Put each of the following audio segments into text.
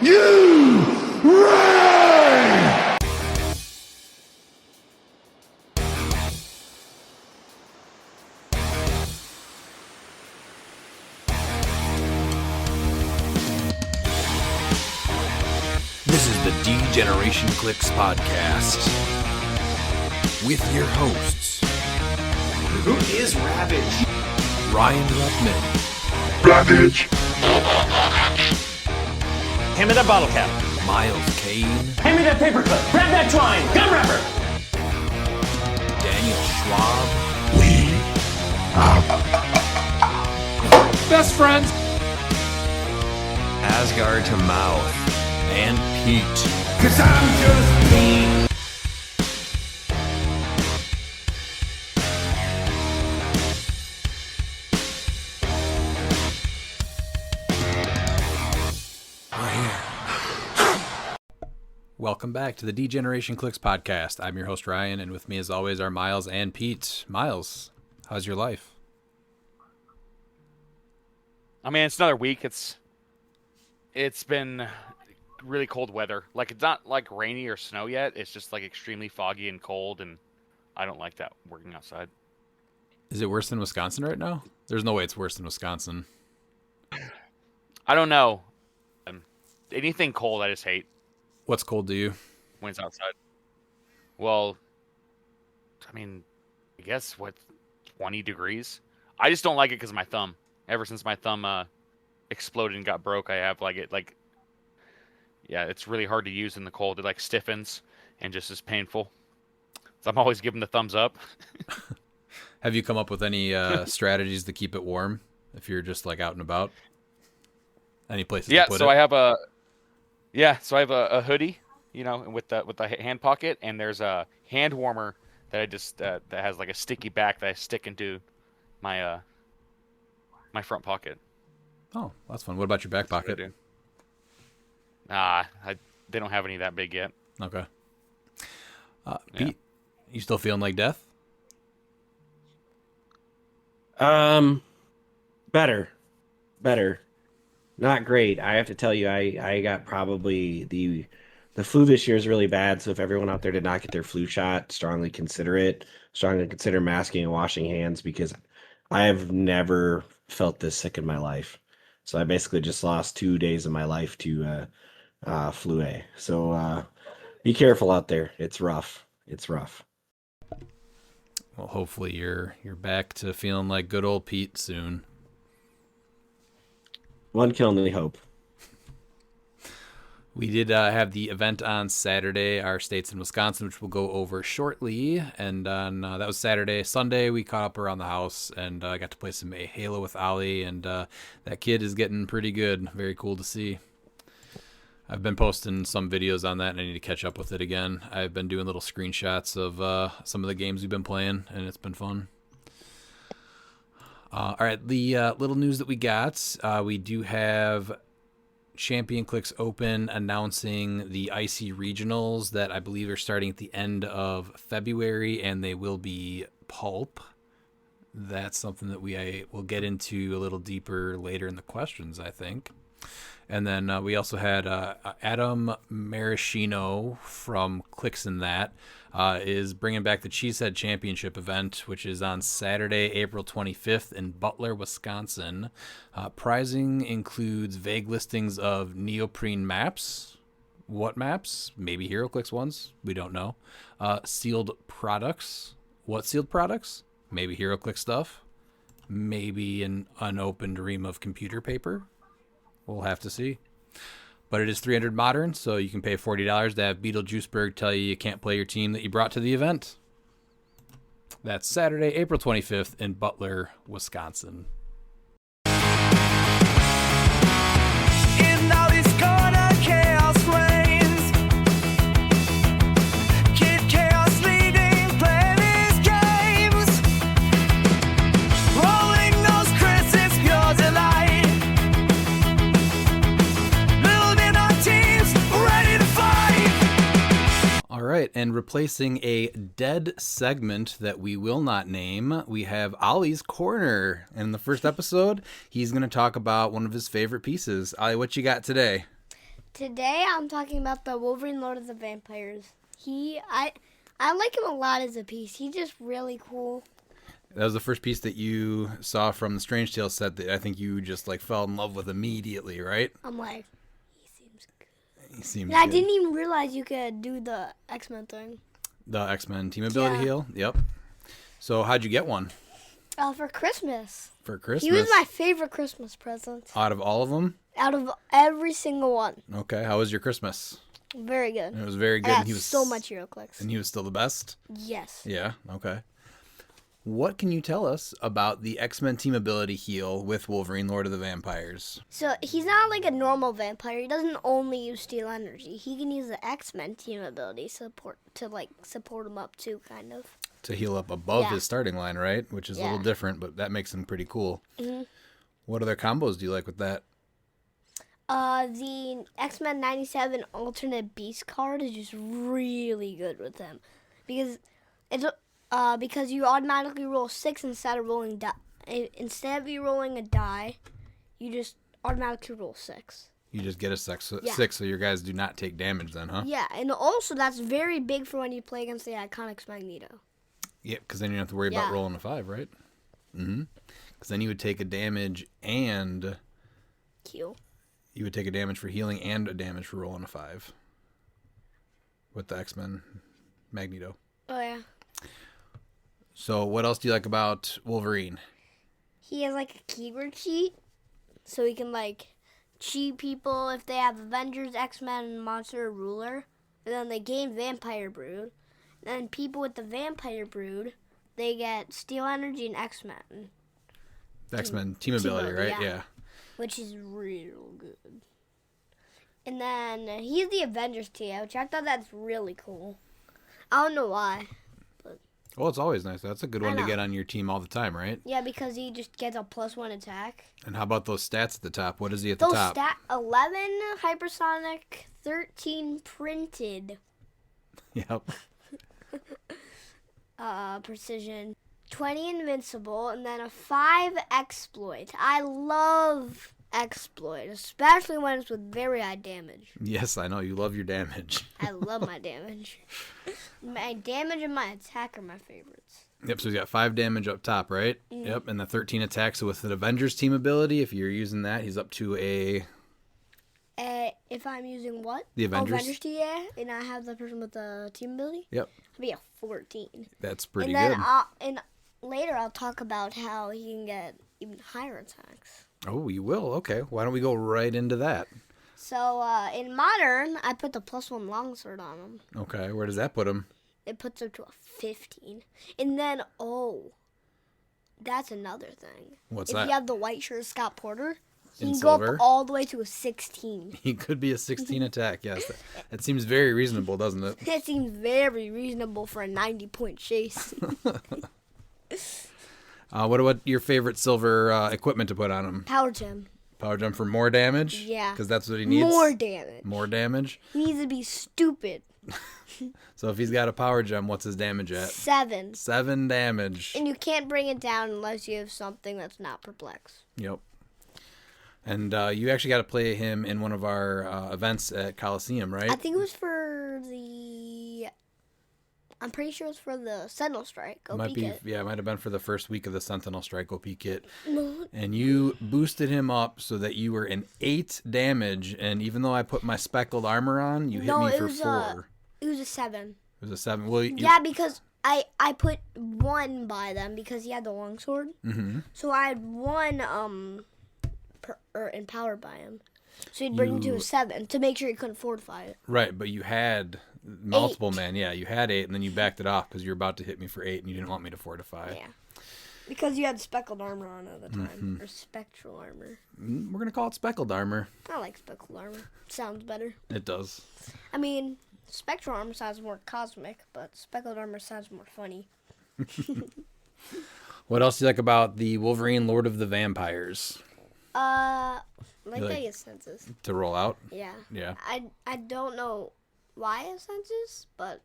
you ready? This is the D-Generation Clix podcast with your hosts. Who is Ravage? Ryan Ruffman. Ravage. Hand me that bottle cap. Miles Kane. Hand me that paperclip. Grab that twine. Gun wrapper. Daniel Schwab. We are Best friends. Asgard to mouth. And Pete. 'Cause I'm just me. Welcome back to the D-Generation Clix podcast. I'm your host, Ryan, and with me as always are Miles and Pete. Miles, how's your life? I mean, it's another week. It's been really cold weather. Like, it's not like rainy or snow yet. It's just like extremely foggy and cold, and I don't like that working outside. Is it worse than Wisconsin right now? There's no way it's worse than Wisconsin. I don't know. Anything cold, I just hate What's cold to you? when it's outside. Well, I mean, I guess 20 degrees. I just don't like it because of my thumb. Ever since my thumb exploded and got broke, I have it's really hard to use in the cold. It like stiffens and just is painful. So I'm always giving the thumbs up. Have you come up with any strategies to keep it warm if you're just like out and about? Any places to put it? I have a hoodie, with the hand pocket, and there's a hand warmer that I just that has like a sticky back that I stick into my my front pocket. Oh, that's fun. What about your back pocket? They don't have any that big yet. Okay. Pete, you still feeling like death? Better. Not great. I have to tell you, I got probably the flu this year is really bad. So if everyone out there did not get their flu shot, strongly consider masking and washing hands, because I have never felt this sick in my life. So I basically just lost 2 days of my life to flu A. So be careful out there. It's rough. Well, hopefully you're back to feeling like good old Pete soon. One can only hope. We did have the event on Saturday, our states in Wisconsin, which we'll go over shortly. And on that was Saturday. Sunday, we caught up around the house and got to play some Halo with Ollie. And that kid is getting pretty good. Very cool to see. I've been posting some videos on that, and I need to catch up with it again. I've been doing little screenshots of some of the games we've been playing, and it's been fun. All right, the little news that we got, we do have Champion Clix Open announcing the IC Regionals that I believe are starting at the end of February, and they will be pulp. That's something that we will get into a little deeper later in the questions, I think. And then we also had Adam Maraschino from Clix in That is bringing back the Cheesehead Championship event, which is on Saturday, April 25th in Butler, Wisconsin. Prizing includes vague listings of neoprene maps. What maps? Maybe HeroClix ones. We don't know. Sealed products. What sealed products? Maybe HeroClix stuff. Maybe an unopened ream of computer paper. We'll have to see. But it is 300 modern, so you can pay $40 to have Beetlejuiceberg tell you can't play your team that you brought to the event. That's Saturday, April 25th in Butler, Wisconsin. In all this corner chaos reigns. Kid Chaos leading, playing his games. Rolling those crisps, pure delight. Building our teams, ready to fight. All right, and replacing a dead segment that we will not name, we have Ollie's Corner. And in the first episode, he's going to talk about one of his favorite pieces. Ollie, what you got today? Today I'm talking about the Wolverine Lord of the Vampires. I like him a lot as a piece. He's just really cool. That was the first piece that you saw from the Strange Tales set that I think you just like fell in love with immediately, right? I'm like, he seems good. He seems And I good. didn't even realize you could do the X-Men thing. The X-Men team ability Yeah. heal. Yep. So how'd you get one For Christmas. for Christmas? He was my favorite Christmas present. Out of all of them. Out of every single one. Okay. How was your Christmas? Very good. It was very I good. got and he was so much HeroClix. And he was still the best. Yes. Yeah. Okay. What can you tell us about the X-Men team ability heal with Wolverine, Lord of the Vampires? So he's not like a normal vampire. He doesn't only use steel energy. He can use the X-Men team ability support him up too, kind of. To heal up above Yeah. his starting line, right? Which is a little Yeah. different, but that makes him pretty cool. Mm-hmm. What other combos do you like with that? The X-Men 97 alternate beast card is just really good with him. Because you automatically roll 6 instead of rolling instead of you rolling a die, you just automatically roll 6. You just get a 6, Yeah. so your guys do not take damage then, huh? Yeah, and also that's very big for when you play against the Iconics Magneto. Yeah, because then you don't have to worry about Yeah. rolling a 5, right? Mm-hmm. Because then you would take a damage and... Heal. You would take a damage for healing and a damage for rolling a 5. With the X-Men Magneto. Oh yeah. So what else do you like about Wolverine? He has like a keyword cheat, so he can like cheat people if they have Avengers, X-Men, Monster, or Ruler, and then they gain Vampire Brood. And then people with the Vampire Brood, they get Steel Energy and X-Men, The X-Men team ability, right? yeah. Yeah. which is real good. And then he's the Avengers team, which I thought that's really cool. I don't know why. Well, it's always nice. That's a good one to know. get on your team all the time, right? Yeah, because he just gets a +1 attack. And how about those stats at the top? What is he at the Those top? 11 hypersonic, 13 printed, Yep. precision, 20 invincible, and then a 5 exploit. I love exploit, especially when it's with very high damage. Yes, I know. You love your damage. I love my damage. My damage and my attack are my favorites. Yep, so he's got 5 damage up top, right? Mm-hmm. Yep, and the 13 attacks. So with the Avengers team ability, if you're using that, he's up to a... If I'm using what? The Avengers? Avengers team, yeah, and I have the person with the team ability, Yep, it'll be a 14. that's pretty And then good. later I'll talk about how he can get even higher attacks. Oh, you will? Okay. Why don't we go right into that? So in modern, I put the +1 longsword on him. Okay, where does that put him? It puts him to a 15. And then that's another thing. What's if that? you have the white shirt Scott Porter, he In can go silver? up all the way to a 16. He could be a 16 attack, yes. That seems very reasonable, doesn't it? That seems very reasonable for a 90-point chase. What about your favorite silver equipment to put on him? Power gem. Power jump for more damage? Yeah. Because that's what he needs? More damage. More damage? He needs to be stupid. So if he's got a power gem, what's his damage at? 7. 7 damage. And you can't bring it down unless you have something that's not perplex. Yep. And you actually got to play him in one of our events at Coliseum, right? I think it was for the... I'm pretty sure it was for the Sentinel Strike. Go Might peek be, it. yeah, it might have been for the first week of the Sentinel Strike. Go peek it. No, And you boosted him up so that you were in 8 damage. And even though I put my speckled armor on, you hit No, me it for was, 4. it was a 7. It was a 7. Well, Yeah, because I put 1 by them because he had the longsword. Mm-hmm. So I had 1 empowered by him. So he'd bring him to You- a 7 to make sure he couldn't fortify it. Right, but you had multiple 8. men. Yeah, you had 8, and then you backed it off because you were about to hit me for 8, and you didn't want me to fortify. Yeah. Because you had speckled armor on at the time. Or spectral armor. We're going to call it speckled armor. I like speckled armor. Sounds better. It does. I mean, spectral armor sounds more cosmic, but speckled armor sounds more funny. What else do you like about the Wolverine Lord of the Vampires Like like- that his senses. to roll out? Yeah. Yeah. I don't know why his senses, but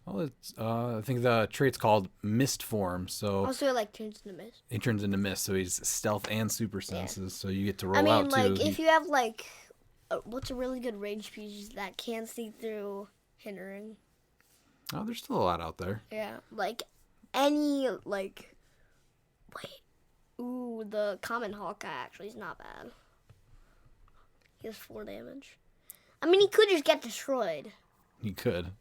Well, it's I think the trait's called Mist Form, so also it like turns into mist. he turns into mist. So he's stealth and super senses. So you get to roll I mean, out like too. if you have like what's a really good range species that can't see through hindering? Oh, there's still a lot out there. Yeah, like any like. Wait, ooh, the common Hawkeye actually is not bad. He has 4 damage. I mean, he could just get destroyed, He could.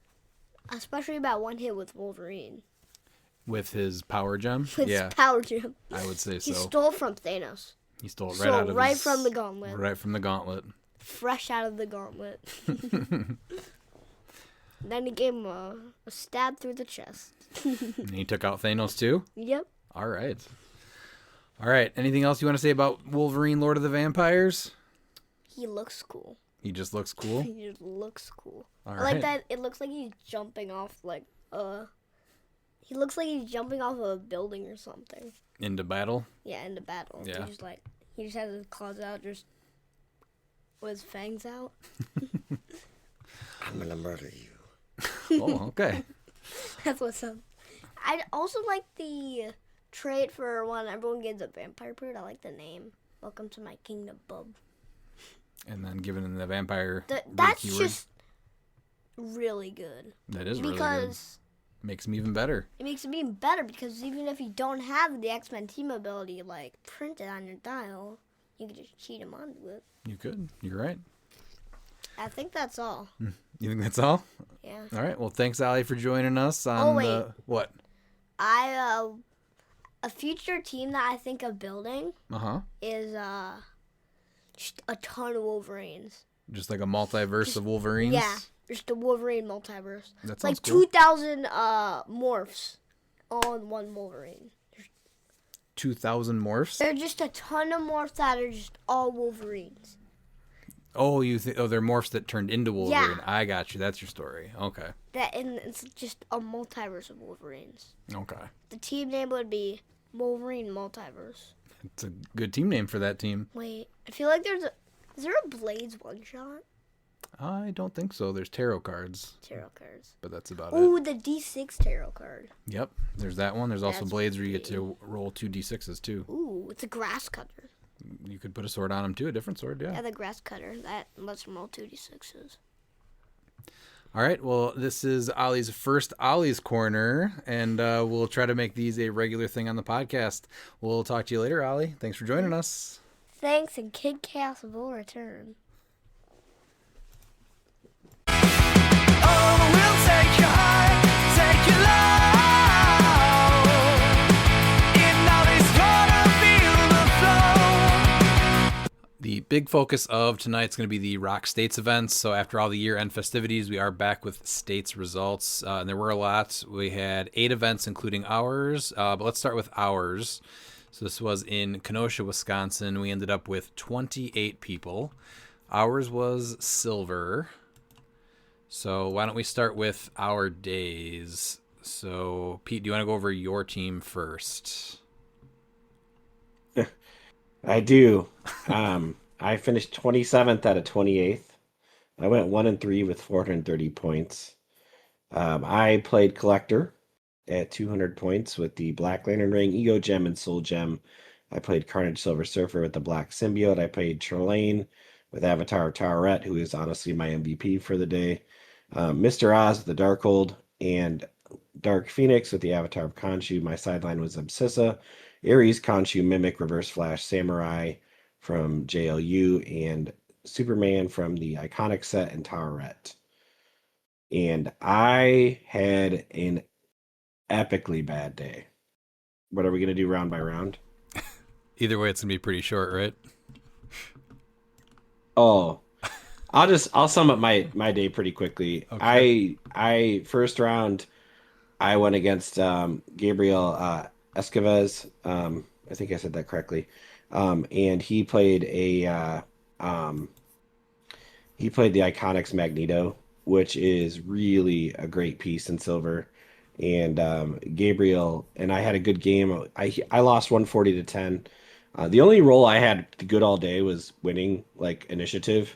especially about 1 hit with Wolverine. With his power gem? With Yeah, his power gem. I would say so. He stole from Thanos. He stole it So right out of right his, from the gauntlet. Right from the gauntlet. Fresh out of the gauntlet. Then he gave him a stab through the chest. And he took out Thanos too? Yep. All right. All right. Anything else you want to say about Wolverine, Lord of the Vampires? He looks cool. He just looks cool. He just looks cool. All I right. like that. It looks like he's jumping off he looks like he's jumping off a building or something. Into battle. Yeah, in the battle. Yeah. He just has his claws out, just with his fangs out. I'm gonna murder you. Oh, okay. That's what's up. I also like the trait for when everyone gets a vampire brood. I like the name. Welcome to my kingdom, bub. And then giving him the vampire. That's keyword. just really good. That is really good. Because Makes him even better. it makes it even better because even if you don't have the X-Men team ability like printed on your dial, you can just cheat him onto it. You could. You're right. I think that's all. You think that's all? Yeah. All right. Well, thanks, Ollie, for joining us on wait. the what? A future team that I think of building Uh-huh. is just a ton of Wolverines. Just like a multiverse of Wolverines. Yeah, just the Wolverine multiverse. That sounds Like cool. 2,000 morphs all in one Wolverine. 2,000 morphs. There are just a ton of morphs that are just all Wolverines. Oh, you think? Oh, they're morphs that turned into Wolverine. Yeah. I got you. That's your story. Okay. And it's just a multiverse of Wolverines. Okay. The team name would be Wolverine Multiverse. It's a good team name for that team. Wait, I feel like is there a Blades one shot? I don't think so. There's tarot cards, Tarot cards. but that's about it. Oh, the D6 tarot card. Yep. There's that one. There's also That's blades where you get to roll 2d6s too. Ooh, it's a grass cutter. You could put a sword on them too. A different sword. Yeah. Yeah, the grass cutter. That lets them roll 2d6s. All right. Well, this is Ollie's first Ollie's Corner, and we'll try to make these a regular thing on the podcast. We'll talk to you later, Ollie. Thanks for joining us. Thanks, and Kid Chaos will return. Oh, we'll take you high, take you low. In Ollie's corner, feel the flow. The big focus of tonight's going to be the ROC States events. So after all the year-end festivities, we are back with States results. And there were a lot. We had 8 events, including ours. But let's start with ours. So this was in Kenosha, Wisconsin. We ended up with 28 people. Ours was silver. So why don't we start with our days? So, Pete, do you want to go over your team first? I do. I finished 27th out of 28th. I went 1-3 with 430 points. I played Collector at 200 points with the Black Lantern Ring, Ego Gem, and Soul Gem. I played Carnage Silver Surfer with the Black Symbiote. I played Trelane with Avatar Towerette, who is honestly my MVP for the day. Mr. Oz with the Darkhold, and Dark Phoenix with the Avatar of Khonshu. My sideline was Absissa, Ares, Khonshu, Mimic, Reverse Flash, Samurai from JLU, and Superman from the Iconic set and Towerette. And I had an epically bad day. What are we going to do round by round? Either way, it's going to be pretty short, right? Oh, I'll sum up my day pretty quickly. Okay. I first round I went against Gabriel Escoves. I think I said that correctly. And he played the Iconics Magneto, which is really a great piece in silver. And Gabriel and I had a good game. I lost 140-10. The only role I had good all day was winning like initiative,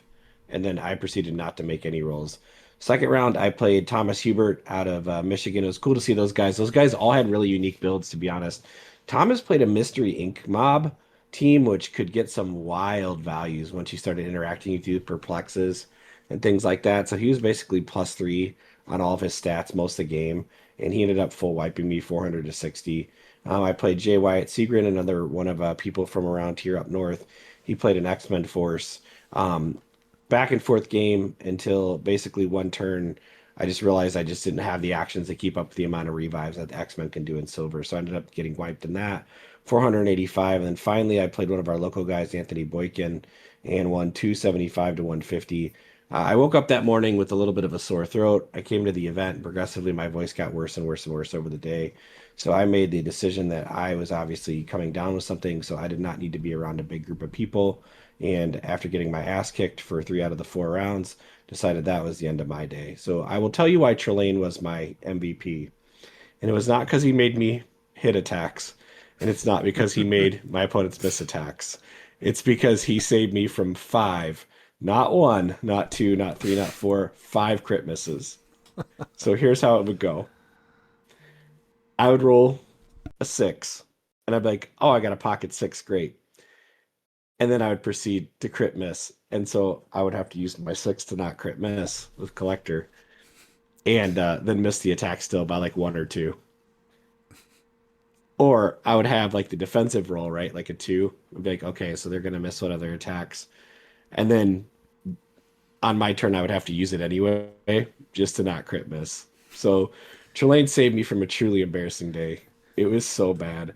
and then I proceeded not to make any rolls. Second round, I played Thomas Hubert out of Michigan. It was cool to see those guys. Those guys all had really unique builds, to be honest. Thomas played a Mystery Inc. mob team, which could get some wild values once you started interacting with you perplexes and things like that. So he was basically +3 on all of his stats most of the game, and he ended up full wiping me 400 to 60. I played Jay Wyatt Seagrin, another one of people from around here up north. He played an X-Men force. Back and forth game until basically one turn. I just realized I just didn't have the actions to keep up with the amount of revives that the X-Men can do in silver. So I ended up getting wiped in that. 485. And then finally I played one of our local guys, Anthony Boykin, and won 275 to 150. I woke up that morning with a little bit of a sore throat. I came to the event, and progressively my voice got worse and worse and worse over the day. So I made the decision that I was obviously coming down with something, so I did not need to be around a big group of people. And after getting my ass kicked for 3 out of the 4 rounds, decided that was the end of my day. So I will tell you why Trelane was my MVP. And it was not because he made me hit attacks, and it's not because he made my opponents miss attacks. It's because he saved me from 5, not 1, not 2, not 3, not 4, 5 crit misses. So here's how it would go. I would roll a 6, and I'd be like, oh, I got a pocket 6, great. And then I would proceed to crit miss. And so I would have to use my 6 to not crit miss with Collector, and then miss the attack still by like 1 or 2. Or I would have like the defensive roll, right? Like a 2. I'd be like, okay, so they're going to miss one of their attacks. And then on my turn, I would have to use it anyway, just to not crit miss. So Trelane saved me from a truly embarrassing day. It was so bad.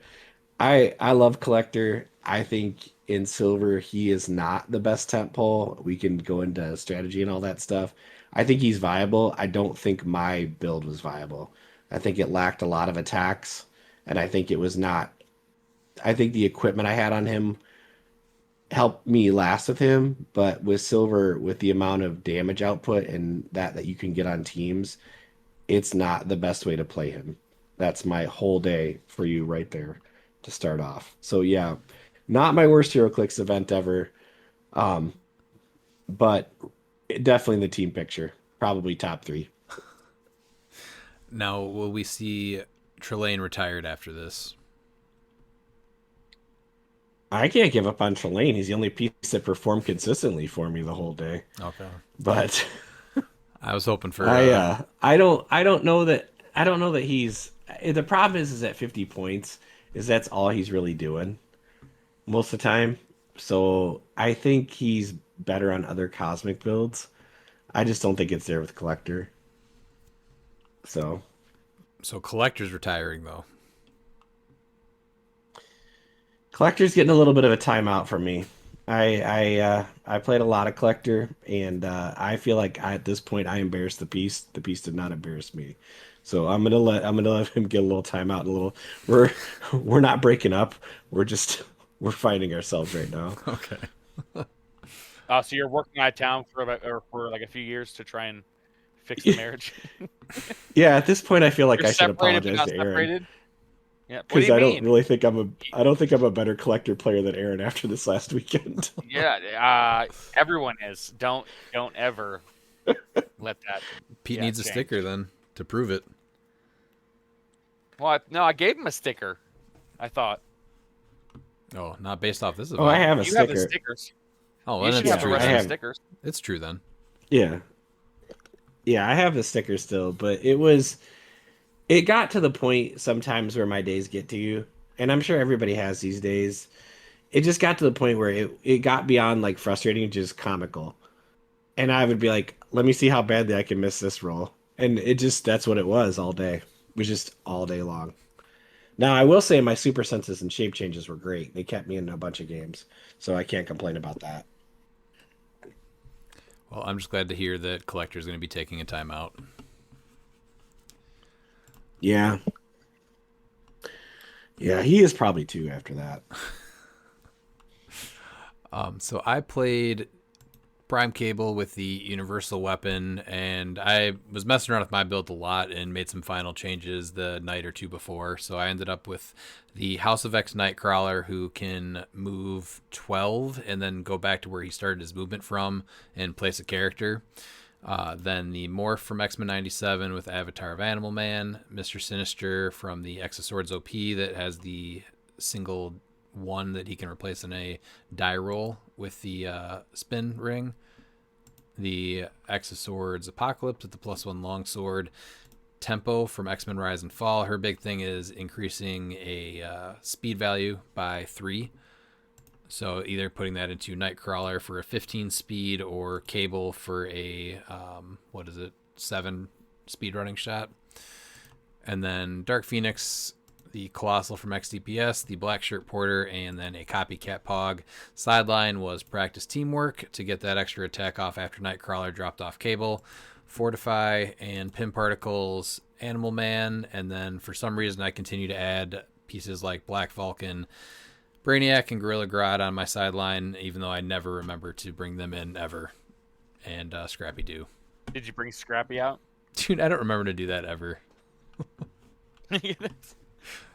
I love Collector. I think in silver he is not the best temp pole. We can go into strategy and all that stuff. I think he's viable. I don't think my build was viable. I think it lacked a lot of attacks, and I think it was not. I think the equipment I had on him helped me last with him, but with silver, with the amount of damage output and that you can get on teams, it's not the best way to play him. That's my whole day for you right there to start off. So yeah, not my worst HeroClix event ever, but definitely in the team picture, probably top 3. Now, will we see Trelane retired after this? I can't give up on Trelane. He's the only piece that performed consistently for me the whole day. Okay. But I was hoping for. I don't know that he's. The problem is at 50 points is that's all he's really doing most of the time. So I think he's better on other cosmic builds. I just don't think it's there with Collector. So Collector's retiring though. Collector's getting a little bit of a timeout from me. I played a lot of Collector, and I feel like at this point I embarrassed the piece. The piece did not embarrass me, so I'm gonna let him get a little timeout. We're not breaking up. We're finding ourselves right now. Okay. So you're working out of town for like a few years to try and fix the marriage. Yeah, at this point I feel like You're I should separated, but apologize not to Aaron. separated? Yeah, what do Because you I mean? don't really think I don't think I'm a better Collector player than Aaron after this last weekend. Yeah, everyone is. Don't ever let that. Pete Yeah, needs a change. sticker then to prove it. Well, no, I gave him a sticker. I thought Oh, not based off this event. Oh, I have a you have the sticker. stickers. Oh, You then should it's have the true. rest I of the have- stickers. It's true then. Yeah. Yeah, I have the sticker still, but it got to the point sometimes where my days get to you, and I'm sure everybody has these days. It just got to the point where it got beyond like frustrating, just comical. And I would be like, let me see how badly I can miss this roll. And that's what it was all day. It was just all day long. Now, I will say my super senses and shape changes were great. They kept me in a bunch of games, so I can't complain about that. Well, I'm just glad to hear that Collector's going to be taking a timeout. Yeah. Yeah, he is probably too after that. So I played Prime Cable with the Universal Weapon, and I was messing around with my build a lot and made some final changes the night or two before. So I ended up with the House of X Nightcrawler, who can move 12 and then go back to where he started his movement from and place a character. Then the Morph from X-Men 97 with Avatar of Animal Man, Mr. Sinister from the X of Swords OP that has the single one that he can replace in a die roll with the spin ring. The X of Swords Apocalypse with the +1 longsword. Tempo from X-Men Rise and Fall. Her big thing is increasing a speed value by 3. So either putting that into Nightcrawler for a 15 speed or Cable for a 7 speed running shot. And then Dark Phoenix, the Colossal from XDPS, the Black Shirt Porter, and then a Copycat Pog. Sideline was practice teamwork to get that extra attack off after Nightcrawler dropped off Cable. Fortify and Pin Particles, Animal Man, and then for some reason I continue to add pieces like Black Vulcan, Brainiac, and Gorilla Grodd on my sideline, even though I never remember to bring them in ever. And Scrappy Doo. Did you bring Scrappy out? Dude, I don't remember to do that ever.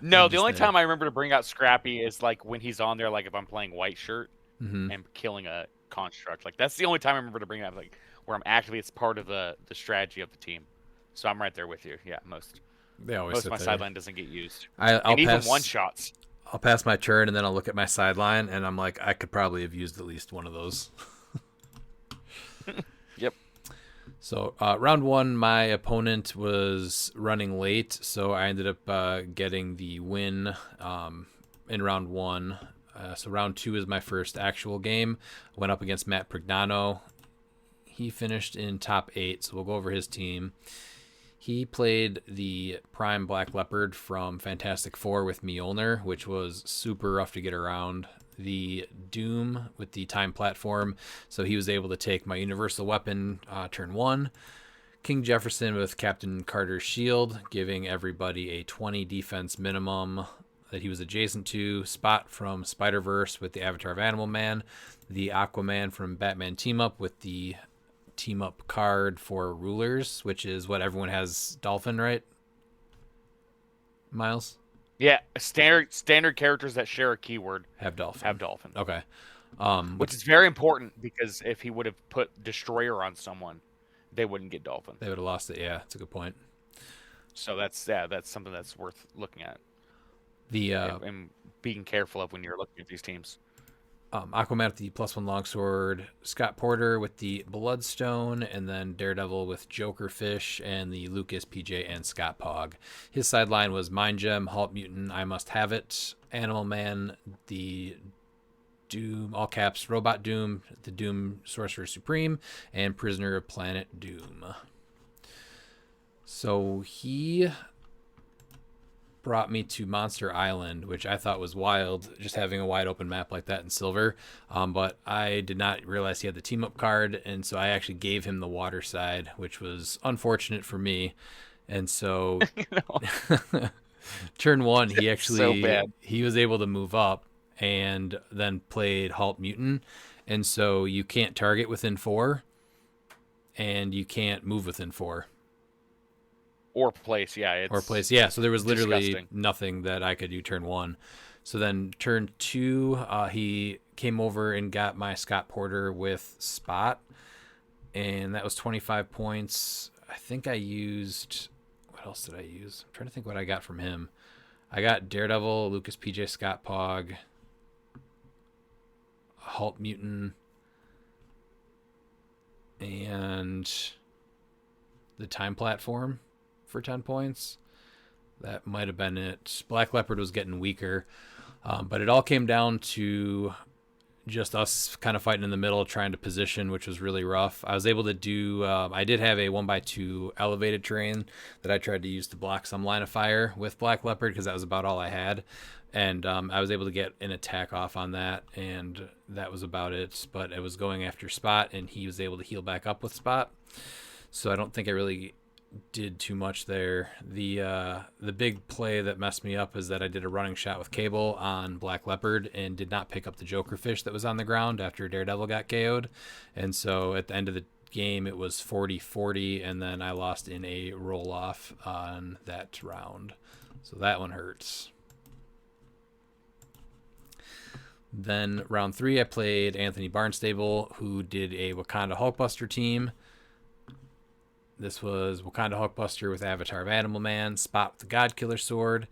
No, the only time I remember to bring out Scrappy is like when he's on there, like if I'm playing White Shirt and killing a construct. Like that's the only time I remember to bring it out, like where I'm actively, it's part of the strategy of the team. So I'm right there with you. Yeah, most of my sideline doesn't get used. I'll even pass, one shots. I'll pass my turn and then I'll look at my sideline and I'm like, I could probably have used at least one of those. Yep. So round 1, my opponent was running late, so I ended up getting the win in round 1. So round 2 is my first actual game. Went up against Matt Prignano. He finished in top 8, so we'll go over his team. He played the Prime Black Leopard from Fantastic Four with Mjolnir, which was super rough to get around. The Doom with the Time Platform, so he was able to take my Universal Weapon turn 1. King Jefferson with Captain Carter's Shield, giving everybody a 20 defense minimum that he was adjacent to. Spot from Spider-Verse with the Avatar of Animal Man. The Aquaman from Batman Team Up with the Team Up card for Rulers, which is what everyone has Dolphin, right? Miles? Yeah, standard characters that share a keyword Have Dolphin. Okay. Which is very important because if he would have put Destroyer on someone, they wouldn't get Dolphin. They would have lost it. Yeah, that's a good point. So that's something that's worth looking at. And being careful of when you're looking at these teams. Aquaman with the +1 longsword, Scott Porter with the Bloodstone, and then Daredevil with Joker Fish, and the Lucas, PJ, and Scott Pog. His sideline was Mind Gem, Halt Mutant, I Must Have It, Animal Man, the Doom, all caps, Robot Doom, the Doom Sorcerer Supreme, and Prisoner of Planet Doom. So he brought me to Monster Island, which I thought was wild, just having a wide open map like that in Silver. But I did not realize he had the team up card, and so I actually gave him the water side, which was unfortunate for me. And so turn 1, he actually he was able to move up and then played Halt Mutant. And so you can't target within 4 and you can't move within 4. Or place, yeah. So there was literally nothing that I could do turn 1. So then turn 2, he came over and got my Scott Porter with Spot, and that was 25 points. I think I used... What else did I use? I'm trying to think what I got from him. I got Daredevil, Lucas, PJ, Scott Pog, Halt Mutant, and the Time Platform for 10 points. That might have been it. Black Leopard was getting weaker, but it all came down to just us kind of fighting in the middle, trying to position, which was really rough. I was able to do, I did have a 1x2 elevated terrain that I tried to use to block some line of fire with Black Leopard because that was about all I had. And I was able to get an attack off on that, and that was about it. But it was going after Spot, and he was able to heal back up with Spot. So I don't think I really did too much there. The big play that messed me up is that I did a running shot with Cable on Black Leopard and did not pick up the Joker Fish that was on the ground after Daredevil got KO'd. And so at the end of the game, it was 40-40, and then I lost in a roll-off on that round. So that one hurts. Then round 3, I played Anthony Barnstable, who did a Wakanda Hulkbuster team. This was Wakanda Hulkbuster with Avatar of Animal Man, Spot with the God Killer Sword,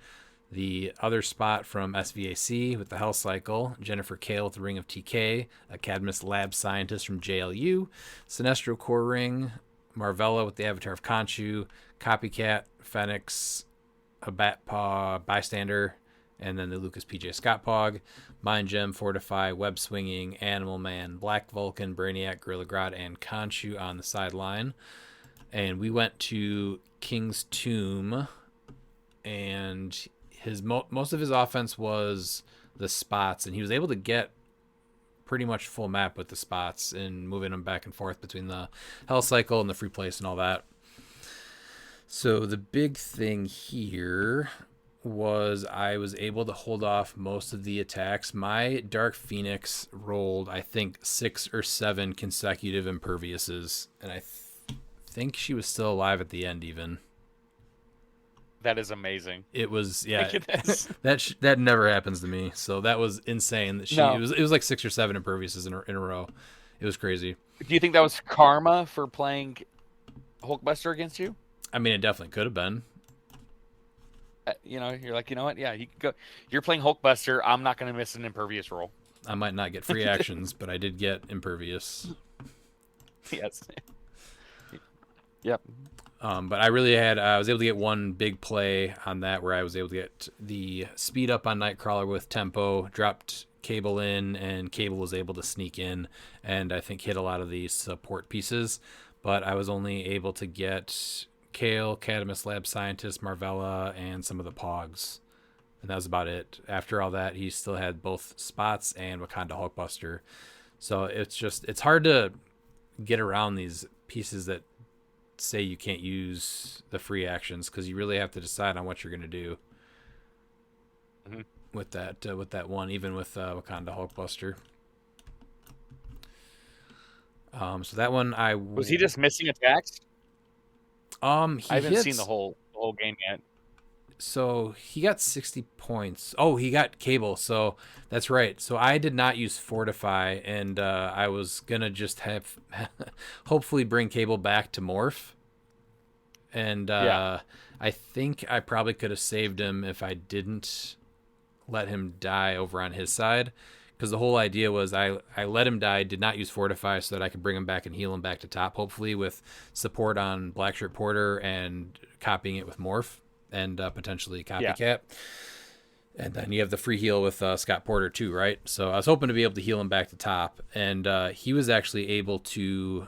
The other spot from SVAC with the Hell Cycle, Jennifer Kale with the Ring of TK, a Cadmus Lab Scientist from JLU, Sinestro Core Ring, Marvella with the Avatar of Khonshu, Copycat, Phoenix, a Bat Paw, Bystander, and then the Lucas PJ Scott Pog, Mind Gem, Fortify, Web Swinging, Animal Man, Black Vulcan, Brainiac, Gorilla Grodd, and Khonshu on the sideline. And we went to King's Tomb, and his most of his offense was the spots, and he was able to get pretty much full map with the spots and moving them back and forth between the Hell Cycle and the Free Place and all that. So the big thing here was I was able to hold off most of the attacks. My Dark Phoenix rolled, I think, 6 or 7 consecutive imperviouses, and I think she was still alive at the end even. That is amazing. It was, yeah. Look at this. that never happens to me. So that was insane. That No. it was like 6 or 7 imperviouses in a row. It was crazy. Do you think that was karma for playing Hulkbuster against you? I mean, it definitely could have been. You're like, you know what? Yeah, you can go. You're playing Hulkbuster. I'm not going to miss an impervious roll. I might not get free actions, but I did get impervious. Yes. Yep. But I really I was able to get one big play on that where I was able to get the speed up on Nightcrawler with tempo, dropped Cable in, and Cable was able to sneak in and I think hit a lot of the support pieces. But I was only able to get Kale, Cadmus Lab Scientist, Marvella, and some of the Pogs. And that was about it. After all that, he still had both spots and Wakanda Hulkbuster. So it's hard to get around these pieces that say you can't use the free actions because you really have to decide on what you're going to do with that one, even with Wakanda Hulkbuster. So that one Was he just missing attacks? I haven't seen the whole game yet. So he got 60 points. Oh, he got Cable. So that's right. So I did not use Fortify, and I was gonna just have hopefully bring Cable back to Morph. And I think I probably could have saved him if I didn't let him die over on his side. Because the whole idea was I let him die, did not use Fortify so that I could bring him back and heal him back to top, hopefully with support on Blackshirt Porter and copying it with Morph and potentially Copycat. Yeah. And then you have the free heal with Scott Porter too, right? So I was hoping to be able to heal him back to top. And he was actually able to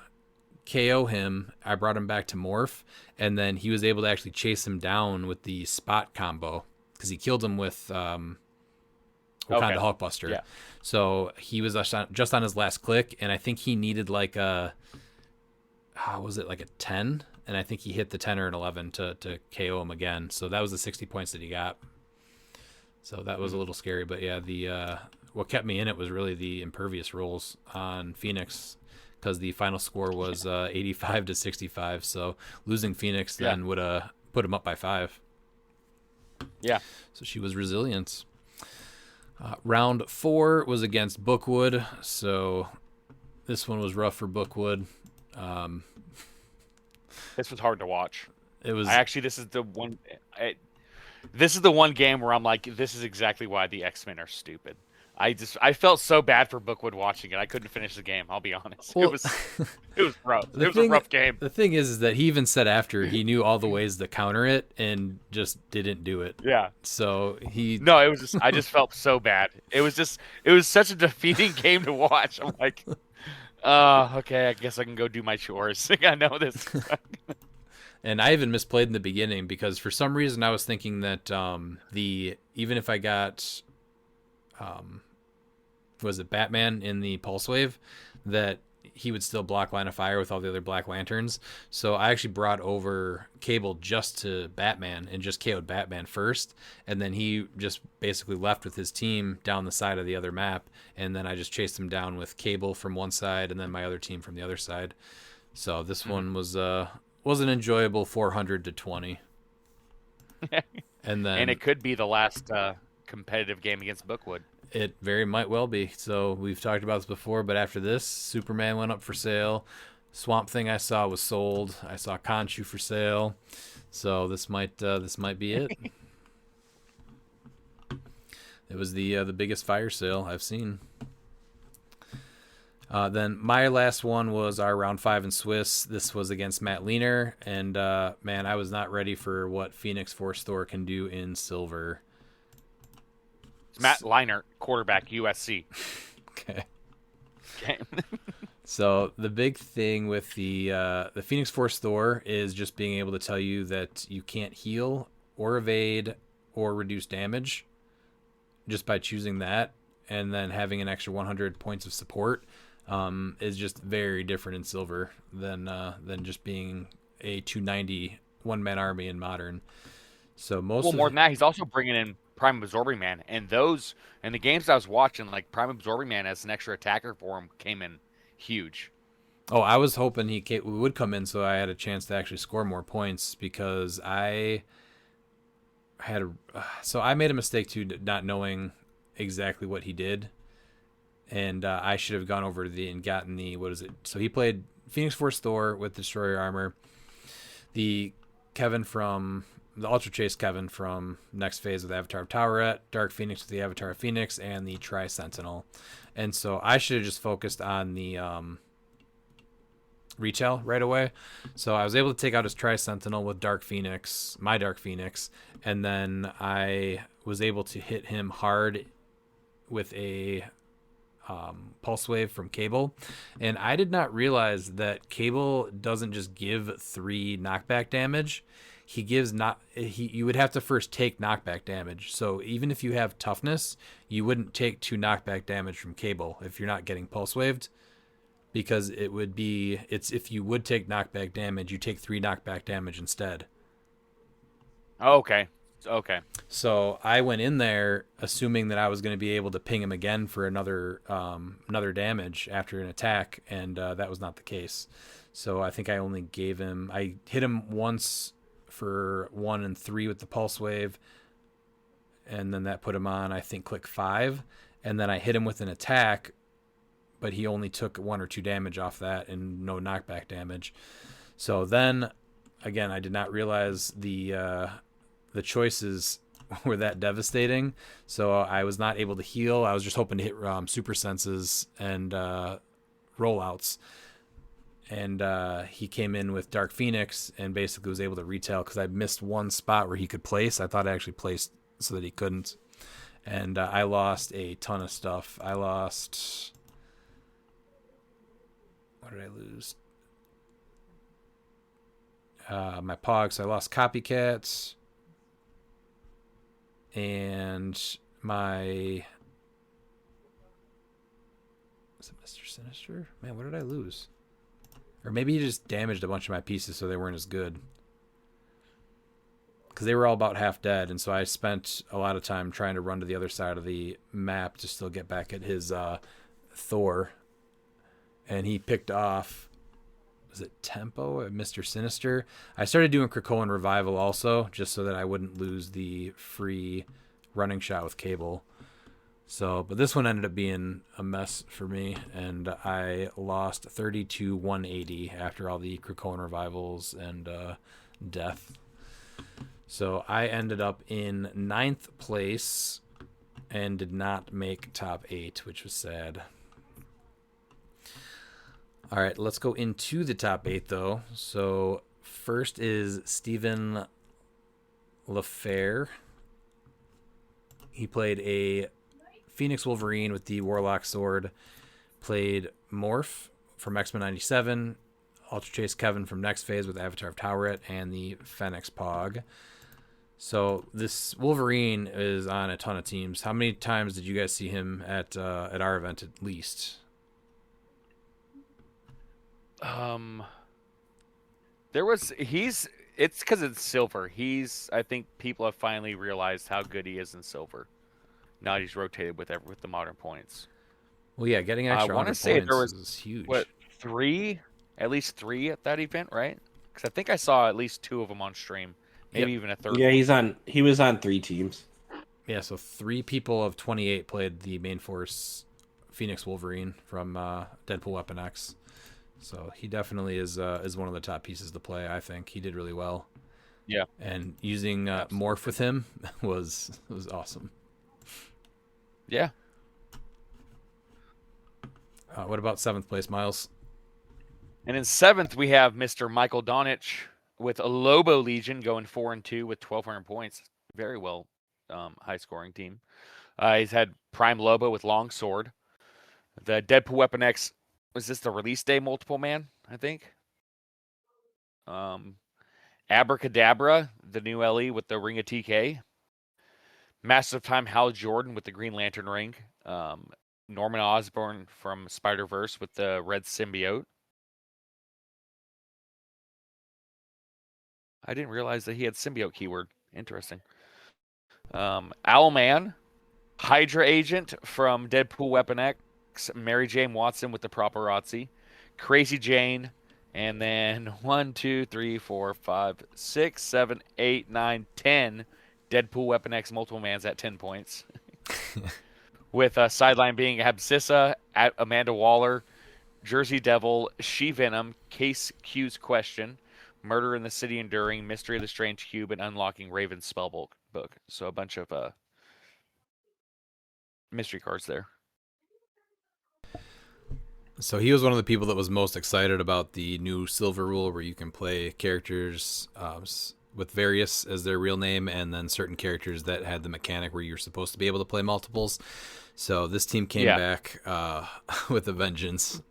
KO him. I brought him back to Morph. And then he was able to actually chase him down with the spot combo because he killed him with Wakanda Hulkbuster. Yeah. So he was just on his last click, and I think he needed like a 10? And I think he hit the 10 or an 11 to KO him again. So that was the 60 points that he got. So that was a little scary. But yeah, the what kept me in it was really the impervious rolls on Phoenix because the final score was 85 to 65. So losing Phoenix then would have put him up by 5. Yeah. So she was resilient. Round 4 was against Bookwood, so this one was rough for Bookwood. This was hard to watch. It was. This is the one. This is the one game where I'm like, this is exactly why the X-Men are stupid. I felt so bad for Bookwood watching it. I couldn't finish the game. I'll be honest. Well, it was rough. It was a rough game. The thing is that he even said after he knew all the ways to counter it and just didn't do it. Yeah. So it was just I just felt so bad. It was such a defeating game to watch. I'm like, okay, I guess I can go do my chores. I know this. And I even misplayed in the beginning because for some reason I was thinking that even if I got was it Batman in the Pulse Wave, that he would still block line of fire with all the other Black Lanterns. So I actually brought over Cable just to Batman and just KO'd Batman first. And then he just basically left with his team down the side of the other map. And then I just chased him down with Cable from one side and then my other team from the other side. So this one was an enjoyable 400 to 20. And it could be the last competitive game against Bookwood. It very might well be. So we've talked about this before, but after this, Superman went up for sale. Swamp Thing I saw was sold. I saw Khonshu for sale. So this might be it. It was the biggest fire sale I've seen. Then my last one was our round 5 in Swiss. This was against Matt Leaner, and man, I was not ready for what Phoenix Force Thor can do in silver. It's Matt Leinart, quarterback, USC. Okay. Okay. So the big thing with the Phoenix Force Thor is just being able to tell you that you can't heal or evade or reduce damage just by choosing that, and then having an extra 100 points of support. Is just very different in silver than just being a 290 one-man army in modern. So more than that, he's also bringing in Prime Absorbing Man, and those in the games I was watching, like Prime Absorbing Man as an extra attacker for him came in huge. Oh, I was hoping he would come in so I had a chance to actually score more points, because I made a mistake too, not knowing exactly what he did. And I should have gone over and gotten what is it? So he played Phoenix Force Thor with Destroyer Armor, the Ultra Chase Kevin from next phase with Avatar of Toweret, Dark Phoenix with the Avatar of Phoenix, and the Tri Sentinel. And so I should have just focused on the retail right away. So I was able to take out his Tri Sentinel with my Dark Phoenix, and then I was able to hit him hard with a Pulse Wave from Cable. And I did not realize that Cable doesn't just give 3 knockback damage. He gives you would have to first take knockback damage. So even if you have toughness, you wouldn't take 2 knockback damage from Cable if you're not getting Pulse Waved, because if you would take knockback damage, you take 3 knockback damage instead. Okay. So I went in there assuming that I was going to be able to ping him again for another damage after an attack, and that was not the case. So I think I hit him once for 1 and 3 with the Pulse Wave, and then that put him on, I think, click 5, and then I hit him with an attack, but he only took 1 or 2 damage off that and no knockback damage. So then, again, I did not realize the choices were that devastating. So I was not able to heal. I was just hoping to hit super senses and rollouts. And he came in with Dark Phoenix and basically was able to retail, because I missed one spot where he could place. I thought I actually placed so that he couldn't. And I lost a ton of stuff. I lost... What did I lose? My Pogs. I lost Copycats. And my... Was it Mr. Sinister? Man, what did I lose? Or maybe he just damaged a bunch of my pieces so they weren't as good. Because they were all about half dead, and so I spent a lot of time trying to run to the other side of the map to still get back at his Thor. And he picked off... Was it Tempo or Mr. Sinister? I started doing Krakoan Revival also, just so that I wouldn't lose the free running shot with Cable. So, but this one ended up being a mess for me, and I lost 32-180 after all the Krakoan Revivals and death. So I ended up in 9th place and did not make top 8, which was sad. All right, let's go into the top 8, though. So first is Stephen LaFair. He played a Phoenix Wolverine with the Warlock Sword. Played Morph from X-Men 97. Ultra Chase Kevin from Next Phase with Avatar of Toweret and the Phoenix Pog. So this Wolverine is on a ton of teams. How many times did you guys see him at our event at least? It's because it's silver. I think people have finally realized how good he is in silver. Now he's rotated with the modern points. Well, yeah, getting extra 100 points is huge. What, at least three at that event, right? Because I think I saw at least 2 of them on stream, maybe even a third. Yeah, he was on 3 teams. Yeah, so 3 people of 28 played the main force Phoenix Wolverine from Deadpool Weapon X. So he definitely is one of the top pieces to play. I think he did really well. Yeah, and using Morph with him was awesome. Yeah. What about 7th place, Miles? And in 7th, we have Mr. Michael Donich with a Lobo Legion going 4-2 with 1,200 points. Very well, high scoring team. He's had Prime Lobo with Longsword. The Deadpool Weapon X, was this the release day multiple man? I think. Abracadabra, the new LE with the Ring of TK. Massive Time Hal Jordan with the Green Lantern Ring. Norman Osborn from Spider-Verse with the Red Symbiote. I didn't realize that he had symbiote keyword. Interesting. Owlman, Hydra Agent from Deadpool Weapon X, Mary Jane Watson with the Paparazzi, Crazy Jane, and then 1, 2, 3, 4, 5, 6, 7, 8, 9, 10 Deadpool Weapon X multiple mans at 10 points. With sideline being Abscissa, Amanda Waller, Jersey Devil, She Venom, Case Q's Question, Murder in the City Enduring, Mystery of the Strange Cube, and Unlocking Raven's Spellbook book. So a bunch of mystery cards there. So he was one of the people that was most excited about the new silver rule, where you can play characters with various as their real name, and then certain characters that had the mechanic where you're supposed to be able to play multiples. So this team came back with a vengeance,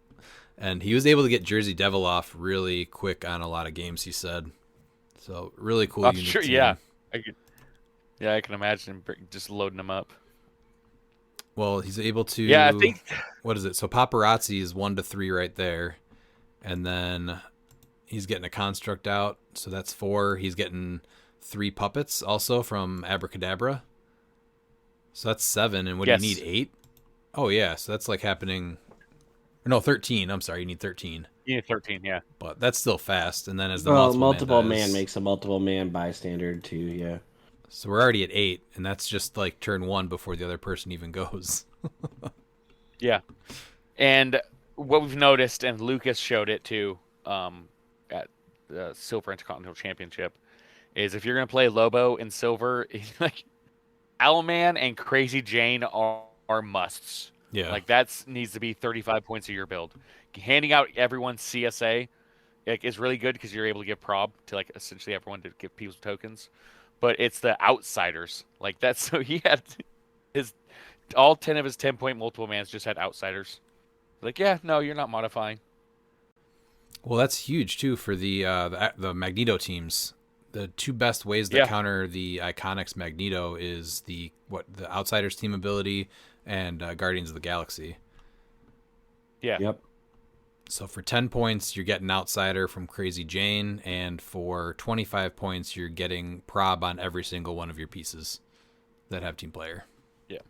and he was able to get Jersey Devil off really quick on a lot of games, he said. So really cool. I'm sure, team. I can imagine just loading them up. Well, he's able to. Yeah, I think. What is it? So Paparazzi is 1 to 3 right there, and then he's getting a construct out, so that's 4. He's getting 3 puppets also from Abracadabra, so that's 7. And what do you need? 8? Oh yeah, so that's like happening. No, 13. I'm sorry, you need 13. You need 13, yeah. But that's still fast. And then as the multiple man makes a multiple man bystander too. Yeah. So we're already at 8, and that's just like turn 1 before the other person even goes. Yeah. And what we've noticed, and Lucas showed it too at the Silver Intercontinental Championship, is if you're going to play Lobo in Silver, like Owlman and Crazy Jane are musts. Yeah. Like that needs to be 35 points of your build. Handing out everyone's CSA is really good because you're able to give prob to like essentially everyone to give people tokens. But it's the outsiders. Like that's so he had all 10 of his 10-point multiple mans just had outsiders. Like, yeah, no, you're not modifying. Well, that's huge too for the Magneto teams. The 2 best ways to counter the Iconics Magneto is the Outsiders team ability and Guardians of the Galaxy. Yeah. Yep. So for 10 points, you're getting Outsider from Crazy Jane, and for 25 points, you're getting prob on every single one of your pieces that have team player. Yeah.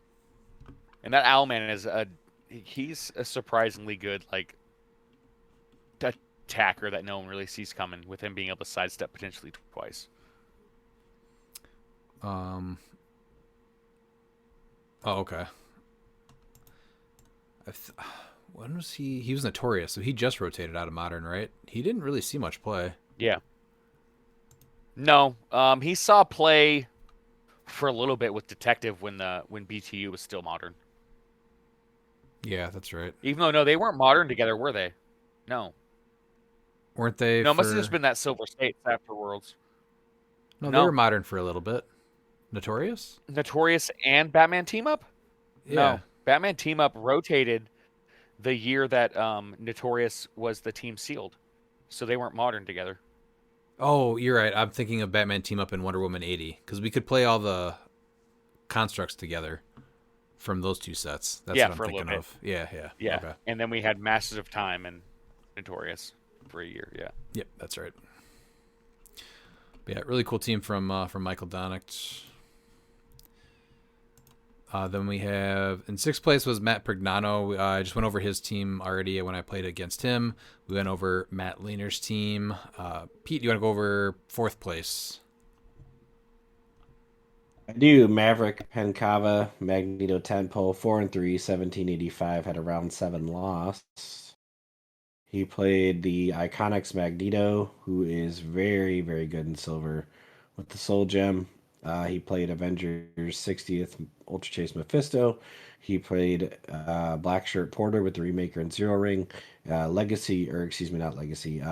And that Owlman he's a surprisingly good like attacker that no one really sees coming, with him being able to sidestep potentially twice. Oh, okay. When was he? He was Notorious, so he just rotated out of Modern, right? He didn't really see much play. Yeah. No, he saw play for a little bit with Detective when BTU was still Modern. Yeah, that's right. Even though they weren't Modern together, were they? No. Weren't they? No, it must have just been that Silver States after Worlds. No, they were Modern for a little bit. Notorious and Batman Team Up? Yeah. No. Batman Team Up rotated the year that Notorious was the team sealed. So they weren't Modern together. Oh, you're right. I'm thinking of Batman Team Up and Wonder Woman 80, because we could play all the constructs together from those 2 sets. That's what I'm thinking of. Yeah. Okay. And then we had Masters of Time and Notorious for a year. Yeah. Yep, that's right. But yeah, really cool team from Michael Donich. Then we have in 6th place was Matt Prignano. I just went over his team already when I played against him. We went over Matt Lehner's team. Pete, do you want to go over 4th place? I do. Maverick Pencava, Magneto 10 pole, 4-3, 1785, had a round 7 loss. He played the Iconics Magneto, who is very, very good in silver with the Soul Gem. He played Avengers 60th Ultra Chase Mephisto. He played Black Shirt Porter with the Remaker and Zero Ring. Legacy, or excuse me, not Legacy.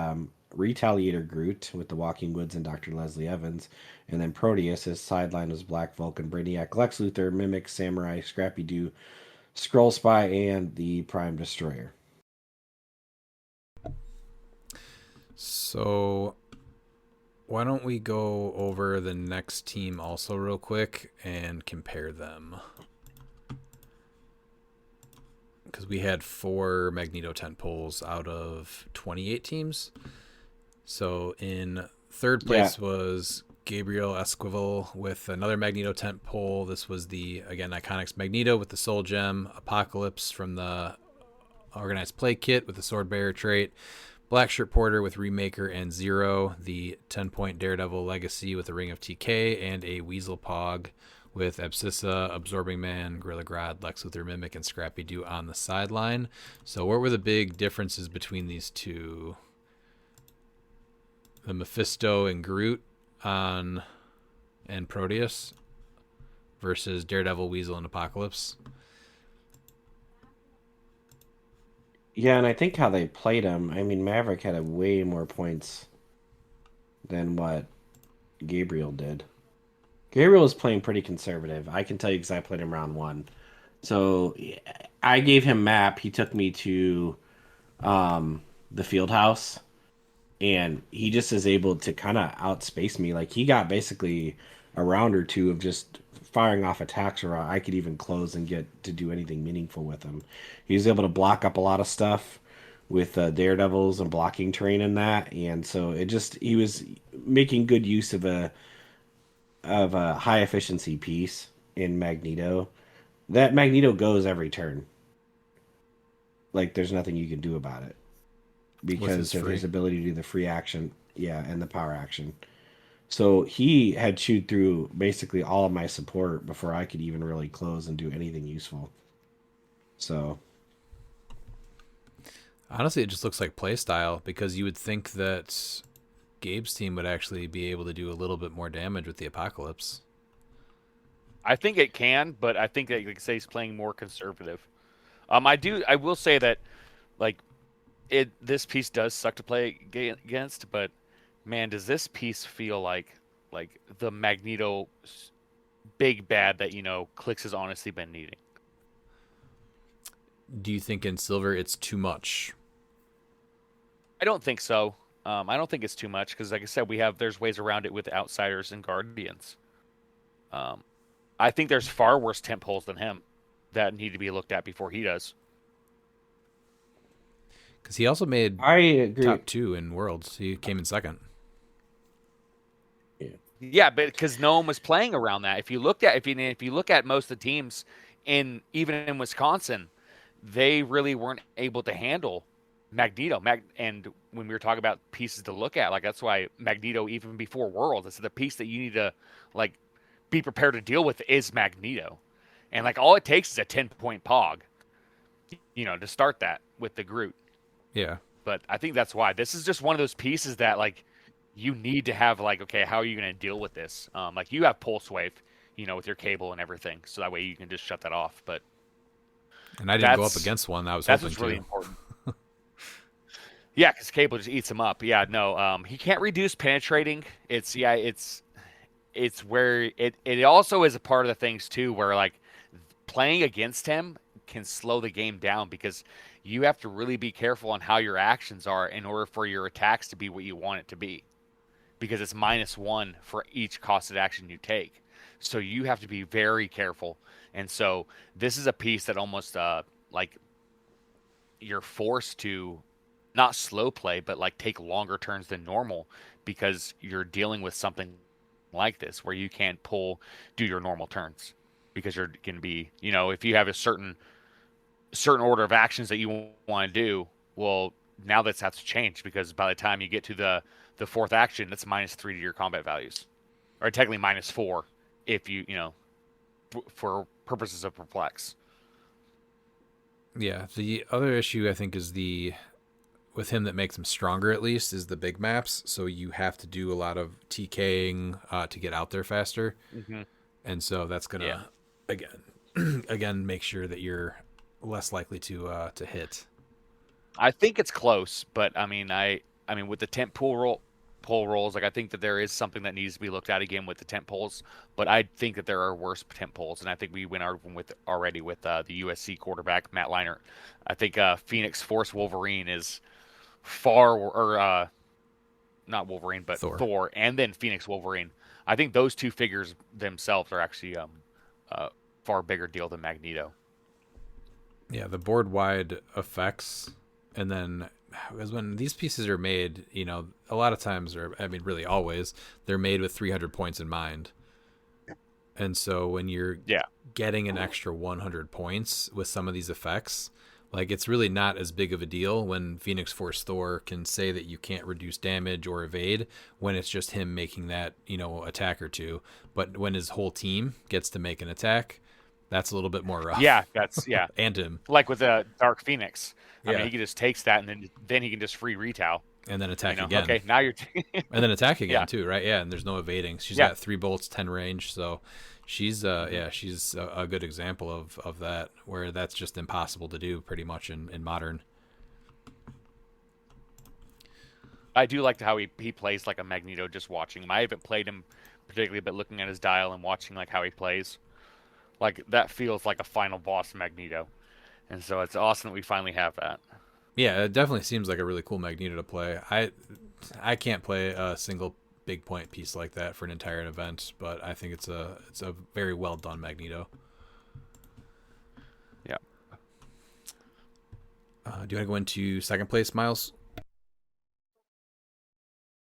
Retaliator Groot with the Walking Woods and Dr. Leslie Evans. And then Proteus, his sideline was Black Vulcan, Brainiac, Lex Luthor, Mimic, Samurai, Scrappy Doo, Scroll Spy, and the Prime Destroyer. So why don't we go over the next team also real quick and compare them? Because we had 4 Magneto tent poles out of 28 teams. So in third place was Gabriel Esquivel with another Magneto tent pole. This was the, again, Iconics Magneto with the Soul Gem, Apocalypse from the Organized Play Kit with the Sword Bearer trait, Black Shirt Porter with Remaker and Zero, the 10-point Daredevil Legacy with a Ring of TK, and a Weasel Pog with Abscissa, Absorbing Man, Gorilla Grodd, Lex Luthor Mimic, and Scrappy Doo on the sideline. So what were the big differences between these two? The Mephisto and Groot and Proteus versus Daredevil, Weasel, and Apocalypse. Yeah, and I think how they played him, I mean, Maverick had a way more points than what Gabriel did. Gabriel was playing pretty conservative. I can tell you because I played him round 1. So I gave him map. He took me to the field house, and he just is able to kind of outspace me. Like, he got basically a round or two of just firing off attacks where I could even close and get to do anything meaningful with him. He was able to block up a lot of stuff with Daredevils and blocking terrain and that, and so he was making good use of a high efficiency piece in Magneto. That Magneto goes every turn. Like, there's nothing you can do about it because of his ability to do the free action, and the power action. So he had chewed through basically all of my support before I could even really close and do anything useful. So honestly, it just looks like playstyle, because you would think that Gabe's team would actually be able to do a little bit more damage with the Apocalypse. I think it can, but I think that, like I say, he's playing more conservative. I will say that, like, this piece does suck to play against, but man, does this piece feel like the Magneto big bad that cliX has honestly been needing? Do you think in Silver it's too much? I don't think so. I don't think it's too much because, like I said, there's ways around it with Outsiders and Guardians. I think there's far worse tent poles than him that need to be looked at before he does. Because he also made I agree. top 2 in Worlds. He came in second. Yeah, but because no one was playing around that. If you look at most of the teams even in Wisconsin, they really weren't able to handle Magneto. And when we were talking about pieces to look at, like, that's why Magneto, even before Worlds, it's the piece that you need to, like, be prepared to deal with is Magneto. And, like, all it takes is a 10-point pog, to start that with the Groot. Yeah. But I think that's why this is just one of those pieces that, like, you need to have, like, okay, how are you going to deal with this? Like, you have Pulse Wave, with your cable and everything, so that way you can just shut that off. But and I didn't go up against one. That's what's really important. Yeah, because cable just eats him up. Yeah, no, he can't reduce penetrating. It's where it also is a part of the things too, where, like, playing against him can slow the game down because you have to really be careful on how your actions are in order for your attacks to be what you want it to be, because it's -1 for each costed action you take. So you have to be very careful. And so this is a piece that almost like you're forced to not slow play, but, like, take longer turns than normal because you're dealing with something like this where you can't do your normal turns because you're going to be, if you have a certain order of actions that you want to do, well, now that's has to change because by the time you get to the fourth action, that's -3 to your combat values, or technically -4 if you for purposes of perplex. Yeah. The other issue, I think, is with him that makes him stronger at least is the big maps. So you have to do a lot of TKing to get out there faster, and so that's gonna again make sure that you're less likely to hit. I think it's close, but I mean with the tent pole rolls, like I think that there is something that needs to be looked at again with the tent poles. But I think that there are worse tent poles, and I think we went over with the USC quarterback Matt Leinart. I think Phoenix Force Wolverine is not Wolverine, but Thor, and then Phoenix Wolverine. I think those two figures themselves are actually a far bigger deal than Magneto. Yeah, the board wide effects, and then because when these pieces are made, a lot of times, or I mean, really always, they're made with 300 points in mind. And so when you're getting an extra 100 points with some of these effects, like it's really not as big of a deal when Phoenix Force Thor can say that you can't reduce damage or evade when it's just him making that, attack or two. But when his whole team gets to make an attack, that's a little bit more rough. Yeah, and him. Like with Dark Phoenix. I mean, he just takes that and then he can just free retail. And then attack again. Okay, now you're... and then attack again too, right? Yeah, and there's no evading. She's got 3 bolts, 10 range, so she's she's a good example of that, where that's just impossible to do pretty much in Modern. I do like how he plays like a Magneto just watching him. I haven't played him particularly, but looking at his dial and watching like how he plays, like that feels like a final boss Magneto. And so it's awesome that we finally have that. Yeah, it definitely seems like a really cool Magneto to play. I can't play a single big point piece like that for an entire event, but I think it's a very well done Magneto. Yeah. Do you want to go into second place, Miles?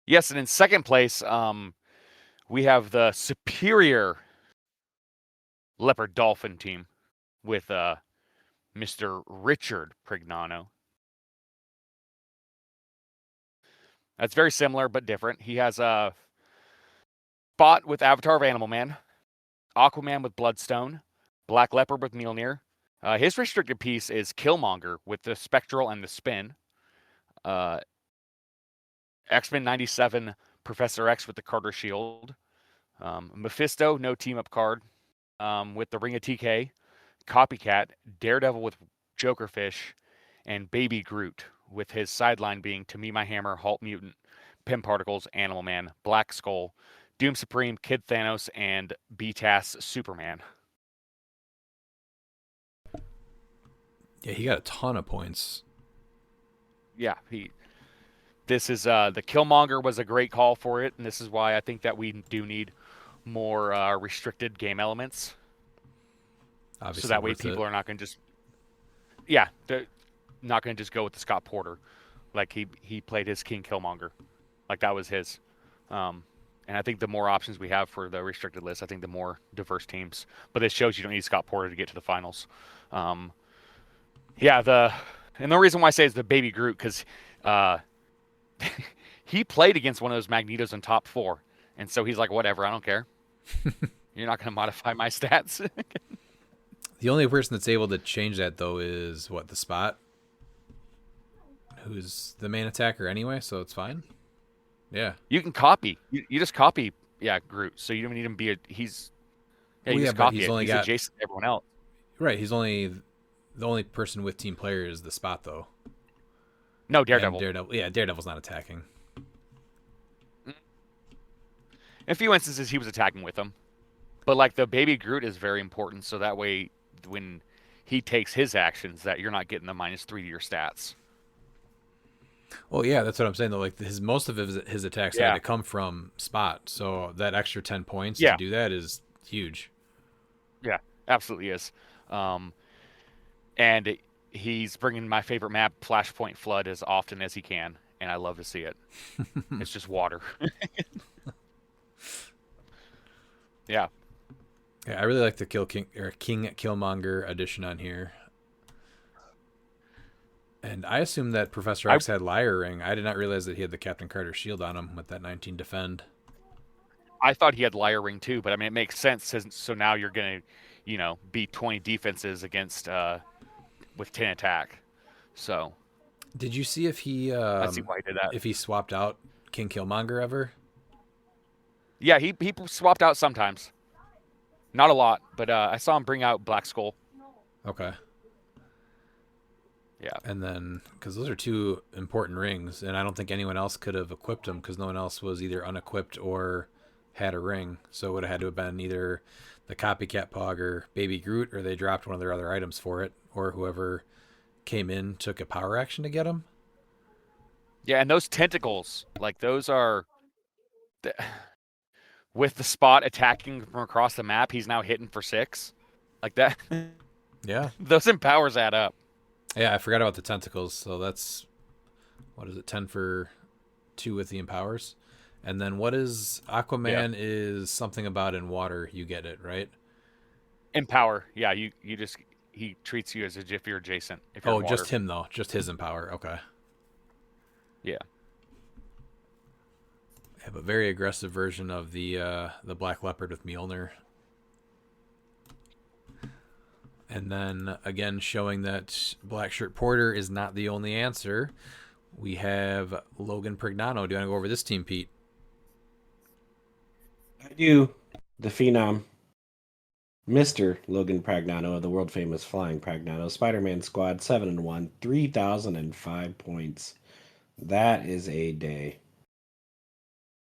Yes, and in second place, we have the superior Leopard Dolphin team with Mr. Richard Prignano. That's very similar but different. He has a Spot with Avatar of Animal Man, Aquaman with Bloodstone, Black Leopard with Mjolnir. His restricted piece is Killmonger with the Spectral and the Spin. X-Men 97, Professor X with the Carter Shield. Mephisto, no team-up card, with the Ring of TK. Copycat, Daredevil with Jokerfish, and Baby Groot, with his sideline being To Me My Hammer, Halt Mutant, Pym Particles, Animal Man, Black Skull, Doom Supreme, Kid Thanos, and BTAS Superman. Yeah, he got a ton of points. Yeah, this is the Killmonger was a great call for it, and this is why I think that we do need more restricted game elements. Obviously, so that way people are not going to just they're not going to just go with the Scott Porter, like he played his King Killmonger, like that was his. And I think the more options we have for the restricted list, I think the more diverse teams. But this shows you don't need Scott Porter to get to the finals. And the reason why I say is the Baby Groot, because he played against one of those Magnetos in top 4, and so he's like, whatever, I don't care. You're not going to modify my stats. The only person that's able to change that, though, is the Spot, who's the main attacker anyway, so it's fine. Yeah. You can copy. You just copy, Groot. So you don't need him to be he's just copy it. He's adjacent to everyone else. Right. The only person with team player is the Spot, though. No, Daredevil. Daredevil's not attacking. In a few instances, he was attacking with him. But, like, the Baby Groot is very important, so that way when he takes his actions, that you're not getting the -3 to your stats. Well, yeah, that's what I'm saying, though. Like, most of his attacks had to come from Spot, so that extra 10 points to do that is huge. Yeah, absolutely is. And he's bringing my favorite map, Flashpoint Flood, as often as he can, and I love to see it. It's just water. Yeah. Yeah, I really like the King Killmonger edition on here. And I assumed that Professor X had Liar Ring. I did not realize that he had the Captain Carter shield on him with that 19 defend. I thought he had Liar Ring too, but I mean it makes sense. So now you're gonna, beat 20 defenses against with 10 attack. So. Did you see if he I see why he did that. if he swapped out King Killmonger ever? Yeah, he swapped out sometimes. Not a lot, but I saw him bring out Black Skull. Okay. Yeah. And then, because those are two important rings, and I don't think anyone else could have equipped them because no one else was either unequipped or had a ring. So it would have had to have been either the copycat Pog or Baby Groot, or they dropped one of their other items for it, or whoever came in took a power action to get them. Yeah, and those tentacles, like those are, with the Spot attacking from across the map, he's now hitting for 6, like that. Yeah. Those empowers add up. Yeah, I forgot about the tentacles. So that's, what is it, 10 for 2 with the empowers? And then what is Aquaman is something about in water, you get it, right? Empower. Yeah, you just, he treats you as if you're adjacent. If you're in water. Just him though. Just his empower. Okay. Yeah. Yeah, but very aggressive version of the Black Leopard with Mjolnir. And then again, showing that Black Shirt Porter is not the only answer. We have Logan Prignano. Do you want to go over this team, Pete? I do. The Phenom, Mr. Logan Pragnano of the world famous Flying Pragnano, Spider-Man Squad 7-1, 3,005 points. That is a day.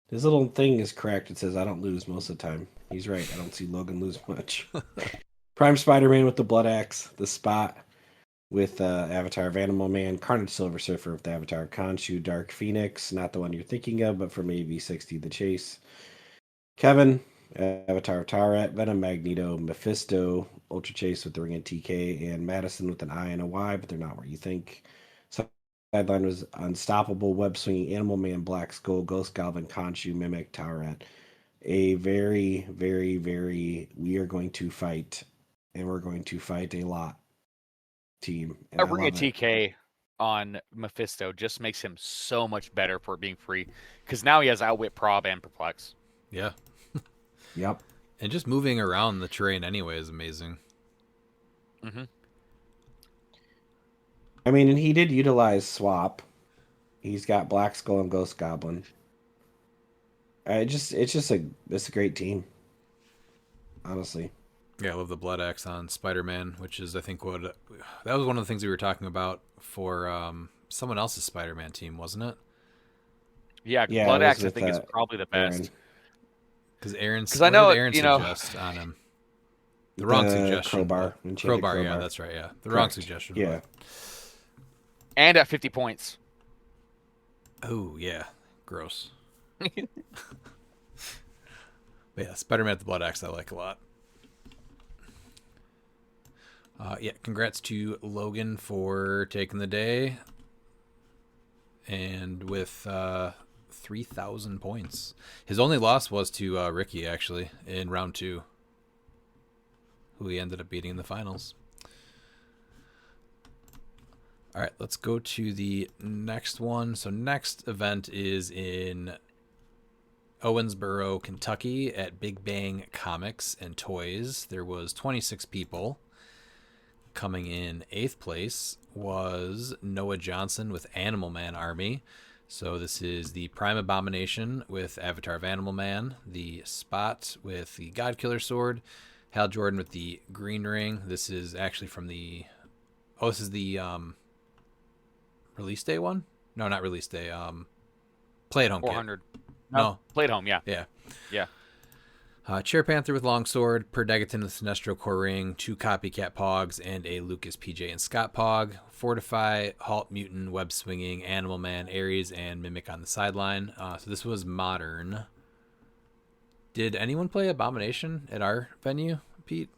His little thing is correct. It says I don't lose most of the time. He's right. I don't see Logan lose much. Prime Spider-Man with the Blood Axe, the Spot with Avatar of Animal Man, Carnage Silver Surfer with the Avatar Khonshu, Dark Phoenix, not the one you're thinking of, but from AV60 The Chase. Kevin, Avatar of Tawret, Venom Magneto, Mephisto, Ultra Chase with the Ring and TK, and Madison with an I and a Y, but they're not where you think. Sideline was Unstoppable, Web Swinging, Animal Man, Black Skull, Ghost Goblin, Khonshu, Mimic, Tawret. A very, very, very, we are going to fight, and we're going to fight a lot team. And A Ring of TK on Mephisto just makes him so much better for it being free, because now he has Outwit, Prob, and Perplex. Yeah. Yep. And just moving around the terrain anyway is amazing. Mm-hmm. I mean, and he did utilize Swap. He's got Black Skull and Ghost Goblin. It's a great team. Honestly. Yeah, I love the Blood Axe on Spider-Man, which is, I think, that was one of the things we were talking about for someone else's Spider-Man team, wasn't it? Yeah, Yeah, Blood it was Axe, I with, think, is probably the best. Aaron. Because I know, Aaron suggest on him? The wrong suggestion. Crowbar. Crowbar, yeah, that's right, yeah. The wrong suggestion. Yeah. And at 50 points. Oh, yeah. Gross. But yeah, Spider-Man at the Blood Axe I like a lot. Yeah, congrats to Logan for taking the day. And with 3,000 points. His only loss was to Ricky, actually, in round 2. Who he ended up beating in the finals. All right, let's go to the next one. So next event is in Owensboro, Kentucky at Big Bang Comics and Toys. There was 26 people. Coming in 8th place was Noah Johnson with Animal Man Army. So this is the Prime Abomination with Avatar of Animal Man, the Spot with the Godkiller Sword, Hal Jordan with the Green Ring. This is actually from the... Oh, this is the release day one? No, not release day. Play at home 400. Kit. No. Play at home, yeah. Yeah. Yeah. Chair Panther with Longsword, Per Degaton with Sinestro Core Ring, 2 Copycat Pogs, and a Lucas, PJ, and Scott Pog. Fortify, Halt, Mutant, Web Swinging, Animal Man, Ares, and Mimic on the sideline. So this was modern. Did anyone play Abomination at our venue, Pete?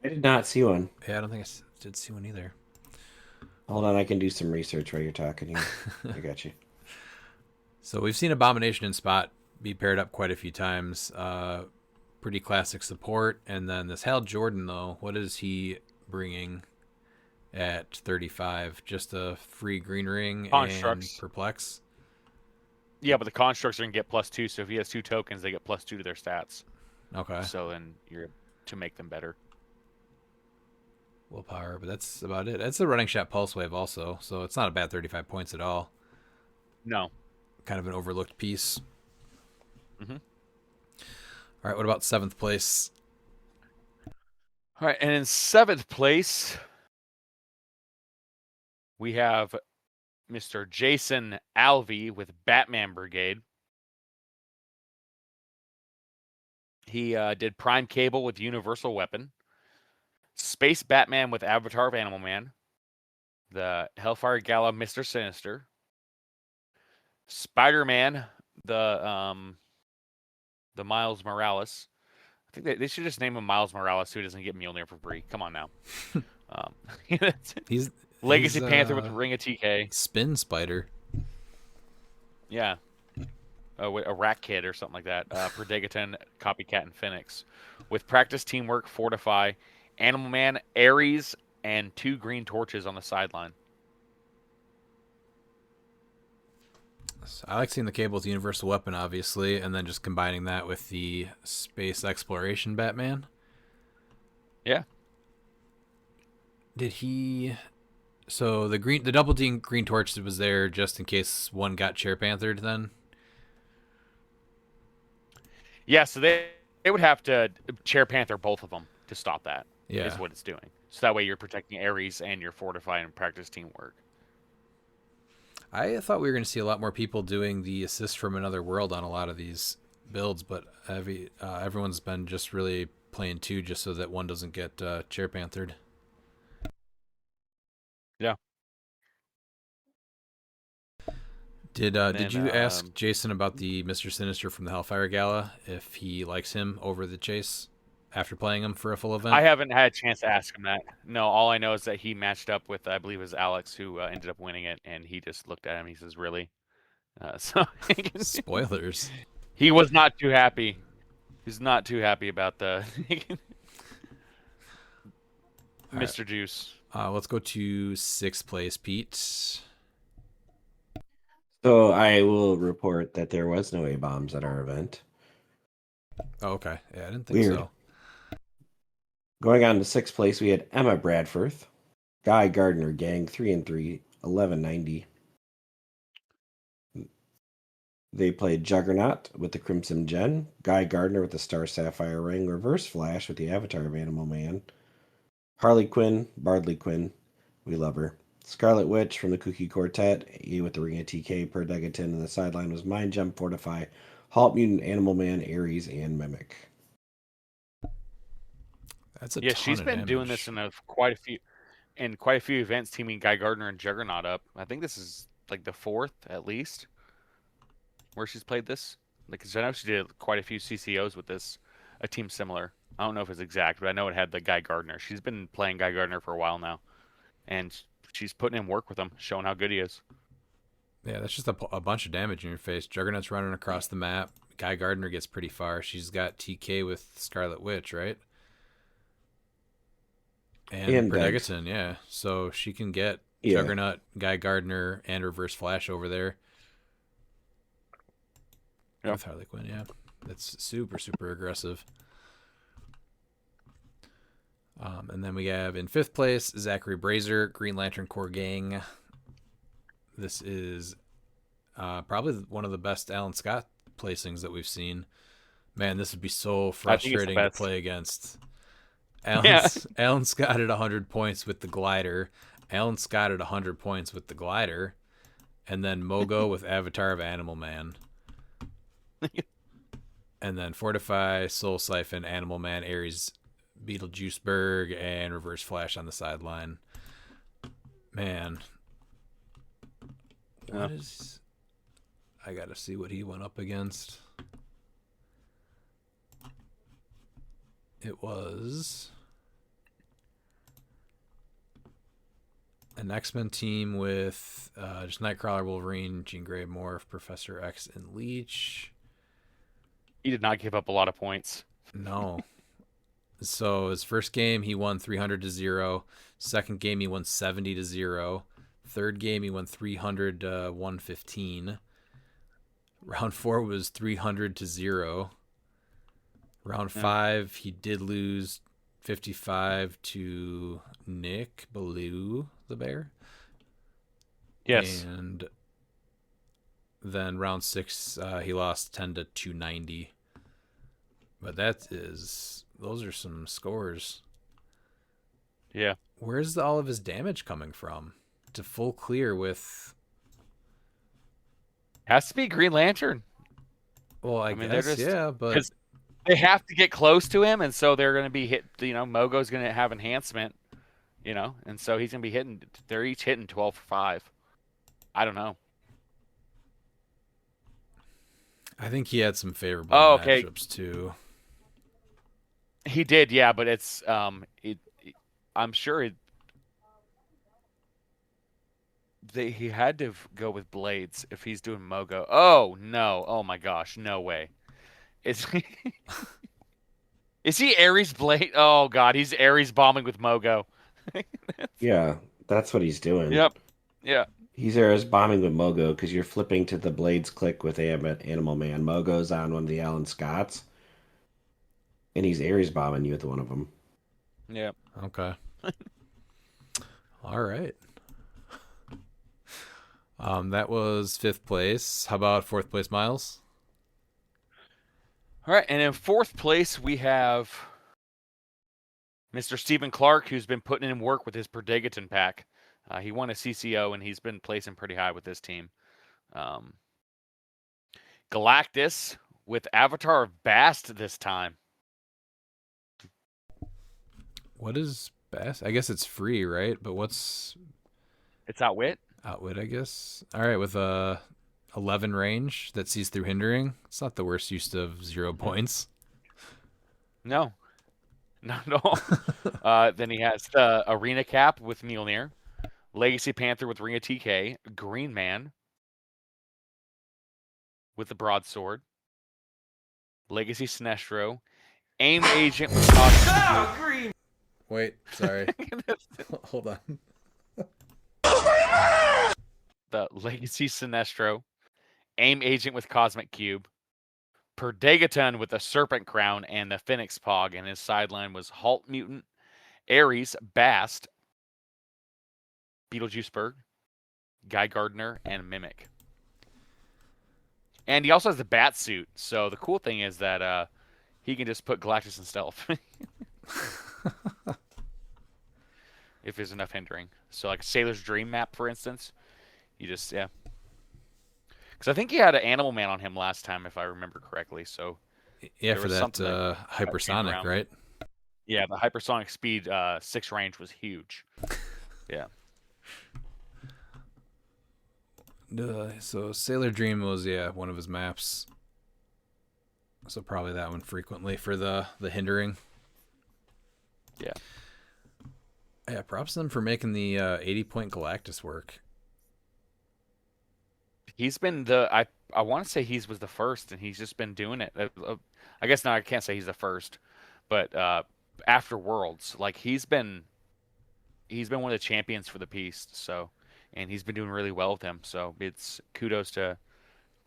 I did not see one. Yeah, I don't think I did see one either. Hold on, I can do some research while you're talking here. I got you. So we've seen Abomination and Spot be paired up quite a few times. Pretty classic support. And then this Hal Jordan, though, what is he bringing at 35? Just a free Green Ring and Perplex? Yeah, but the Constructs are going to get +2, so if he has 2 tokens, they get +2 to their stats. Okay. So then you're to make them better. willpower, but that's about it. That's a running shot pulse wave also, so it's not a bad 35 points at all. No. Kind of an overlooked piece. Mm-hmm. All right, what about 7th place? All right, and in 7th place, we have Mr. Jason Alvey with Batman Brigade. He did Prime Cable with Universal Weapon, Space Batman with Avatar of Animal Man, the Hellfire Gala Mr. Sinister, Spider-Man, the Miles Morales. I think they should just name him Miles Morales so he doesn't get Mjolnir for free. Come on now. He's Legacy Panther with Ring of TK. Spin Spider. Yeah. A Rat Kid or something like that. Predagaton, Copycat, and Phoenix. With Practice, Teamwork, Fortify, Animal Man, Ares, and 2 green torches on the sideline. I like seeing the cable with the Universal Weapon, obviously, and then just combining that with the Space Exploration Batman. Yeah. Did he... So the double green torch was there just in case one got Chair Panthered then? Yeah, so they would have to Chair Panther both of them to stop that. Yeah. Is what it's doing. So that way you're protecting Ares and your Fortify and Practice Teamwork. I thought we were going to see a lot more people doing the assist from another world on a lot of these builds, but everyone's been just really playing 2 just so that one doesn't get Chair Panthered. Yeah. Did you ask Jason about the Mr. Sinister from the Hellfire Gala, if he likes him over the Chase after playing him for a full event? I haven't had a chance to ask him that. No, all I know is that he matched up with, I believe it was Alex, who ended up winning it, and he just looked at him and he says, really? So Spoilers. He was not too happy. He's not too happy about the Mr. Juice. Let's go to 6th place, Pete. So I will report that there was no A-bombs at our event. Oh, okay. Yeah, I didn't think so. Going on to 6th place, we had Emma Bradforth, Guy Gardner Gang, 3-3, 1190. They played Juggernaut with the Crimson Gen, Guy Gardner with the Star Sapphire Ring, Reverse Flash with the Avatar of Animal Man, Harley Quinn, Bardley Quinn, we love her, Scarlet Witch from the Kooky Quartet, A with the Ring of TK, Perdegaton, and the sideline was Mind Gem, Fortify, Halt Mutant, Animal Man, Ares, and Mimic. That's a Yeah, ton she's of been damage. doing this in quite a few events, teaming Guy Gardner and Juggernaut up. I think this is like the 4th at least where she's played this. Like, 'cause I know she did quite a few CCOs with this, a team similar. I don't know if it's exact, but I know it had the Guy Gardner. She's been playing Guy Gardner for a while now, and she's putting in work with him, showing how good he is. Yeah, that's just a bunch of damage in your face. Juggernaut's running across the map. Guy Gardner gets pretty far. She's got TK with Scarlet Witch, right? And Predagaton, yeah. So she can get Juggernaut, Guy Gardner, and Reverse Flash over there. Yep. With Harley Quinn, yeah. That's super, super aggressive. And then we have in 5th place, Zachary Brazier, Green Lantern Corps Gang. This is probably one of the best Alan Scott placings that we've seen. Man, this would be so frustrating to play against. Alan Scott at 100 points with the glider. Alan Scott at 100 points with the glider. And then Mogo with Avatar of Animal Man. And then Fortify, Soul Siphon, Animal Man, Ares, Beetlejuiceberg, and Reverse Flash on the sideline. Man. What is... I gotta see what he went up against. It was an X-Men team with just Nightcrawler, Wolverine, Jean Grey, Morph, Professor X, and Leech. He did not give up a lot of points. No. So his first game, he won 300-0. Second game, he won 70-0. Third game, he won 300-115. Round 4 was 300-0. Round 5, he did lose 55 to Nick Ballou, the bear. Yes. And then round 6, he lost 10 to 290. But those are some scores. Yeah. Where's all of his damage coming from? To full clear with... Has to be Green Lantern. Well, I mean, guess, they're just, yeah, but... 'cause they have to get close to him, and so they're going to be hit. Mogo's going to have enhancement, and so he's going to be hitting. They're each hitting 12 for 5. I don't know. I think he had some favorable okay. matchups, too. He did, yeah, but it's I'm sure he had to go with Blades if he's doing Mogo. Oh no! Oh my gosh! No way! Is he Ares Blade? Oh god, he's Ares bombing with Mogo. Yeah, that's what he's doing. Yep. Yeah. He's Ares bombing with Mogo because you're flipping to the Blades click with Animal Man. Mogo's on one of the Alan Scotts, and he's Ares bombing you with one of them. Yeah. Okay. All right. That was 5th place. How about 4th place, Miles? All right, and in 4th place we have Mr. Stephen Clark, who's been putting in work with his Perdegaton pack. He won a CCO, and he's been placing pretty high with this team. Galactus with Avatar of Bast this time. What is Bast? I guess it's free, right? But what's... It's Outwit? Outwit, I guess. All right, with a 11 range that sees through hindering. It's not the worst use of 0 points. No. Not at all. Then he has the Arena Cap with Mjolnir. Legacy Panther with Ring of TK. Green Man with the Broadsword. Legacy Sinestro. Aim Agent with Cosmic. Wait, sorry. Hold on. The Legacy Sinestro. Aim Agent with Cosmic Cube. Perdegaton with the Serpent Crown and the Phoenix Pog, and his sideline was Halt Mutant, Ares, Bast, Beetlejuiceberg, Guy Gardner, and Mimic. And he also has the Bat Suit, so the cool thing is that he can just put Galactus in stealth. If there's enough hindering. So like a Sailor's Dream map, for instance, you just, yeah. Because I think he had an Animal Man on him last time, if I remember correctly. So yeah, for that hypersonic, right? Yeah, the hypersonic speed 6 range was huge. Yeah. So Sailor Dream was one of his maps. So probably that one frequently for the hindering. Yeah. Yeah, props to them for making the 80-point Galactus work. He's been I want to say he was the first, and he's just been doing it. I guess now I can't say he's the first, but after Worlds, like he's been one of the champions for the piece. So, and he's been doing really well with him. So it's kudos to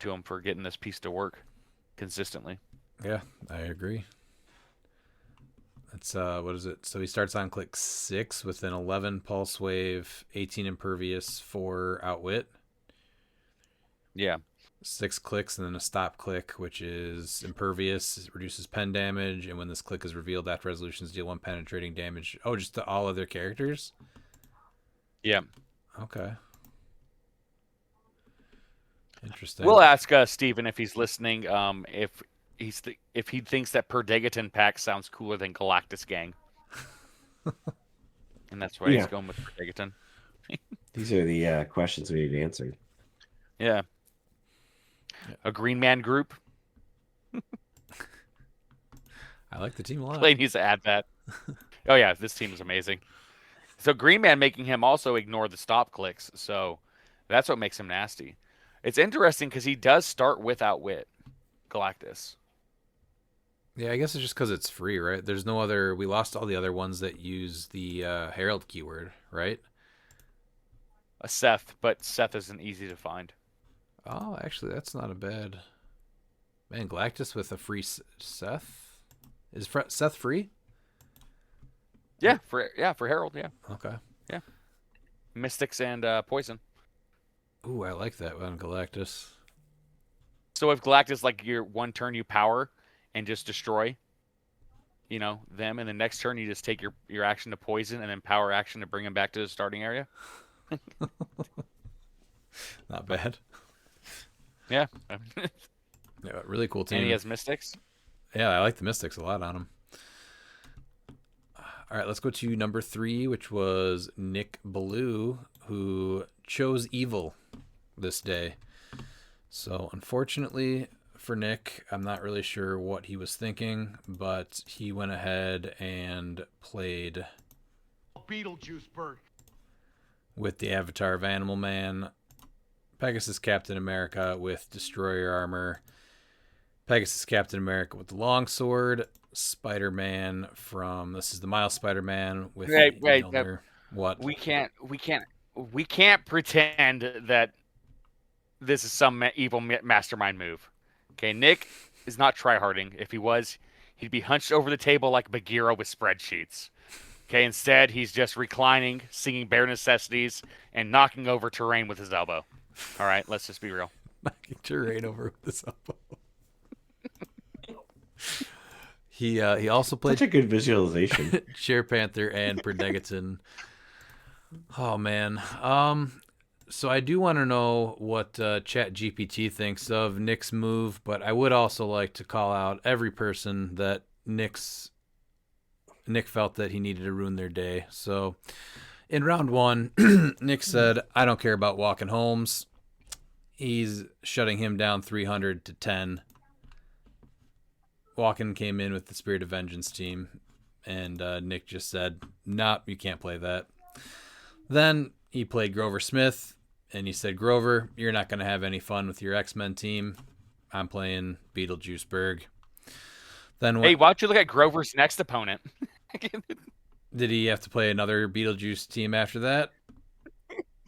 him for getting this piece to work consistently. Yeah, I agree. That's what is it? So he starts on click 6 with an 11 Pulse Wave, 18 Impervious, 4 Outwit. Yeah. 6 clicks and then a stop click, which is Impervious. It reduces pen damage, and when this click is revealed after resolutions, deal 1 penetrating damage. Oh, just to all other characters? Yeah. Okay. Interesting. We'll ask Steven if he's listening. If he thinks that Perdegaton pack sounds cooler than Galactus Gang, and that's why he's going with Perdegaton. These are the questions we need answered. Yeah. A Green Man group. I like the team a lot. Clay needs to add that. Oh yeah, this team is amazing. So Green Man making him also ignore the stop clicks, so that's what makes him nasty. It's interesting because he does start with Outwit, Galactus. Yeah, I guess it's just because it's free, right? There's no other... We lost all the other ones that use the Herald keyword, right? Seth, but Seth isn't easy to find. Oh, actually, that's not a bad... Man, Galactus with a free Seth? Is Seth free? Yeah, for Herald, yeah. Okay. Mystics and Poison. Ooh, I like that one, Galactus. So if Galactus, like, your one turn you power and just destroy, them, and the next turn you just take your action to poison and then power action to bring him back to the starting area. Not bad. Yeah. Yeah, really cool team. And he has Mystics. Yeah, I like the Mystics a lot on him. All right, let's go to number 3, which was Nick Ballou, who chose evil this day. So unfortunately for Nick, I'm not really sure what he was thinking, but he went ahead and played Beetlejuice Bird. with the Avatar of Animal Man, Pegasus Captain America with Destroyer Armor, Pegasus Captain America with the Longsword, Spider-Man this is the Miles Spider-Man with Wait, Mjolnir. What? We can't pretend that this is some evil mastermind move. Okay, Nick is not tryharding. If he was, he'd be hunched over the table like Bagheera with spreadsheets. Okay, instead he's just reclining, singing bare necessities, and knocking over terrain with his elbow. All right, let's just be real. Knocking terrain over with this elbow. He also played Such a good visualization. Share Panther and Predegaton. Oh man. So I do want to know what ChatGPT thinks of Nick's move, but I would also like to call out every person that Nick felt that he needed to ruin their day. So in round 1, Nick said, "I don't care about walking homes." He's shutting him down 300 to 10. Walken came in with the Spirit of Vengeance team, and Nick just said, "Nope, you can't play that." Then he played Grover Smith, and he said, "Grover, you're not going to have any fun with your X-Men team. I'm playing Beetlejuiceburg." Then Hey, why don't you look at Grover's next opponent? Did he have to play another Beetlejuice team after that?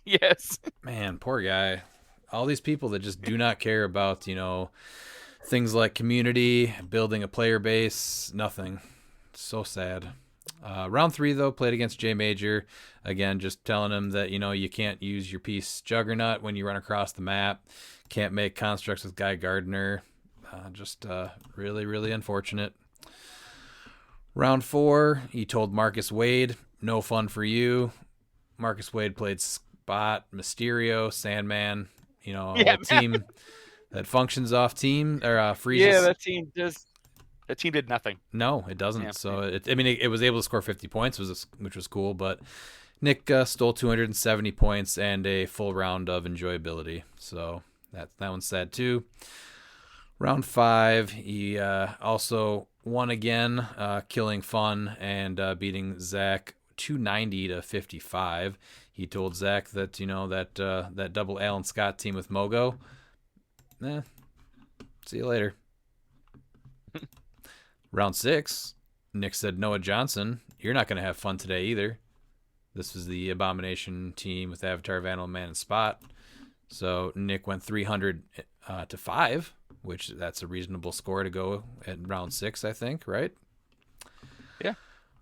Yes. Man, poor guy. All these people that just do not care about, things like community, building a player base, nothing. So sad. Round 3, though, played against J Major. Again, just telling him that, you can't use your piece Juggernaut when you run across the map. Can't make constructs with Guy Gardner. Just really, really unfortunate. Round 4, he told Marcus Wade, "No fun for you." Marcus Wade played Spot, Mysterio, Sandman, a team that functions off team or freezes. Yeah, that team did nothing. No, it doesn't. Yeah. So it was able to score 50 points, which was cool. But Nick stole 270 points and a full round of enjoyability. So that one's sad too. Round 5, he also won again, killing Fun and beating Zach 290 to 55. He told Zach that that double Alan Scott team with Mogo. See you later. Round 6, Nick said, "Noah Johnson, you're not going to have fun today either." This was the Abomination team with Avatar of Animal Man and Spot. So Nick went 300 to 5, which that's a reasonable score to go at round 6, I think, right? Yeah.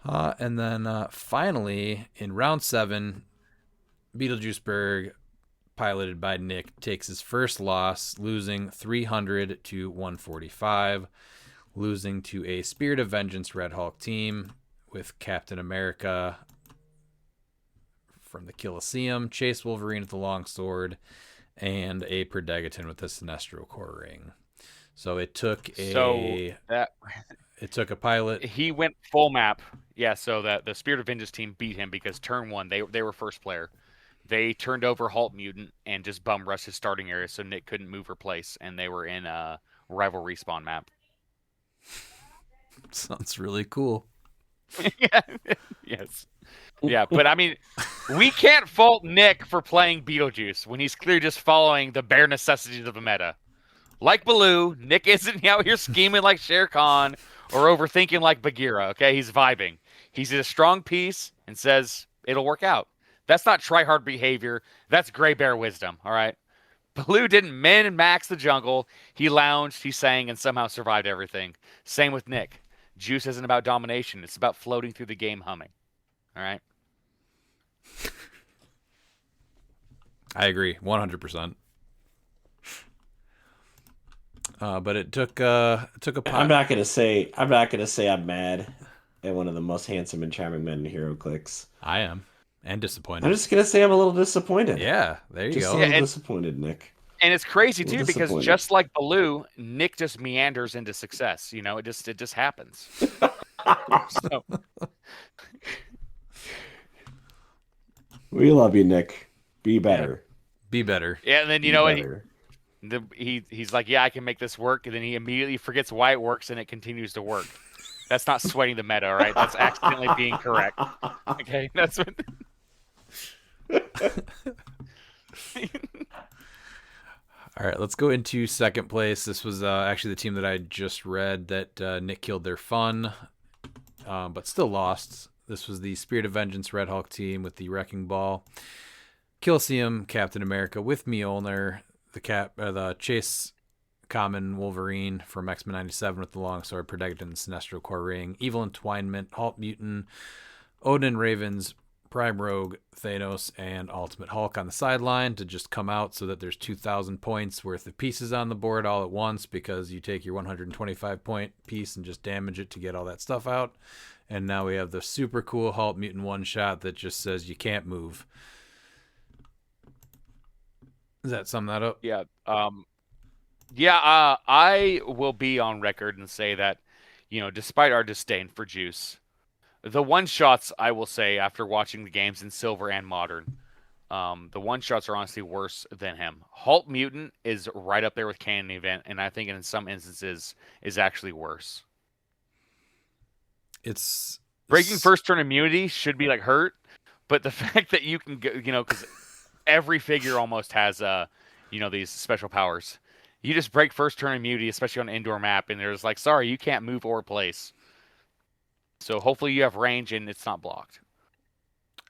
And then finally, in round 7, Beetlejuiceburg, piloted by Nick, takes his first loss, losing 300 to 145, losing to a Spirit of Vengeance Red Hulk team with Captain America from the Colosseum, Chase Wolverine with the Longsword, and a Predegaton with the Sinestro Core Ring. So it took a pilot. He went full map. Yeah, so that the Spirit of Vengeance team beat him because turn 1 they were first player. They turned over Halt Mutant and just bum rushed his starting area, so Nick couldn't move or place, and they were in a rival respawn map. Sounds really cool. Yeah. Yes. Yeah, but I mean, we can't fault Nick for playing Beetlejuice when he's clearly just following the bare necessities of a meta. Like Baloo, Nick isn't out here scheming like Shere Khan or overthinking like Bagheera, okay? He's vibing. He's in a strong piece and says it'll work out. That's not try-hard behavior. That's gray bear wisdom, all right? Baloo didn't min and max the jungle. He lounged, he sang, and somehow survived everything. Same with Nick. Juice isn't about domination. It's about floating through the game humming. All right. I agree, 100%. But it took a I'm not gonna say I'm mad at one of the most handsome and charming men in Hero Clicks. I am, and disappointed. I'm just gonna say I'm a little disappointed. Yeah, there you Just go. a little and- disappointed, Nick. And it's crazy A little too because disappointed. just like Baloo, Nick just meanders into success. You know, it just happens. So, We love you, Nick. Be better. Be better. yeah, and then Be you know better. he's like, yeah, I can make this work, and then he immediately forgets why it works, and it continues to work. That's not sweating the meta, all right? That's accidentally being correct. Okay, that's what. All right, let's go into second place. This was actually the team that I just read that Nick killed their fun, but still lost. This was the Spirit of Vengeance Red Hulk team with the Wrecking Ball, Kilseum, Captain America with Mjolnir, the Chase Common Wolverine from X-Men 97 with the Longsword, Protected in the Sinestro Core Ring, Evil Entwinement, Hulk Mutant, Odin Ravens, Prime Rogue, Thanos, and Ultimate Hulk on the sideline to just come out so that there's 2,000 points worth of pieces on the board all at once, because you take your 125 point piece and just damage it to get all that stuff out. And now we have the super cool Hulk Mutant one shot that just says you can't move. Does that sum that up? Yeah. I will be on record and say that, you know, despite our disdain for Juice, the one shots, I will say, after watching the games in Silver and Modern, the one shots are honestly worse than him. Hulk Mutant is right up there with Canon Event, and I think in some instances is actually worse. It's Breaking first turn immunity should be like hurt, but the fact that you can go, you know, because every figure almost has, you know, these special powers. You just break first turn immunity, especially on an indoor map, and there's like, sorry, you can't move or place. So hopefully you have range and it's not blocked.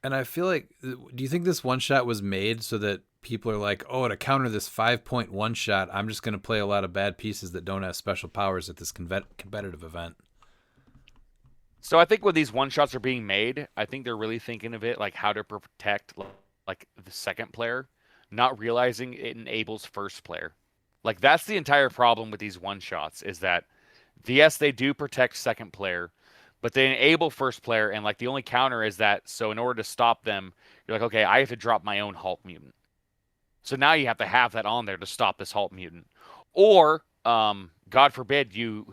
And I feel like, do you think this one shot was made so that people are like, oh, to counter this 5-point one shot, I'm just going to play a lot of bad pieces that don't have special powers at this competitive event? So I think when these one shots are being made, I think they're really thinking of it like how to protect like the second player, not realizing it enables first player. Like that's the entire problem with these one shots is that yes, they do protect second player, but they enable first player, and like the only counter is that, so in order to stop them, you're like, okay, I have to drop my own Hulk Mutant. So now you have to have that on there to stop this Hulk Mutant. Or, God forbid, you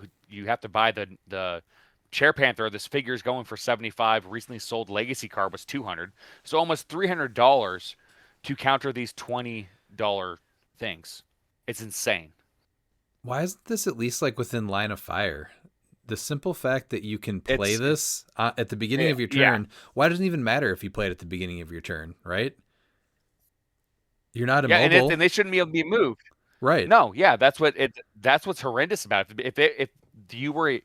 have to buy the Chair Panther. This figure is going for $75. Recently sold legacy card was $200. So almost $300 to counter these $20 things. It's insane. Why isn't this at least like within line of fire? The simple fact that you can play this at the beginning of your turn, why doesn't it even matter if you play it at the beginning of your turn, right? You're not immobile. Yeah, and they shouldn't be able to be moved. Right. No, yeah, that's what's horrendous about it. If you were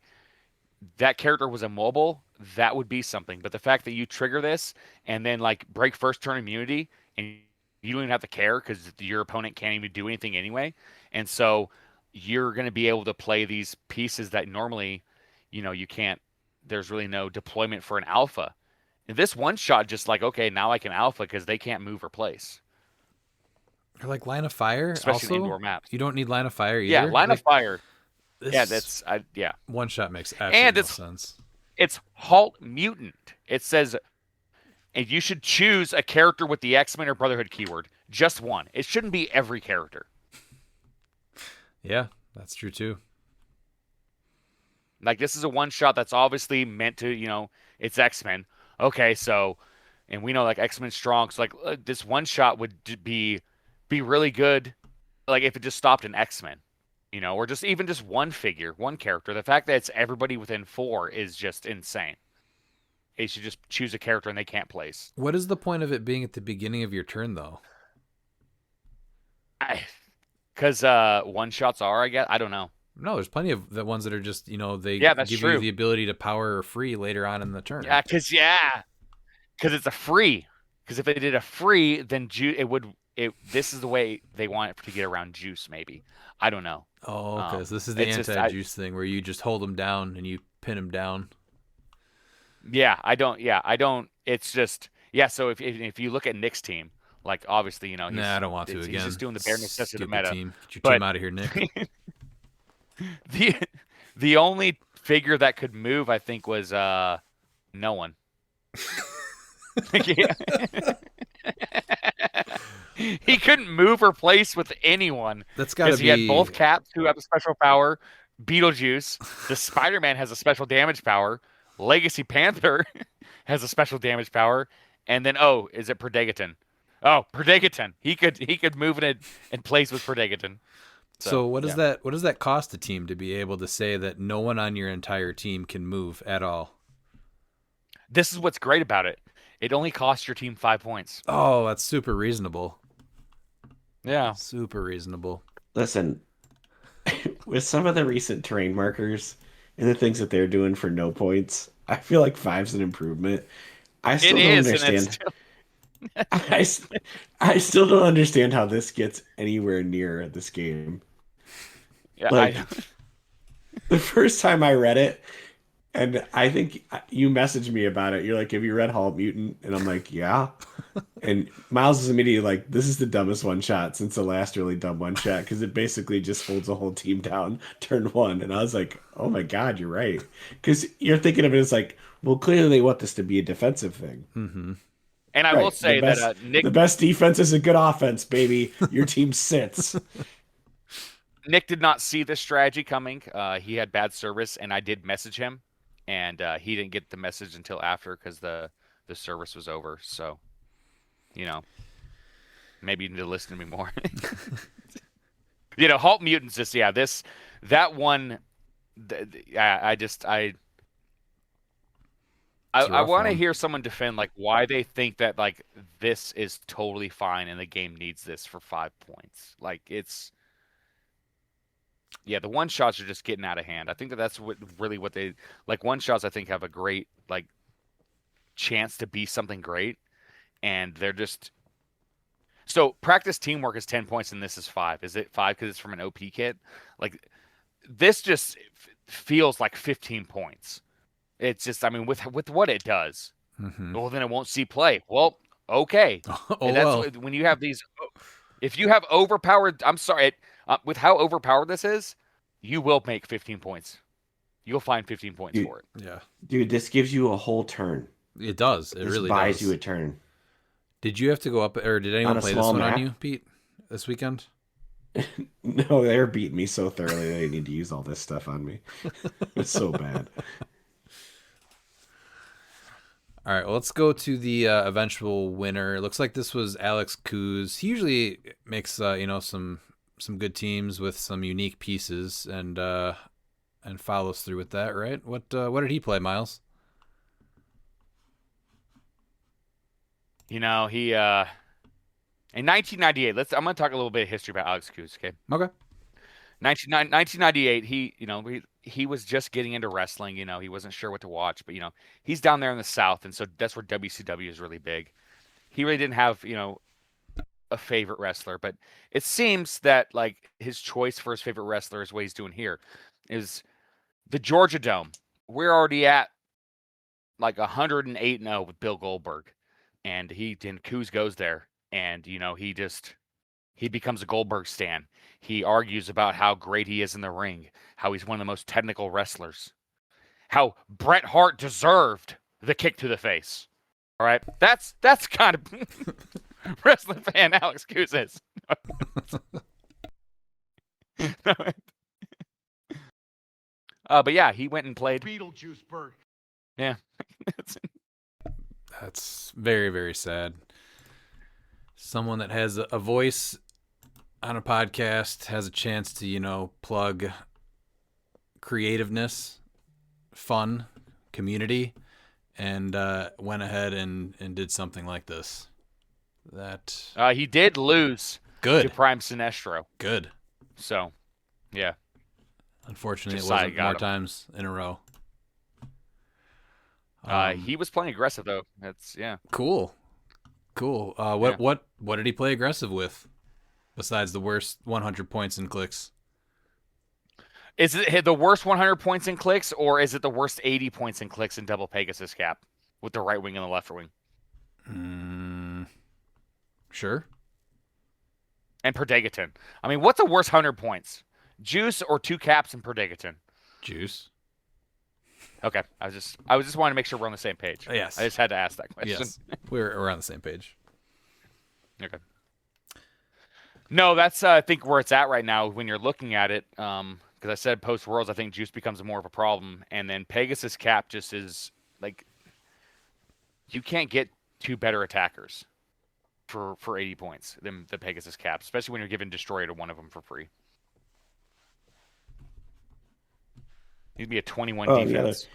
that character was immobile, that would be something. But the fact that you trigger this and then like break first turn immunity and you don't even have to care because your opponent can't even do anything anyway, and so you're going to be able to play these pieces that normally, you know, you can't. There's really no deployment for an alpha. And this one shot, just like, okay, now I can alpha because they can't move or place. Or like line of fire, Especially also, in indoor maps. You don't need line of fire either. Yeah, line of fire. This Yeah, that's yeah. one shot makes absolutely no sense. It's Hulk Mutant. It says, and you should choose a character with the X-Men or Brotherhood keyword. Just one. It shouldn't be every character. Yeah, that's true too. Like this is a one shot that's obviously meant to, you know, it's X-Men. Okay, so, and we know like X-Men strong. So like this one shot would be really good. Like if it just stopped an X-Men, you know, or just even just one figure, one character. The fact that it's everybody within 4 is just insane. They should just choose a character and they can't place. What is the point of it being at the beginning of your turn though? Because one shots are, I guess. I don't know. No, there's plenty of the ones that are just, you know, they that's give true. you the ability to power free later on in the turn. Yeah, because it's a free. Because if they did a free, then this is the way they want it to get around juice. Maybe I don't know. Oh, okay. So this is the anti-juice thing where you just hold them down and you pin them down. Yeah, I don't. Yeah, I don't. It's just So if you look at Nick's team, like obviously he's Nah, I don't want to he's again. just doing the bare necessity of the Stupid meta. team. Get your But team out of here, Nick. the the only figure that could move, I think, was no one. He couldn't move or place with anyone. That's got to Because be. he had both Caps who have a special power, Beetlejuice, the Spider-Man has a special damage power, Legacy Panther has a special damage power, and then is it Predagiton? Oh, Predagiton. He could move in place with Predagiton. So what does that cost a team to be able to say that no one on your entire team can move at all? This is what's great about it. It only costs your team 5 points. Oh, that's super reasonable. Yeah. Super reasonable. Listen, with some of the recent terrain markers and the things that they're doing for no points, I feel like 5's an improvement. I still don't understand. I still don't understand how this gets anywhere near this game. Yeah, like the first time I read it, and I think you messaged me about it. You're like, "Have you read Halt Mutant?" And I'm like, "Yeah." And Miles is immediately like, "This is the dumbest one shot since the last really dumb one shot because it basically just holds a whole team down turn one." And I was like, "Oh my god, you're right." Because you're thinking of it as like, well, clearly they want this to be a defensive thing. Mm-hmm. And I will say that Nick, the best defense is a good offense, baby. Your team sits. Nick did not see this strategy coming. He had bad service, and I did message him, and he didn't get the message until after because the service was over. So, maybe you need to listen to me more. Halt Mutants just that one. I want to hear someone defend like why they think that like this is totally fine and the game needs this for 5 points. Like it's the one shots are just getting out of hand. I think that's what they like. One shots I think have a great like chance to be something great, and they're just so practice teamwork is 10 points and this is 5. Is it 5 because it's from an OP kit? Like this just feels like 15 points. It's just, I mean, with what it does, well, then it won't see play. Well, okay. When you have these, if you have overpowered, I'm sorry, with how overpowered this is, you will make 15 points. You'll find 15 points for it. Yeah. Dude, this gives you a whole turn. It does. It really buys does. you a turn. Did you have to go up, or did anyone play this one on you, Pete, this weekend? No, they're beating me so thoroughly they need to use all this stuff on me. It's so bad. All right, well, let's go to the eventual winner. It looks like this was Alex Kuz. He usually makes some good teams with some unique pieces and follows through with that, right? What did he play, Miles? He in 1998. I'm going to talk a little bit of history about Alex Kuz. Okay. Okay. 1998. He was just getting into wrestling. He wasn't sure what to watch, but he's down there in the South, and so that's where WCW is really big. He really didn't have a favorite wrestler, but it seems that like his choice for his favorite wrestler is what he's doing here is the Georgia Dome. We're already at like 108-0 with Bill Goldberg, and Kuz goes there, and he becomes a Goldberg stan. He argues about how great he is in the ring, how he's one of the most technical wrestlers, how Bret Hart deserved the kick to the face. All right, that's kind of wrestling fan Alex Kuz is. But yeah, he went and played Beetlejuice Bert. Yeah. That's very, very sad. Someone that has a voice on a podcast has a chance to, plug creativeness, fun, community, and went ahead and did something like this. That he did lose to Prime Sinestro. Good. So, yeah. Unfortunately, it wasn't more times in a row. He was playing aggressive though. That's cool. What did he play aggressive with? Besides the worst 100 points in cliX. Is it the worst 100 points in clicks, or is it the worst 80 points in clicks in double Pegasus cap with the right wing and the left wing? Sure. And Perdegaton. I mean, what's the worst 100 points? Juice or 2 caps in Perdegaton? Juice. Okay, I was just wanting to make sure we're on the same page. Yes. I just had to ask that question. Yes. We're on the same page. Okay. No, that's I think where it's at right now when you're looking at it. Because I said post Worlds, I think Juice becomes more of a problem, and then Pegasus cap just is like you can't get 2 better attackers for 80 points than the Pegasus cap, especially when you're giving Destroyer to one of them for free. He'd be a 21 defense.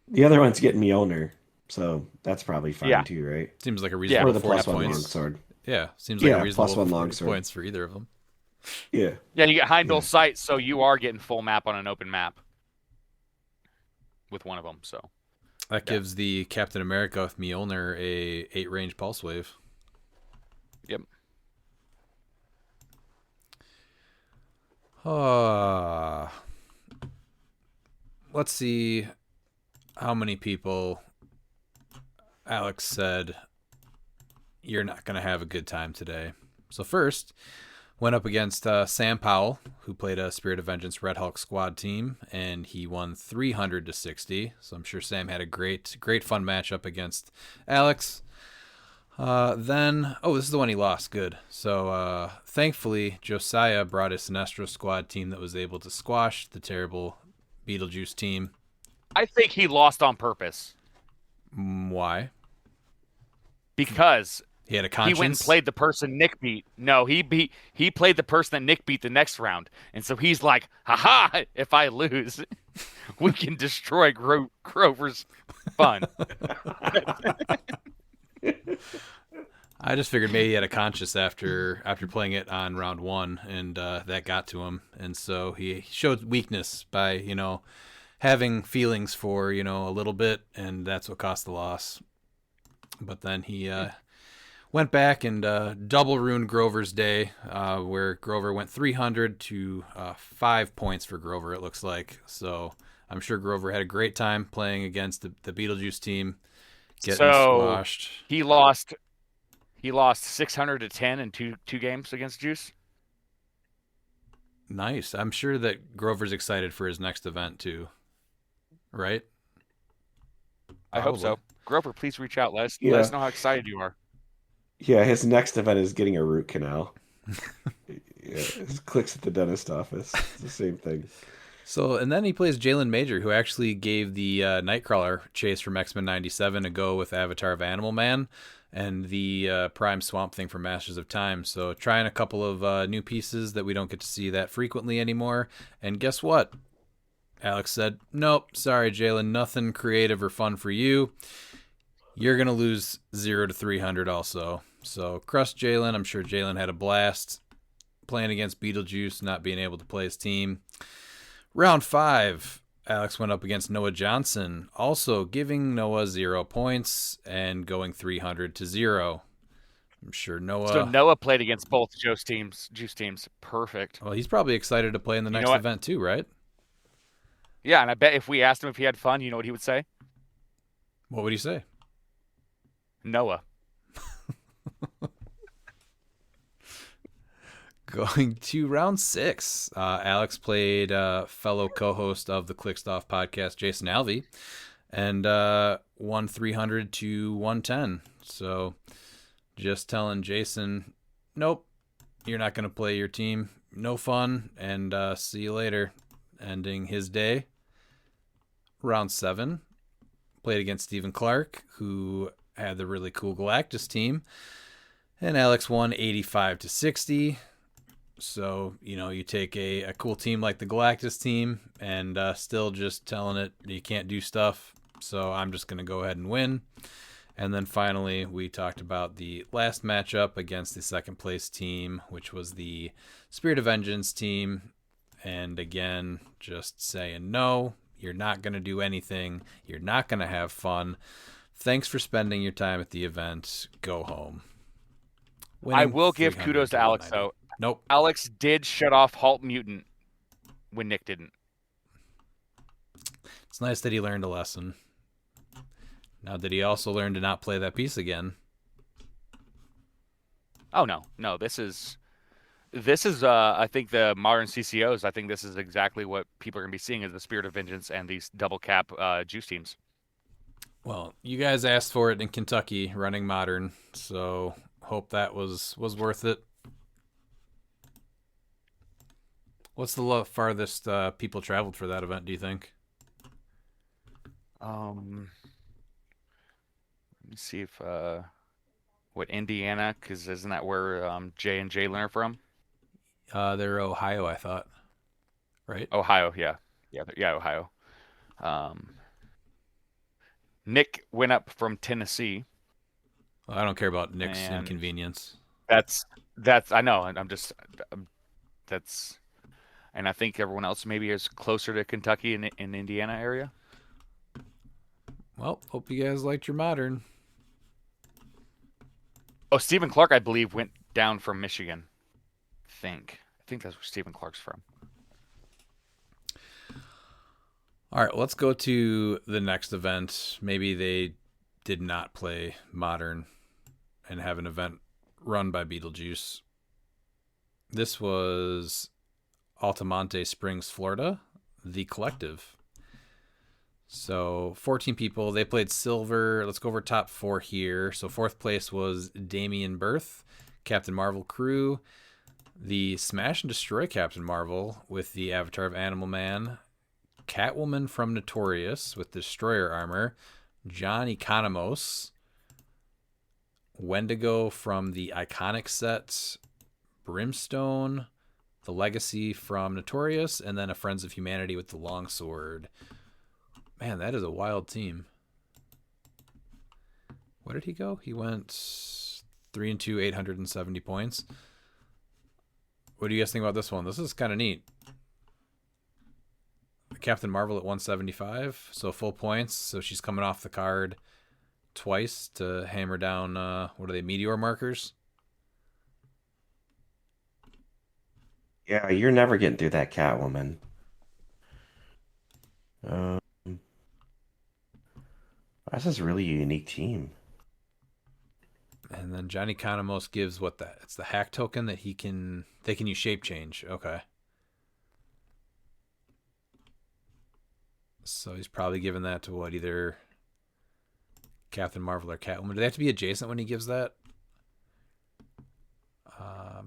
The other one's getting Mjolnir, so that's probably fine Yeah. too, right? Seems like a Or reasonable the 40 +1 points. longsword. Yeah, seems like a Yeah, reasonable +1 40 longsword. points for either of them. Yeah. Yeah, you get Heimdall sight, so you are getting full map on an open map with one of them. So That gives the Captain America with Mjolnir a 8-range pulse wave. yep. Let's see how many people Alex said you're not going to have a good time today. So first, went up against Sam Powell, who played a Spirit of Vengeance Red Hulk squad team, and he won 300-60. So I'm sure Sam had a great fun matchup against Alex. Then, this is the one he lost. Good. So thankfully, Josiah brought a Sinestro squad team that was able to squash the terrible Beetlejuice team. I think he lost on purpose Why? because He had a he conscience. went and played the person Nick beat. No, he played the person that Nick beat the next round, and so he's like, "Ha! If I lose, we can destroy Grover's fun." I just figured maybe he had a conscience after playing it on round 1, and that got to him, and so he showed weakness by having feelings for a little bit, and that's what cost the loss. But then he went back and double ruined Grover's day, where Grover went 300 to 5 points for Grover. It looks like. So I'm sure Grover had a great time playing against the Beetlejuice team, getting squashed. He lost 600 to 10 in two games against Juice. Nice. I'm sure that Grover's excited for his next event too. Right? I hope so. Probably. Grover, please reach out. Let Yeah. us know how excited you are. Yeah, his next event is getting a root canal. His clicks at the dentist office. It's the same thing. So, and then he plays Jalen Major, who actually gave the Nightcrawler chase from X-Men 97 a go with Avatar of Animal Man and the Prime Swamp Thing from Masters of Time. So trying a couple of new pieces that we don't get to see that frequently anymore. And guess what? Alex said, nope, sorry, Jalen, nothing creative or fun for you. You're going to lose 0 to 300 also. So crushed Jalen. I'm sure Jalen had a blast playing against Beetlejuice, not being able to play his team. Round 5, Alex went up against Noah Johnson, also giving Noah 0 points and going 300 to 0. I'm sure Noah... So Noah played against both Juice teams. Perfect. Well, he's probably excited to play in the next event too, right? Yeah, and I bet if we asked him if he had fun, you know what he would say? What would he say? Noah. Going to round 6, Alex played fellow co-host of the ClickStuff podcast, Jason Alvey, and won 300 to 110. So just telling Jason, nope, you're not going to play your team. No fun, and see you later. Ending his day. Round 7, played against Stephen Clark, who had the really cool Galactus team, and Alex won 85 to 60. So, you take a cool team like the Galactus team and still just telling it you can't do stuff. So I'm just going to go ahead and win. And then finally, we talked about the last matchup against the second place team, which was the Spirit of Vengeance team. And again, just saying, no, you're not going to do anything. You're not going to have fun. Thanks for spending your time at the event. Go home. I will give kudos to Alex, though. Nope. Alex did shut off Halt Mutant when Nick didn't. It's nice that he learned a lesson. Now, did he also learn to not play that piece again? Oh no. This is I think the modern CCOs. I think this is exactly what people are gonna be seeing, is the Spirit of Vengeance and these double cap juice teams. Well, you guys asked for it in Kentucky, running modern, so hope that was worth it. What's the farthest people traveled for that event, do you think? Let me see if what Indiana, because isn't that where J&J learned from? They're Ohio, I thought. Right? Ohio, yeah, Ohio. Nick went up from Tennessee. Well, I don't care about Nick's And inconvenience. That's I know. That's, and I think everyone else maybe is closer to Kentucky in Indiana area. Well, hope you guys liked your modern. Oh, Stephen Clark, I believe, went down from Michigan. I think that's where Stephen Clark's from. All right, let's go to the next event. Maybe they did not play modern and have an event run by Beetlejuice. This was Altamonte Springs, Florida, the Collective. So 14 people. They played silver. Let's go over top 4 here. So 4th place was Damian Berth, Captain Marvel crew. The Smash and Destroy Captain Marvel with the avatar of Animal Man. Catwoman from Notorious with Destroyer armor. John Economos. Wendigo from the Iconic set. Brimstone. The Legacy from Notorious. And then a Friends of Humanity with the Longsword. Man, that is a wild team. What did he go? He went 3-2, 870 points. What do you guys think about this one? This is kind of neat. Captain Marvel at 175, so full points. So she's coming off the card twice to hammer down, what are they, meteor markers? Yeah, you're never getting through that Catwoman. This is really a unique team. And then Johnny Economos gives it's the hack token that they can use shape change. Okay. So he's probably giving that to either Captain Marvel or Catwoman. Do they have to be adjacent when he gives that?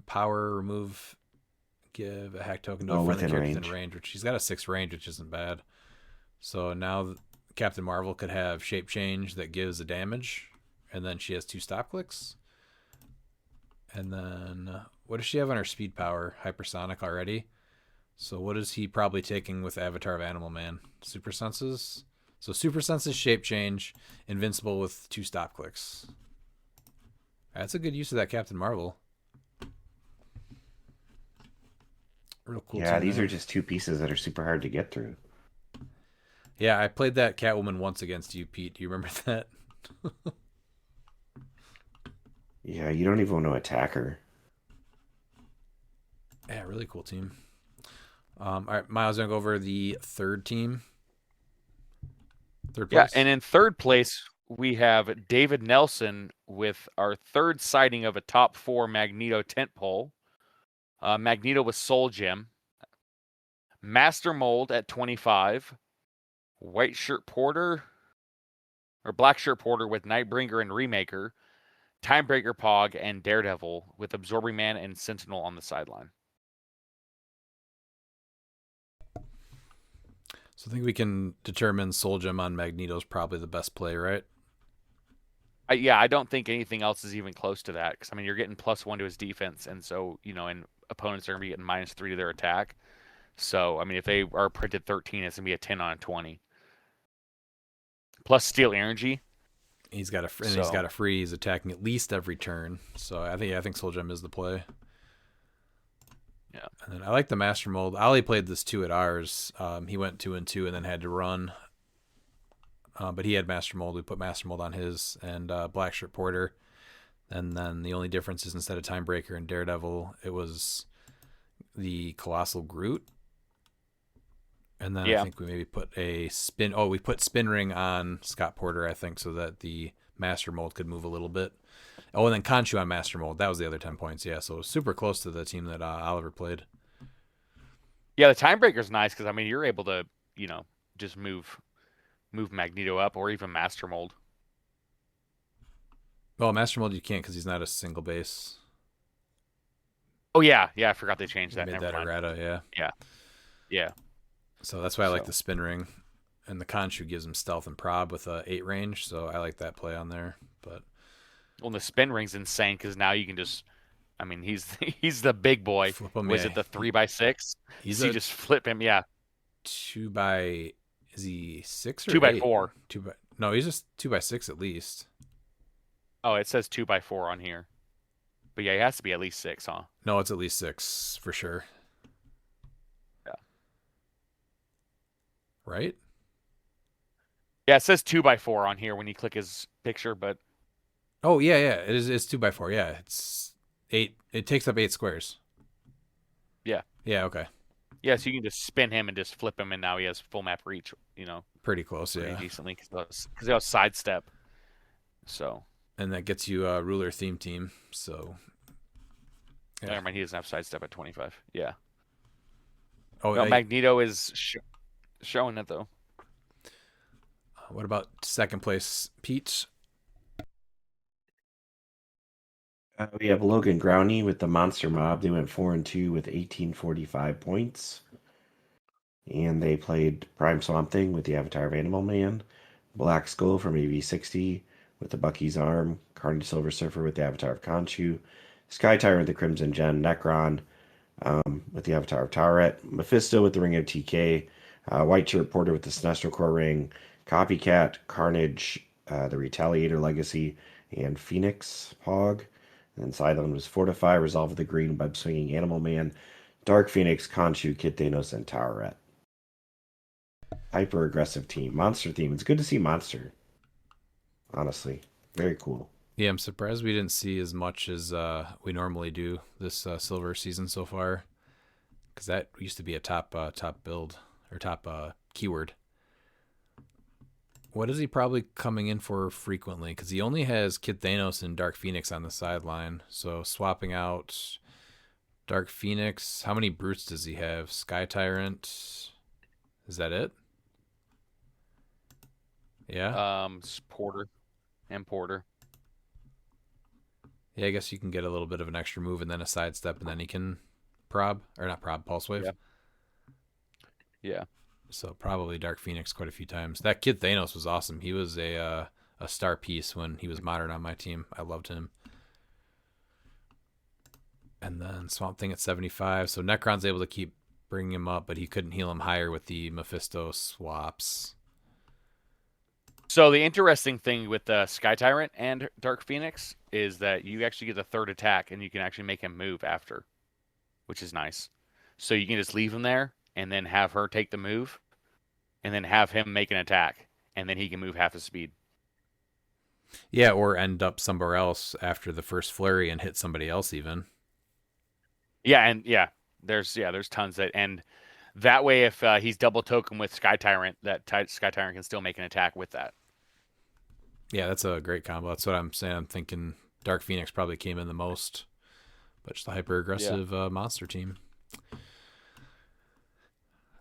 Power, remove, give a hack token to a friendly character within range, which he's got a 6 range, which isn't bad. So now Captain Marvel could have shape change that gives a damage, and then she has 2 stop clicks. And then what does she have on her speed power? Hypersonic already. So what is he probably taking with Avatar of Animal Man? Super Senses? So Super Senses, shape change, invincible with 2 stop clicks. That's a good use of that Captain Marvel. Real cool. Yeah, these are just 2 pieces that are super hard to get through. Yeah, I played that Catwoman once against you, Pete. Do you remember that? Yeah, you don't even want to attack her. Yeah, really cool team. All right, Miles, going to go over the third team. Third place. Yeah, and in third place, we have David Nelson with our third sighting of a top 4 Magneto tent pole. Magneto with Soul Gem. Master Mold at 25. White Shirt Porter, or Black Shirt Porter with Nightbringer and Remaker. Timebreaker Pog and Daredevil with Absorbing Man and Sentinel on the sideline. So I think we can determine Soul Gem on Magneto is probably the best play, right? Yeah, I don't think anything else is even close to that. Because, I mean, you're getting +1 to his defense. And so, and opponents are going to be getting -3 to their attack. So, I mean, if they are printed 13, it's going to be a 10 on a 20. Plus Steel Energy. He's got a free. He's attacking at least every turn. So I think Soul Gem is the play. Yeah. And then I like the Master Mold. Ollie played this too at ours. He went 2-2 and then had to run. But he had Master Mold. We put Master Mold on his and Black Shirt Porter. And then the only difference is instead of Timebreaker and Daredevil, it was the Colossal Groot. And then I Yeah. think we maybe put a spin. Oh, we put spin ring on Scott Porter, I think, so that the master mold could move a little bit. Oh, and then Conchu on master mold. That was the other 10 points. Yeah, so super close to the team that Oliver played. Yeah, the timebreaker's nice because I mean you're able to, just move Magneto up or even Master Mold. Well, master mold you can't because he's not a single base. Oh yeah, I forgot they changed They that. made Never that mind. errata, yeah. Yeah. So that's why I like So- the spin ring. And the Conchu gives him stealth and prob with a 8 range, so I like that play on there. But Well, the spin ring's insane because now you can just. I mean, he's he's the big boy. flip him. Was Yeah, it the 3x6? he's So you a just flip him. Yeah. 2 by. Is he 6 or 2 by 8? 4. 2 by. No, he's just 2 by 6 at least. Oh, it says 2x4 on here. But yeah, it has to be at least 6, huh? No, it's at least 6 for sure. Yeah. Right? Yeah, it says 2x4 on here when you click his picture, but Oh yeah. It is. It's 2 by 4. Yeah, it's 8. It takes up 8 squares. Yeah. Yeah. Okay. yeah, so you can just spin him and just flip him, and now he has full map reach. Pretty close. Pretty Yeah. decently because he has sidestep. So And that gets you a ruler theme team. So. Yeah. never mind, he doesn't have sidestep at 25. Yeah. Oh, No, Magneto is showing it though. what about second place, Pete? We have Logan Growney with the Monster Mob. They went 4-2 with 1845 points. And they played Prime Swamp Thing with the Avatar of Animal Man, Black Skull from AV60 with the Bucky's Arm, Carnage Silver Surfer with the Avatar of Khonshu, Sky Tyrant with the Crimson Gem, Necron with the Avatar of Taweret, Mephisto with the Ring of TK, White Shirt Porter with the Sinestro Core Ring, Copycat, Carnage, the Retaliator Legacy, and Phoenix Pog. And then Cylon was Fortify, Resolve of the Green, Web Swinging Animal Man, Dark Phoenix, Khonshu, Kid Thanos, and Taweret. Hyper aggressive team, monster theme. It's good to see monster. Honestly, very cool. Yeah, I'm surprised we didn't see as much as we normally do this silver season so far, because that used to be a top build or top keyword. What is he probably coming in for frequently? Because he only has Kid Thanos and Dark Phoenix on the sideline. So swapping out Dark Phoenix, how many brutes does he have? Sky Tyrant, is that it? Yeah. Porter and Porter. Yeah, I guess you can get a little bit of an extra move and then a sidestep, and then he can pulse wave. Yeah. Yeah. So probably Dark Phoenix quite a few times. That Kid Thanos was awesome. He was a star piece when he was modern on my team. I loved him. And then Swamp Thing at 75. So Necron's able to keep bringing him up, but he couldn't heal him higher with the Mephisto swaps. So the interesting thing with Sky Tyrant and Dark Phoenix is that you actually get the third attack, and you can actually make him move after, which is nice. So you can just leave him there, and then have her take the move, and then have him make an attack, and then he can move half his speed. Yeah, or end up somewhere else after the first flurry and hit somebody else even. There's tons and that way if he's double token with Sky Tyrant, Sky Tyrant can still make an attack with that. Yeah, that's a great combo. That's what I'm saying. I'm thinking Dark Phoenix probably came in the most, but just a hyper aggressive monster team.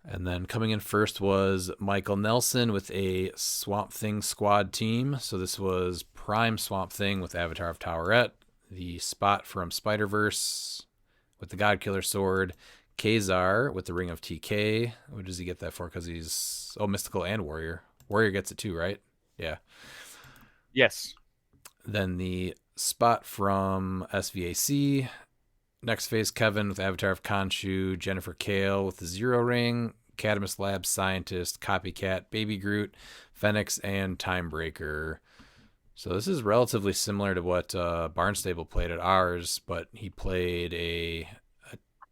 And then coming in first was Michael Nelson with a Swamp Thing squad team. So this was Prime Swamp Thing with Avatar of Taweret, the Spot from Spider-Verse with the God Killer Sword, Kazar with the Ring of TK. What does he get that for? Because he's mystical and warrior. Warrior gets it too, right? Yeah. Yes. Then the Spot from SVAC. Next phase, Kevin with Avatar of Khonshu, Jennifer Kale with the Zero Ring, Cadmus Labs Scientist, Copycat, Baby Groot, Phoenix, and Timebreaker. So this is relatively similar to what Barnstable played at ours, but he played a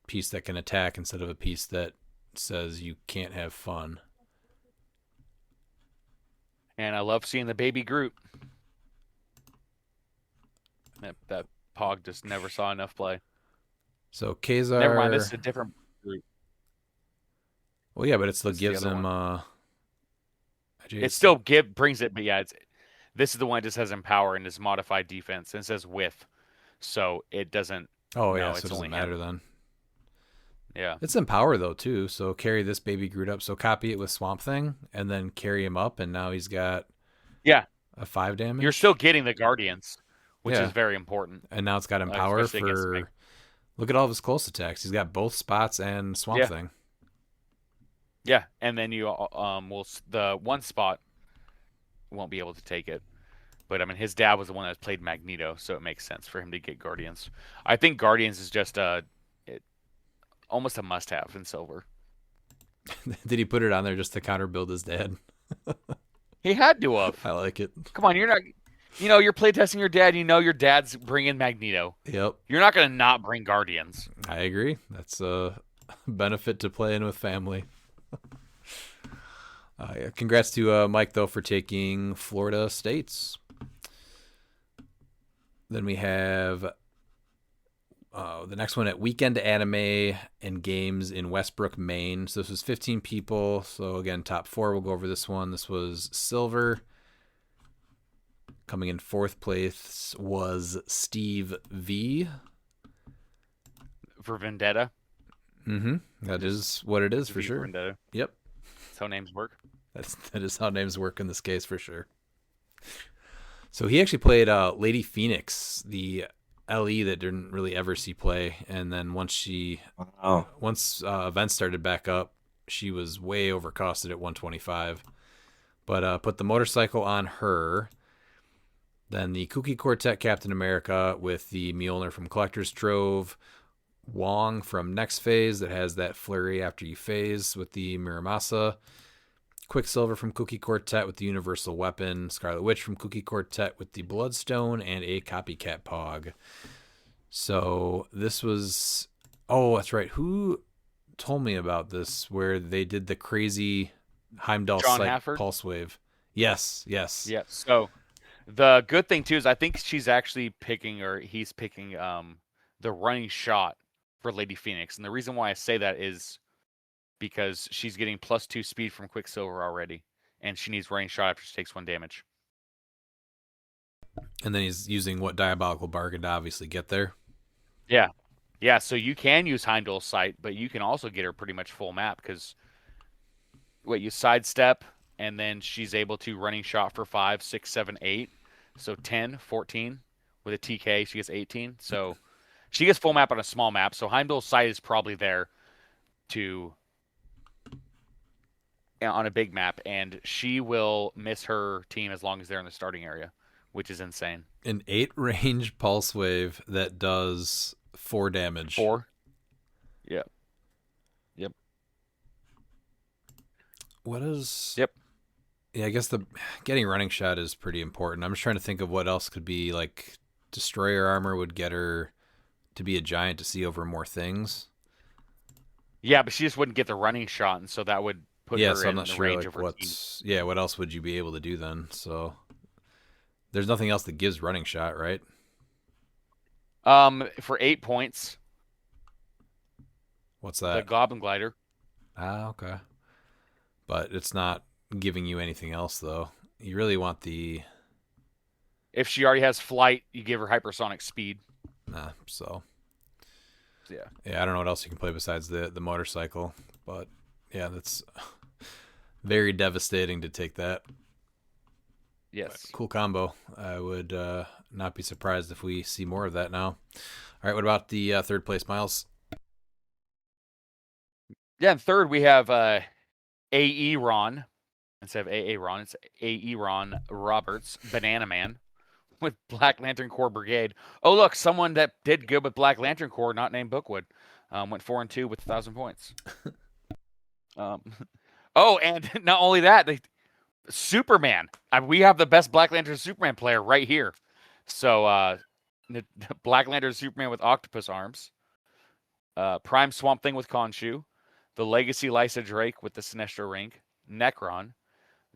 piece that can attack instead of a piece that says you can't have fun. And I love seeing the Baby Groot. That Pog just never saw enough play. So Kazar. Never mind, this is a different Groot. Well, yeah, but it still That's the gives other him. one. It It still brings it, but yeah, this is the one that just has empower and is modified defense and it says with, so it doesn't. Oh No, yeah, so it's it doesn't only matter him. then. Yeah. It's empower though too. So carry this baby Groot up. So copy it with Swamp Thing, and then carry him up, and now he's got Yeah, a 5 damage. you're still getting the Guardians, which Yeah. is very important. And now it's got empower especially against for. Look at all of his close attacks. He's got both spots and Swamp Yeah. Thing. Yeah, and then you the one spot won't be able to take it. But I mean, his dad was the one that played Magneto, so it makes sense for him to get Guardians. I think Guardians is just almost a must-have in Silver. Did he put it on there just to counter build his dad? He had to have. I like it. Come on, you're not. You're playtesting your dad. Your dad's bringing Magneto. Yep, You're not gonna not bring Guardians. I agree. That's a benefit to playing with family. Yeah, congrats to Mike though for taking Florida States. Then we have the next one at Weekend Anime and Games in Westbrook, Maine. So this was 15 people. So again, top 4. We'll go over this one. This was silver. Coming in 4th place was Steve V. For Vendetta. Mm-hmm. That is what it is for V sure. Vendetta. Yep. That's how names work. That is how names work in this case for sure. So he actually played Lady Phoenix, the LE that didn't really ever see play, and then once events started back up, she was way overcosted at 125. But put the motorcycle on her. Then the Kooky Quartet Captain America with the Mjolnir from Collector's Trove. Wong from Next Phase that has that flurry after you phase with the Miramasa. Quicksilver from Kooky Quartet with the Universal Weapon. Scarlet Witch from Kooky Quartet with the Bloodstone and a Copycat Pog. So this was... Oh, that's right. Who told me about this where they did the crazy Heimdall John Psych Hafford? Pulse Wave? Yes. Yeah. So the good thing too is I think she's actually he's picking the running shot for Lady Phoenix, and the reason why I say that is because she's getting +2 speed from Quicksilver already, and she needs running shot after she takes 1 damage. And then he's using what Diabolical Bargain to obviously get there. Yeah. Yeah, so you can use Heimdall's Sight, but you can also get her pretty much full map because you sidestep, and then she's able to running shot for 5, 6, 7, 8. So 10, 14. With a TK, she gets 18. So she gets full map on a small map. So Heimdall's Sight is probably there on a big map, and she will miss her team as long as they're in the starting area, which is insane. An 8 range Pulse Wave that does 4 damage. 4? Yep. What is... Yep. Yeah, I guess the getting running shot is pretty important. I'm just trying to think of what else could be, like, Destroyer Armor would get her to be a giant to see over more things. Yeah, but she just wouldn't get the running shot, and so that would put her So I'm in not the sure, range like, of her team. what else would you be able to do then? So there's nothing else that gives running shot, right? For 8 points, What's the that? Goblin Glider. Ah, okay. But it's not giving you anything else, though. You really want the... If she already has flight, you give her hypersonic speed. So... Yeah. Yeah, I don't know what else you can play besides the motorcycle. But, yeah, that's very devastating to take that. Yes. But cool combo. I would not be surprised if we see more of that now. All right, what about the third place, Miles? Yeah, and third we have A.E. Ron. Instead of A.A. Ron, it's A.E. Ron Roberts, Banana Man, with Black Lantern Corps Brigade. Oh, look, someone that did good with Black Lantern Corps, not named Bookwood, went 4-2 with 1,000 points. Oh, and not only that, Superman. We have the best Black Lantern Superman player right here. So, Black Lantern Superman with octopus arms. Prime Swamp Thing with Khonshu. The Legacy Lysa Drake with the Sinestro Ring. Necron.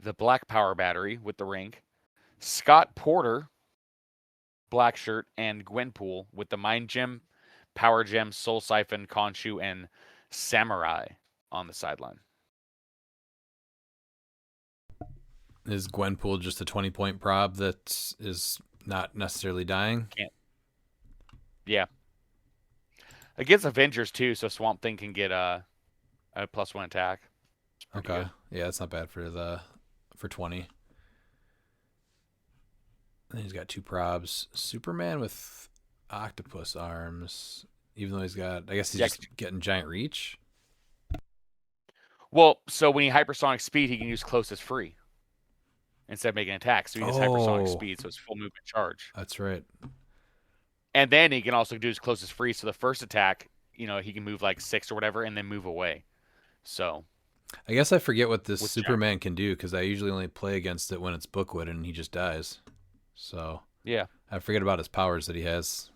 The Black Power Battery with the ring. Scott Porter, Black Shirt, and Gwenpool with the Mind Gem, Power Gem, Soul Siphon, Khonshu, and Samurai on the sideline. Is Gwenpool just a 20-point prob that is not necessarily dying? Yeah. Against Avengers too, so Swamp Thing can get a +1 attack. It's pretty Okay. good. Yeah, that's not bad for 20. And he's got 2 probs. Superman with octopus arms, even though he's got, I guess he's just getting giant reach. Well, so when he hypersonic speed, he can use closest free instead of making an attack. So he just hypersonic speed, so it's full movement charge. That's right. And then he can also do his closest free. So the first attack, he can move like 6 or whatever, and then move away. So I guess I forget what this With Superman can do because I usually only play against it when it's Bookwood and he just dies. So yeah, I forget about his powers that he has.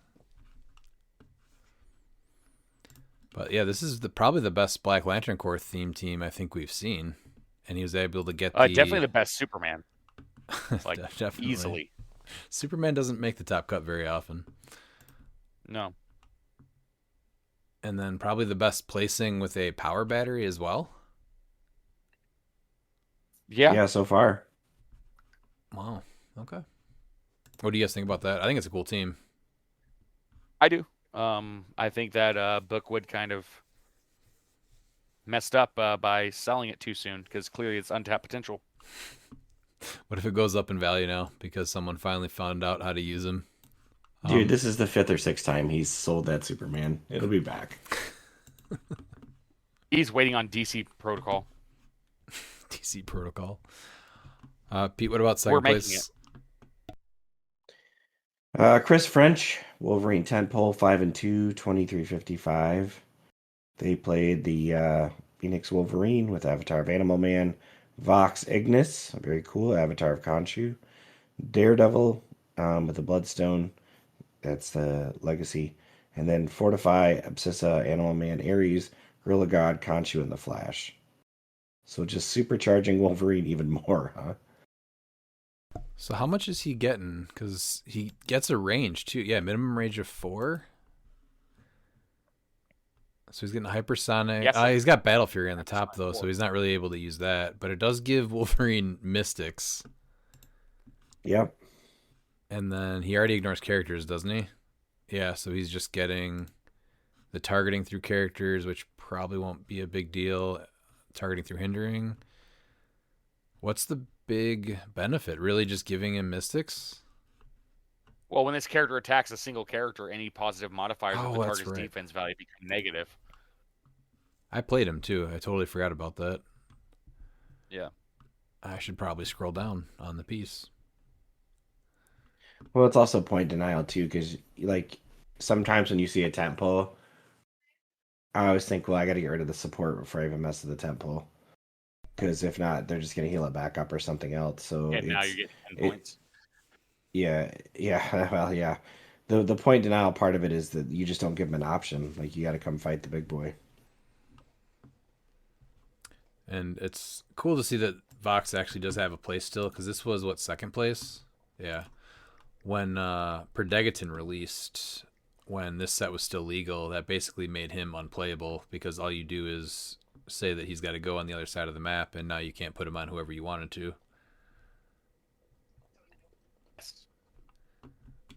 But yeah, this is probably the best Black Lantern Corps theme team I think we've seen, and he was able to get definitely the best Superman, like definitely. easily. Superman doesn't make the top cut very often. No. And then probably the best placing with a power battery as well. Yeah. so far. Wow. Okay. What do you guys think about that? I think it's a cool team. I do. I think that Bookwood kind of messed up by selling it too soon because clearly it's untapped potential. What if it goes up in value now because someone finally found out how to use him? Dude, this is the 5th or 6th time he's sold that Superman. It'll be back. He's waiting on DC protocol. DC protocol. Pete, what about second We're making place? Chris French, Wolverine 10 pole, 5-2, 2355. They played the Phoenix Wolverine with Avatar of Animal Man, Vox Ignis, very cool, Avatar of Khonshu, Daredevil with the Bloodstone, that's the Legacy, and then Fortify, Abscissa, Animal Man, Ares, Gorilla God, Khonshu, and the Flash. So just supercharging Wolverine even more, huh? So how much is he getting? Because he gets a range too. Yeah, minimum range of 4. So he's getting hypersonic. Yes, He's got Battle Fury on the top though, so he's not really able to use that. But it does give Wolverine Mystics. Yep. And then he already ignores characters, doesn't he? Yeah, so he's just getting the targeting through characters, which probably won't be a big deal. Targeting through hindering. What's the big benefit? Really just giving him Mystics? Well, when this character attacks a single character, any positive modifiers of the that's target's right. defense value become negative. I played him too. I totally forgot about that. Yeah. I should probably scroll down on the piece. Well, it's also point denial too, because like sometimes when you see a tent pole, I always think, well, I got to get rid of the support before I even mess with the tent pole, because if not, they're just gonna heal it back up or something else. So And now you're getting 10 points. yeah, well, yeah. The point denial part of it is that you just don't give them an option. Like you got to come fight the big boy. And it's cool to see that Vox actually does have a place still, because this was, what, second place? Yeah. When Perdegaton released, when this set was still legal, that basically made him unplayable, because all you do is say that he's got to go on the other side of the map, and now you can't put him on whoever you wanted to.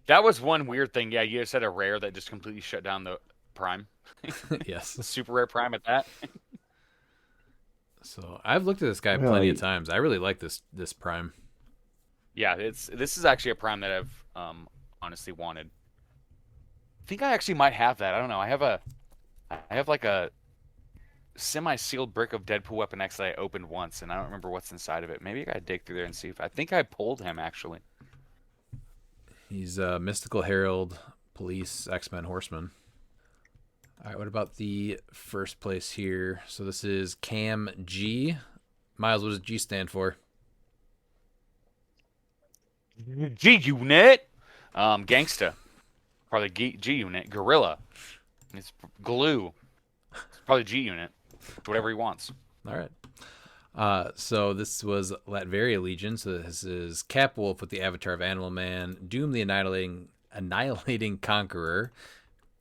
That was one weird thing. Yeah, you said a rare that just completely shut down the Prime. Yes. Super rare Prime at that. So I've looked at this guy Well, plenty of times. I really like this Prime. Yeah, this is actually a Prime that I've honestly wanted. I think I actually might have that. I don't know. I have like a semi-sealed brick of Deadpool Weapon X that I opened once, and I don't remember what's inside of it. Maybe I gotta dig through there and see if I think I pulled him actually. He's Mystical Herald, Police, X-Men, Horseman. All right, what about the first place here? So this is Cam G. Miles, what does G stand for? G Unit, Gangsta, probably G Unit, Gorilla. It's Glue. It's probably G Unit. Whatever he wants. All right. So this was Latveria Legion. So this is Capwolf with the Avatar of Animal Man, Doom the Annihilating Conqueror,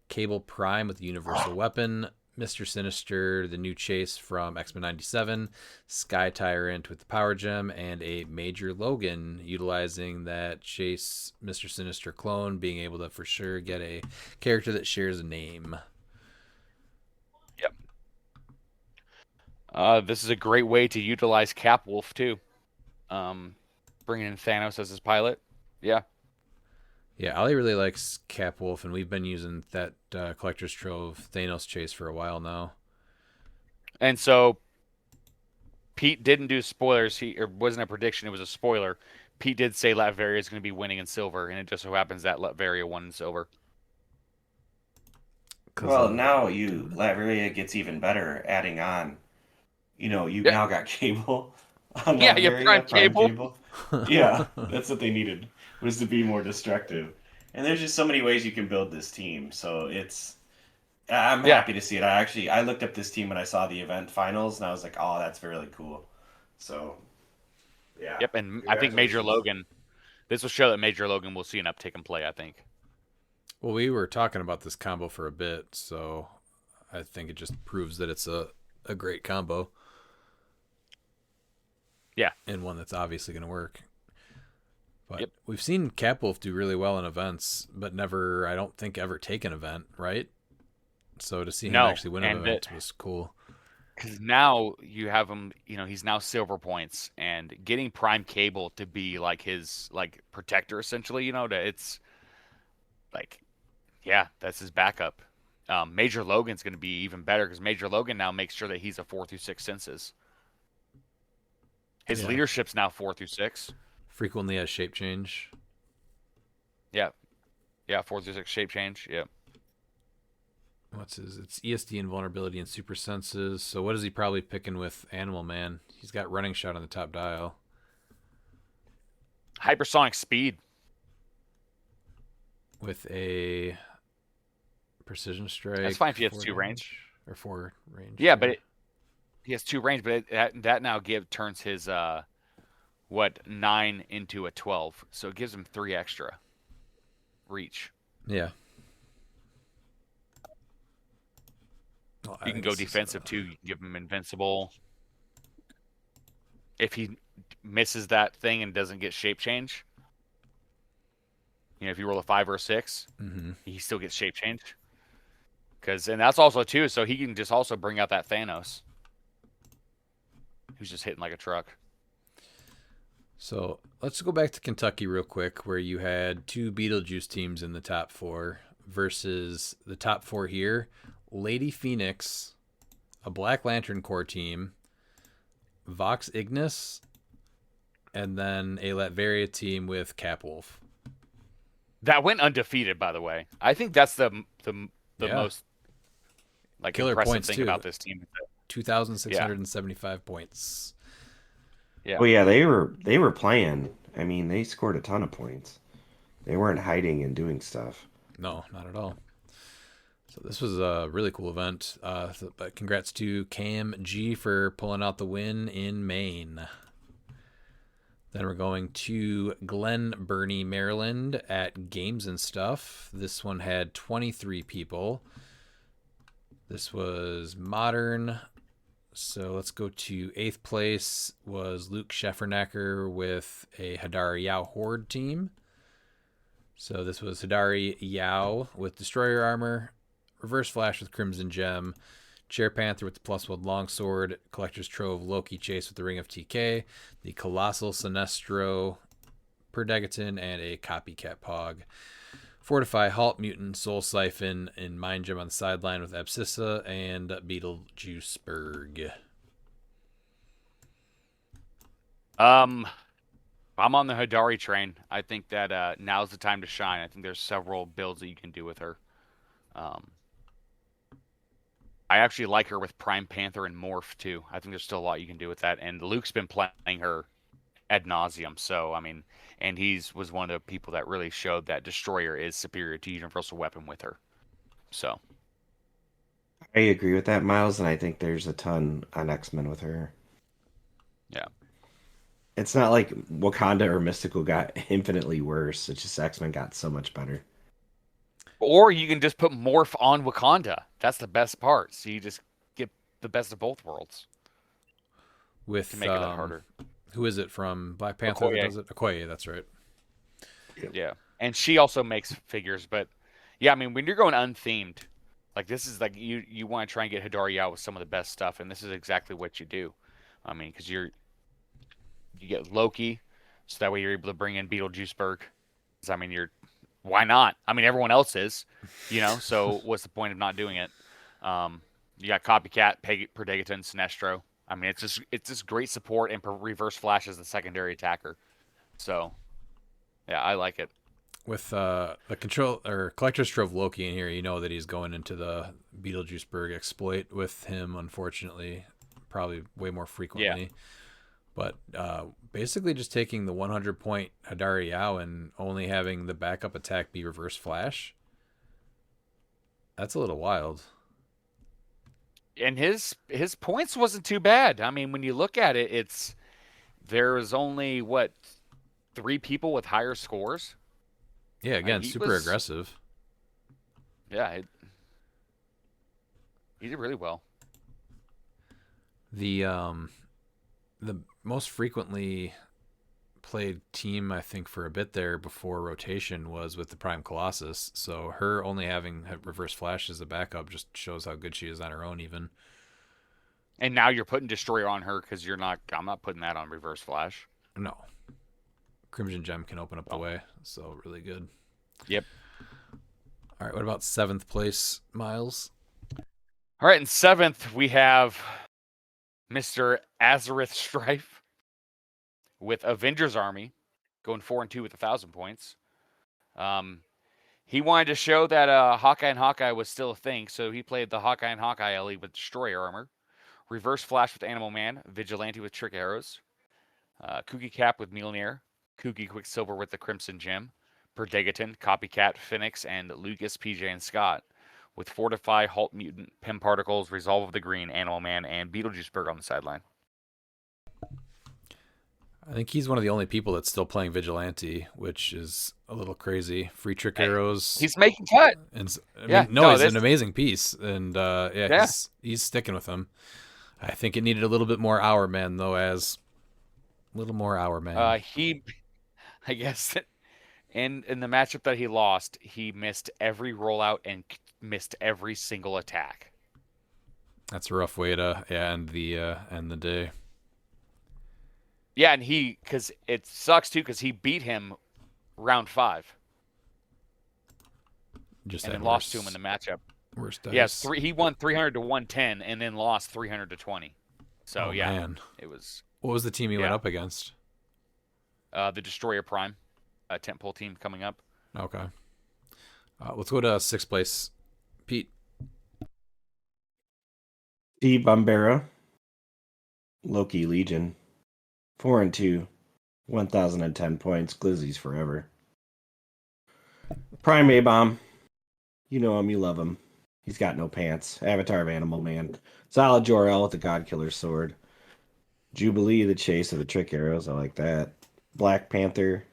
Cable Prime with the Universal Weapon, Mr. Sinister, the new chase from X-Men 97, Sky Tyrant with the Power Gem, and a Major Logan utilizing that chase Mr. Sinister clone, being able to for sure get a character that shares a name. Yep. This is a great way to utilize Capwolf too. Bringing in Thanos as his pilot. Yeah. Yeah, Ollie really likes Capwolf, and we've been using that Collector's Trove Thanos chase for a while now. And so Pete didn't do spoilers. It wasn't a prediction. It was a spoiler. Pete did say Latveria is going to be winning in silver, and it just so happens that Latveria won in silver. Well, now Latveria gets even better, adding on. You now got cable on Yeah, you have Prime Cable. Yeah, that's what they needed, was to be more destructive. And there's just so many ways you can build this team. So I'm happy to see it. I looked up this team when I saw the event finals, and I was like, oh, that's really cool. So, yeah. Yep, and I think Major Logan, this will show that Major Logan will see an uptick in play, I think. Well, we were talking about this combo for a bit, so I think it just proves that it's a great combo. Yeah. And one that's obviously going to work. But Yep. we've seen Capwolf do really well in events, but never, I don't think, ever take an event, right? So to see him actually win an event was cool. Because now you have him, he's now silver points, and getting Prime Cable to be like his protector essentially, it's like, yeah, that's his backup. Major Logan's going to be even better because Major Logan now makes sure that he's a 4 through 6 senses. His leadership's now 4 through 6. Frequently has shape change. Yeah. Yeah, 4 through 6 shape change. Yep. What's his? It's ESD, invulnerability, and super senses. So what is he probably picking with Animal Man? He's got running shot on the top dial. Hypersonic speed. With a precision strike. That's fine if he has 2 range. Or 4 range. Yeah, but he has 2 range, but that now turns his 9 into a 12. So it gives him 3 extra reach. Yeah. Well, You can go defensive too. You can give him invincible. If he misses that thing and doesn't get shape change, if you roll a 5 or a 6, he still gets shape change. And that's also too, so he can just also bring out that Thanos, who's just hitting like a truck. So let's go back to Kentucky real quick, where you had 2 Beetlejuice teams in the top 4 versus the top 4 here. Lady Phoenix, a Black Lantern Corps team, Vox Ignis, and then a Latveria team with Capwolf. That went undefeated, by the way. I think that's the most killer impressive points thing too. about this team. 2,675 points. Yeah. Well, yeah, they were playing. I mean, they scored a ton of points. They weren't hiding and doing stuff. No, not at all. So this was a really cool event. But congrats to Cam G for pulling out the win in Maine. Then we're going to Glen Burnie, Maryland at Games and Stuff. This one had 23 people. This was modern. So let's go to 8th place was Luke Scheffernacker with a Hadari Yao Horde team. So this was Hadari Yao with Destroyer Armor, Reverse Flash with Crimson Gem, Chair Panther with the +1 Longsword, Collector's Trove Loki Chase with the Ring of TK, the Colossal Sinestro Perdegaton, and a Copycat Pog. Fortify, Halt, Mutant, Soul Siphon, and Mind Gem on the sideline with Abscissa and Beetlejuiceberg. I'm on the Hadari train. I think that now's the time to shine. I think there's several builds that you can do with her. I actually like her with Prime Panther and Morph too. I think there's still a lot you can do with that. And Luke's been playing her ad nauseum. So I mean, and was one of the people that really showed that Destroyer is superior to Universal Weapon with her. So I agree with that, Miles, and I think there's a ton on X-Men with her. Yeah. It's not like Wakanda or Mystical got infinitely worse. It's just X-Men got so much better. Or you can just put Morph on Wakanda. That's the best part. So you just get the best of both worlds With to make it that harder. who is it from Black Panther that Okoye. does it? Okoye, that's right. Yeah. And she also makes figures, but yeah, I mean, when you're going unthemed, like this is like you want to try and get Hidari out with some of the best stuff, and this is exactly what you do. I mean, because you get Loki, so that way you're able to bring in Beetlejuiceberg. I mean, why not? I mean, everyone else is, so what's the point of not doing it? You got Copycat, Predator, Sinestro. I mean, it's just great support, and Reverse Flash as the secondary attacker. So, yeah, I like it. With the control or Collector's Trove Loki in here, you know that he's going into the Beetlejuiceberg exploit with him, unfortunately, probably way more frequently. Yeah. But basically just taking the 100-point Hidari Yao and only having the backup attack be Reverse Flash, that's a little wild. And his points wasn't too bad. I mean, when you look at it, there's only, 3 people with higher scores? Yeah, again, super aggressive. Yeah, he did really well. The most frequently played team, I think, for a bit there before rotation was with the Prime Colossus. So her only having Reverse Flash as a backup just shows how good she is on her own, even. And now you're putting Destroyer on her because I'm not putting that on Reverse Flash. No. Crimson Gem can open up the way, so really good. Yep. All right, what about 7th place, Miles? All right, in 7th, we have Mr. Azareth Strife with Avengers Army, going 4-2 with 1,000 points. He wanted to show that Hawkeye and Hawkeye was still a thing, so he played the Hawkeye and Hawkeye Ellie with Destroyer armor, Reverse Flash with Animal Man, Vigilante with Trick Arrows, Kooky Cap with Mjolnir, Kooky Quicksilver with the Crimson Gem, Perdegaton, Copycat, Phoenix, and Lucas, PJ, and Scott, with Fortify, Halt Mutant, Pim Particles, Resolve of the Green, Animal Man, and Beetlejuiceberg on the sideline. I think he's one of the only people that's still playing Vigilante, which is a little crazy. Free Trick Arrows. He's making cut. And He's an amazing piece, and he's sticking with him. I think it needed a little bit more Hour Man, though, as a little more Hour Man. I guess, in the matchup that he lost, he missed every rollout and missed every single attack. That's a rough way to end the day. Yeah, and because it sucks too, because he beat him round 5. Just and then lost to him in the matchup. Worst dice. Yes, he won 300 to 110, and then lost 300 to 20. So man. It was. What was the team he went up against? The Destroyer Prime, a tentpole team coming up. Okay. Let's go to 6th place, Pete. D. Bombera, Loki Legion, 4-2, 1,010 points. Glizzy's forever. Prime A-Bomb, you know him, you love him. He's got no pants. Avatar of Animal Man. Solid Jor-El with the God Killer Sword. Jubilee, the Chase of the Trick Arrows. I like that. Black Panther,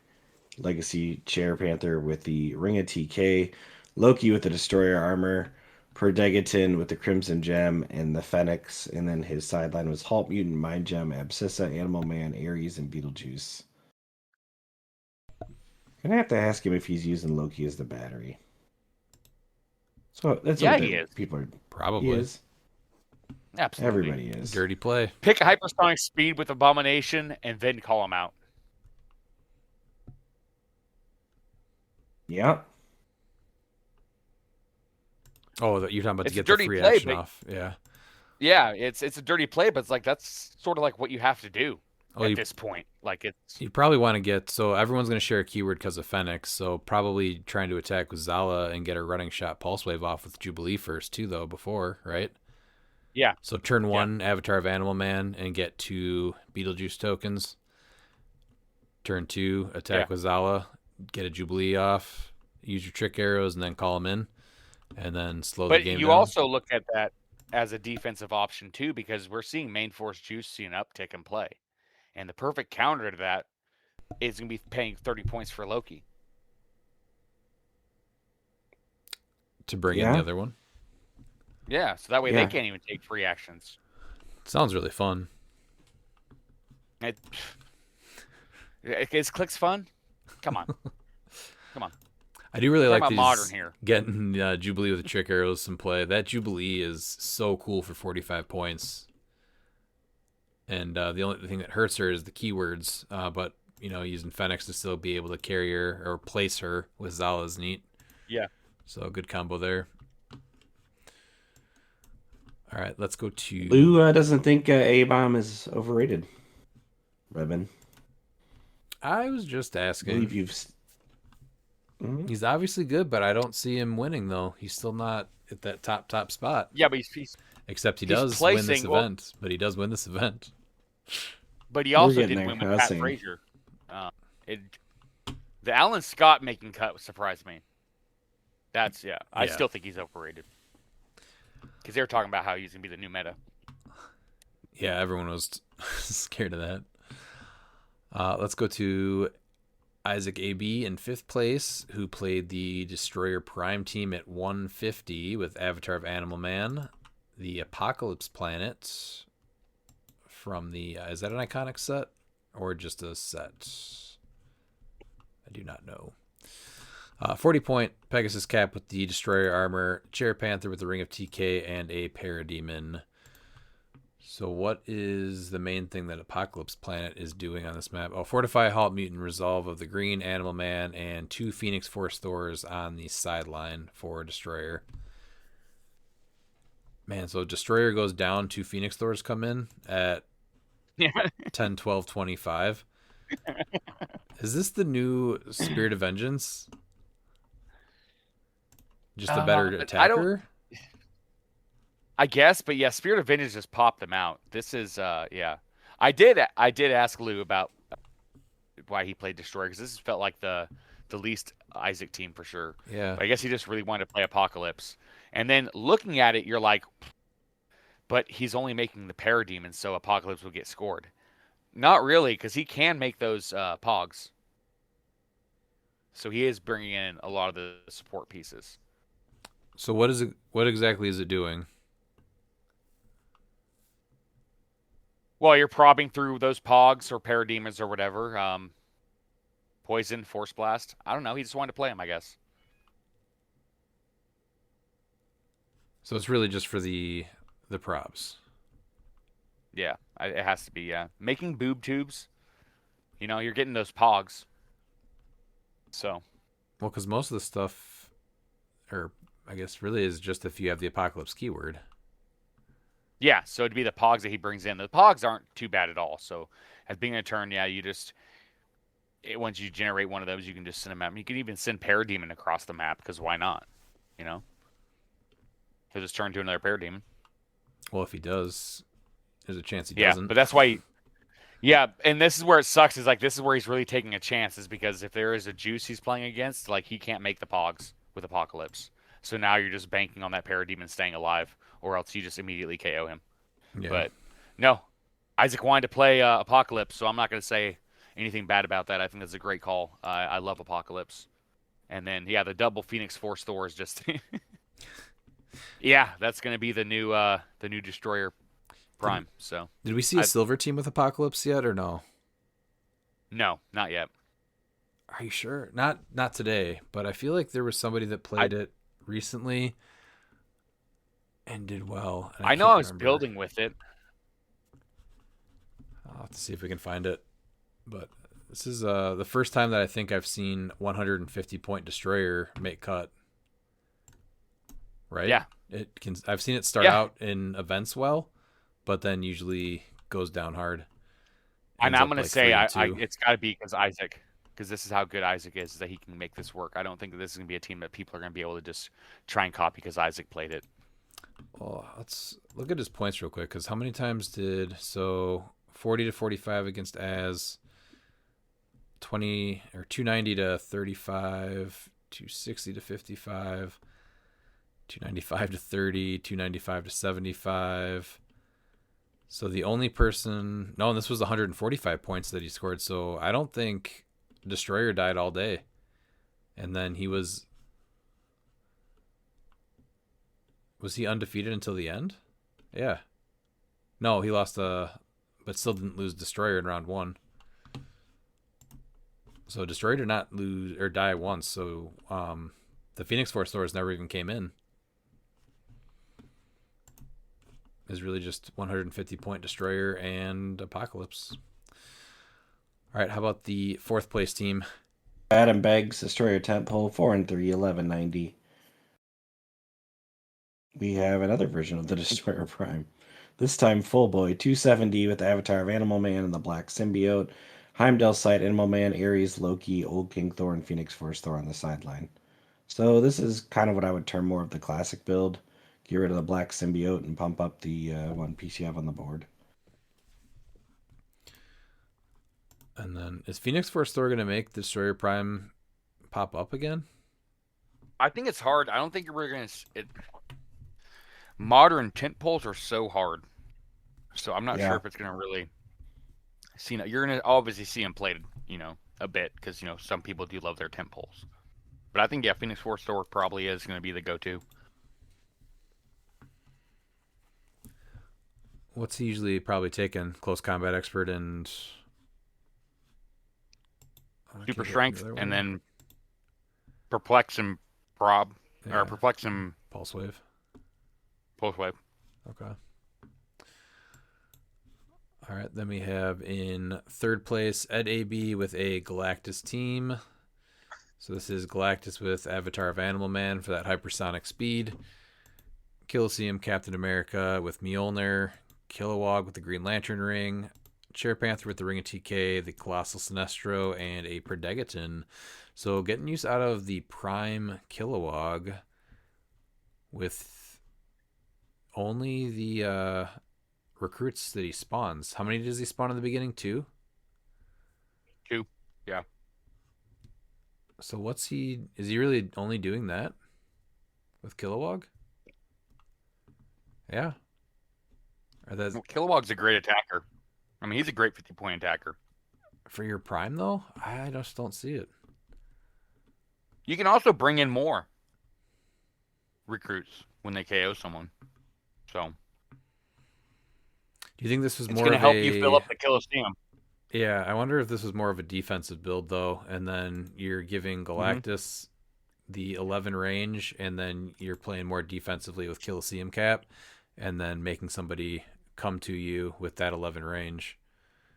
Legacy Chair Panther with the Ring of TK. Loki with the Destroyer Armor. Perdegaton with the Crimson Gem and the Phoenix. And then his sideline was Halt Mutant, Mind Gem, Abscissa, Animal Man, Ares, and Beetlejuice. Gonna have to ask him if he's using Loki as the battery. So that's what he is. People are probably. He is. Absolutely. Everybody is. Dirty play. Pick a hypersonic speed with Abomination and then call him out. Yep. Oh, you're talking about It's to a get the dirty free play, action but- off. Yeah. Yeah, it's a dirty play, but it's like that's sort of like what you have to do at this point. Like it's You probably want to get, so everyone's going to share a keyword because of Phoenix, so probably trying to attack with Zala and get a running shot pulse wave off with Jubilee first too, though, before, right? Yeah. So turn 1, Avatar of Animal Man, and get 2 Beetlejuice tokens. Turn 2, attack with Zala, get a Jubilee off, use your trick arrows, and then call them in, and then slow the game But you down. also look at that as a defensive option too, because we're seeing main force juice see an uptick in play. And the perfect counter to that is going to be paying 30 points for Loki. to bring in Yeah. the other one. Yeah, so that way Yeah. they can't even take free actions. Sounds really fun. It, is cliX fun? Come on. Come on. I do really Talking like about these modern here. getting Jubilee with the trick arrows some play. That Jubilee is so cool for 45 points. And the only thing that hurts her is the keywords. But, using Fenix to still be able to carry her or place her with Zala is neat. Yeah. So good combo there. All right, let's go to... Lou doesn't think A-Bomb is overrated. Redman. I was just I asking. believe you've... Mhm. He's obviously good, but I don't see him winning, though. He's still not at that top spot. Yeah, but he's Except he he's does win this placing- well- event. But he does win this event. but he also getting did there. win I with was Pat saying. Frazier. The Alan Scott making cut surprised me. That's I Yeah. still think he's overrated. Because they were talking about how he's gonna be the new meta. Yeah, everyone was scared of that. Let's go to Isaac AB in 5th place, who played the Destroyer Prime team at 150 with Avatar of Animal Man, the Apocalypse Planet from the... is that an iconic set or just a set? I do not know. 40-point Pegasus Cap with the Destroyer Armor, Cherry Panther with the Ring of TK, and a Parademon. So what is the main thing that Apocalypse Planet is doing on this map? Oh, Fortify, Halt, Mutant, Resolve of the Green, Animal Man, and 2 Phoenix Force Thors on the sideline for Destroyer. Man, so Destroyer goes down, 2 Phoenix Thors come in at 10, 12, 25. Is this the new Spirit of Vengeance? Just a better attacker? I guess, but yeah, Spirit of Vengeance just popped them out. This is I did ask Lou about why he played Destroyer, because this felt like the least Isaac team for sure. Yeah. But I guess he just really wanted to play Apocalypse. And then looking at it, you're like, but he's only making the Parademon, so Apocalypse will get scored. Not really, because he can make those Pogs. So he is bringing in a lot of the support pieces. So what is it? What exactly is it doing? Well, you're probbing through those Pogs or Parademons or whatever. Poison, Force Blast. I don't know. He just wanted to play him, I guess. So it's really just for the props. Yeah, it has to be, yeah. Making boob tubes. You're getting those Pogs. So. Well, because most of the stuff, or I guess really is just if you have the Apocalypse keyword. Yeah, so it'd be the Pogs that he brings in. The Pogs aren't too bad at all. So at the beginning of turn, yeah, once you generate one of those, you can just send them out. You can even send Parademon across the map, because why not? He'll just turn to another Parademon. Well, if he does, there's a chance he Yeah, doesn't. but that's why. Yeah, and this is where it sucks. Is like this is where he's really taking a chance. Is because if there is a juice he's playing against, like he can't make the Pogs with Apocalypse. So now you're just banking on that Parademon staying alive, or else you just immediately KO him. Yeah. But no, Isaac wanted to play Apocalypse, so I'm not going to say anything bad about that. I think that's a great call. I love Apocalypse. And then the double Phoenix Force Thor is just. Yeah, that's going to be the new Destroyer Prime. So Did we see a silver team with Apocalypse yet, or no? No, not yet. Are you sure? Not today, but I feel like there was somebody that played it recently and did well. And I know can't I was remember. building with it. I'll have to see if we can find it. But this is the first time that I think I've seen 150-point Destroyer make cut. Right? Yeah. I've seen it start out in events well, but then usually goes down hard. And Ends I'm up going to like say 3-2. it's got to be because Isaac, because this is how good Isaac is that he can make this work. I don't think that this is going to be a team that people are going to be able to just try and copy because Isaac played it. Well, let's look at his points real quick, because how many times 40 to 45 against Az, 20 or 290 to 35, 260 to 55, 295 to 30, 295 to 75. So the only person, no, and this was 145 points that he scored. So I don't think Destroyer died all day. And then he was, Was he undefeated until the end? Yeah. No, he lost but still didn't lose Destroyer in round 1. So Destroyer did not lose or die once. So the Phoenix Force Thors never even came in. Is really just 150 point Destroyer and Apocalypse. All right, how about the 4th place team? Adam Beggs, Destroyer Temple, 4-3, 1190. We have another version of the Destroyer Prime. This time Full Boy, 270 with the Avatar of Animal Man and the Black Symbiote. Heimdall Sight, Animal Man, Ares, Loki, Old King Thor, and Phoenix Force Thor on the sideline. So this is kind of what I would term more of the classic build. Get rid of the Black Symbiote and pump up the one piece you have on the board. And then is Phoenix Force Thor going to make Destroyer Prime pop up again? I think it's hard. I don't think we're going to... Modern tent poles are so hard. So I'm not sure if it's going to really... You're going to obviously see them played, a bit. Because, some people do love their tent poles. But I think, Phoenix Force Thor probably is going to be the go-to. What's he usually probably taking? Close Combat Expert and... Super Strength, and then Perplex and Prob, or Perplex and Pulse Wave. Pulse Wave. Okay. All right, then we have in 3rd place Ed AB with a Galactus team. So this is Galactus with Avatar of Animal Man for that hypersonic speed. Colosseum Captain America with Mjolnir. Kilowog with the Green Lantern ring. Chair Panther with the Ring of TK, the Colossal Sinestro, and a Predagiton. So getting use out of the Prime Kilowog with only the recruits that he spawns. How many does he spawn in the beginning? 2? 2, yeah. So is he really only doing that with Kilowog? Yeah. Kilowog's a great attacker. I mean, he's a great 50-point attacker. For your Prime, though, I just don't see it. You can also bring in more recruits when they KO someone. So, do you think this was it's more going to help you fill up the Colosseum? Yeah, I wonder if this was more of a defensive build, though, and then you're giving Galactus the 11 range, and then you're playing more defensively with Colosseum Cap, and then making somebody come to you with that 11 range.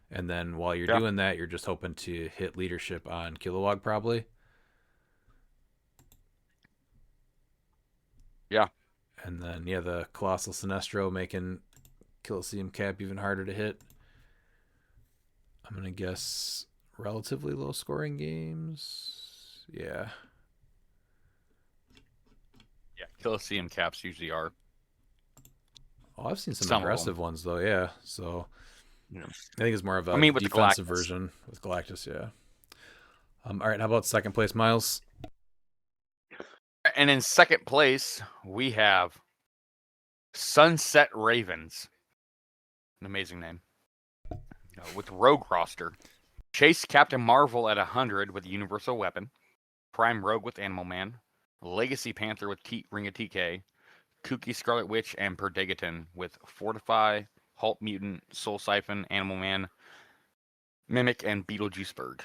And then while you're doing that, you're just hoping to hit leadership on Kilowog, probably. Yeah. And then, the Colossal Sinestro making Colosseum Cap even harder to hit. I'm going to guess relatively low scoring games. Yeah. Yeah, Colosseum Caps usually are. Oh, I've seen some aggressive ones, though, yeah. So I think it's more of a with defensive version with Galactus, yeah. All right, how about 2nd place, Miles? And in 2nd place, we have Sunset Ravens. An amazing name. With Rogue roster. Chase Captain Marvel at 100 with Universal Weapon. Prime Rogue with Animal Man. Legacy Panther with Ring of TK. Kooky Scarlet Witch and Predagiton with Fortify, Halt Mutant, Soul Siphon, Animal Man, Mimic, and Beetlejuiceberg.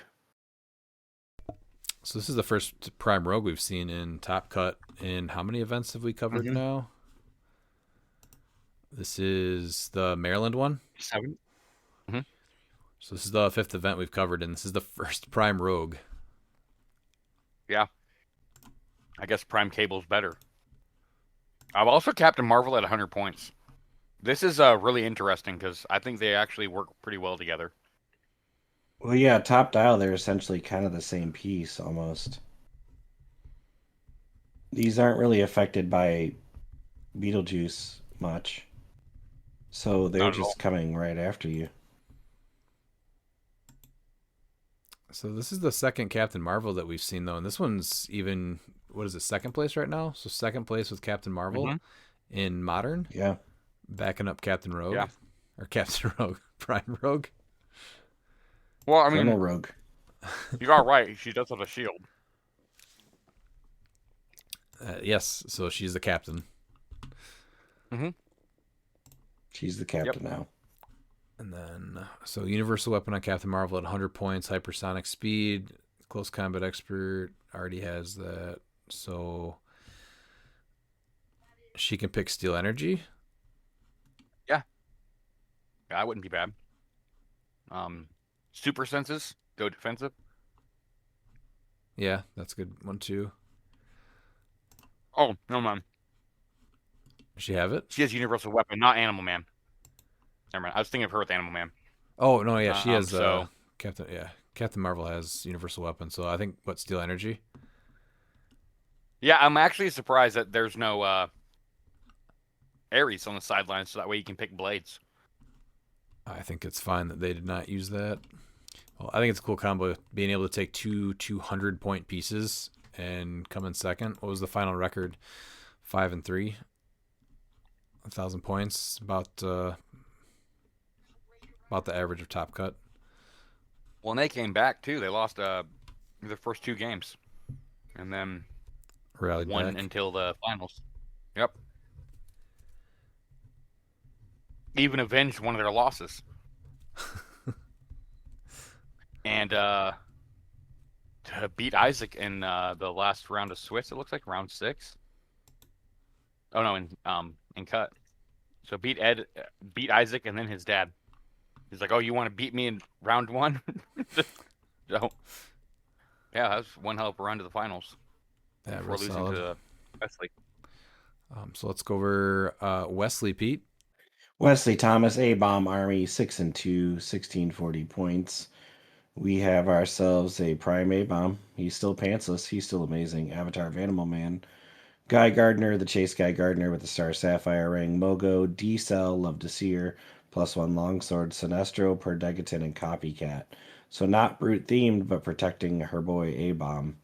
So this is the first Prime Rogue we've seen in Top Cut. In how many events have we covered now? This is the Maryland one? 7. So this is the 5th event we've covered, and this is the first Prime Rogue. Yeah. I guess Prime Cable's better. I've also Captain Marvel at 100 points. This is really interesting because I think they actually work pretty well together. Well, yeah, top dial, they're essentially kind of the same piece almost. These aren't really affected by Beetlejuice much. So they're just coming right after you. So this is the 2nd Captain Marvel that we've seen, though, and this one's even... What is it, 2nd place right now? So 2nd place with Captain Marvel in Modern. Yeah. Backing up Captain Rogue. Yeah. Or Captain Rogue. Prime Rogue. Well, I mean... Colonel Rogue. You got right. She does have a shield. Yes, so she's the captain. Mhm. She's the captain now. And then, so Universal Weapon on Captain Marvel at 100 points, hypersonic speed, close combat expert already has that. So she can pick Steel Energy. Yeah, I wouldn't be bad. Super senses, go defensive. Yeah, that's a good one too. Oh, no, man. Does she have it? She has universal weapon, not Animal Man. Never mind. I was thinking of her with Animal Man. Oh no, yeah, she has. So Captain, yeah, Captain Marvel has Universal Weapon. So I think what Steel Energy. yeah, I'm actually surprised that there's no Ares on the sidelines, so that way you can pick blades. I think it's fine that they did not use that. Well, I think it's a cool combo being able to take two 200-point pieces and come in second. What was the final record? 5 and 3. 1,000 points, about the average of Top Cut. Well, and they came back too. They lost their first 2 games, and then Rallied won back. until the finals. Yep. Even avenged one of their losses. And to beat Isaac in the last round of Swiss, it looks like round 6. Oh no, in cut. So beat Isaac, and then his dad. He's like, "Oh, you want to beat me in round 1?" So, yeah, that was one hell of a run to the finals. Yeah, Before real losing solid. to Wesley. So let's go over Wesley, Pete. Wesley Thomas, A-Bomb Army, 6 and 2, 1640 points. We have ourselves a Prime A-Bomb. He's still pantsless. He's still amazing. Avatar of Animal Man. Guy Gardner, the Chase Guy Gardner with the Star Sapphire ring. Mogo, D-Cell, Love to See Her, +1 Longsword, Sinestro, Perdegaton, and Copycat. So not brute themed, but protecting her boy A-Bomb.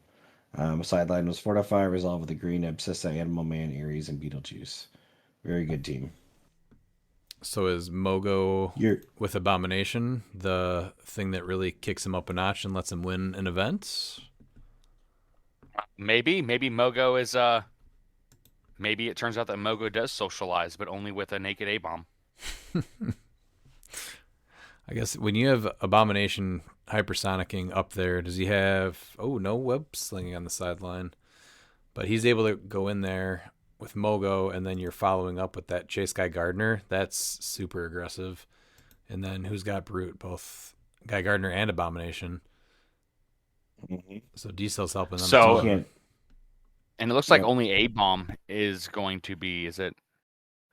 Sideline was Fortify, Resolve with the Green, Abscissa, Animal Man, Ares, and Beetlejuice. Very good team. So is Mogo You're with Abomination the thing that really kicks him up a notch and lets him win an event? Maybe Mogo is maybe it turns out that Mogo does socialize, but only with a naked A-bomb. I guess when you have Abomination hypersonicking up there, does he have... Oh, no web slinging on the sideline. But he's able to go in there with Mogo, and then you're following up with that Chase Guy Gardner. That's super aggressive. And then who's got Brute? Both Guy Gardner and Abomination. So D-Cell's helping them So- too. And it looks like Yep. only A-bomb is going to be, is it?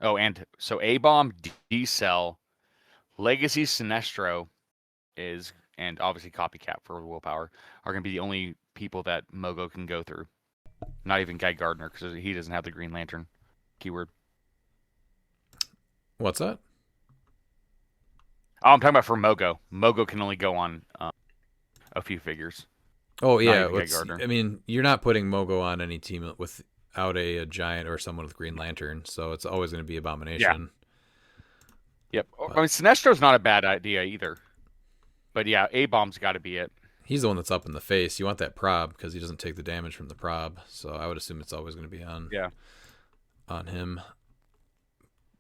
Oh, and so A-bomb, D-Cell, Legacy Sinestro is, and obviously Copycat for Willpower, are going to be the only people that Mogo can go through. Not even Guy Gardner, because he doesn't have the Green Lantern keyword. What's that? Oh, I'm talking about for Mogo. Mogo can only go on a few figures. Oh, Not yeah. even Guy Gardner. I mean, you're not putting Mogo on any team without a giant or someone with Green Lantern, so it's always going to be Abomination. Yep. I mean, Sinestro's not a bad idea either. But yeah, A-bomb's got to be it. He's the one that's up in the face. You want that prob because he doesn't take the damage from the prob. So I would assume it's always going to be on him.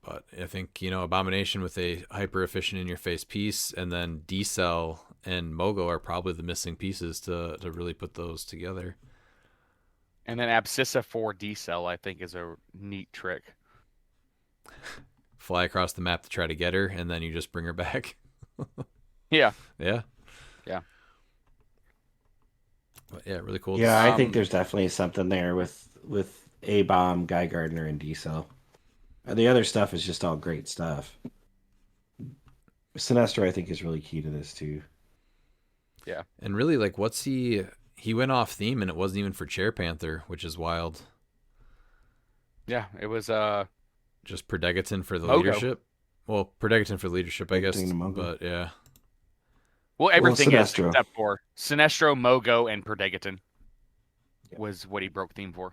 But I think, Abomination with a hyper efficient in your face piece, and then D-Cell and Mogo are probably the missing pieces to really put those together. And then Abscissa for D-Cell, I think, is a neat trick. Fly across the map to try to get her, and then you just bring her back. Yeah. Yeah. Yeah. But yeah, really cool. Yeah, I think there's definitely something there with A-Bomb, Guy Gardner, and D-Cell. The other stuff is just all great stuff. Sinestro, I think, is really key to this too. Yeah. And really, like, he went off theme, and it wasn't even for Chair Panther, which is wild. Yeah, it was Just Perdegaton for the Mogo. leadership. Well, Perdegaton for leadership, I guess. Perdegaton and Mogo. But yeah. well, everything is Sinestro. except for Sinestro, Mogo, and Perdegaton was what he broke theme for.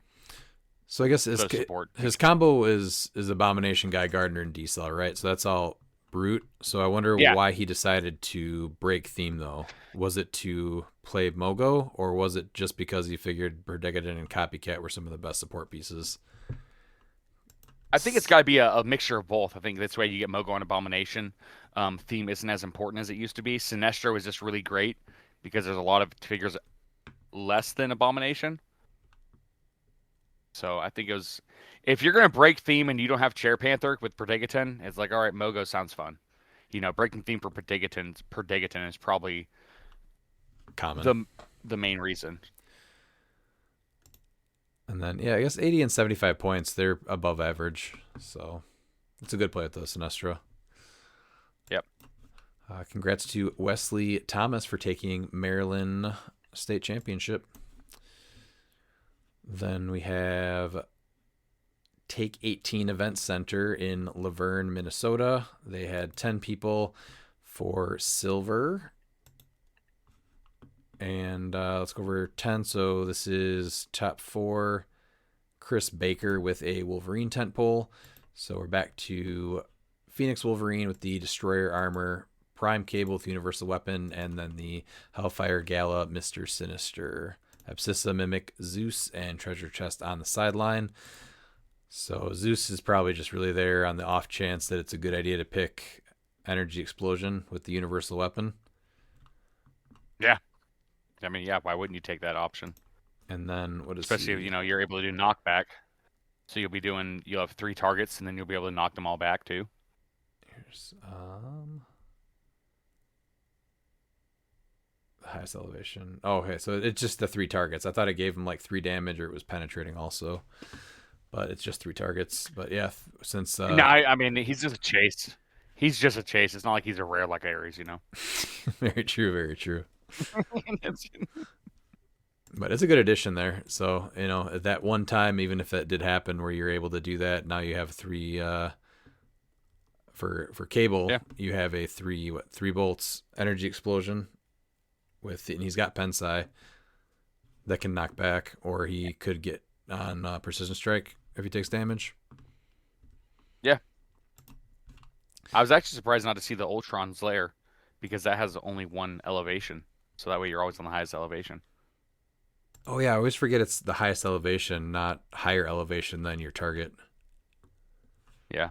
So I guess So support. his combo is Abomination, Guy Gardner, and D-Cell, right? So that's all brute. So I wonder Yeah. why he decided to break theme, though. Was it to play Mogo, or was it just because he figured Perdegaton and Copycat were some of the best support pieces? I think it's got to be a mixture of both. I think that's why you get Mogo and Abomination. Theme isn't as important as it used to be. Sinestro is just really great because there's a lot of figures less than Abomination. So I think it was, if you're gonna break theme and you don't have Chair Panther with Protegaton, it's like, all right, Mogo sounds fun. Breaking theme for Protegaton is probably Common. the main reason. And then, yeah, I guess 80 and 75 points, they're above average. So it's a good play at the Sinestro. Yep. Congrats to Wesley Thomas for taking Maryland State Championship. Then we have Take 18 Event Center in Laverne, Minnesota. They had 10 people for silver. And let's go over 10. So this is top 4. Chris Baker with a Wolverine tent pole. So we're back to Phoenix Wolverine with the Destroyer armor, Prime Cable with Universal Weapon, and then the Hellfire Gala Mr. Sinister. Abscissa Mimic, Zeus, and Treasure Chest on the sideline. So Zeus is probably just really there on the off chance that it's a good idea to pick Energy Explosion with the Universal Weapon. Yeah. I mean, yeah, why wouldn't you take that option? And then what is Especially if, you're able to do knockback. So you'll have 3 targets, and then you'll be able to knock them all back, too. Here's the highest elevation. Oh, okay, so it's just the 3 targets. I thought it gave him like 3 damage, or it was penetrating also. But it's just 3 targets. But yeah, since... No, I mean, he's just a chase. He's just a chase. It's not like he's a rare like Ares, Very true, very true. But it's a good addition there. So, at that one time, even if that did happen where you're able to do that, now you have 3 for Cable, yeah. You have a 3 bolts Energy Explosion and he's got Pensai that can knock back, or he could get on Precision Strike if he takes damage. Yeah. I was actually surprised not to see the Ultron's lair, because that has only 1 elevation. So that way you're always on the highest elevation. Oh, yeah. I always forget it's the highest elevation, not higher elevation than your target. Yeah.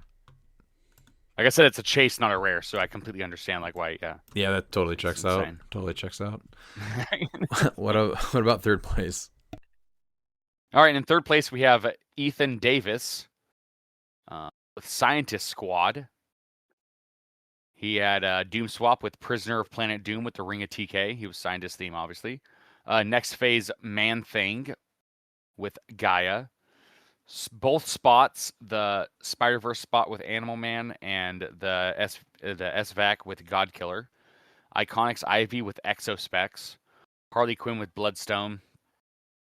Like I said, it's a chase, not a rare. So I completely understand why. Yeah. Yeah, that totally checks out. Totally checks out. What about third place? All right. In third place, we have Ethan Davis with Scientist Squad. He had Doom Swap with Prisoner of Planet Doom with the Ring of TK. He was Scientist theme, obviously. Next phase, Man Thing with Gaia. Both spots, the Spider-Verse spot with Animal Man and the SVAC with God Killer. Iconics Ivy with Exospecs. Harley Quinn with Bloodstone.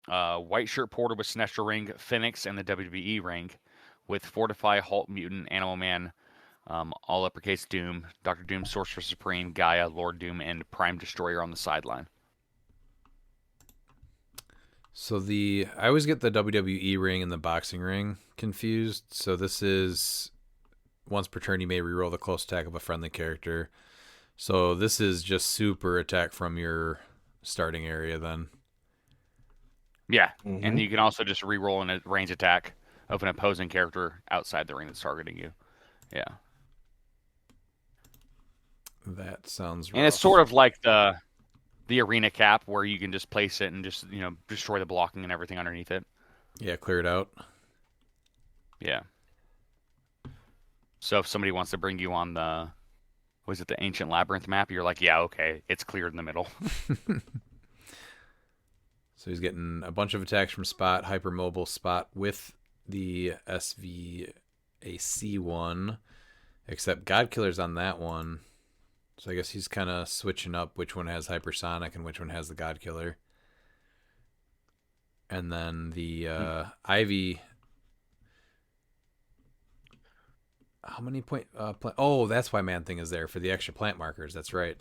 White Shirt Porter with Sinestro Ring. Phoenix and the WWE Ring with Fortify, Halt Mutant, Animal Man, all uppercase Doom, Dr. Doom, Sorcerer Supreme, Gaia, Lord Doom, and Prime Destroyer on the sideline. So I always get the WWE ring and the boxing ring confused. So this is once per turn you may reroll the close attack of a friendly character. So this is just super attack from your starting area then. Yeah, and you can also just reroll in a range attack of an opposing character outside the ring that's targeting you. Yeah. That sounds rough. And it's sort of like the arena cap where you can just place it and just, destroy the blocking and everything underneath it. Yeah, clear it out. Yeah. So if somebody wants to bring you on the Ancient Labyrinth map, you're like, yeah, okay, it's cleared in the middle. So he's getting a bunch of attacks from Spot, Hypermobile Spot with the SVAC one, except God Killer's on that one. So I guess he's kind of switching up which one has Hypersonic and which one has the God Killer. And then the Ivy. How many point? Oh, that's why Man Thing is there for the extra plant markers. That's right.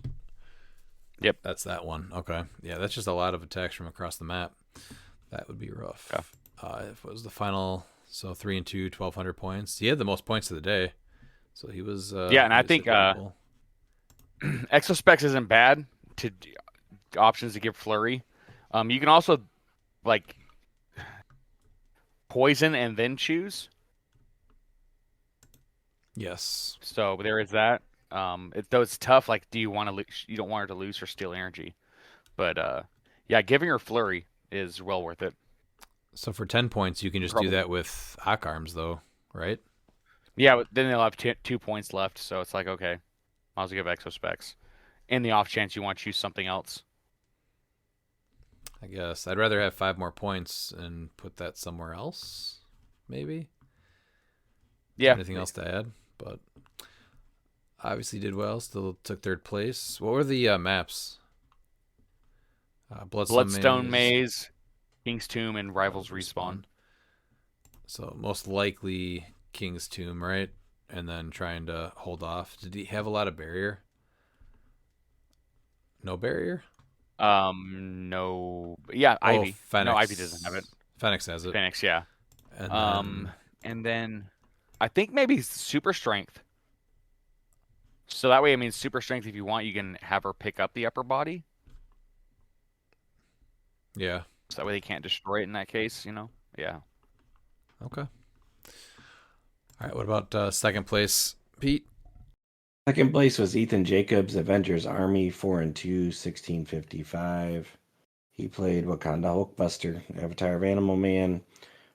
Yep. That's that one. Okay. Yeah, that's just a lot of attacks from across the map. That would be rough. Yeah. If it was the final, so 3 and 2, 1,200 points. He had the most points of the day. So he was. Yeah, and I think Exospecs isn't bad to options to give Flurry. You can also poison and then choose. Yes. So there is that. Though it's tough. Like, do you want to? You don't want her to lose her steal energy, but yeah, giving her flurry is well worth it. So for 10 points, you can just do Probably. that with Hawk Arms, though, right? Yeah, but then they'll have 2 points left, so it's like, okay, might as well give exo specs. In the off chance you want to choose something else. I guess. I'd rather have 5 more points and put that somewhere else, maybe. Yeah. Anything else to add? But obviously did well. Still took 3rd place. What were the maps? Bloodstone Maze, King's Tomb, and Rivals Respawn. So most likely King's Tomb, right? And then trying to hold off. Did he have a lot of barrier? No barrier? No. Yeah, Ivy. Phoenix. No, Ivy doesn't have it. Phoenix has it. Phoenix, yeah. And And then I think maybe super strength. So that way, I mean, super strength. If you want, you can have her pick up the upper body. Yeah. So that way they can't destroy it in that case, Yeah. Okay. All right. What about 2nd place, Pete? 2nd place was Ethan Jacobs, Avengers Army 4-2, 1655. He played Wakanda Hulkbuster, Avatar of Animal Man,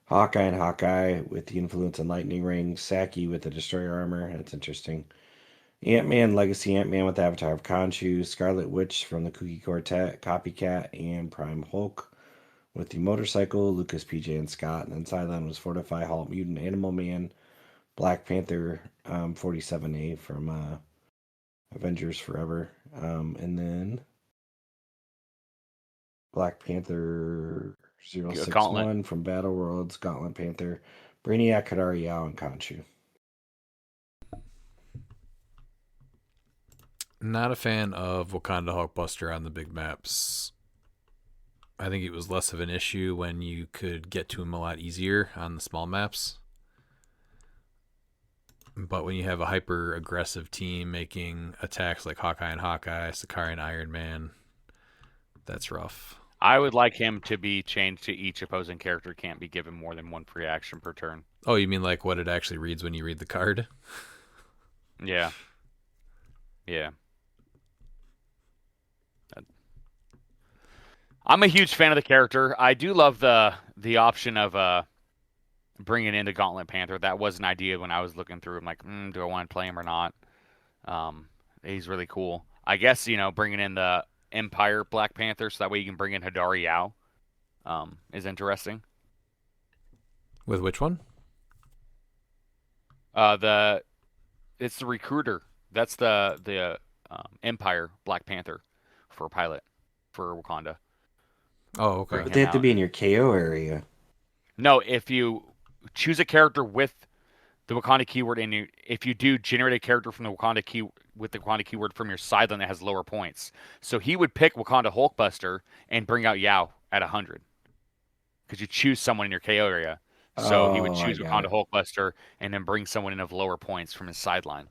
Hawkeye and Hawkeye with the Influence and Lightning Ring, Saki with the Destroyer Armor. That's interesting. Ant-Man, Legacy Ant-Man with Avatar of Khonshu, Scarlet Witch from the Cookie Quartet, Copycat, and Prime Hulk with the Motorcycle, Lucas, PJ, and Scott. And then Sideline was Fortify, Halt Mutant, Animal Man, Black Panther 47A from Avengers Forever. And then Black Panther 061 from Battle Worlds, Gauntlet Panther, Brainiac, Kadari Yao, and Khonshu. Not a fan of Wakanda Hulkbuster on the big maps. I think it was less of an issue when you could get to him a lot easier on the small maps. But when you have a hyper aggressive team making attacks like Hawkeye and Hawkeye, Sakari and Iron Man, that's rough. I would like him to be changed to each opposing character can't be given more than 1 free action per turn. Oh, you mean like what it actually reads when you read the card? Yeah. Yeah. I'm a huge fan of the character. I do love the option of bringing in the Gauntlet Panther. That was an idea when I was looking through. I'm like, do I want to play him or not? He's really cool. I guess, bringing in the Empire Black Panther so that way you can bring in Hadari Yao is interesting. With which one? It's the Recruiter. That's the Empire Black Panther for a pilot for Wakanda. Oh, okay. But they have to be in your KO area. No, if you choose a character with the Wakanda keyword if you do generate a character from the Wakanda key with the Wakanda keyword from your sideline that has lower points. So he would pick Wakanda Hulkbuster and bring out Yao at 100. Because you choose someone in your KO area. So he would choose Wakanda Hulkbuster and then bring someone in of lower points from his sideline.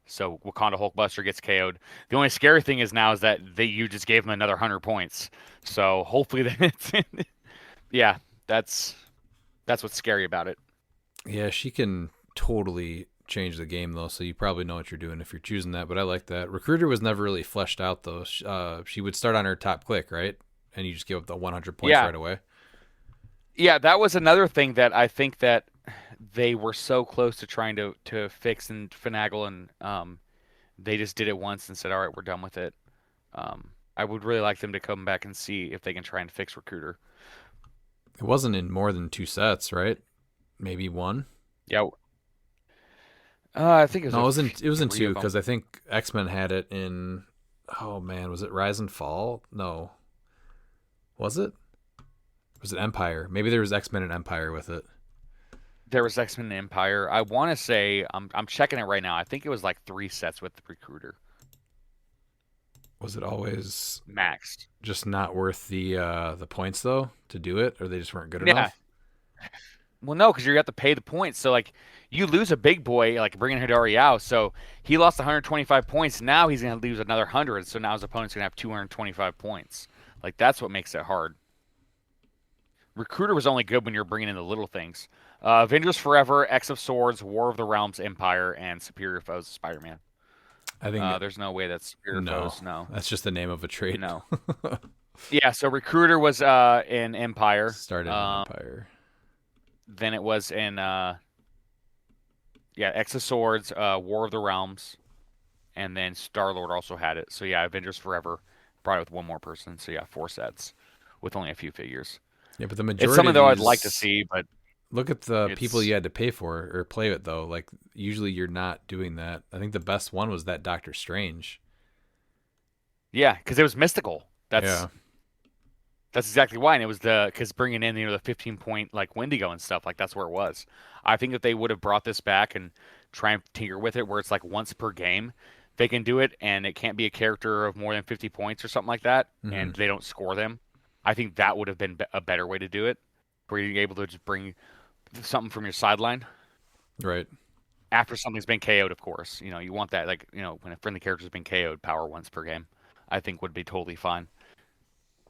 So Wakanda Hulkbuster gets KO'd. The only scary thing is that you just gave him another 100 points. So hopefully yeah, that's what's scary about it. Yeah, she can totally change the game though, so you probably know what you're doing if you're choosing that, but I like that. Recruiter was never really fleshed out though. She would start on her top click, right? And you just give up the 100 points right away. Yeah, that was another thing that I think that they were so close to trying to fix and finagle, and they just did it once and said, all right, we're done with it. I would really like them to come back and see if they can try and fix Recruiter. It wasn't in more than 2 sets, right? Maybe 1? Yeah. I think it was it was in 2 because I think X-Men had it in, oh man, was it Rise and Fall? No. Was it? Was it Empire? Maybe there was X-Men and Empire with it. There was X-Men and Empire. I want to say, I'm checking it right now. I think it was like 3 sets with the Recruiter. Was it always maxed? Just not worth the points though to do it, or they just weren't good enough? Well, no, because you have to pay the points. So like, you lose a big boy like bringing Hadari out. So he lost 125 points. Now he's gonna lose another 100. So now his opponent's gonna have 225 points. Like that's what makes it hard. Recruiter was only good when you're bringing in the little things. Avengers Forever, X of Swords, War of the Realms, Empire, and Superior Foes of Spider-Man. I think There's no way that's Superior no, Foes. No. that's just the name of a trait. No. Yeah, so Recruiter was in Empire. Started in Empire. Then it was in X of Swords, War of the Realms, and then Star-Lord also had it. So yeah, Avengers Forever brought it with one more person. So yeah, 4 sets with only a few figures. Yeah, but the majority It's something of though I'd these- like to see, but look at the people it's- you had to pay for or play it though. Like usually you're not doing that. I think the best one was that Doctor Strange. yeah, because it was mystical. Yeah. That's exactly why, and it was because bringing in the 15-point like Wendigo and stuff, like that's where it was. I think if they would have brought this back and try and tinker with it, where it's like once per game, they can do it, and it can't be a character of more than 50 points or something like that, and they don't score them. I think that would have been a better way to do it, where you're able to just bring something from your sideline Right. after something's been KO'd. Of course, you want that, like when a friendly character's been KO'd, power once per game. I think would be totally fine.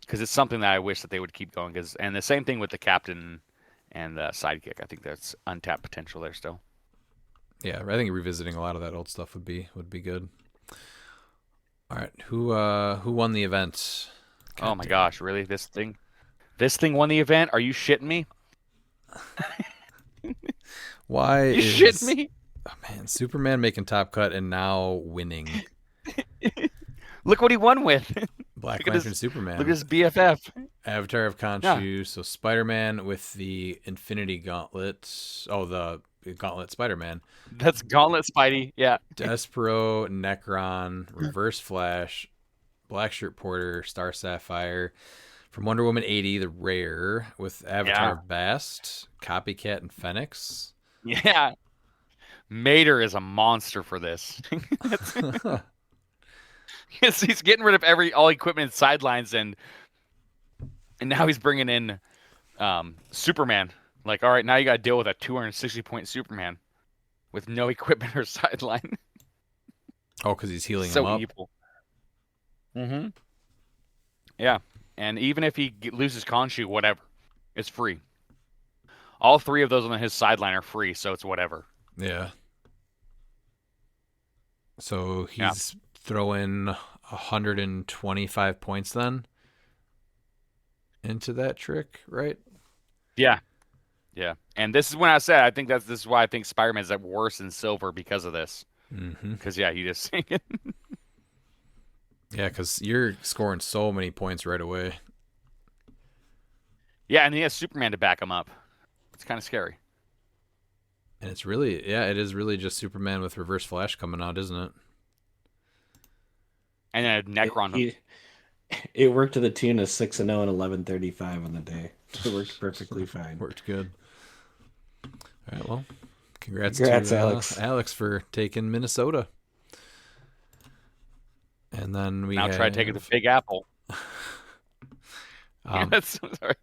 Because it's something that I wish that they would keep going. And the same thing with the captain and the sidekick. I think that's untapped potential there still. Yeah, I think revisiting a lot of that old stuff would be good. All right, who won the event? Oh my gosh, really? This thing won the event? Are you shitting me? Why You is shitting me? Oh, man, Superman making top cut and now winning? Look what he won with. Black Look at Lantern his- Superman. Look at his BFF. Avatar of Khonshu. So Spider-Man with the Infinity Gauntlet. Oh, the Gauntlet Spider-Man. That's Gauntlet Spidey. Yeah. Despero, Necron, Reverse Flash, Black Shirt Porter, Star Sapphire. From Wonder Woman 80, the rare with Avatar Yeah. of Bast, Copycat, and Phoenix. Yeah. Mater is a monster for this. He's getting rid of all equipment and sidelines, and now he's bringing in Superman. Like, all right, now you got to deal with a 260-point Superman with no equipment or sideline. Oh, because he's healing him So up. evil. Mm-hmm. Yeah, and even if he loses Khonshu, whatever, it's free. All 3 of those on his sideline are free, so it's whatever. Yeah. So he's throwing 125 points then into that trick, right? Yeah. Yeah. And this is when I said I think this is why I think Spider-Man's like worse than Silver because of this. Mm-hmm. Because you just Yeah, because you're scoring so many points right away. yeah, and he has Superman to back him up. It's kind of scary. And it's really, it is really just Superman with Reverse Flash coming out, isn't it? And then Necron. It worked to the tune of 6-0 and 11:35 on the day. It worked perfectly fine. Worked good. All right, well, congrats Congrats, to Alex. Alex for taking Minnesota. And then we Now try to take it to Big Apple. Yeah, that's sorry.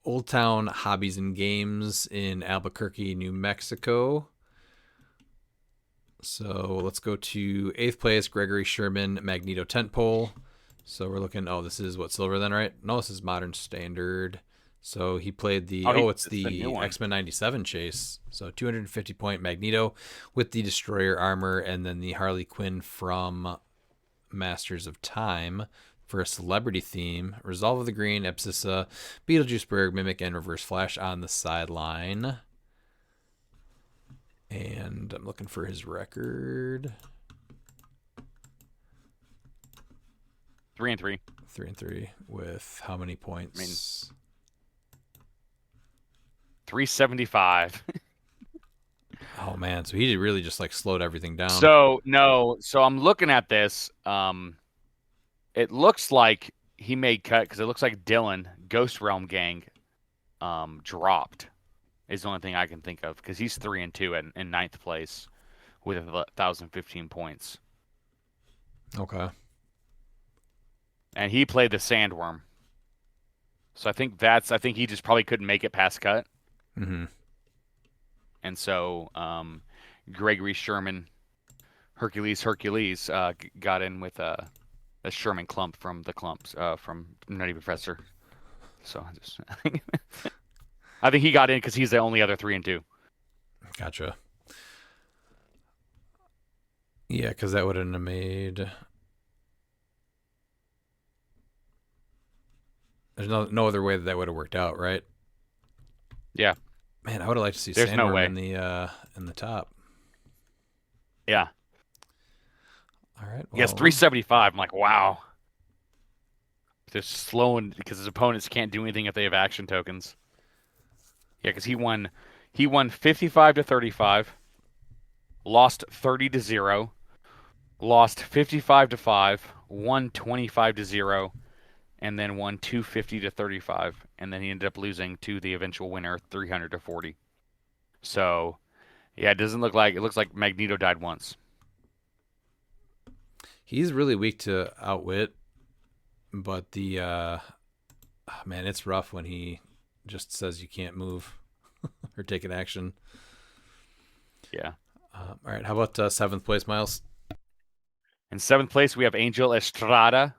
Old Town Hobbies and Games in Albuquerque, New Mexico. So let's go to 8th place, Gregory Sherman, Magneto Tent Pole. So we're looking, this is what, silver then, right? No, this is modern standard. So he played it's the new the one. X-Men 97 chase. So 250-point Magneto with the Destroyer armor, and then the Harley Quinn from Masters of Time for a celebrity theme. Resolve of the Green, Abscissa, Beetlejuiceburg, Mimic, and Reverse Flash on the sideline. And I'm looking for his record. 3-3. 3-3 with how many points? 375. Oh man, so he really just like slowed everything down. So I'm looking at this. It looks like he made cut because it looks like Dylan Ghost Realm Gang dropped. Is the only thing I can think of because he's 3-2 in 9th place with 1,015 points, Okay. and he played the Sandworm. So I think he just probably couldn't make it past cut. Mm-hmm. And so Gregory Sherman, Hercules, got in with a Sherman Clump from the Clumps from Nutty Professor. So I just I think he got in because he's the only other 3 and 2. Gotcha. Yeah, because that wouldn't have made. There's no other way that would have worked out, right? Yeah. Man, I would have liked to see There's no Sandworm way. in the top. Yeah. All right. He has well, 375. I'm like, wow. They're slowing because his opponents can't do anything if they have action tokens. Yeah, because he won 55 to 35, lost 30 to 0, lost 55 to 5, won 25 to 0, and then won 250 to 35, and then he ended up losing to the eventual winner 300 to 40. So, yeah, it looks like Magneto died once. He's really weak to outwit, but the man, it's rough when he just says you can't move or take an action. Yeah. All right, how about 7th place, Miles? In 7th place, we have Angel Estrada,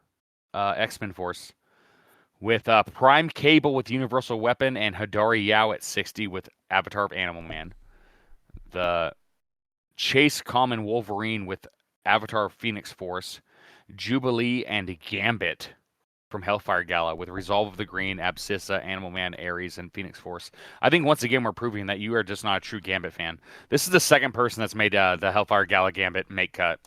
X-Men Force, with Prime Cable with Universal Weapon and Hidari Yao at 60 with Avatar of Animal Man. The Chase Common Wolverine with Avatar of Phoenix Force, Jubilee, and Gambit from Hellfire Gala with Resolve of the Green, Abscissa, Animal Man, Ares, and Phoenix Force. I think once again we're proving that you are just not a true Gambit fan. This is the second person that's made the Hellfire Gala Gambit make cut.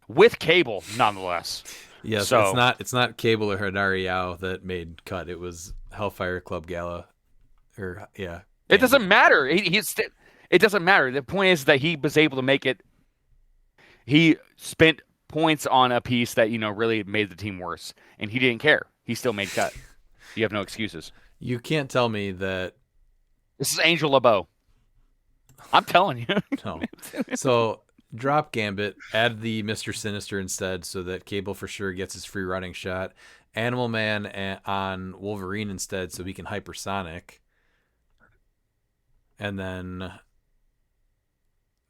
With Cable, nonetheless. Yes, so, it's not Cable or Hidari Yao that made cut. It was Hellfire Club Gala, or yeah. It doesn't matter. It doesn't matter. The point is that he was able to make it. He spent points on a piece that really made the team worse, and he didn't care. He still made cut. You have no excuses. You can't tell me that. This is Angel LeBeau. I'm telling you. No. So drop Gambit, add the Mr. Sinister instead, so that Cable for sure gets his free running shot. Animal Man on Wolverine instead, so he can hypersonic. And then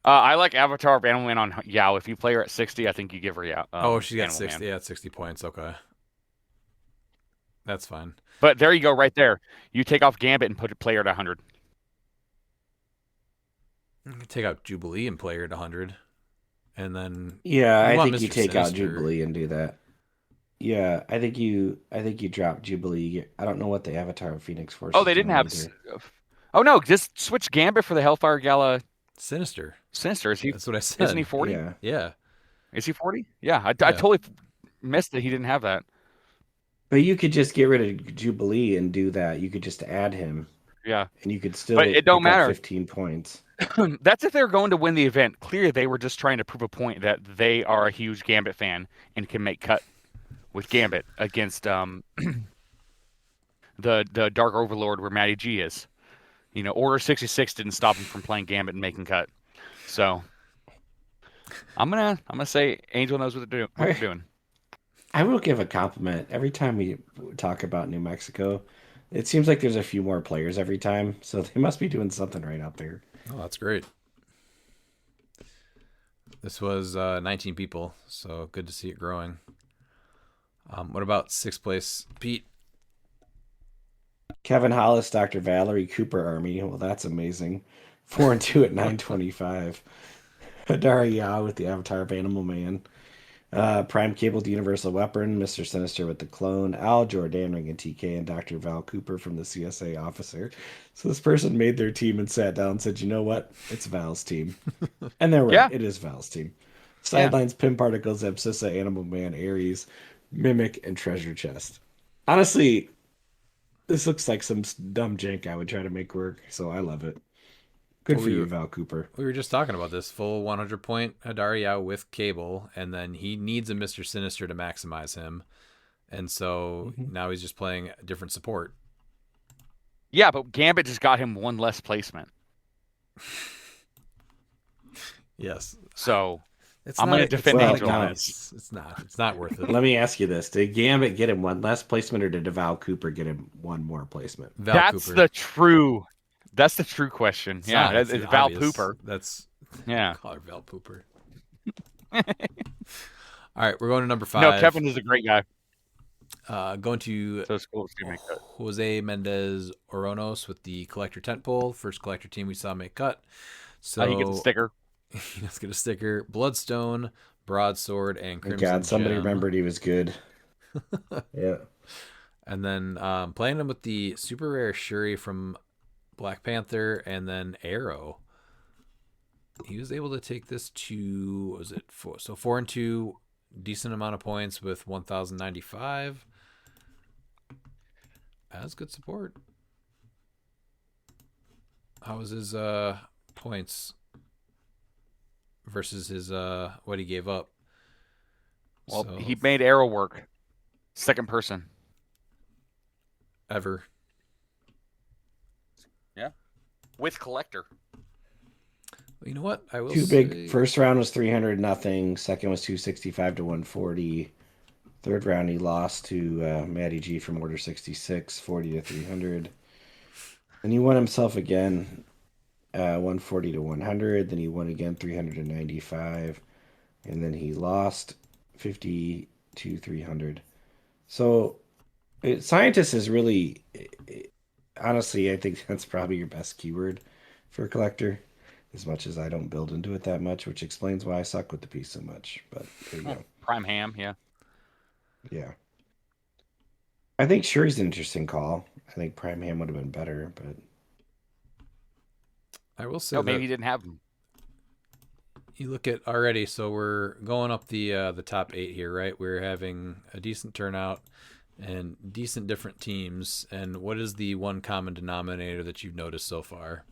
I like Avatar of Animal Man on Yao. If you play her at 60, I think you give her Yao. she's got Animal 60. Man. Yeah, 60 points. Okay, that's fine. But there you go, right there. You take off Gambit and put a player at 100. You can take out Jubilee and play her at 100, and then Yeah, you I want think you Mr. take out Sinister. Jubilee and do that. Yeah, I think you drop Jubilee. I don't know what the Avatar of Phoenix Force. Oh, is they didn't doing have. either. Oh no, just switch Gambit for the Hellfire Gala Sinister. Sinister. Is he? That's what I said. Isn't he 40? Yeah. Yeah. Is he 40? Yeah, I totally missed that he didn't have that. But you could just get rid of Jubilee and do that. You could just add him, Yeah, and you could still But it don't pick up matter. 15 points. that's if they're going to win the event. Clearly, they were just trying to prove a point that they are a huge Gambit fan and can make cut with Gambit against the Dark Overlord where Matty G is. Order 66 didn't stop him from playing Gambit and making cut. So I'm gonna say Angel knows what they're doing. I will give a compliment every time we talk about New Mexico. It seems like there's a few more players every time, so they must be doing something right out there. Oh, that's great. This was 19 people, so good to see it growing. What about 6th place, Pete? Kevin Hollis, Dr. Valerie, Cooper Army. Well, that's amazing. 4 and 2 at 925. Hidari Yao with the Avatar of Animal Man. Prime Cable, the Universal Weapon. Mr. Sinister with the Clone. Al Jordan Ring and TK, and Dr. Val Cooper from the CSA Officer. So this person made their team and sat down and said, you know what? It's Val's team. And they're right. Yeah. It is Val's team. Sidelines, Pin Particles, Abscissa, Animal Man, Ares, Mimic, and Treasure Chest. Honestly, this looks like some dumb jank I would try to make work, so I love it. Good for you, Val Cooper. We were just talking about this full 100 point Hidari Yao with Cable, and then he needs a Mr. Sinister to maximize him, and so now he's just playing a different support. Yeah, but Gambit just got him one less placement. Yes. So It's I'm not going to a- defend well, Angel on no. this. It's not. It's not worth it. Let me ask you this. Did Gambit get him one less placement, or did Val Cooper get him one more placement? Val That's Cooper. That's the true question. It's Yeah, not, it's Val obvious. Pooper. That's Yeah. Call her Val Pooper. All right, we're going to number 5. No, Kevin is a great guy. Going to So schools do make cut. Jose Mendez Oronos with the collector tent pole. First collector team we saw make cut. So He gets a sticker. he does get a sticker. Bloodstone, Broadsword, and Thank Crimson God somebody Gem. remembered he was good. Yeah. And then playing him with the super rare Shuri from Black Panther and then Arrow. He was able to take this to, what was it, 4-2, decent amount of points with 1,095. That's good support. How was his points versus his what he gave up? Well, So, he made Arrow work. Second person. ever. Yeah. With collector. You know what? I will Too say, big. First round was 300 nothing. Second was 265 to 140. Third round he lost to Matty G from Order 66, 40 to 300. Then he won himself again, 140 to 100. Then he won again 395, and then he lost 50 to 300. So, scientist is really, honestly, I think that's probably your best keyword for a collector. As much as I don't build into it that much, which explains why I suck with the piece so much. But there you go. Prime ham, yeah. Yeah. I think Shuri's an interesting call. I think Prime Ham would have been better, but I will say Oh, that maybe he didn't have them. you look at already, so we're going up the top 8 here, right? We're having a decent turnout and decent different teams. And what is the one common denominator that you've noticed so far?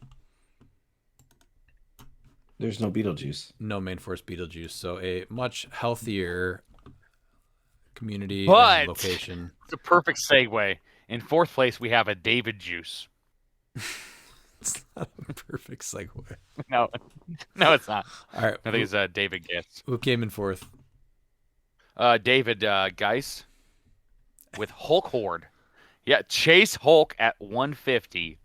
there's no Beetlejuice. No main force Beetlejuice, so a much healthier community But- and location. It's a perfect segue. In fourth place, we have a David Juice. It's not a perfect segue. No, no, it's not. All right, I think it's David Gist. who came in fourth? David Geis with Hulk Horde. Yeah, Chase Hulk at 150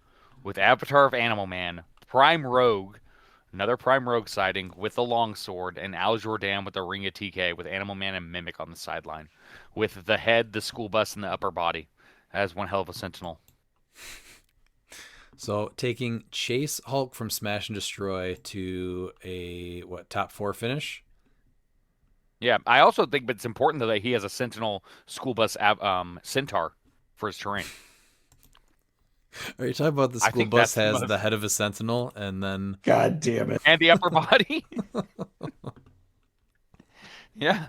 with Avatar of Animal Man, Prime Rogue, another Prime Rogue sighting with the longsword, and Al Jordan with the Ring of TK with Animal Man and Mimic on the sideline. With the head, the school bus, and the upper body. As one hell of a sentinel. So taking Chase Hulk from Smash and Destroy to a top 4 finish. Yeah, I also think it's important that he has a sentinel school bus centaur for his terrain. Are you talking about the I school think bus that's has the head of a sentinel and then God damn it. And the upper body. Yeah.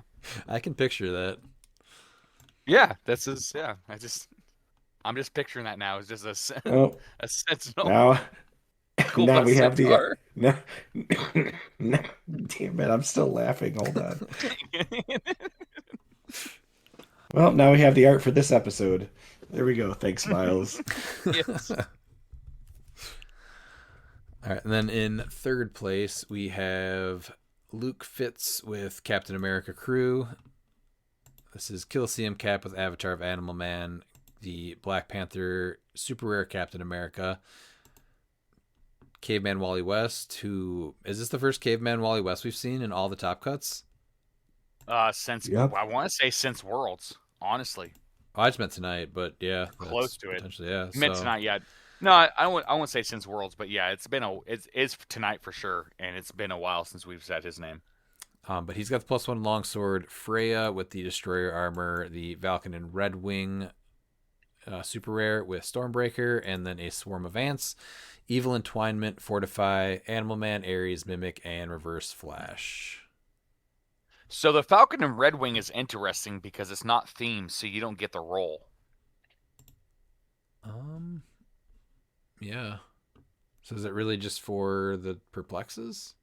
I can picture that. Yeah, this is I'm just picturing that now. It's just Oh, a sentinel. now, School now bus we have centaur. now, damn it, I'm still laughing. Hold on. Well, now we have the art for this episode. There we go. Thanks, Miles. Yes. All right, and then in third place we have Luke Fitz with Captain America Crew. This is Killiseum Cap with Avatar of Animal Man, the Black Panther super rare Captain America, Caveman Wally West. Who is this? The first Caveman Wally West we've seen in all the top cuts? Since Yep. I want to say since Worlds, honestly. Oh, I just meant tonight, but yeah, Close that's to it. potentially, yeah. Meant so- tonight yet. No, I won't say since Worlds, but yeah, it's tonight for sure, and it's been a while since we've said his name. But he's got the +1 longsword, Freya with the destroyer armor, the Valken and Red Wing super rare with Stormbreaker, and then a swarm of ants, evil entwinement, fortify, Animal Man, Ares, Mimic, and reverse flash. So the Falcon and Red Wing is interesting because it's not themed, so you don't get the roll. Yeah. So is it really just for the perplexes?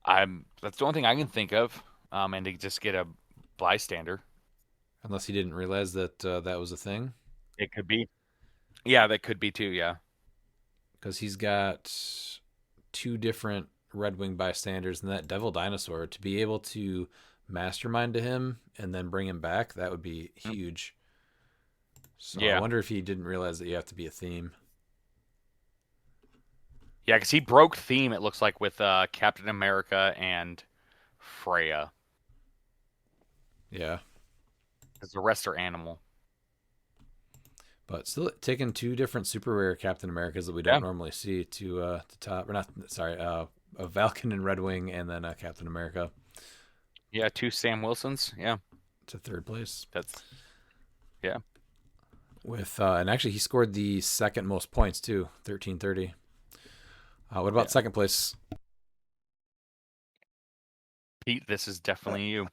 That's the only thing I can think of, and to just get a bystander. Unless he didn't realize that that was a thing. It could be. Yeah, that could be too. Yeah. Because he's got 2 different Red Wing bystanders and that Devil Dinosaur. To be able to mastermind to him and then bring him back, that would be huge. So Yeah. I wonder if he didn't realize that you have to be a theme. Yeah, because he broke theme. It looks like with Captain America and Freya. Yeah. because the rest are animal. But still taking 2 different super rare Captain Americas that we don't normally see to top. Or not, sorry, a Falcon and Red Wing, and then a Captain America. Yeah, 2 Sam Wilsons. Yeah. To 3rd place. That's, yeah. With and actually he scored the second most points too, 1330. What about 2nd place? Pete, this is definitely you.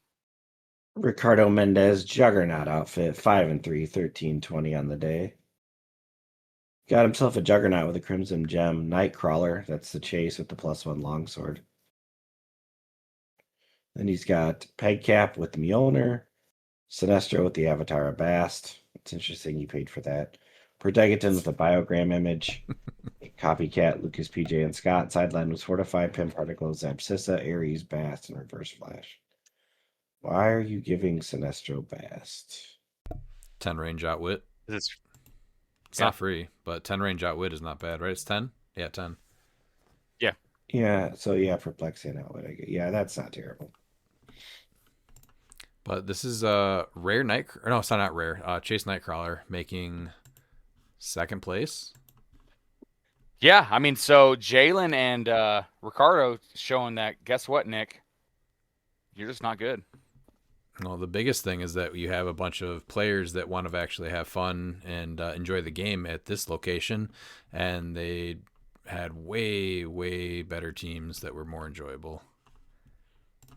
Ricardo Mendez Juggernaut outfit, 5-3, 1320 on the day. Got himself a Juggernaut with a Crimson Gem. Nightcrawler, that's the chase with the +1 longsword. Then he's got Pegcap with the Mjolnir. Sinestro with the Avatar of Bast. It's interesting you paid for that. Prodegaton with a Biogram image. Copycat, Lucas, PJ, and Scott. Sideline was Fortified, Pim Particles, Abscissa, Ares, Bast, and Reverse Flash. Why are you giving Sinestro Bast? 10 range outwit. It's not free, but 10 range outwit is not bad, right? It's 10? Yeah, 10. Yeah. Yeah, so yeah, Perplexity and outwit. Yeah, that's not terrible. But this is a rare no, it's not rare. Chase Nightcrawler making 2nd place. Yeah, I mean, so Jalen and Ricardo showing that, guess what, Nick? You're just not good. Well, the biggest thing is that you have a bunch of players that want to actually have fun and enjoy the game at this location, and they had way, way better teams that were more enjoyable.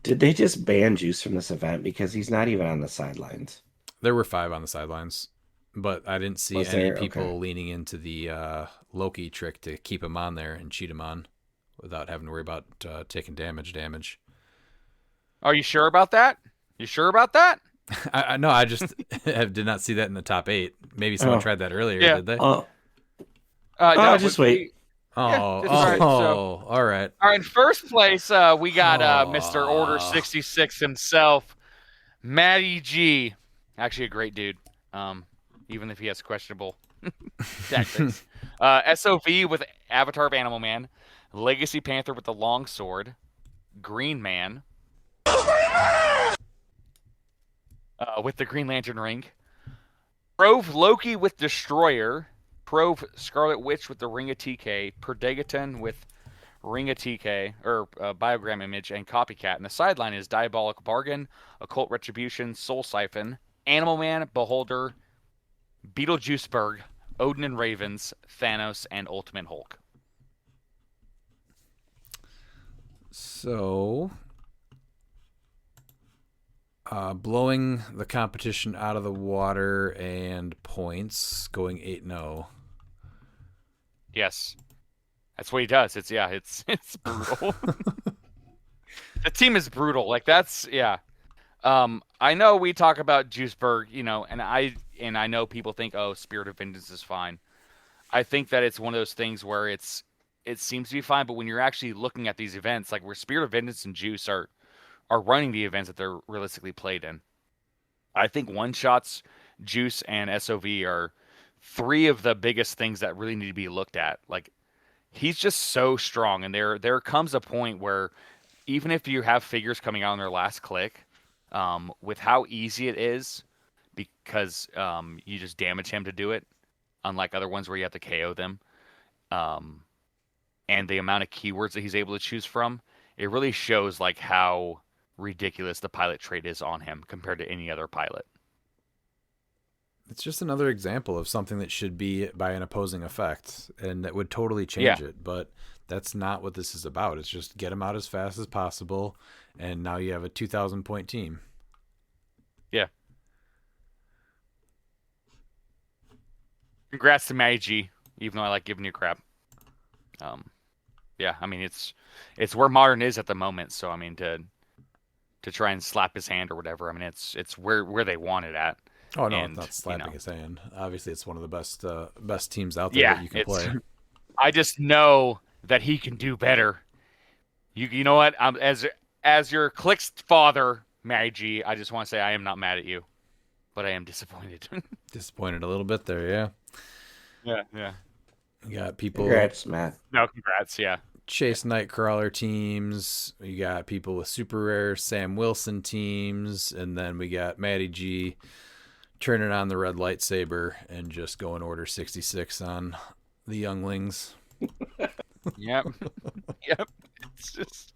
Did they just ban Juice from this event because he's not even on the sidelines? There were 5 on the sidelines, but I didn't see any people leaning into the Loki trick to keep him on there and cheat him on without having to worry about taking damage. Are you sure about that? You sure about that? No, I just did not see that in the top 8. Maybe someone tried that earlier, did they? No, just wait. All right. All right, in first place, we got Mr. Order 66 himself, Matty G. Actually, a great dude, even if he has questionable tactics. SOV with Avatar of Animal Man, Legacy Panther with the Long Sword, Green Man with the Green Lantern Ring, Prove Loki with Destroyer, Prove Scarlet Witch with the Ring of TK, Perdegaton with Ring of TK, or Biogram Image, and Copycat. And the sideline is Diabolic Bargain, Occult Retribution, Soul Siphon, Animal Man, Beholder, Beetlejuiceberg, Odin and Ravens, Thanos, and Ultimate Hulk. So, blowing the competition out of the water and points, going 8-0. Yes, that's what he does. It's brutal. The team is brutal. Like that's I know we talk about Juiceberg, and I know people think, oh, Spirit of Vengeance is fine. I think that it's one of those things where it seems to be fine, but when you're actually looking at these events, like where Spirit of Vengeance and Juice are running the events that they're realistically played in, I think one shots, Juice, and SOV are 3 of the biggest things that really need to be looked at. Like, he's just so strong, and there comes a point where even if you have figures coming out on their last click, with how easy it is, because you just damage him to do it, unlike other ones where you have to KO them, and the amount of keywords that he's able to choose from, it really shows like how ridiculous the pilot trait is on him compared to any other pilot. It's just another example of something that should be by an opposing effect, and that would totally change it. But that's not what this is about. It's just get him out as fast as possible, and now you have a 2,000-point team. Yeah. Congrats to Matty G, even though I like giving you crap. Yeah, I mean it's where Modern is at the moment. So I mean to try and slap his hand or whatever. I mean it's where they want it at. Oh no, it's not slapping his hand. Obviously, it's one of the best teams out there that you can play. I just know that he can do better. You know what? As your cliX father, Matty G, I just want to say I am not mad at you, but I am disappointed. Disappointed a little bit there, yeah. Yeah. You got people. Congrats, Matt. No, congrats. Yeah. Chase Nightcrawler teams. You got people with super rare Sam Wilson teams, and then we got Matty G turning on the red lightsaber and just going order 66 on the younglings. Yep. Yep. It's just,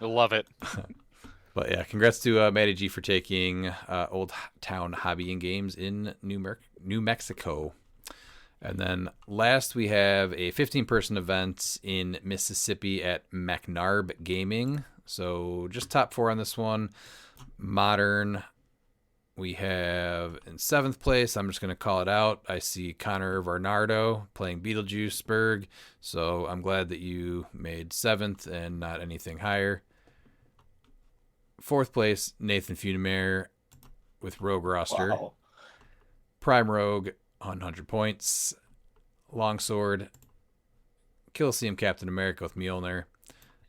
I love it. But yeah, congrats to Matty G for taking Old Town Hobbying Games in New Mexico. And then last we have a 15-person event in Mississippi at McNarb Gaming. So just top 4 on this one. Modern. We have in 7th place, I'm just going to call it out, I see Connor Varnardo playing Beetlejuiceburg. So I'm glad that you made 7th and not anything higher. 4th place, Nathan Funimare with Rogue Roster. Wow. Prime Rogue, 100 points. Longsword, Coliseum Captain America with Mjolnir.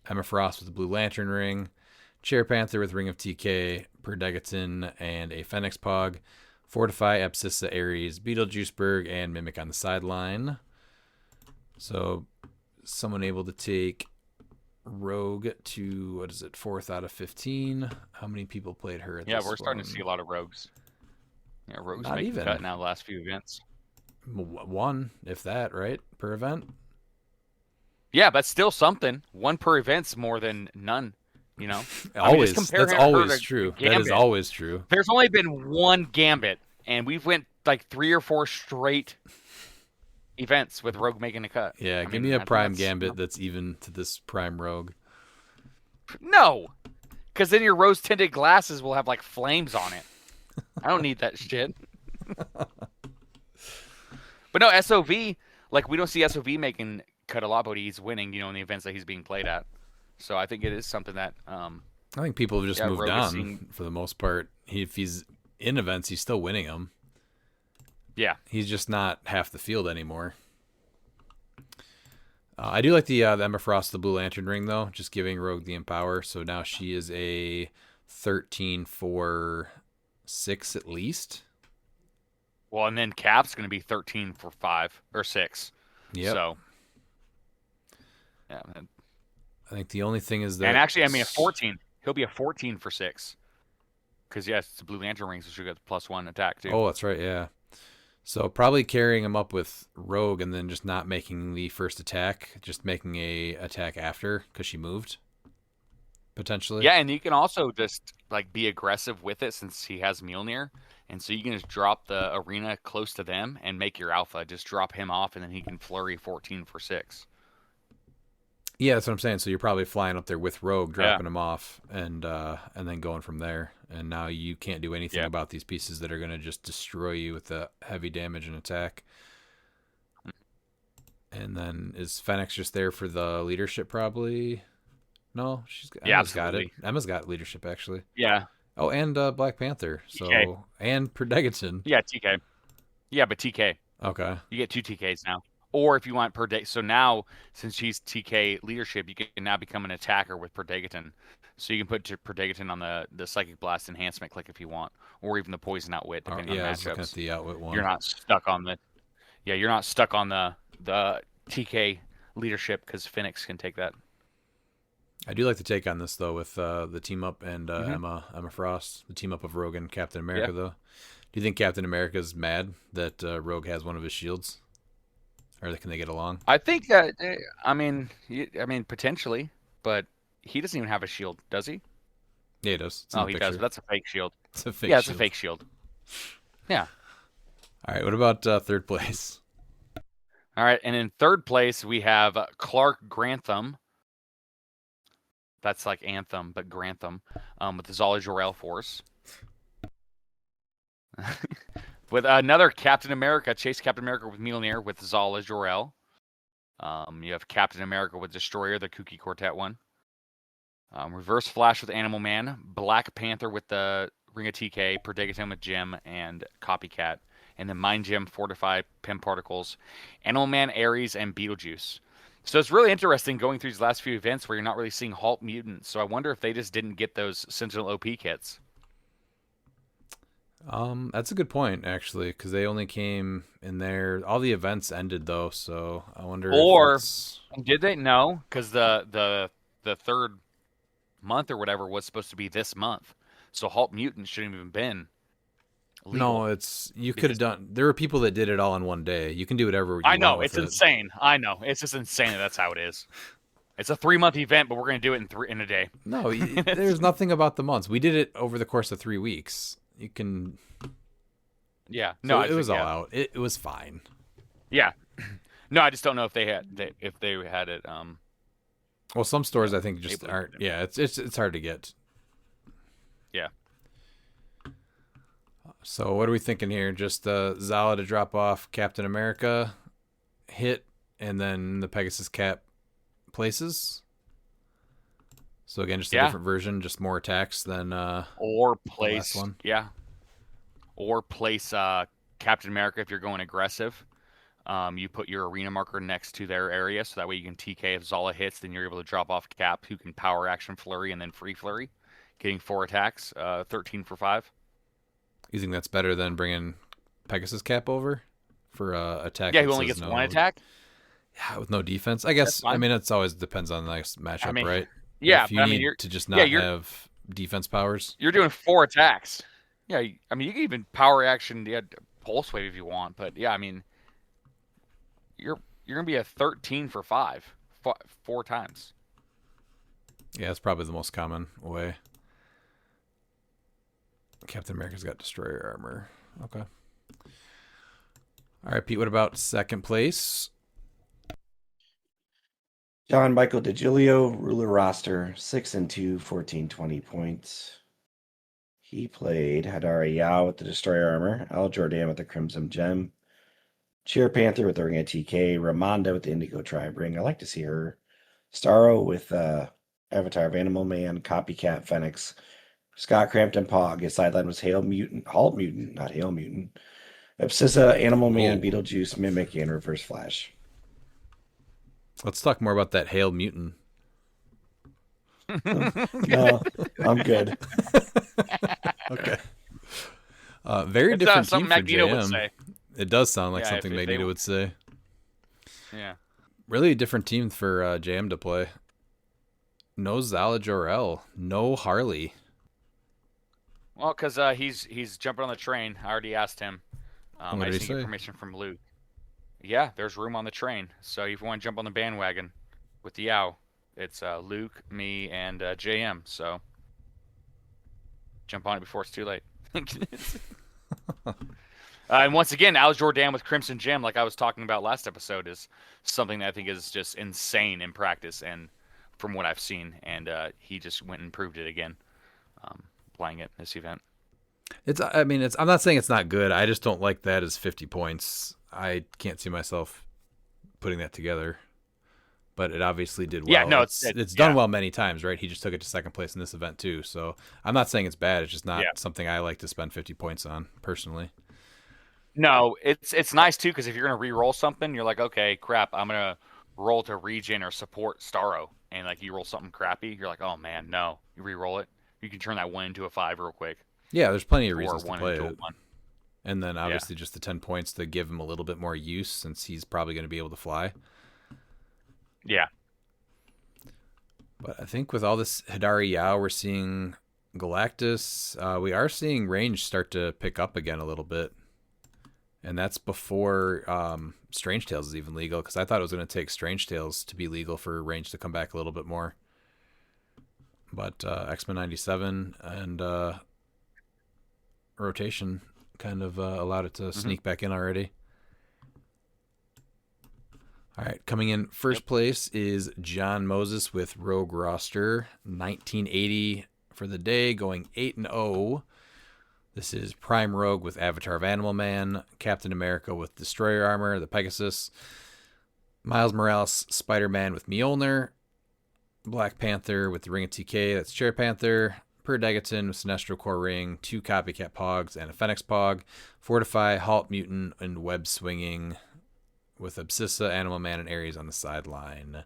Emma Frost with the Blue Lantern Ring. Chair Panther with Ring of TK, Perdegaton, and a Phoenix Pog. Fortify, Abscissa, Ares, Beetlejuiceburg, and Mimic on the sideline. So, someone able to take Rogue to, 4th out of 15. How many people played her at Yeah, this we're starting to one? see a lot of rogues. Yeah, rogues Not making even. cut now the last few events. One, if that, right? Per event? Yeah, but still something. 1 per event's more than none. You know, Always. just compare That's her to always true. That is Gambit. always true. There's only been 1 Gambit, and we've went like 3 or 4 straight events with Rogue making a cut. Yeah, I give mean, me I a think Prime that's- Gambit that's even to this Prime Rogue. No, because then your rose-tinted glasses will have like flames on it. I don't need that shit. But no, SOV, like we don't see SOV making cut a lot, but he's winning, in the events that he's being played at. So I think it is something that I think people have just moved Rogue is on seeing- for the most part. If he's in events, he's still winning them. yeah. He's just not half the field anymore. I do like the Emma Frost, the Blue Lantern Ring, though, just giving Rogue the Empower. So now she is a 13 for 6 at least. Well, and then Cap's going to be 13 for 5 or 6. Yep. So, yeah. I think the only thing is that. And actually, a 14. He'll be a 14 for 6. Because, yes, it's a Blue Lantern Ring, so she'll get the +1 attack, too. Oh, that's right, yeah. So probably carrying him up with Rogue and then just not making the first attack, just making a attack after because she moved, potentially. Yeah, and you can also just like be aggressive with it since he has Mjolnir. And so you can just drop the arena close to them and make your alpha. Just drop him off, and then he can flurry 14 for 6. Yeah, that's what I'm saying. So you're probably flying up there with Rogue, dropping him off, and then going from there. And now you can't do anything about these pieces that are going to just destroy you with the heavy damage and attack. And then is Fennec just there for the leadership? Probably. No, Emma's got it. Emma's got leadership actually. Yeah. Oh, and Black Panther. So TK. and Perdegaton. Yeah, TK. Yeah, but TK. Okay. You get 2 TKs now. Or if you want so now, since she's TK leadership, you can now become an attacker with Perdegaton. So you can put Perdegaton on the Psychic Blast enhancement click if you want, or even the Poison Outwit, depending on I was looking matchups. at the Outwit one. You're not stuck on the TK leadership because Phoenix can take that. I do like the take on this though with the team up and Emma Frost, the team up of Rogue and Captain America though. Do you think Captain America's mad that Rogue has one of his shields? Or can they get along? I think that I mean potentially, but he doesn't even have a shield, does he? Yeah, he does. It's Oh, in the he does, picture. but that's a fake shield. It's a fake Yeah, it's shield. a fake shield. Yeah. All right, what about third place? All right, and in third place we have Clark Grantham. That's like Anthem, but Grantham, with the Zala Jor-El force. With another Captain America, Chase Captain America with Mjolnir with Zala Jor-El. You have Captain America with Destroyer, the Kooky Quartet one. Reverse Flash with Animal Man. Black Panther with the Ring of TK. Perdegaton with Gem and Copycat. And then Mind Gem, Fortify, Pim Particles. Animal Man, Ares, and Beetlejuice. So it's really interesting going through these last few events where you're not really seeing Halt Mutants. So I wonder if they just didn't get those Sentinel OP kits. That's a good point actually, because they only came in there. All the events ended though, so I wonder. Or if it's... did they? No, because the third month or whatever was supposed to be this month. So Halt Mutant shouldn't have even been No, you could have done. There were people that did it all in one day. You can do whatever you I know want with it's it. insane. I know it's just insane that's how it is. It's a 3-month event, but we're gonna do it in a day. No, there's nothing about the months. We did it over the course of 3 weeks. You can. Yeah, So no, it was all yeah. out. It was fine. Yeah, no, I just don't know if they had it. Well, some stores I think just able to aren't. get it. Yeah, it's hard to get. Yeah. So what are we thinking here? Just Zala to drop off Captain America, hit, and then the Pegasus Cap places. So again, just a different version, just more attacks than Or the place, last one. yeah. Or place Captain America if you're going aggressive. You put your arena marker next to their area, so that way you can TK if Zala hits. Then you're able to drop off Cap, who can power action flurry and then free flurry, getting 4 attacks, 13 for 5. You think that's better than bringing Pegasus Cap over for attack? Yeah, that who only says gets no, 1 attack. Yeah, with no defense. I guess. fine. I mean, it's always depends on the next matchup, I mean, right? yeah, If you but I mean, need you're to just yeah, not you're- have defense powers. You're doing 4 attacks. Yeah, I mean, you can even power action pulse wave if you want, but yeah, I mean, you're gonna be a 13 for 5, 4 times. Yeah, it's probably the most common way. Captain America's got destroyer armor. Okay. All right, Pete. What about second place? John Michael DeGilio, ruler roster, 6-2, 14-20 points. He played Hadara Yao with the Destroyer Armor, Al Jordan with the Crimson Gem, Cheer Panther with the Ring of TK, Ramonda with the Indigo Tribe Ring. I like to see her. Starro with Avatar of Animal Man, Copycat Phoenix, Scott Crampton Pog. His sideline was Halt Mutant, not Hail Mutant. Abscissa, Animal Man, Beetlejuice, Mimic, and Reverse Flash. Let's talk more about that Hail Mutant. No, I'm good. Okay. Very It's different team something for Magneto JM. would say. It does sound like Yeah, something if they Magneto w- would say. Yeah. Really a different team for JM to play. No Zala Jor-El. No Harley. Well, because he's jumping on the train. I already asked him. What I did he just need say? permission from Luke. Yeah, there's room on the train. So if you want to jump on the bandwagon with the Yao, it's Luke, me, and JM. So jump on it before it's too late. And once again, Al Jordan with Crimson Gem, like I was talking about last episode, is something that I think is just insane in practice and from what I've seen. And he just went and proved it again, playing it this event. I'm not saying it's not good. I just don't like that as 50 points. I can't see myself putting that together. But it obviously did well. Yeah, no, it's done well many times, right? He just took it to second place in this event too. So I'm not saying it's bad. It's just not something I like to spend 50 points on personally. No, it's nice too because if you're gonna re-roll something, you're like, okay, crap, I'm gonna roll to regen or support Starro, and like you roll something crappy, you're like, oh man, no, you re-roll it, you can turn that 1 into a 5 real quick. Yeah, there's plenty of Or reasons to 1 play into a it. 1. And then obviously just the 10 points to give him a little bit more use since he's probably going to be able to fly. Yeah. But I think with all this Hidari Yao, we're seeing Galactus. We are seeing range start to pick up again a little bit. And that's before Strange Tales is even legal, because I thought it was going to take Strange Tales to be legal for range to come back a little bit more. But X-Men 97 and rotation kind of allowed it to sneak back in already. All right, coming in first place is John Moses with Rogue Roster, 1980 for the day, going 8-0. This is Prime Rogue with Avatar of Animal Man, Captain America with Destroyer Armor, the Pegasus, Miles Morales, Spider-Man with Mjolnir, Black Panther with the Ring of TK, that's Chair Panther, Per Degaton with Sinestro Core Ring, 2 Copycat Pogs and a Phoenix Pog, Fortify, Halt Mutant, and Web Swinging with Abscissa, Animal Man, and Ares on the sideline.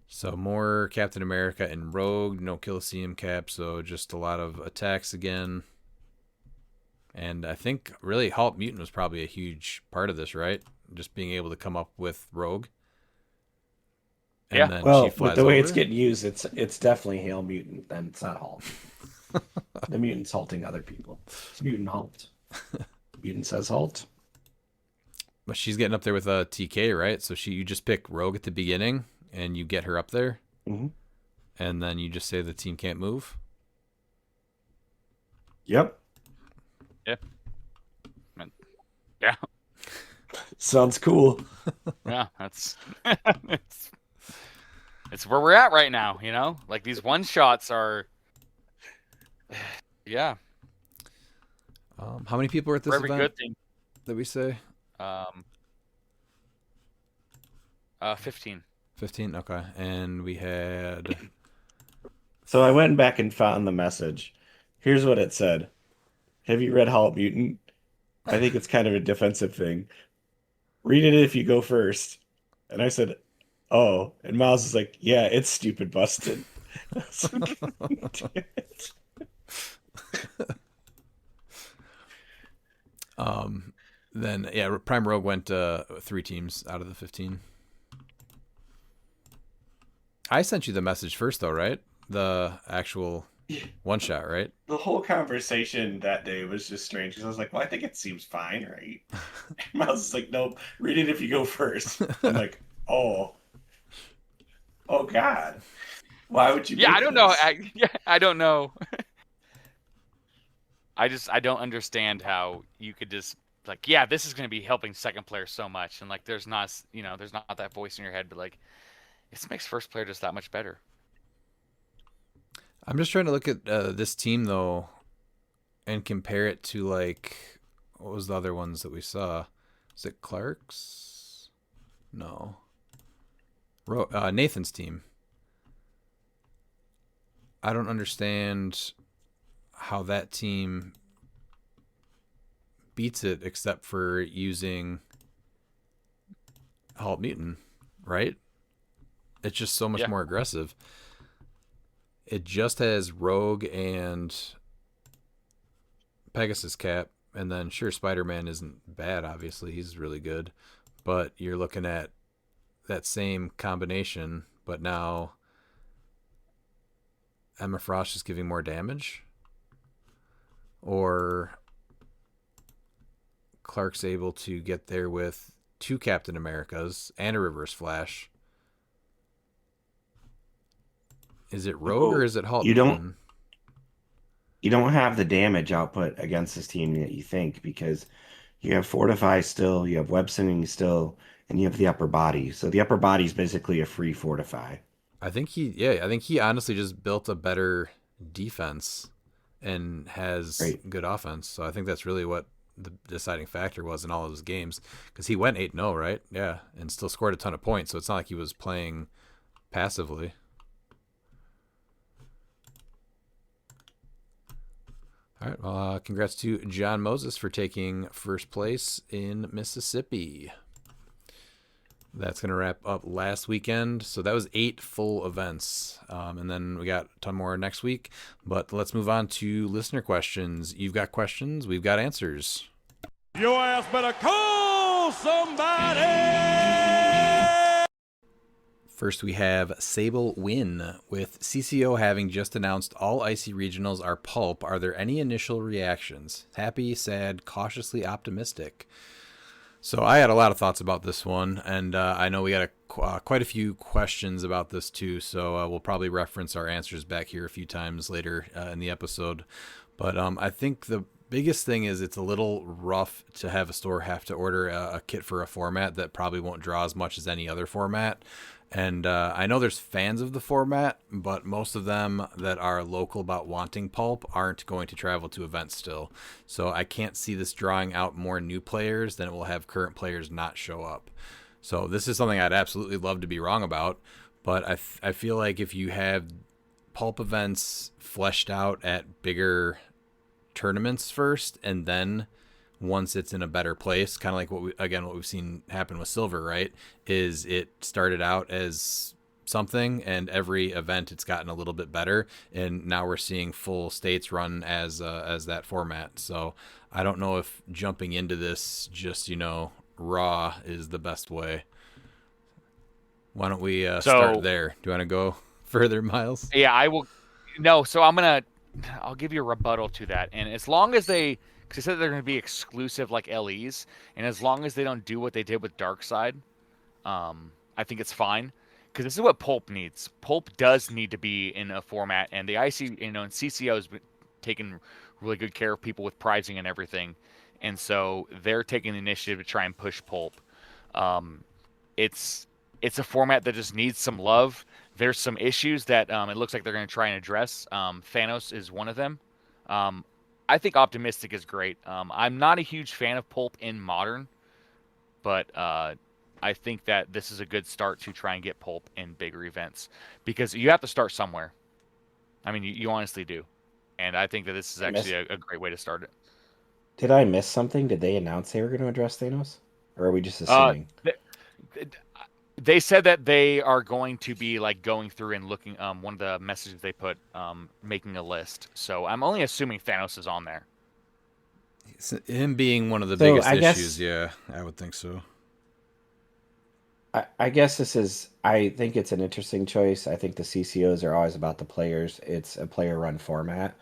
So more Captain America and Rogue, no Colosseum Cap, so just a lot of attacks again. And I think really Halt Mutant was probably a huge part of this, right? Just being able to come up with Rogue. And then Well, she flies with the way over. it's getting used, it's definitely Hail Mutant, and it's not Halt. The mutant's halting other people. It's Mutant Halt. Mutant says halt. But she's getting up there with a TK, right? So you just pick Rogue at the beginning and you get her up there, Mm-hmm. and then you just say the team can't move. Yep. Yeah. Sounds cool. Yeah, that's it's where we're at right now, you know? Like these one shots are yeah, How many people were at this for every event good thing. that we say? 15. 15? Okay. And we had... So I went back and found the message. Here's what it said. Have you read Halt Mutant? I think it's kind of a defensive thing. Read it if you go first. And I said, oh. And Miles is like, yeah, it's stupid busted. I was like, damn it. Then, yeah, Prime Rogue went 3 teams out of the 15. I sent you the message first, though, right? The actual one shot, right? The whole conversation that day was just strange because I was like, well, I think it seems fine, right? And Miles is like, nope, read it if you go first. I'm like, oh. Oh, God. Why would you Yeah, make I don't know. this? I don't know. I don't understand how you could just like, yeah, this is going to be helping second player so much, and like, there's not that voice in your head, but like, this makes first player just that much better. I'm just trying to look at this team, though, and compare it to, like, what was the other ones that we saw? Was it Clark's? No. Nathan's team. I don't understand how that team beats it except for using Halt Mutant, right? It's just so much more aggressive. It just has Rogue and Pegasus Cap, and then sure, Spider-Man isn't bad, obviously. He's really good. But you're looking at that same combination, but now Emma Frost is giving more damage? Or Clark's able to get there with 2 Captain Americas and a Reverse Flash. Is it Rogue or is it Halt? You don't have the damage output against this team that you think because you have Fortify still, you have Web Sending still, and you have the upper body. So the upper body is basically a free Fortify. I think he honestly just built a better defense and has good offense. So I think that's really what the deciding factor was in all of his games because he went 8-0, right? Yeah, and still scored a ton of points. So it's not like he was playing passively. All right. Well, congrats to John Moses for taking first place in Mississippi. That's going to wrap up last weekend. So that was 8 full events. And then we got a ton more next week. But let's move on to listener questions. You've got questions. We've got answers. Your ass better call somebody! First, we have Sable Win. With CCO having just announced all IC regionals are pulp, are there any initial reactions? Happy, sad, cautiously optimistic? So I had a lot of thoughts about this one, and I know we got quite a few questions about this too, so we'll probably reference our answers back here a few times later in the episode. But I think the biggest thing is it's a little rough to have a store have to order a kit for a format that probably won't draw as much as any other format. And I know there's fans of the format, but most of them that are local about wanting pulp aren't going to travel to events still. So I can't see this drawing out more new players than it will have current players not show up. So this is something I'd absolutely love to be wrong about, but I feel like if you have pulp events fleshed out at bigger tournaments first, and then once it's in a better place, kind of like what we've seen happen with Silver, right? Is it started out as something, and every event it's gotten a little bit better, and now we're seeing full states run as that format. So I don't know if jumping into this just raw is the best way. Why don't we start there? Do you want to go further, Miles? Yeah, I will. No, so I'm gonna I'll give you a rebuttal to that. And as long as because they said they're going to be exclusive like LEs, and as long as they don't do what they did with Darkseid, I think it's fine. Because this is what Pulp needs. Pulp does need to be in a format, and the IC, and CCO has been taking really good care of people with pricing and everything, and so they're taking the initiative to try and push Pulp. It's a format that just needs some love. There's some issues that it looks like they're going to try and address. Thanos is one of them. I think Optimistic is great. I'm not a huge fan of Pulp in Modern, but I think that this is a good start to try and get Pulp in bigger events, because you have to start somewhere. I mean, you honestly do. And I think that this is actually a great way to start it. Did I miss something? Did they announce they were going to address Thanos? Or are we just assuming? They said that they are going to be like going through and looking. One of the messages they put, making a list. So I'm only assuming Thanos is on there. Him being one of the So, biggest I guess- issues, yeah, I would think so. I guess I think it's an interesting choice. I think the CCOs are always about the players. It's a player-run format.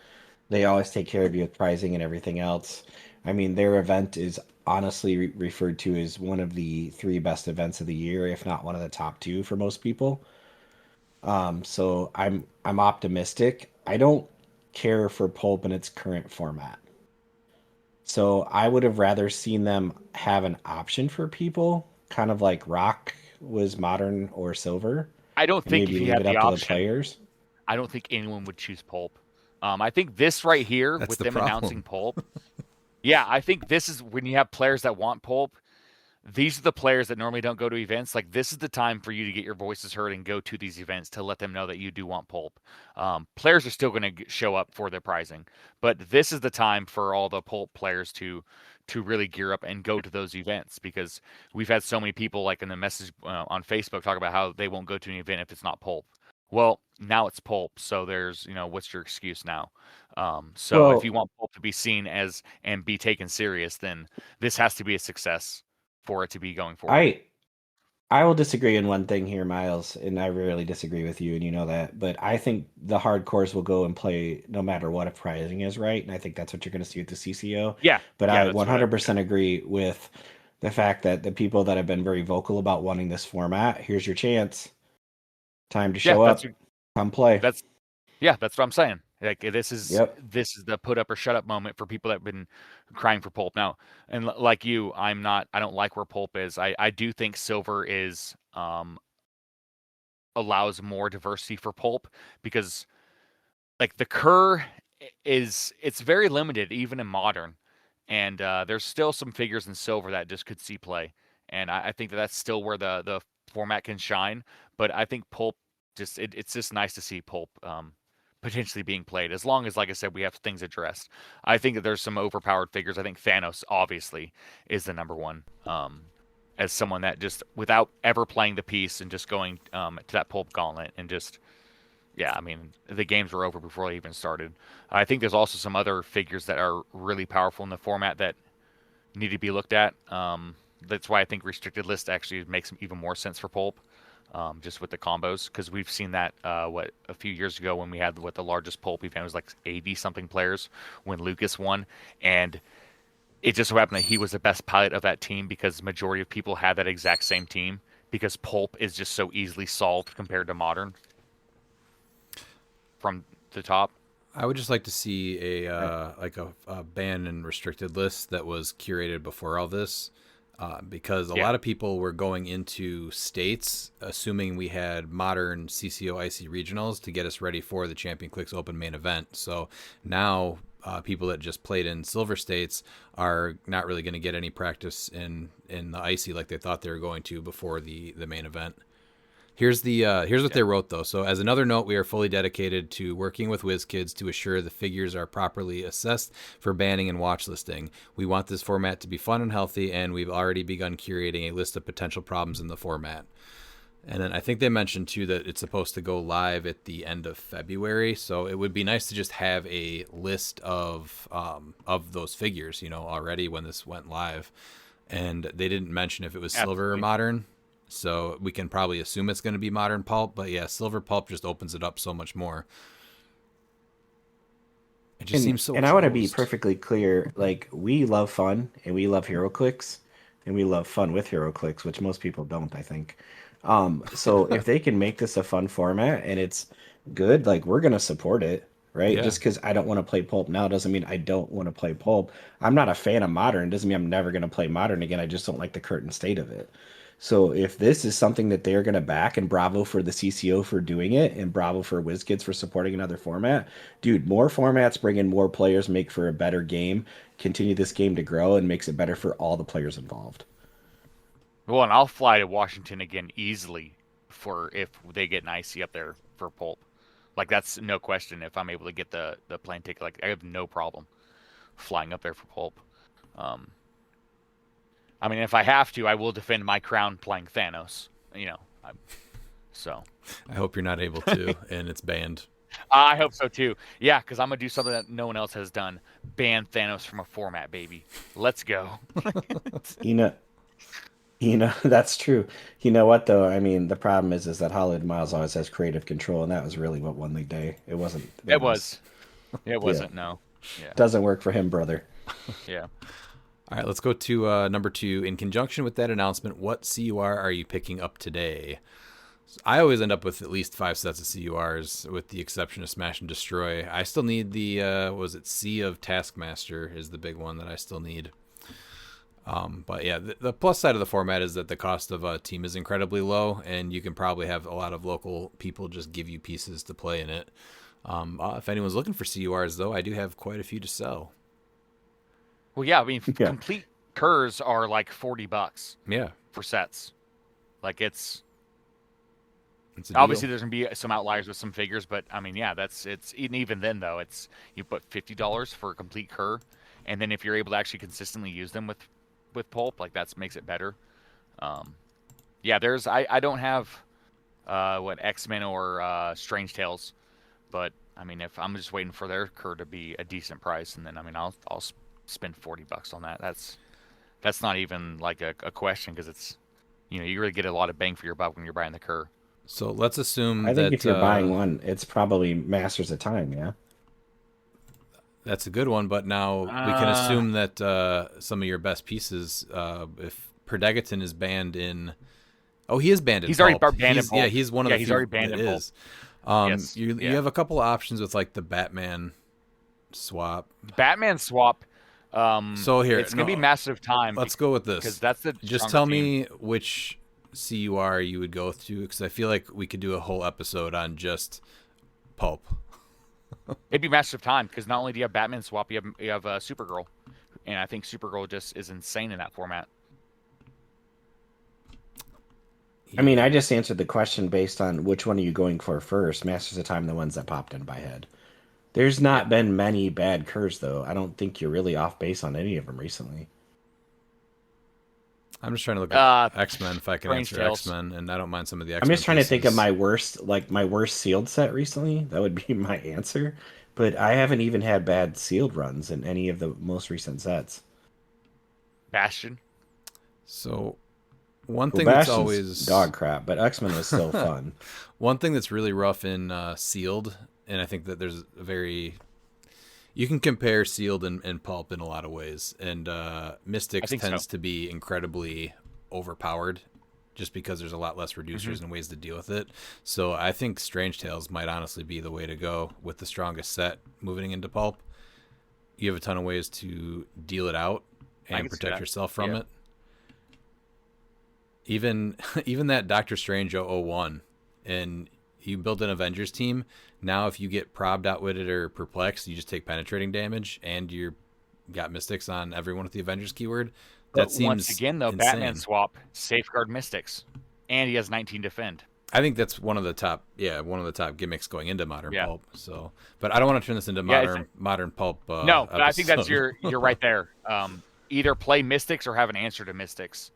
They always take care of you with pricing and everything else. I mean, their event is honestly referred to as one of the 3 best events of the year, if not one of the top 2 for most people. So I'm optimistic. I don't care for Pulp in its current format. So I would have rather seen them have an option for people, kind of like ROC was Modern or Silver. I don't And think maybe if you leave had it the up to the option, players. I don't think anyone would choose Pulp. I think this right here, That's with the them problem. announcing Pulp, yeah, I think this is when you have players that want Pulp. These are the players that normally don't go to events. Like, this is the time for you to get your voices heard and go to these events to let them know that you do want Pulp. Players are still going to show up for their pricing, but this is the time for all the Pulp players to really gear up and go to those events, because we've had so many people, like in the message on Facebook, talk about how they won't go to an event if it's not Pulp. Well, now it's Pulp, so there's, what's your excuse now? So if Well, you want Pulp to be seen as and be taken serious, then this has to be a success for it to be going forward. I will disagree in one thing here, Miles, and I rarely disagree with you, and you know that. But I think the hardcores will go and play no matter what if pricing is right, and I think that's what you're going to see with the CCO. Yeah, But yeah, I that's what I 100% agree with the fact that the people that have been very vocal about wanting this format, here's your chance. Time to show up. Come play. That's what I'm saying. Like, this is Yep. the put up or shut up moment for people that have been crying for Pulp now. And like you, I don't like where Pulp is. I do think Silver is allows more diversity for Pulp, because like the Kerr it's very limited even in Modern, and there's still some figures in Silver that just could see play, and I think that's still where the format can shine. But I think Pulp it's just nice to see Pulp potentially being played, as long as, like I said, we have things addressed. I think that there's some overpowered figures. I think Thanos obviously is the number one, as someone that just, without ever playing the piece and just going to that Pulp gauntlet and just, yeah, I mean, the games were over before they even started. I think there's also some other figures that are really powerful in the format that need to be looked at. That's why I think restricted list actually makes even more sense for Pulp. Just with the combos, because we've seen that a few years ago when we had the largest Pulp event was like 80 something players when Lucas won, and it just so happened that he was the best pilot of that team, because the majority of people had that exact same team, because Pulp is just so easily solved compared to Modern from the top. I would just like to see a ban and restricted list that was curated before all this. Because a lot of people were going into states assuming we had Modern CCO IC regionals to get us ready for the Champion Clix Open main event. So now people that just played in Silver states are not really going to get any practice in the IC like they thought they were going to before the main event. Here's what they wrote, though. So, as another note, we are fully dedicated to working with WizKids to assure the figures are properly assessed for banning and watch listing. We want this format to be fun and healthy, and we've already begun curating a list of potential problems in the format. And then I think they mentioned, too, that it's supposed to go live at the end of February. So it would be nice to just have a list of those figures, already when this went live. And they didn't mention if it was Silver or Modern. So we can probably assume it's going to be Modern Pulp, but yeah, Silver Pulp just opens it up so much more. It just seems so. And I want to be closed. perfectly clear. Like, we love fun and we love HeroClix and we love fun with HeroClix, which most people don't, I think. So if they can make this a fun format and it's good, like, we're gonna support it, right? Yeah. Just because I don't want to play Pulp now doesn't mean I don't want to play Pulp. I'm not a fan of Modern. Doesn't mean I'm never gonna play Modern again. I just don't like the current state of it. So if this is something that they're going to back, and bravo for the CCO for doing it, and bravo for WizKids for supporting another format, dude, more formats bring in more players, make for a better game, continue this game to grow, and makes it better for all the players involved. Well, and I'll fly to Washington again easily for if they get an IC up there for Pulp. Like, that's no question. If I'm able to get the plane ticket, like, I have no problem flying up there for Pulp. I mean, if I have to, I will defend my crown playing Thanos. You know, so. I hope you're not able to, and it's banned. I hope so too. Yeah, because I'm gonna do something that no one else has done: ban Thanos from a format, baby. Let's go. You know that's true. You know what though? I mean, the problem is that Hollywood Miles always has creative control, and that was really what won the day. It wasn't. It was. It wasn't. Yeah. No. Yeah. Doesn't work for him, brother. Yeah. All right, let's go to number 2. In conjunction with that announcement, what CUR are you picking up today? I always end up with at least 5 sets of CURs, with the exception of Smash and Destroy. I still need the, Sea of Taskmaster is the big one that I still need. But yeah, the plus side of the format is that the cost of a team is incredibly low, and you can probably have a lot of local people just give you pieces to play in it. If anyone's looking for CURs, though, I do have quite a few to sell. Well, yeah. I mean, complete curs are like $40. Yeah, for sets. Like, it's a obviously deal. there's gonna be some outliers with some figures, but I mean, yeah, even then though, it's you put $50 for a complete cur, and then if you're able to actually consistently use them with Pulp, like, that makes it better. Yeah, I don't have X-Men or Strange Tales, but I mean, if I'm just waiting for their cur to be a decent price, and then I mean, I'll spend $40 on that. That's not even like a question, because it's, you know, you really get a lot of bang for your buck when you're buying the cur. So let's assume I think that if you're buying one, it's probably Masters of Time, yeah. that's a good one, but now we can assume that some of your best pieces, if Predagiton is banned in... Oh, he is banned in He's Pulp. already banned in Pulp. Yeah, he's one of the he's few already banned that in Pulp. is. Yes. You have a couple options with, like, the Batman swap. Batman swap. So here, it's gonna be massive time. Let's go with this. Because that's the Just stronger tell team. me which CUR you would go to, because I feel like we could do a whole episode on just Pulp. It'd be massive time, because not only do you have Batman swap, you have Supergirl, and I think Supergirl just is insane in that format. I mean, I just answered the question based on which one are you going for first. Masters of Time, the ones that popped in my head. There's not been many bad curs, though. I don't think you're really off base on any of them recently. I'm just trying to look at X-Men, if I can Strange answer Tales. X-Men, and I don't mind some of the I'm X-Men just trying to think of pieces. my worst sealed set recently. That would be my answer. But I haven't even had bad sealed runs in any of the most recent sets. Bastion. So one Well, thing that's Bastion's always... dog crap, but X-Men was still fun. One thing that's really rough in Sealed, and I think that there's a very... You can compare Sealed and Pulp in a lot of ways, and Mystics tends to be incredibly overpowered just because there's a lot less reducers and ways to deal with it. So I think Strange Tales might honestly be the way to go with the strongest set moving into Pulp. You have a ton of ways to deal it out and protect yourself from it. Even that Doctor Strange 001, and you build an Avengers team. Now, if you get probbed, outwitted, or perplexed, you just take penetrating damage, and you got Mystics on everyone with the Avengers keyword. That seems once again, though, insane. Batman swap, safeguard Mystics, and he has 19 defend. I think that's one of the top gimmicks going into modern Pulp. So, but I don't want to turn this into modern Pulp. No, but I think that's episode. you're right there. Either play Mystics or have an answer to Mystics.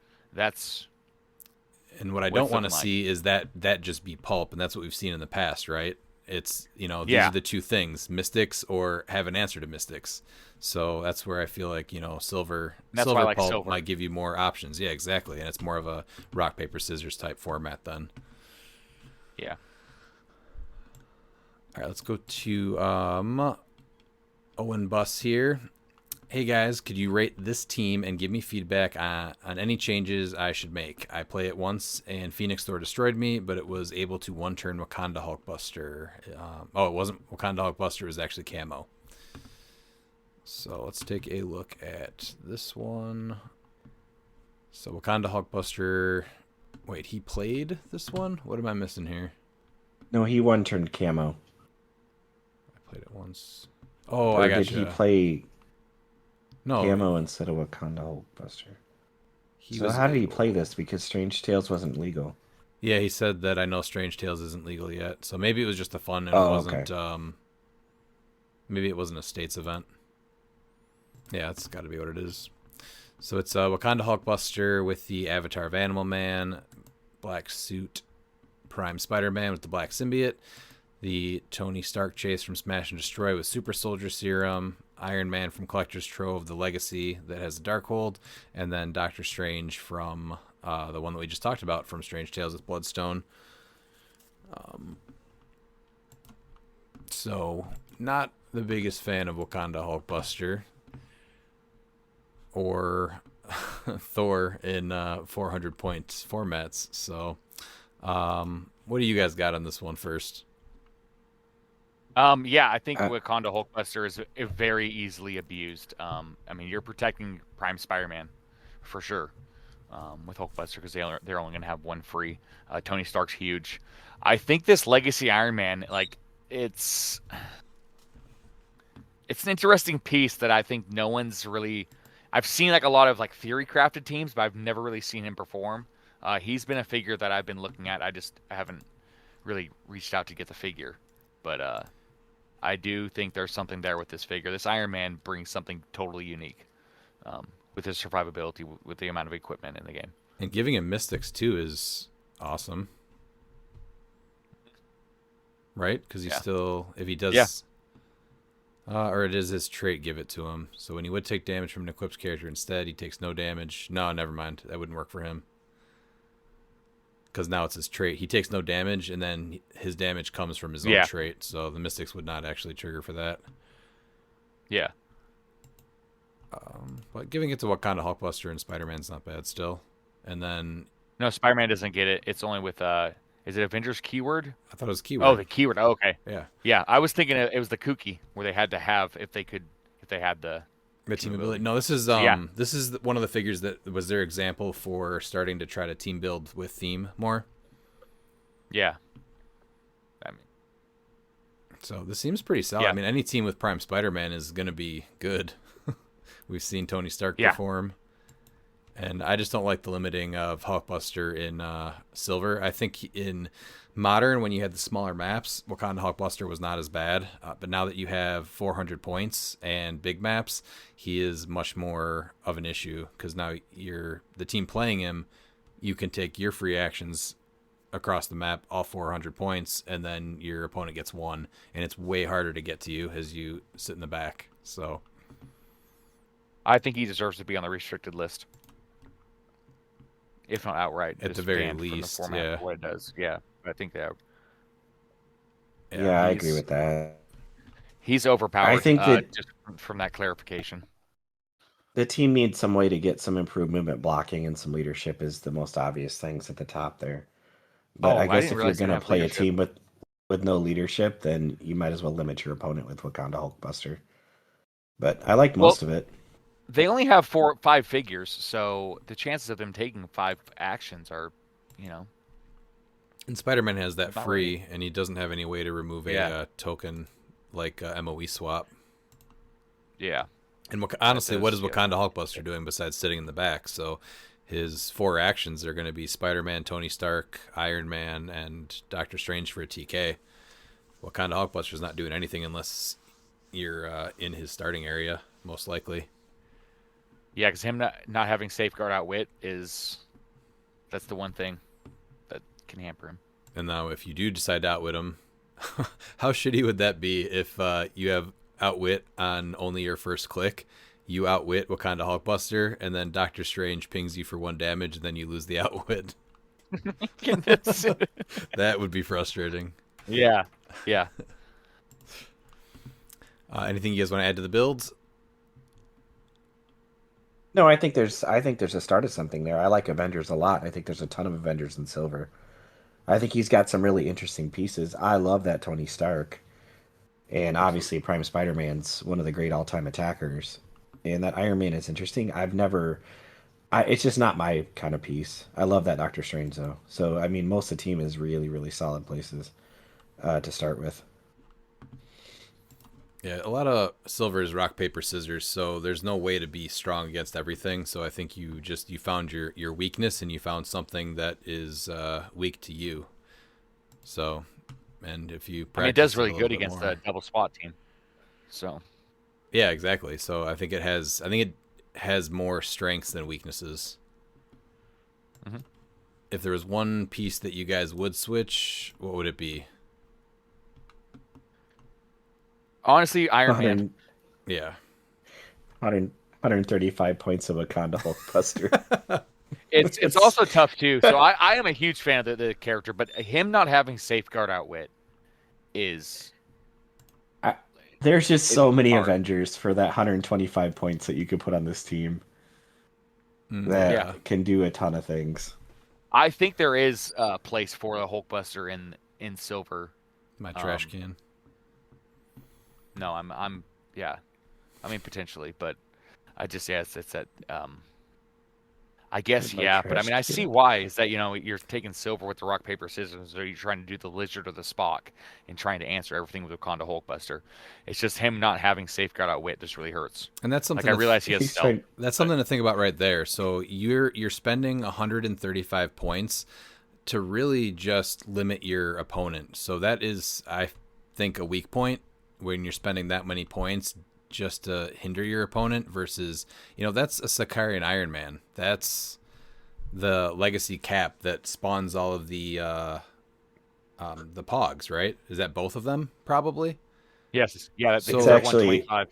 And what I don't want to see is that just be Pulp, and that's what we've seen in the past, right? It's, these are the two things, Mystics or have an answer to Mystics. So that's where I feel like, Silver Pulp might give you more options. Yeah, exactly. And it's more of a rock, paper, scissors type format then. Yeah. All right, let's go to Owen Buss here. Hey guys, could you rate this team and give me feedback on any changes I should make? I play it once and Phoenix Thor destroyed me, but it was able to one-turn Wakanda Hulkbuster. It wasn't Wakanda Hulkbuster, it was actually Camo. So let's take a look at this one. So Wakanda Hulkbuster. Wait, he played this one? What am I missing here? No, he one-turned Camo. I played it once. Oh, Or I got did he play Camo instead of Wakanda Hulkbuster? So how did he play this? Because Strange Tales wasn't legal. Yeah, he said that I know Strange Tales isn't legal yet. So maybe it was just a fun and it wasn't maybe it wasn't a states event. Yeah, that's got to be what it is. So it's Wakanda Hulkbuster with the avatar of Animal Man, black suit, Prime Spider-Man with the black symbiote, the Tony Stark chase from Smash and Destroy with Super Soldier Serum, Iron Man from Collector's Trove, the Legacy that has the Darkhold, and then Doctor Strange from the one that we just talked about from Strange Tales with Bloodstone. So, not the biggest fan of Wakanda Hulkbuster or Thor in 400 points formats. So, what do you guys got on this one first? Yeah, I think Wakanda Hulkbuster is very easily abused. I mean, you're protecting Prime Spider-Man for sure with Hulkbuster because they're only going to have one free. Tony Stark's huge. I think this Legacy Iron Man, like, it's an interesting piece that I think no one's really. I've seen like a lot of like theory crafted teams, but I've never really seen him perform. He's been a figure that I've been looking at. I haven't really reached out to get the figure, but I do think there's something there with this figure. This Iron Man brings something totally unique with his survivability, with the amount of equipment in the game. And giving him Mystics too is awesome, right? Because he's still, if he does, or it is his trait, give it to him. So when he would take damage from an equipped character, instead he takes no damage. No, never mind. That wouldn't work for him. Because now it's his trait. He takes no damage, and then his damage comes from his own trait. So the Mystics would not actually trigger for that. Yeah. But giving it to Wakanda Hulkbuster and Spider-Man's not bad still. And then... No, Spider-Man doesn't get it. It's only with... is it Avengers keyword? I thought it was keyword. Oh, the keyword. Oh, okay. Yeah. Yeah, I was thinking it was the kooky, where they had to have, if they had the team ability. No, this is this is one of the figures that was their example for starting to try to team build with theme more. Yeah. I mean, so this seems pretty solid. I mean, any team with Prime Spider-Man is going to be good. We've seen Tony Stark perform. And I just don't like the limiting of Hulkbuster in Silver. I think in Modern, when you had the smaller maps, Wakanda Hulkbuster was not as bad. But now that you have 400 points and big maps, he is much more of an issue. Because now the team playing him, you can take your free actions across the map, all 400 points, and then your opponent gets one. And it's way harder to get to you as you sit in the back. So I think he deserves to be on the restricted list. If not outright, at the very least, from the format what it does. Yeah, I think that. Yeah, I agree with that. He's overpowered. I think that just from that clarification, the team needs some way to get some improved movement blocking and some leadership is the most obvious things at the top there. But I guess if you're going to play a team with no leadership, then you might as well limit your opponent with Wakanda Hulkbuster. But I like most of it. They only have 5 figures, so the chances of them taking 5 actions are, And Spider-Man has that free, and he doesn't have any way to remove a token like MOE swap. Yeah. And honestly, what is Wakanda Hulkbuster doing besides sitting in the back? So his 4 actions are going to be Spider-Man, Tony Stark, Iron Man, and Doctor Strange for a TK. Wakanda Hulkbuster's not doing anything unless you're in his starting area, most likely. Yeah, because him not having Safeguard Outwit that's the one thing that can hamper him. And now if you do decide to outwit him, how shitty would that be if you have Outwit on only your first click, you outwit Wakanda Hulkbuster, and then Doctor Strange pings you for 1 damage, and then you lose the outwit? That would be frustrating. Yeah, yeah. Anything you guys want to add to the builds? No, I think there's a start of something there. I like Avengers a lot. I think there's a ton of Avengers in Silver. I think he's got some really interesting pieces. I love that Tony Stark. And obviously Prime Spider-Man's one of the great all-time attackers. And that Iron Man is interesting. It's just not my kind of piece. I love that Doctor Strange though. So I mean most of the team is really, really solid places to start with. Yeah, a lot of Silver is rock, paper, scissors, so there's no way to be strong against everything. So I think you found your weakness and you found something that is weak to you. So, and if you I mean, it practice does really a little good bit against more- the double spot team. So Yeah, exactly. So I think it has more strengths than weaknesses. Mhm. If there was one piece that you guys would switch, what would it be? honestly, Iron Man. Yeah. 135 points of Wakanda Hulkbuster. It's also tough too. So I am a huge fan of the character, but him not having safeguard outwit is There's just so many hard. Avengers for that 125 points that you could put on this team that Yeah. can do a ton of things. I think there is a place for a Hulkbuster in Silver. My trash can. No, I'm yeah. I mean potentially, but I just it's that I guess My yeah, but I trash mean I see can. why is that you're taking Silver with the rock paper scissors, or you're trying to do the lizard or the Spock and trying to answer everything with Wakanda Hulkbuster. It's just him not having safeguard outwit just really hurts. And that's something Like I realize he has He's stealth. trying- That's something to think about right there. So you're spending 135 points to really just limit your opponent. So that is, I think, a weak point when you're spending that many points just to hinder your opponent versus, that's a Sakarian Iron Man. That's the legacy cap that spawns all of the pogs, right? Is that both of them? Probably. Yes, yeah, that's So- It's It's actually 125.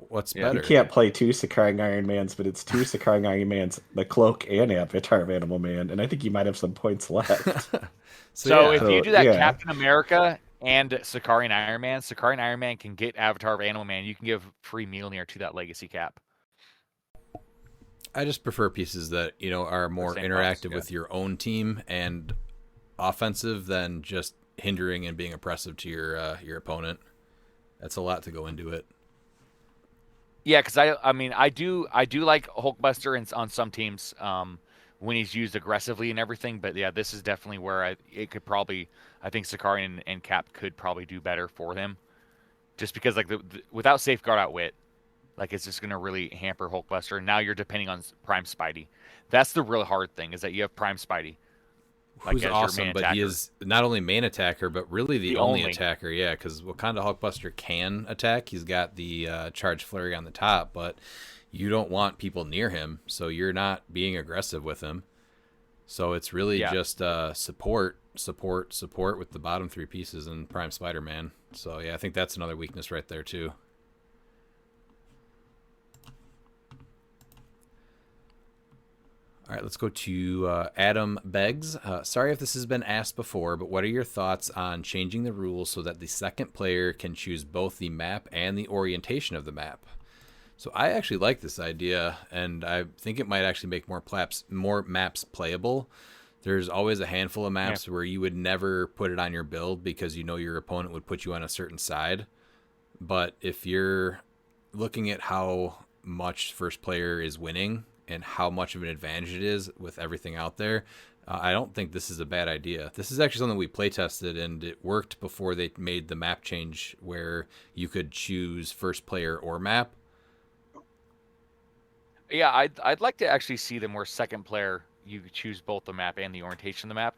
What's Yeah. better? you can't play two Sakaring Iron Mans, but it's two Sakaring Iron Mans, the cloak and Avatar of Animal Man, and I think you might have some points left. So yeah. if you do that yeah. Captain America and Sakarian Iron Man can get Avatar of Animal Man. You can give free Mjolnir to that legacy cap. I just prefer pieces that are more same interactive cost, yeah. with your own team and offensive than just hindering and being oppressive to your opponent. That's a lot to go into it. Yeah, because I do like Hulkbuster on some teams when he's used aggressively and everything. But yeah, this is definitely where I think Sakarian and Cap could probably do better for him, just because like without safeguard outwit, like it's just gonna really hamper Hulkbuster. And now you're depending on Prime Spidey. That's the real hard thing is that you have Prime Spidey. Who's as your awesome, main but he attacker. is not only main attacker, but really the only only. attacker. Yeah, because Wakanda Hulkbuster can attack. He's got the charge flurry on the top, but you don't want people near him, so you're not being aggressive with him. So it's really just support with the bottom three pieces in Prime Spider-Man. So yeah, I think that's another weakness right there too. All right, let's go to Adam Beggs. Sorry if this has been asked before, but what are your thoughts on changing the rules so that the second player can choose both the map and the orientation of the map? So I actually like this idea, and I think it might actually make more maps playable. There's always a handful of maps where you would never put it on your build because your opponent would put you on a certain side. But if you're looking at how much first player is winning and how much of an advantage it is with everything out there, I don't think this is a bad idea. This is actually something we play tested, and it worked before they made the map change where you could choose first player or map. Yeah, I'd like to actually see them where second player you choose both the map and the orientation of the map.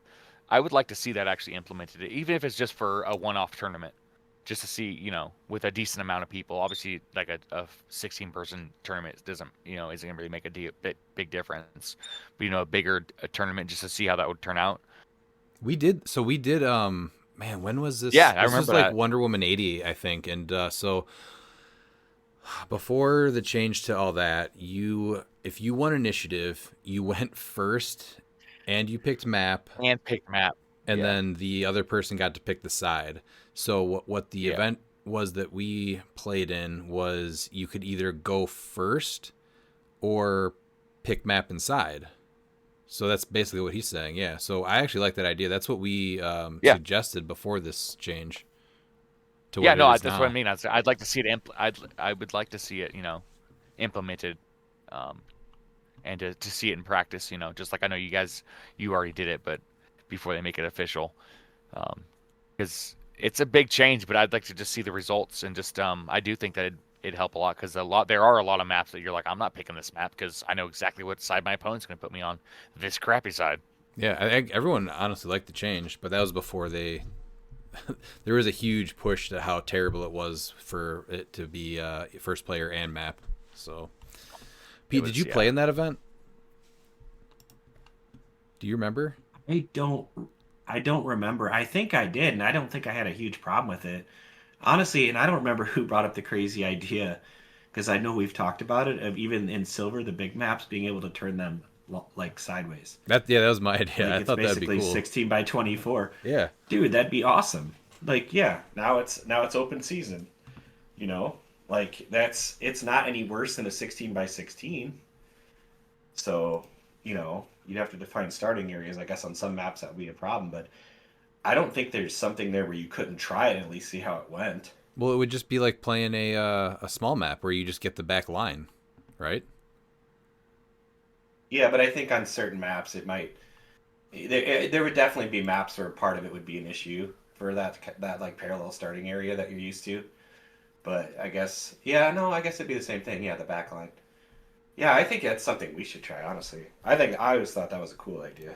I would like to see that actually implemented, even if it's just for a one-off tournament, just to see, with a decent amount of people. Obviously, like a 16-person tournament isn't going to really make a big difference. But a bigger tournament just to see how that would turn out. We did. Man, when was this? Yeah, I this was remember like that. Wonder Woman 80, I think, and so. Before the change to all that, if you won initiative, you went first, and you picked map, And pick map. and Yeah. then the other person got to pick the side. So what the event was that we played in was you could either go first or pick map inside. So that's basically what he's saying. Yeah. So I actually like that idea. That's what we suggested before this change. To Yeah, what no, it is that's now. what I mean. I'd like to see it. I would like to see it, implemented, and to see it in practice. Just like I know you already did it, but before they make it official, because it's a big change. But I'd like to just see the results, and just I do think that it'd help a lot, because there are a lot of maps that you're like, I'm not picking this map because I know exactly what side my opponent's going to put me on, this crappy side. Yeah, everyone honestly liked the change, but that was before they. There was a huge push to how terrible it was for it to be first player and map. So, Pete, did you play in that event? Do you remember? I don't remember. I think I did, and I don't think I had a huge problem with it. Honestly, and I don't remember who brought up the crazy idea, because I know we've talked about it, of even in silver, the big maps being able to turn them like sideways. That was my idea. Like, I thought that'd be basically cool. 16 by 24. Yeah. Dude, that'd be awesome. Like, yeah, now it's open season. Like it's not any worse than a 16 by 16. So, you'd have to define starting areas. I guess on some maps that would be a problem, but I don't think there's something there where you couldn't try it and at least see how it went. Well, it would just be like playing a small map where you just get the back line, right? Yeah, but I think on certain maps it might. There would definitely be maps where part of it would be an issue for that like parallel starting area that you're used to. But I guess, yeah, no, I guess it'd be the same thing. Yeah, the back line. Yeah, I think that's something we should try, honestly. I always thought that was a cool idea.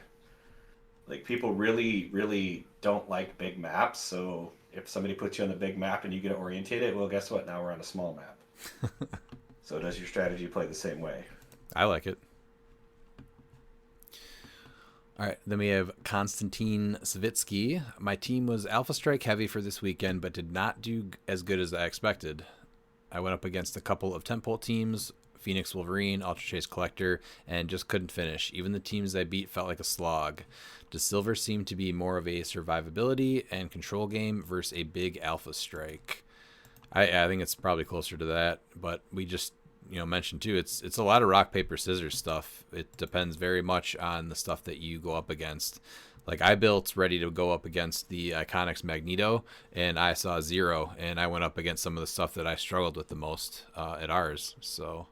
Like, people really, really don't like big maps, so if somebody puts you on the big map and you get orientated, well, guess what? Now we're on a small map. So does your strategy play the same way? I like it. All right, then we have Konstantin Savitsky. My team was Alpha Strike heavy for this weekend, but did not do as good as I expected. I went up against a couple of tentpole teams, Phoenix Wolverine, Ultra Chase Collector, and just couldn't finish. Even the teams I beat felt like a slog. Does Silver seem to be more of a survivability and control game versus a big Alpha Strike? I think it's probably closer to that, but we just mentioned too, it's a lot of rock paper scissors stuff. It depends very much on the stuff that you go up against. Like, I built ready to go up against the Iconics Magneto, and I saw 0, and I went up against some of the stuff that I struggled with the most at ours. So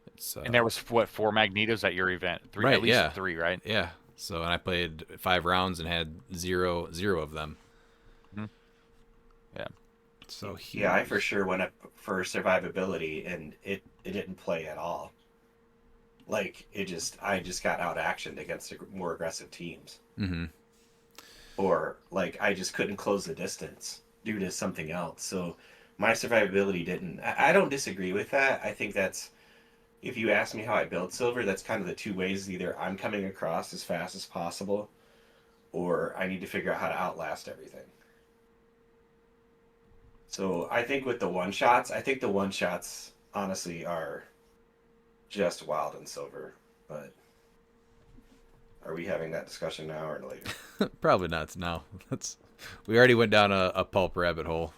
it's and there was 4 Magnetos at your event? 3, right? At least 3, right? Yeah. So, and I played 5 rounds and had 0 of them. Mm-hmm. Yeah. So yeah, I for sure went up for survivability, and it didn't play at all. Like, I just got out actioned against more aggressive teams. Mm-hmm. Or, like, I just couldn't close the distance due to something else. So my survivability didn't. I don't disagree with that. I think that's, if you ask me how I build silver, that's kind of the two ways. Either I'm coming across as fast as possible, or I need to figure out how to outlast everything. So I think with the one-shots, honestly are just wild in silver. But are we having that discussion now or later? Probably not now. We already went down a pulp rabbit hole.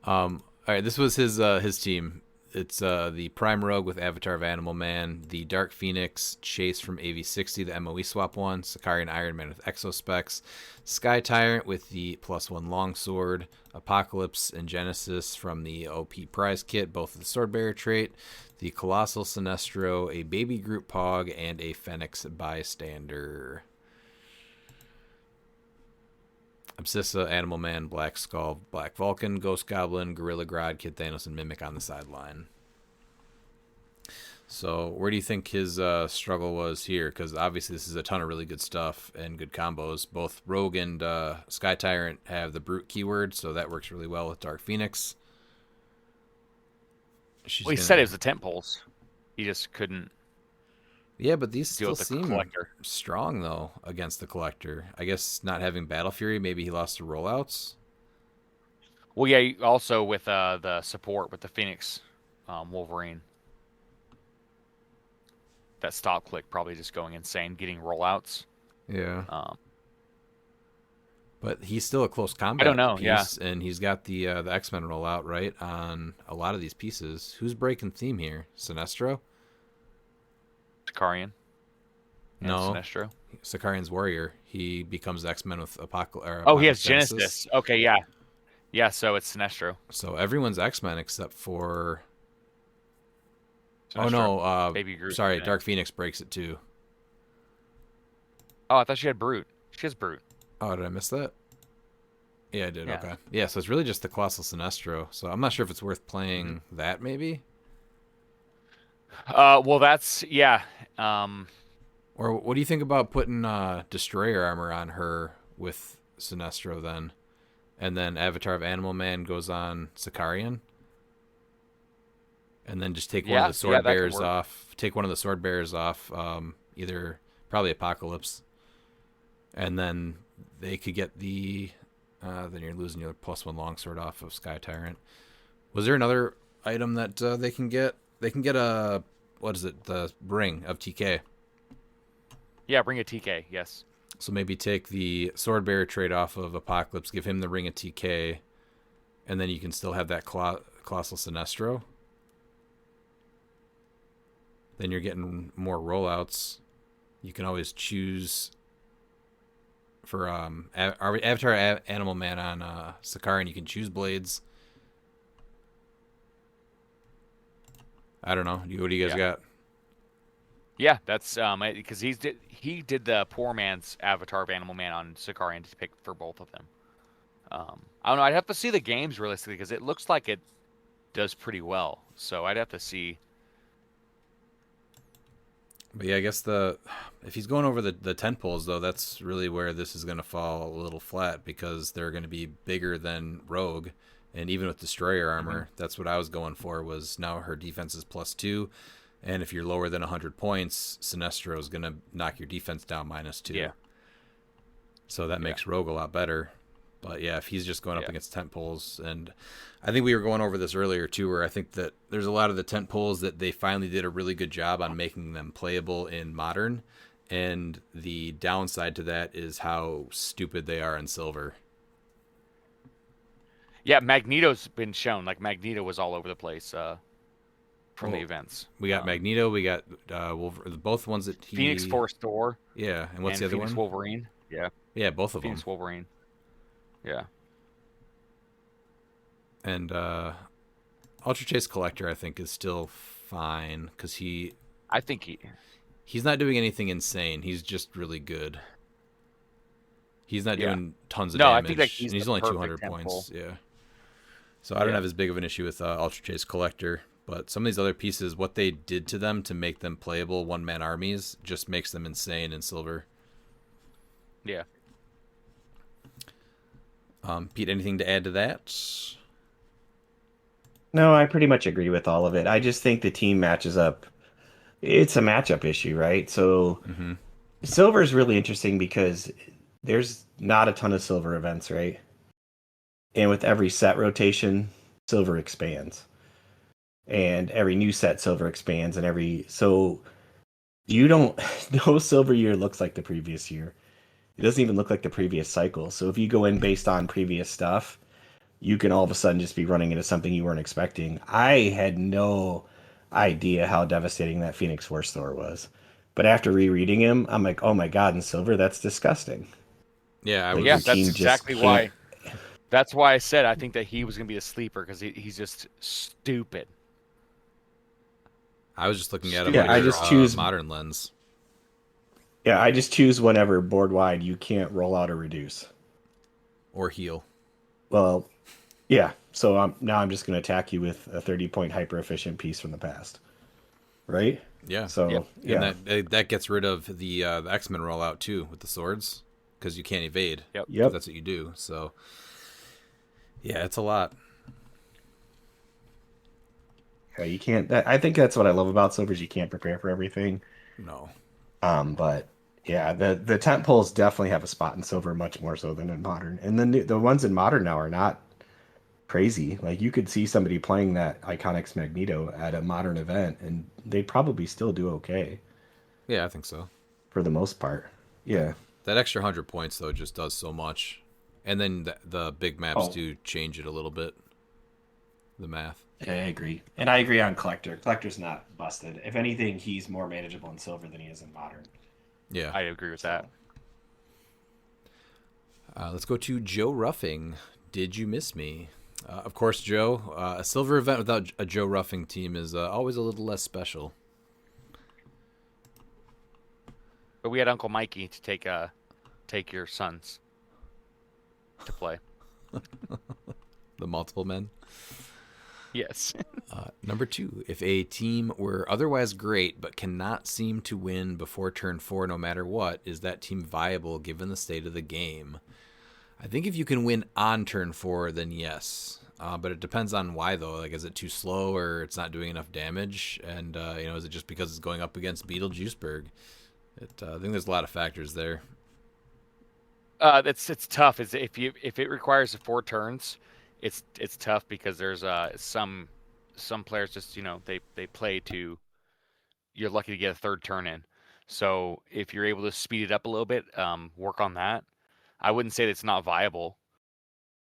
All right, this was his team. It's the Prime Rogue with Avatar of Animal Man, the Dark Phoenix Chase from AV60, the MOE swap one, Sakarian Iron Man with Exospecs, Sky Tyrant with the +1 longsword, Apocalypse and Genesis from the OP prize kit, both with the Swordbearer trait, the Colossal Sinestro, a Baby Groot Pog, and a Phoenix Bystander. Absissa, Animal Man, Black Skull, Black Vulcan, Ghost Goblin, Gorilla Grodd, Kid Thanos, and Mimic on the sideline. So where do you think his struggle was here? Because obviously this is a ton of really good stuff and good combos. Both Rogue and Sky Tyrant have the Brute keyword, so that works really well with Dark Phoenix. He said it was the tent poles. He just couldn't. Yeah, but these still with the seem Collector. strong, though, against the Collector. I guess not having Battle Fury, maybe he lost the rollouts. Well, yeah, also with the support with the Phoenix Wolverine. That stop click probably just going insane, getting rollouts. Yeah. But he's still a close combat don't know, piece, and he's got the X-Men rollout right on a lot of these pieces. Who's breaking theme here? Sinestro? Sakarian. And No. Sinestro. Sakarian's warrior. He becomes X-Men with Apocalypse. Oh, he has Genesis. Okay, yeah. Yeah, so it's Sinestro. So everyone's X-Men except for... Sinestro. Oh, no. Baby Groot. Sorry, Yeah. Dark Phoenix breaks it, too. Oh, I thought she had Brute. She has Brute. Oh, did I miss that? Yeah, I did. Yeah. Okay. Yeah, so it's really just the Colossal Sinestro. So I'm not sure if it's worth playing that, maybe? Well, that's... Yeah. Or what do you think about putting Destroyer armor on her with Sinestro then? And then Avatar of Animal Man goes on Sakarian? And then just take one of the sword bearers off. Take one of the sword bearers off. Either probably Apocalypse. And then they could get the... then you're losing your +1 longsword off of Sky Tyrant. Was there another item that they can get? They can get a... What is it? The ring of TK. Yeah, bring a TK, yes. So maybe take the sword bearer trait off of Apocalypse, give him the ring of TK, and then you can still have that Colossal Sinestro. Then you're getting more rollouts. You can always choose for Avatar Animal Man on Sakarian. You can choose blades. I don't know. What do you guys got? Yeah, that's because he did the poor man's Avatar of Animal Man on Sakarian to pick for both of them. I don't know. I'd have to see the games realistically because it looks like it does pretty well. So I'd have to see. But yeah, I guess if he's going over the tent poles though, that's really where this is going to fall a little flat because they're going to be bigger than Rogue, and even with Destroyer armor, that's what I was going for. Was now her defense is +2. And if you're lower than 100 points, Sinestro is going to knock your defense down -2. Yeah. So that makes Rogue a lot better. But yeah, if he's just going up against tent poles, and I think we were going over this earlier too, where I think that there's a lot of the tent poles that they finally did a really good job on making them playable in Modern. And the downside to that is how stupid they are in Silver. Yeah, Magneto's been shown. Like Magneto was all over the place. From the events. We got Magneto, we got both ones that he... Phoenix Force Thor. Yeah, and what's the other Phoenix one? Wolverine. Yeah. Yeah, both of Phoenix them. Wolverine. Yeah. And Ultra Chase Collector, I think, is still fine because I think he's not doing anything insane. He's just really good. He's not doing tons of damage. I think that he's only 200 points. Yeah. So I don't have as big of an issue with Ultra Chase Collector. But some of these other pieces, what they did to them to make them playable one-man armies just makes them insane in Silver. Yeah. Pete, anything to add to that? No, I pretty much agree with all of it. I just think the team matches up. It's a matchup issue, right? So Silver is really interesting because there's not a ton of Silver events, right? And with every set rotation, Silver expands. And every new set Silver expands, and so you don't no Silver year looks like the previous year. It doesn't even look like the previous cycle. So if you go in based on previous stuff, you can all of a sudden just be running into something you weren't expecting. I had no idea how devastating that Phoenix Force Thor was. But after rereading him, I'm like, oh my god, in Silver, that's disgusting. Yeah, that's exactly why. That's why I said I think that he was going to be a sleeper because he's just stupid. I was just looking at him. I just choose Modern lens. Yeah, I just choose whenever board wide you can't roll out or reduce or heal. Well, yeah. So now I'm just going to attack you with a 30-point hyper efficient piece from the past, right? Yeah. So and that gets rid of the X-Men rollout too with the swords because you can't evade. Yep. That's what you do. So yeah, it's a lot. Yeah, you can't. I think that's what I love about Silver is you can't prepare for everything. No. But yeah, the tent poles definitely have a spot in Silver, much more so than in Modern. And then the ones in Modern now are not crazy. Like you could see somebody playing that Iconics Magneto at a Modern event, and they'd probably still do okay. Yeah, I think so. For the most part. Yeah. That extra 100 points though just does so much. And then the big maps do change it a little bit. The math. I agree. And I agree on Collector. Collector's not busted. If anything, he's more manageable in Silver than he is in Modern. Yeah. I agree with that. Let's go to Joe Ruffing. Did you miss me? Of course, Joe. A Silver event without a Joe Ruffing team is always a little less special. But we had Uncle Mikey to take your sons to play. The multiple men. Yes. Number 2, if a team were otherwise great but cannot seem to win before turn 4 no matter what, is that team viable given the state of the game? I think if you can win on turn 4, then yes. But it depends on why, though. Like, is it too slow or it's not doing enough damage? And, is it just because it's going up against Beetlejuiceburg? I think there's a lot of factors there. It's tough. If it requires 4 turns, it's tough because there's some players just they play to, you're lucky to get a 3rd turn in. So if you're able to speed it up a little bit, work on that. I wouldn't say that it's not viable.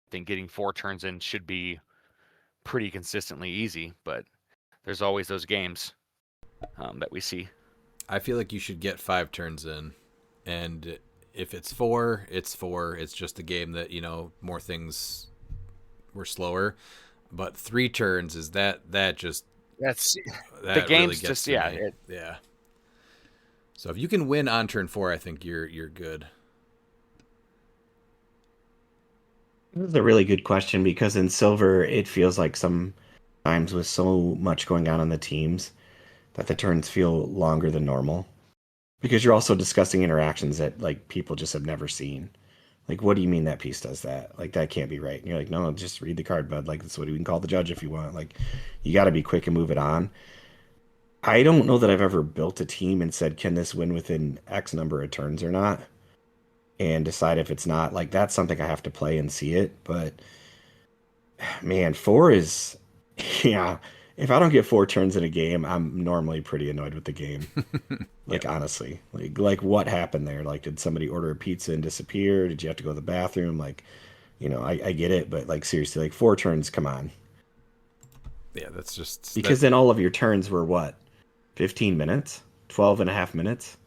I think getting 4 turns in should be pretty consistently easy, but there's always those games that we see. I feel like you should get 5 turns in, and if it's 4, it's 4. It's just a game that more things were slower, but 3 turns is that the really game's gets just to me. Yeah. So if you can win on turn 4, I think you're good. This is a really good question because in Silver, it feels like sometimes with so much going on the teams that the turns feel longer than normal. Because you're also discussing interactions that like people just have never seen. Like, what do you mean that piece does that? Like, that can't be right. And you're like, no, just read the card, bud. Like, that's what we can call the judge if you want. Like, you got to be quick and move it on. I don't know that I've ever built a team and said, can this win within X number of turns or not? And decide if it's not. Like, that's something I have to play and see it. But, man, 4 is, yeah. If I don't get 4 turns in a game, I'm normally pretty annoyed with the game. Like, honestly. Like what happened there? Like, did somebody order a pizza and disappear? Did you have to go to the bathroom? Like, I get it. But, like, seriously, like, 4 turns, come on. Yeah, that's just... Because then all of your turns were what? 15 minutes? 12 and a half minutes?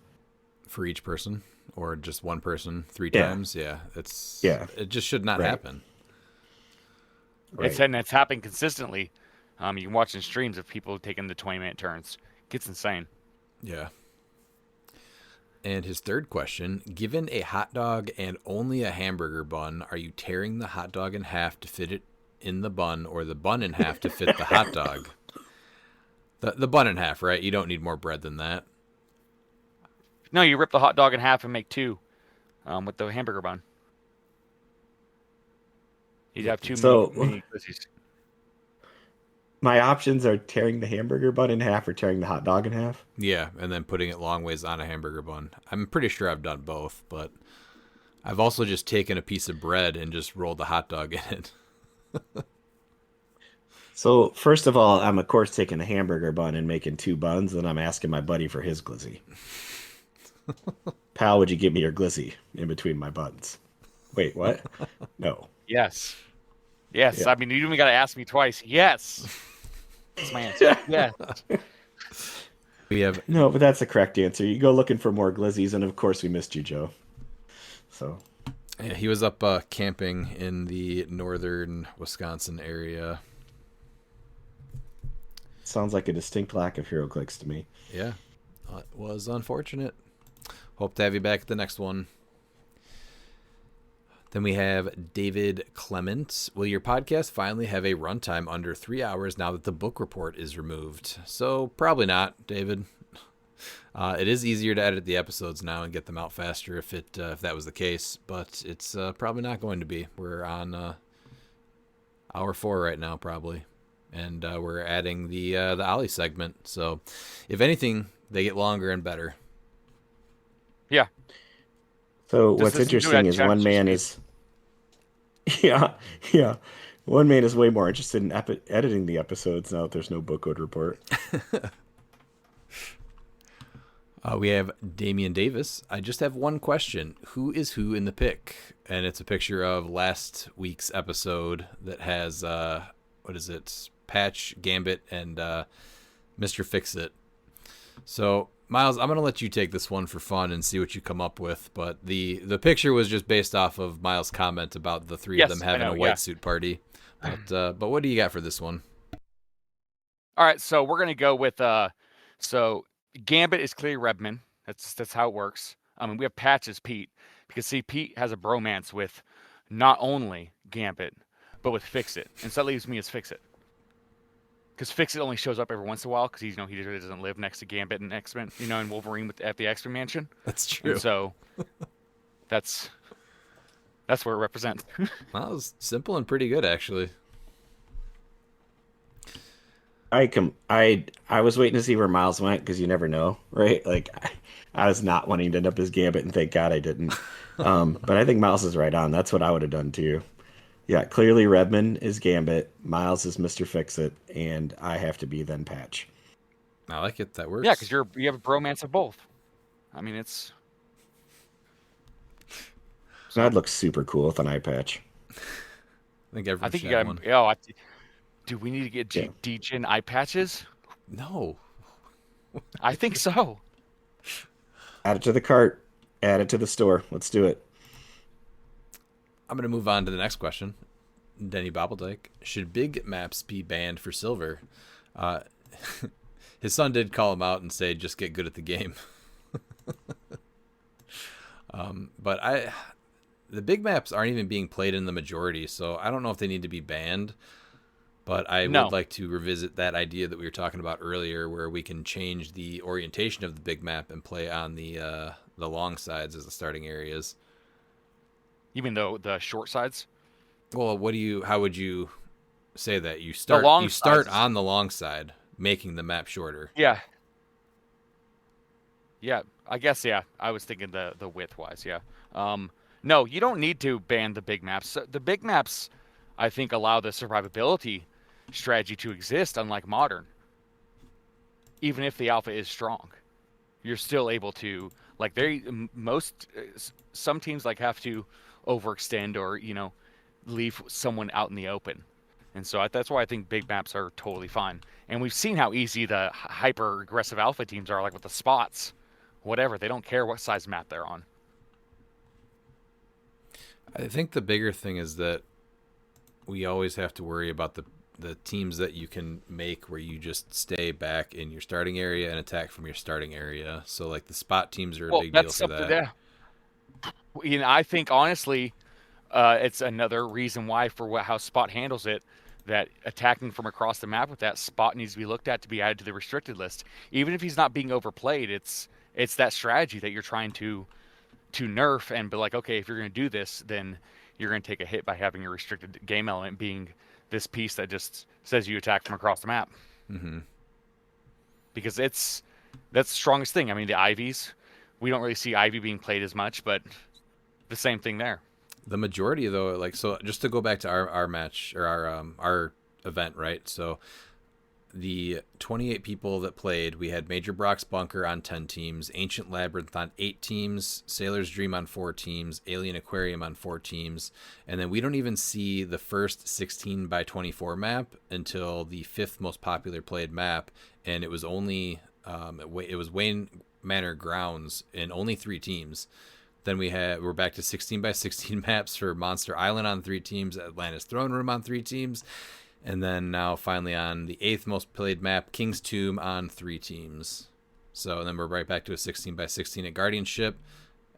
For each person? Or just one person 3 times? Yeah. It just should not happen. Right. It's happened consistently. You can watch in streams of people taking the 20-minute turns. It gets insane. Yeah. And his third question, given a hot dog and only a hamburger bun, are you tearing the hot dog in half to fit it in the bun or the bun in half to fit the hot dog? The bun in half, right? You don't need more bread than that. No, you rip the hot dog in half and make 2 with the hamburger bun. You'd have 2 mini glizzies. My options are tearing the hamburger bun in half or tearing the hot dog in half. Yeah, and then putting it long ways on a hamburger bun. I'm pretty sure I've done both, but I've also just taken a piece of bread and just rolled the hot dog in it. So, first of all, I'm, of course, taking a hamburger bun and making 2 buns, and I'm asking my buddy for his glizzy. Pal, would you give me your glizzy in between my buns? Wait, what? No. Yes. Yes. Yeah. I mean, you even got to ask me twice. Yes. That's my answer. Yeah. We have No, but that's the correct answer. You go looking for more glizzies, and of course we missed you, Joe. So Yeah, he was up camping in the northern Wisconsin area. sounds like a distinct lack of hero clicks to me. Yeah, it was unfortunate. Hope to have you back at the next one. Then we have David Clement. Will your podcast finally have a runtime under 3 hours now that the book report is removed? So probably not, David. It is easier to edit the episodes now and get them out faster if that was the case, but it's probably not going to be. We're on hour 4 right now, probably, and we're adding the Ollie segment. So if anything, they get longer and better. Yeah. So Just what's listen to interesting it, is Jeff. one man is, yeah. One man is way more interested in editing the episodes now that there's no book code report. We have Damian Davis. I just have one question. Who is who in the pick? And it's a picture of last week's episode that has, what is it? Patch, Gambit, and Mr. Fix-It. So, Miles, I'm going to let you take this one for fun and see what you come up with. But the picture was just based off of Miles' comment about the three of them having a white suit party. But what do you got for this one? All right, so we're gonna go with so Gambit is clearly Redman. That's how it works. I mean, we have Patch as Pete because see, Pete has a bromance with not only Gambit but with Fix It, and so that leaves me as Fix It. Because Fix It only shows up every once in a while because he really doesn't live next to Gambit and X-Men, and Wolverine at the X-Men mansion. That's true. And so that's where it represents. Well, it was simple and pretty good, actually. I was waiting to see where Miles went because you never know, right? Like I was not wanting to end up as Gambit, and thank God I didn't. But I think Miles is right on. That's what I would have done too. Yeah, clearly Redman is Gambit, Miles is Mr. Fix-It, and I have to be then Patch. I like it. That works. Yeah, because you have a bromance of both. I mean, it's. That'd look super cool with an eye patch. I think everyone I think should you have got one. do we need to get D-Gen eye patches? No. I think so. Add it to the cart. Add it to the store. Let's do it. I'm going to move on to the next question. Denny Bobbledyke. Should big maps be banned for silver? His son did call him out and say, just get good at the game. But the big maps aren't even being played in the majority, so I don't know if they need to be banned. But I would like to revisit that idea that we were talking about earlier, where we can change the orientation of the big map and play on the long sides as the starting areas. You mean the short sides? Well, how would you say that? You start on the long side, making the map shorter. Yeah. Yeah, I guess, yeah. I was thinking the width-wise, yeah. No, you don't need to ban the big maps. The big maps, I think, allow the survivability strategy to exist, unlike modern. Even if the alpha is strong, you're still able to, like, some teams, like, have to overextend or, leave someone out in the open. And so that's why I think big maps are totally fine. And we've seen how easy the hyper-aggressive alpha teams are, like with the spots. Whatever, they don't care what size map they're on. I think the bigger thing is that we always have to worry about the teams that you can make where you just stay back in your starting area and attack from your starting area. So, like, the spot teams are a big deal for that. Yeah. I think, honestly, it's another reason why, for how Spot handles it, that attacking from across the map with that, Spot needs to be looked at to be added to the restricted list. Even if he's not being overplayed, it's that strategy that you're trying to nerf and be like, okay, if you're going to do this, then you're going to take a hit by having a restricted game element being this piece that just says you attack from across the map. Mm-hmm. Because that's the strongest thing. I mean, the Ivies, we don't really see Ivy being played as much, but the same thing there. The majority, though, like, so just to go back to our match or our event, right? So the 28 people that played, we had Major Brock's Bunker on 10 teams, Ancient Labyrinth on 8 teams, Sailor's Dream on 4 teams, Alien Aquarium on 4 teams, and then we don't even see the first 16 by 24 map until the 5th most popular played map, and it was only it was Wayne Manor Grounds in only 3 teams. Then we're back to 16 by 16 maps for Monster Island on 3 teams, Atlantis Throne Room on 3 teams, and then now finally on the 8th most played map, King's Tomb on 3 teams. So then we're right back to a 16 by 16 at Guardianship,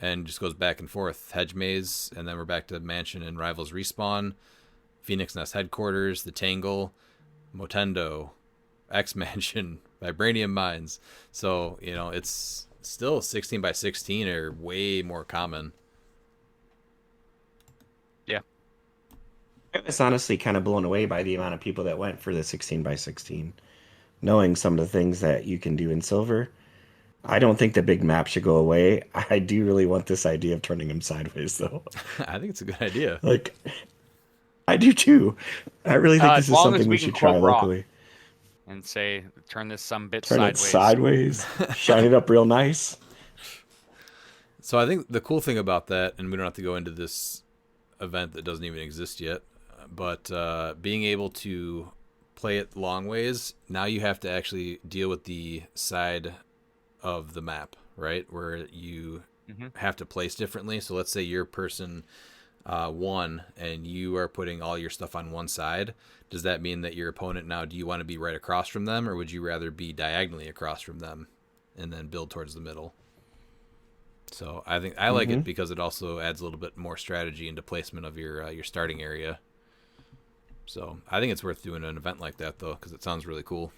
and just goes back and forth. Hedge Maze, and then we're back to Mansion and Rivals Respawn, Phoenix Nest Headquarters, The Tangle, Motendo, X Mansion, Vibranium Mines. So, it's still 16 by 16 are way more common. Yeah. I was honestly kind of blown away by the amount of people that went for the 16 by 16. Knowing some of the things that you can do in silver, I don't think the big map should go away. I do really want this idea of turning them sideways, though. I think it's a good idea. Like, I do too. I really think this is something we should try locally. and say, turn this some bit Turn it sideways. sideways, shine it up real nice. So I think the cool thing about that, and we don't have to go into this event that doesn't even exist yet, but being able to play it long ways, now you have to actually deal with the side of the map, right? Where you have to place differently. So let's say you're person 1 and you are putting all your stuff on one side. Does that mean that your opponent now, do you want to be right across from them, or would you rather be diagonally across from them and then build towards the middle? So I think I like it because it also adds a little bit more strategy into placement of your starting area. So I think it's worth doing an event like that, though, because it sounds really cool.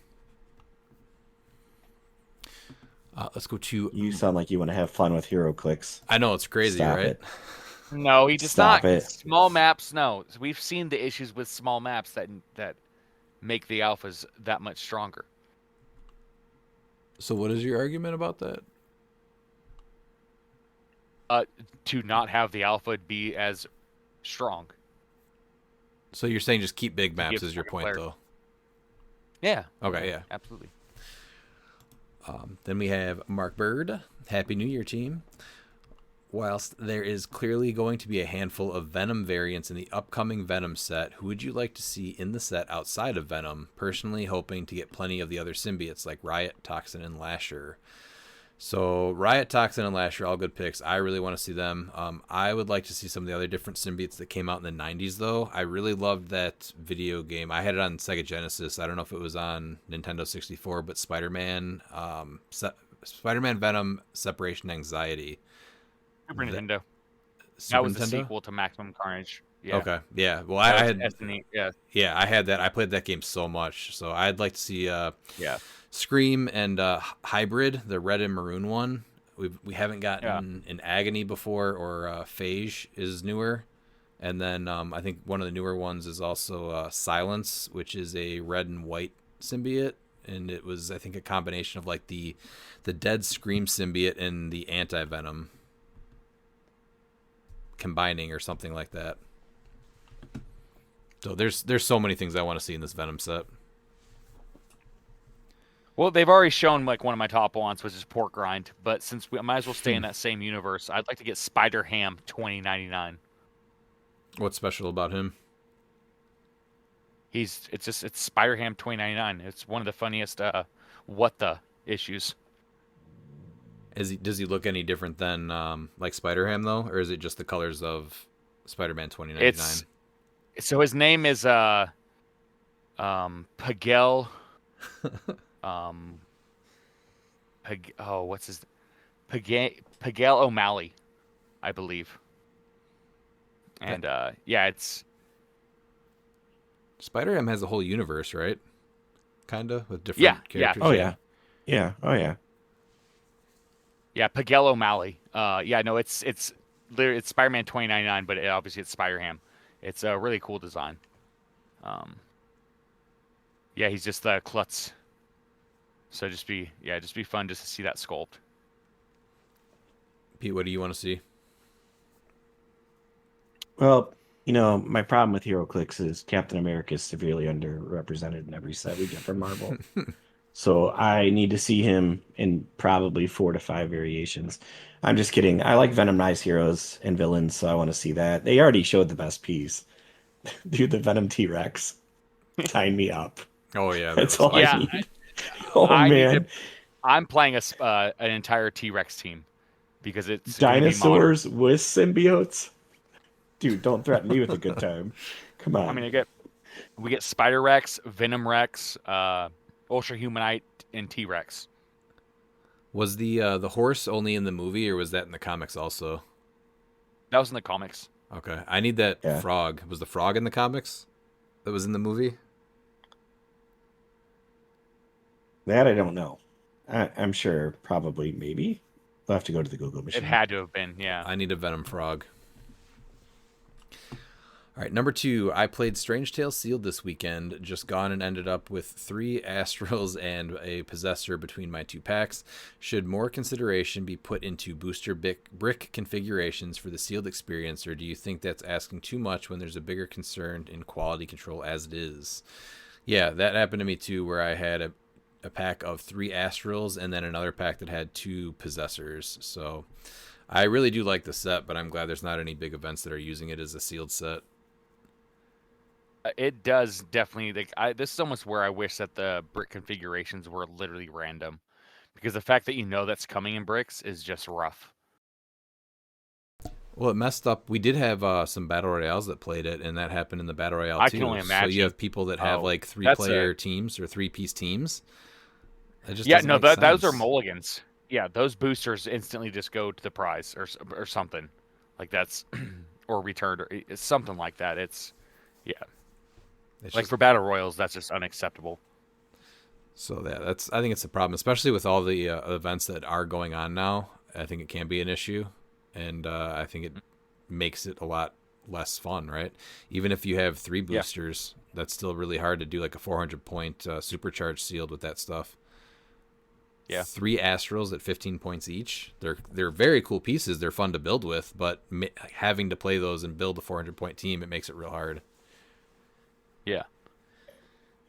Let's go to... You sound like you want to have fun with HeroClix. I know, it's crazy, Stop right? it. No, he does Stop not. it. Small maps, no. We've seen the issues with small maps that make the alphas that much stronger. So what is your argument about that? To not have the alpha be as strong. So you're saying just keep big maps give is your second point, player. though? Yeah. Okay, yeah. Absolutely. Then we have Mark Bird. Happy New Year, team. Whilst there is clearly going to be a handful of Venom variants in the upcoming Venom set, who would you like to see in the set outside of Venom? Personally hoping to get plenty of the other symbiotes like Riot, Toxin, and Lasher. So Riot, Toxin, and Lasher, all good picks. I really want to see them. I would like to see some of the other different symbiotes that came out in the 90s, though. I really loved that video game. I had it on Sega Genesis. I don't know if it was on Nintendo 64, but Spider-Man, Spider-Man Venom Separation Anxiety. Super Nintendo. Super That was Nintendo? the sequel to Maximum Carnage. Yeah. Okay, yeah. Well, That I was had SNE, yeah. Yeah, I had that. I played that game so much. So I'd like to see Yeah. Scream and Hybrid, the red and maroon one. We haven't gotten an Agony before, or Phage is newer. And then I think one of the newer ones is also Silence, which is a red and white symbiote. And it was, I think, a combination of like the dead Scream symbiote and the anti-Venom combining or something like that. So there's so many things I want to see in this Venom set. Well, they've already shown like one of my top ones, which is Pork Rind. But since we might as well stay in that same universe, I'd like to get Spider Ham 2099. What's special about him? It's Spider Ham 2099. It's one of the funniest what the issues. Does he look any different than like Spider-Ham though, or is it just the colors of Spider-Man 2099? So his name is Pagel. What's his Pagel O'Malley, I believe. And it's Spider-Ham has a whole universe, right? Kinda with different characters. Oh yeah. Yeah. Oh yeah. Yeah, Pagel O'Malley. It's Spider-Man 2099, but obviously it's Spider-Ham. It's a really cool design. He's just the klutz. So just be fun just to see that sculpt. Pete, what do you want to see? Well, my problem with HeroClix is Captain America is severely underrepresented in every set we get from Marvel. So I need to see him in probably 4 to 5 variations. I'm just kidding. I like Venomized heroes and villains, so I want to see that. They already showed the best piece. Dude, the Venom T-Rex. Sign me up. Oh, yeah. That's all I need. Man. I'm playing an entire T-Rex team because it's dinosaurs with symbiotes. Dude, don't threaten me with a good time. Come on. I mean, we get Spider Rex, Venom Rex, Ultra Humanite, and T-Rex. Was the horse only in the movie, or was that in the comics also? That was in the comics. Okay, I need that frog. Was the frog in the comics that was in the movie? That I don't know. I'm sure, probably, maybe. We'll have to go to the Google machine. It had to have been, yeah. I need a Venom frog. All right, number 2. I played Strange Tales Sealed this weekend. Just gone and ended up with 3 Astrals and a Possessor between my 2 packs. Should more consideration be put into booster brick configurations for the Sealed experience, or do you think that's asking too much when there's a bigger concern in quality control as it is? Yeah, that happened to me too, where I had a pack of 3 Astrals and then another pack that had 2 Possessors. So I really do like the set, but I'm glad there's not any big events that are using it as a sealed set. It does definitely. This is almost where I wish that the brick configurations were literally random, because the fact that you know that's coming in bricks is just rough. Well, it messed up. We did have some battle royales that played it, and that happened in the battle royale I too. can only imagine. So you have people that have like that's 3-player teams or 3-piece teams. That just Yeah, doesn't no, make those are sense. mulligans. Yeah, those boosters instantly just go to the prize or something like that's or returned or it's something like that. It's yeah, It's like just- for battle royals, that's just unacceptable. So yeah, I think it's a problem, especially with all the events that are going on now. I think it can be an issue, and I think it makes it a lot less fun, right? Even if you have 3 boosters, that's still really hard to do like a 400-point supercharge sealed with that stuff. Yeah. 3 Astrals at 15 points each. They're very cool pieces. They're fun to build with, but having to play those and build a 400-point team, it makes it real hard. Yeah.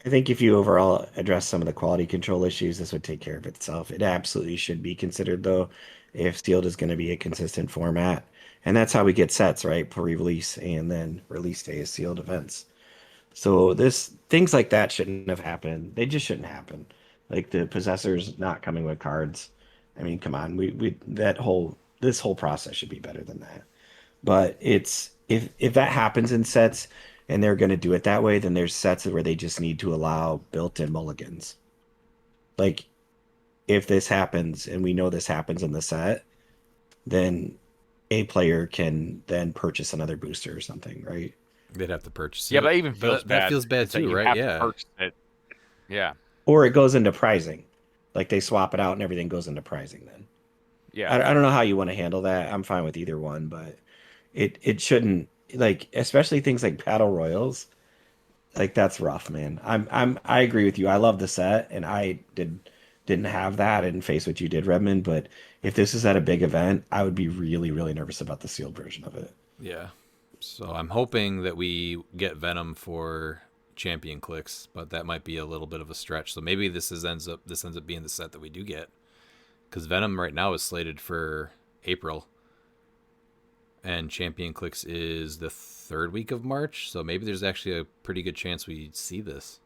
I think if you overall address some of the quality control issues, this would take care of itself. It absolutely should be considered, though, if sealed is going to be a consistent format. And that's how we get sets, right? Pre-release and then release day is sealed events. So things like that shouldn't have happened. They just shouldn't happen. Like the possessors not coming with cards. I mean, come on. This whole process should be better than that. But it's if that happens in sets and they're going to do it that way, then there's sets where they just need to allow built-in mulligans. Like if this happens and we know this happens in the set, then a player can then purchase another booster or something, right? They'd have to purchase it. Yeah, but that even feels bad. That feels bad It's that too, you right? have to Yeah. purchase it. Yeah. Or it goes into pricing. Like they swap it out and everything goes into pricing then. Yeah. I don't know how you want to handle that. I'm fine with either one, but it shouldn't, like, especially things like battle royals. Like that's rough, man. I agree with you. I love the set, and I didn't have that. I didn't face what you did, Redmond. But if this is at a big event, I would be really, really nervous about the sealed version of it. Yeah. So I'm hoping that we get Venom for Champion Clix, but that might be a little bit of a stretch. So maybe this ends up being the set that we do get, because Venom right now is slated for April, and Champion Clix is the 3rd week of March. So maybe there's actually a pretty good chance we see this.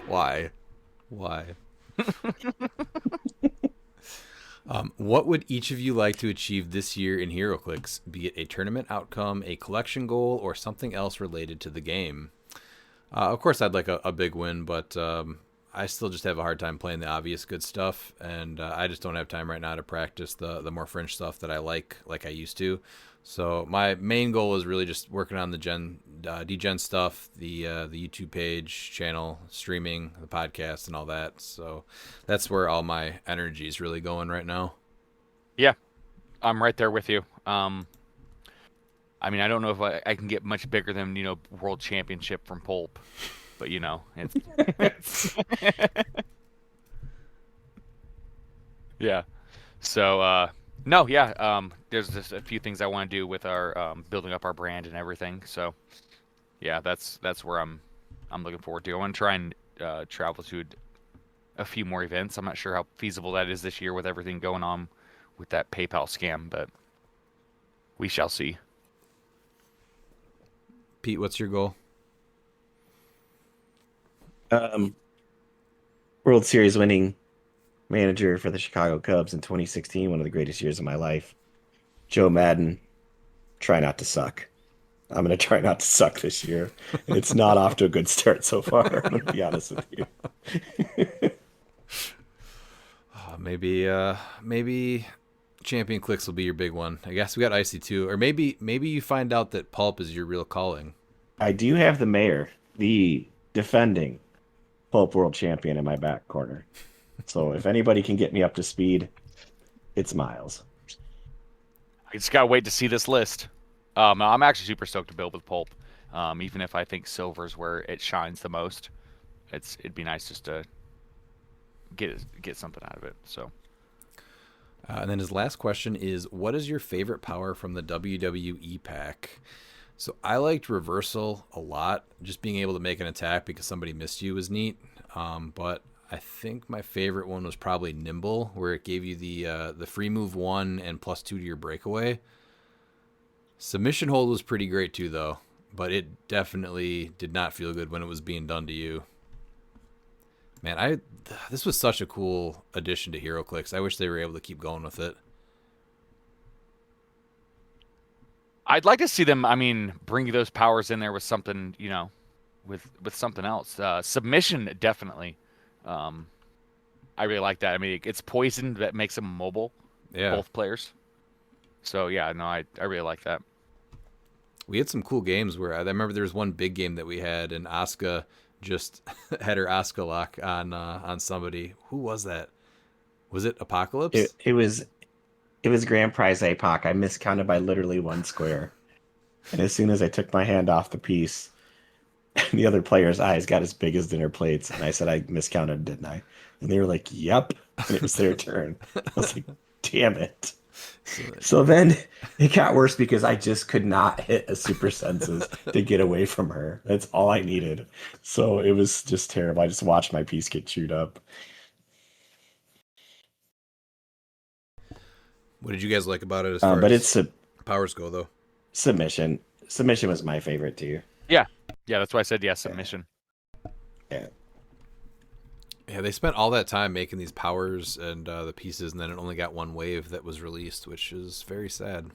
Why? What would each of you like to achieve this year in HeroClix, be it a tournament outcome, a collection goal, or something else related to the game? Of course, I'd like a big win, but I still just have a hard time playing the obvious good stuff, and I just don't have time right now to practice the more fringe stuff that I like I used to. So my main goal is really just working on the degen stuff, the YouTube page, channel, streaming, the podcast, and all that. So that's where all my energy is really going right now. Yeah. I'm right there with you. I mean, I don't know if I can get much bigger than, world championship from Pulp, but it's yeah. So, no, yeah. There's just a few things I want to do with our building up our brand and everything. So, yeah, that's where I'm looking forward to. I want to try and travel to a few more events. I'm not sure how feasible that is this year with everything going on with that PayPal scam, but we shall see. Pete, what's your goal? World Series winning manager for the Chicago Cubs in 2016, one of the greatest years of my life. Joe Madden, try not to suck. I'm going to try not to suck this year. It's not off to a good start so far, I'm going to be honest with you. Maybe Champion Clix will be your big one. I guess we got Icy too, or maybe you find out that Pulp is your real calling. I do have the mayor, the defending Pulp World Champion, in my back corner. So if anybody can get me up to speed, it's Miles. I just gotta wait to see this list. I'm actually super stoked to build with Pulp. Even if I think Silver's where it shines the most, it'd be nice just to get something out of it. So. And then his last question is, what is your favorite power from the WWE pack? So I liked reversal a lot. Just being able to make an attack because somebody missed you was neat. But I think my favorite one was probably nimble, where it gave you the free move 1 and +2 to your breakaway. Submission hold was pretty great too, though, but it definitely did not feel good when it was being done to you. Man, this was such a cool addition to HeroClix. I wish they were able to keep going with it. I'd like to see them, bring those powers in there with something, with something else. Submission, definitely. I really like that. I mean, it's poison that makes them mobile, both players. So, yeah, no, I really like that. We had some cool games where I remember there was one big game that we had, and Asuka just had her Asuka lock on somebody. Who was that? Was it Apocalypse? It was Grand Prize APOC. I miscounted by literally 1 square. And as soon as I took my hand off the piece, the other player's eyes got as big as dinner plates. And I said, I miscounted, didn't I? And they were like, yep. And it was their turn. I was like, damn it. So then it got worse because I just could not hit a super senses to get away from her. That's all I needed. So it was just terrible. I just watched my piece get chewed up. What did you guys like about it as far as powers go, though? Submission. Submission was my favorite, too. Yeah. Yeah, that's why I said submission. Yeah. Yeah, they spent all that time making these powers and the pieces, and then it only got 1 wave that was released, which is very sad.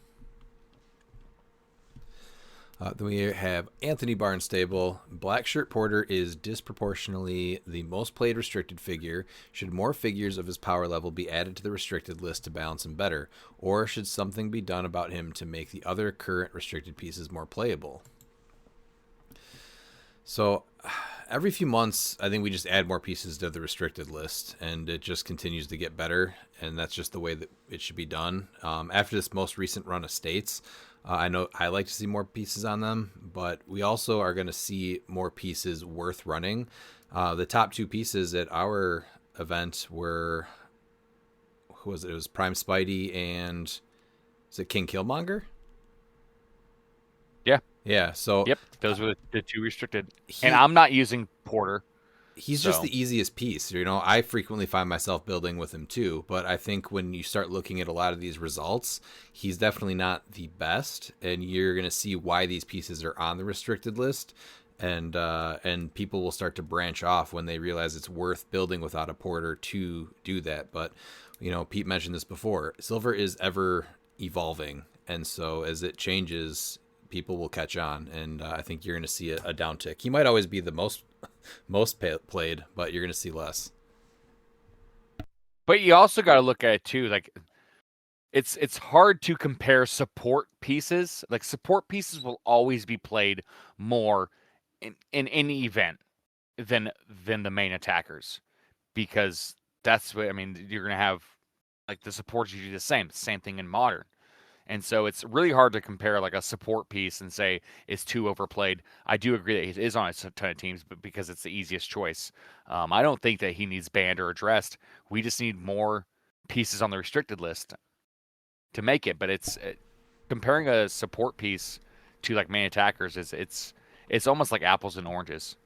Then we have Anthony Barnstable. Black Shirt Porter is disproportionately the most played restricted figure. Should more figures of his power level be added to the restricted list to balance him better? Or should something be done about him to make the other current restricted pieces more playable? So every few months, I think we just add more pieces to the restricted list, and it just continues to get better, and that's just the way that it should be done. After this most recent run of states, I know I like to see more pieces on them, but we also are going to see more pieces worth running. The top 2 pieces at our event were, who was it? It was Prime Spidey and is it King Killmonger? Yeah, so... Yep, those were the 2 restricted. And I'm not using Porter. He's just the easiest piece. I frequently find myself building with him too, but I think when you start looking at a lot of these results, he's definitely not the best, and you're going to see why these pieces are on the restricted list, and people will start to branch off when they realize it's worth building without a Porter to do that. But, Pete mentioned this before. Silver is ever evolving, and so as it changes, people will catch on, and I think you're going to see a downtick. He might always be the most played, but you're going to see less. But you also got to look at it too, like it's hard to compare support pieces. Like support pieces will always be played more in any event than the main attackers, because that's what you're going to have, like the supports usually the same thing in modern. And so it's really hard to compare like a support piece and say it's too overplayed. I do agree that he is on a ton of teams, but because it's the easiest choice. I don't think that he needs banned or addressed. We just need more pieces on the restricted list to make it. But comparing a support piece to like main attackers it's almost like apples and oranges.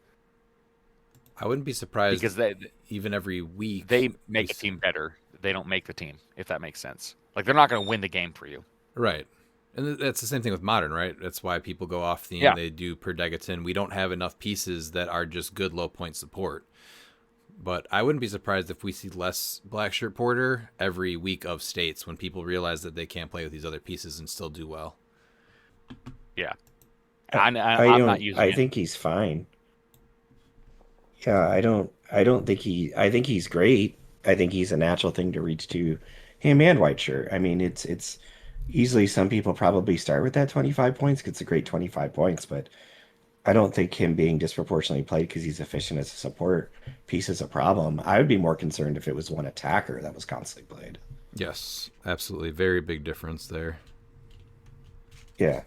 I wouldn't be surprised because even every week they make a team better. They don't make the team, if that makes sense. Like they're not going to win the game for you. Right. And that's the same thing with modern, right? That's why people go off theme. Yeah. They do per Degaton. We don't have enough pieces that are just good low point support. But I wouldn't be surprised if we see less Black Shirt Porter every week of states when people realize that they can't play with these other pieces and still do well. Yeah. I'm not using it. I think he's fine. Yeah, I think he's great. I think he's a natural thing to reach to him and White Shirt. It's easily, some people probably start with that 25 points because it's a great 25 points, but I don't think him being disproportionately played because he's efficient as a support piece is a problem. I would be more concerned if it was one attacker that was constantly played. Yes, absolutely. Very big difference there. Yeah.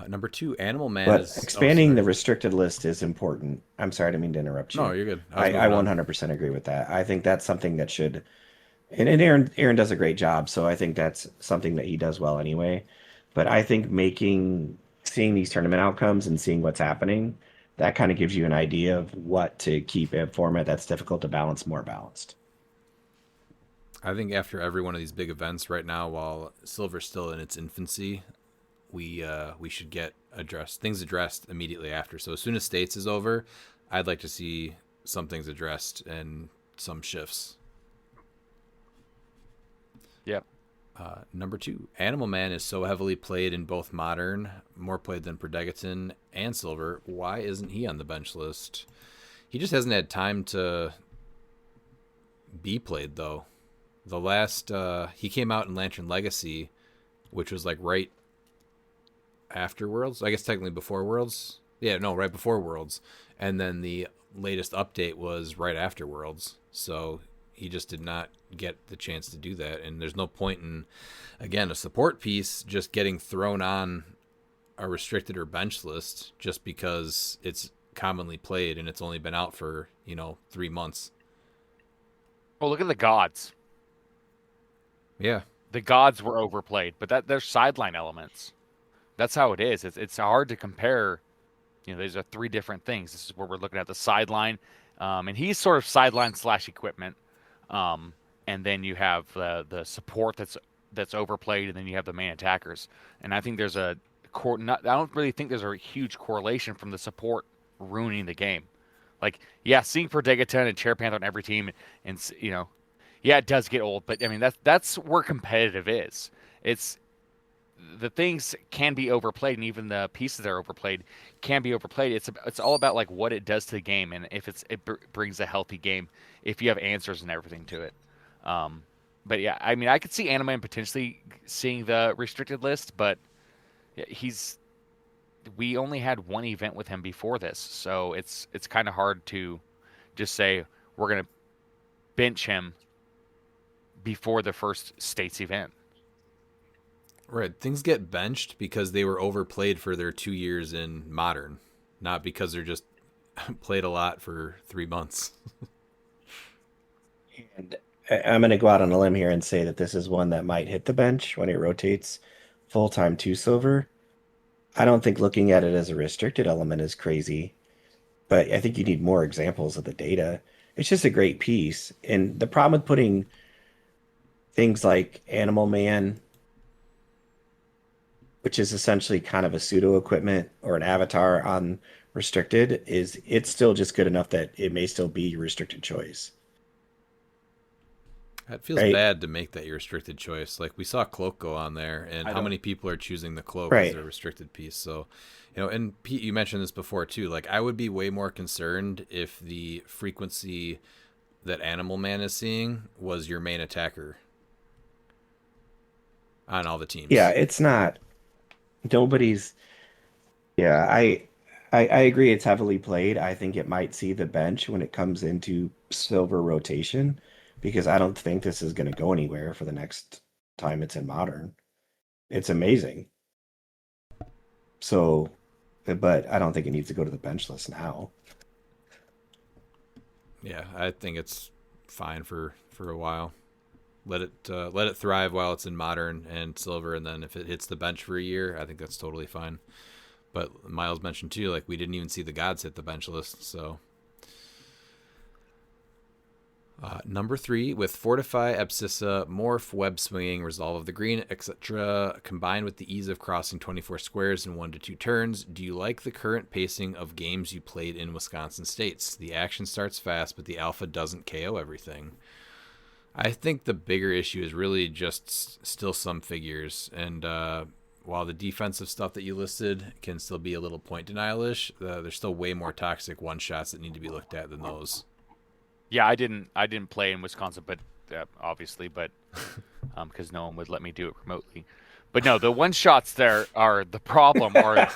Number 2, Animal Man. But expanding the restricted list is important. I'm sorry, I didn't mean to interrupt you. No, you're good. I 100% agree with that. I think that's something that and Aaron does a great job, so I think that's something that he does well anyway. But I think seeing these tournament outcomes and seeing what's happening, that kind of gives you an idea of what to keep a format that's difficult to balance more balanced. I think after every one of these big events right now, while Silver's still in its infancy, we should get things addressed immediately after. So as soon as States is over, I'd like to see some things addressed and some shifts. Yep. Number 2, Animal Man is so heavily played in both Modern, more played than Predegaton and Silver. Why isn't he on the bench list? He just hasn't had time to be played, though. The last, he came out in Lantern Legacy, which was like right after Worlds. I guess technically before Worlds. Yeah, no, right before Worlds. And then the latest update was right after Worlds. So he just did not get the chance to do that. And there's no point in, again, a support piece just getting thrown on a restricted or bench list just because it's commonly played and it's only been out for, 3 months. Well, look at the gods. Yeah. The gods were overplayed, but they're sideline elements. That's how it is. It's hard to compare. These are 3 different things. This is where we're looking at the sideline, and he's sort of sideline / equipment, and then you have the support that's overplayed, and then you have the main attackers. And I think there's I don't really think there's a huge correlation from the support ruining the game. Like, yeah, seeing Predegaton and Chair Panther on every team, and yeah, it does get old, but I mean that's where competitive is. It's the things can be overplayed, and even the pieces that are overplayed can be overplayed. It's all about like what it does to the game, and if it brings a healthy game, if you have answers and everything to it. But yeah, I mean, I could see Anime potentially seeing the restricted list, but we only had 1 event with him before this, so it's kind of hard to just say we're gonna bench him before the first States event. Right. Things get benched because they were overplayed for their 2 years in Modern, not because they're just played a lot for 3 months. And I'm going to go out on a limb here and say that this is one that might hit the bench when it rotates full-time to Silver. I don't think looking at it as a restricted element is crazy, but I think you need more examples of the data. It's just a great piece. And the problem with putting things like Animal Man, which is essentially kind of a pseudo equipment or an avatar on restricted, is it's still just good enough that it may still be your restricted choice. It feels Right. bad to make that your restricted choice. Like we saw Cloak go on there, and how many people are choosing the Cloak Right. as their restricted piece? So, and Pete, you mentioned this before too. Like I would be way more concerned if the frequency that Animal Man is seeing was your main attacker on all the teams. Yeah, it's not. Nobody's. Yeah, I agree. It's heavily played. I think it might see the bench when it comes into Silver rotation, because I don't think this is going to go anywhere for the next time it's in Modern. It's amazing. So, but I don't think it needs to go to the bench list now. Yeah, I think it's fine for a while. Let it thrive while it's in Modern and Silver, and then if it hits the bench for a year, I think that's totally fine. But Miles mentioned too, like we didn't even see the gods hit the bench list. So number 3, with Fortify, Abscissa, Morph, Web Swinging, Resolve of the Green, etc., combined with the ease of crossing 24 squares in 1 to 2 turns, do you like the current pacing of games you played in Wisconsin States? The action starts fast, but the alpha doesn't KO everything. I think the bigger issue is really just still some figures, and while the defensive stuff that you listed can still be a little point denial-ish, there's still way more toxic one-shots that need to be looked at than those. Yeah, I didn't play in Wisconsin, but obviously, but because no one would let me do it remotely. But no, the one shots there are the problem, or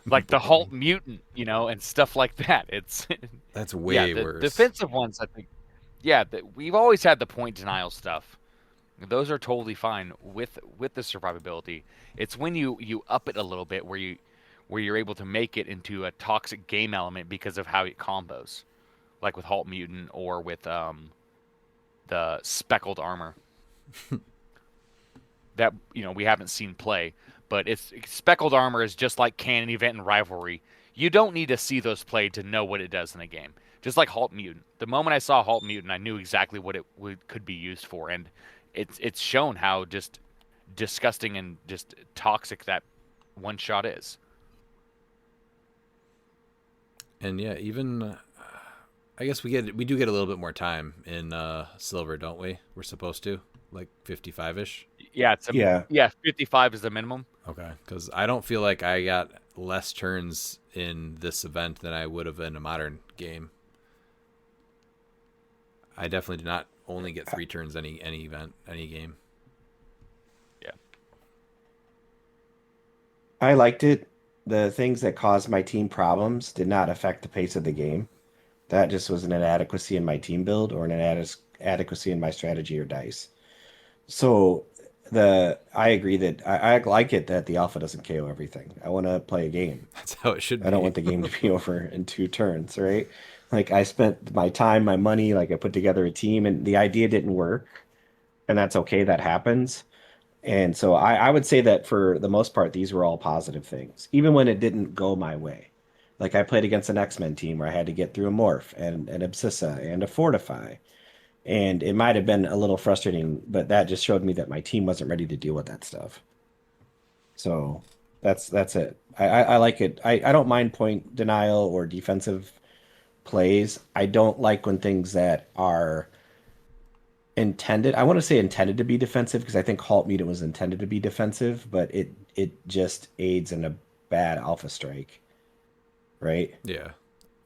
like the Halt Mutant, and stuff like that. That's way worse. Defensive ones, I think. Yeah, we've always had the point denial stuff. Those are totally fine with the survivability. It's when you up it a little bit where you're able to make it into a toxic game element because of how it combos. Like with Halt Mutant or with the speckled armor that we haven't seen play. But it's speckled armor is just like Cannon Event and Rivalry. You don't need to see those played to know what it does in a game. Just like Halt Mutant. The moment I saw Halt Mutant, I knew exactly what it could be used for, and it's shown how just disgusting and just toxic that one shot is. And yeah, even I guess we do get a little bit more time in silver, don't we? We're supposed to, like 55-ish. Yeah, Yeah. 55 is the minimum. Okay, because I don't feel like I got less turns in this event than I would have in a modern game. I definitely did not only get 3 turns any event, any game. Yeah. I liked it. The things that caused my team problems did not affect the pace of the game. That just was an inadequacy in my team build or an inadequacy in my strategy or dice. So I agree that I like it that the alpha doesn't KO everything. I want to play a game. That's how it should be. I don't want the game to be over in 2 turns, right? Like I spent my time, my money, like I put together a team and the idea didn't work. And that's okay, that happens. And so I would say that for the most part, these were all positive things, even when it didn't go my way. Like I played against an X-Men team where I had to get through a Morph and an Abscissa and a Fortify. And it might have been a little frustrating, but that just showed me that my team wasn't ready to deal with that stuff. So that's it. I like it. I don't mind point denial or defensive plays. I don't like when things that are intended, I want to say intended to be defensive because I think Halt Mutant was intended to be defensive, but it just aids in a bad alpha strike. Right? Yeah.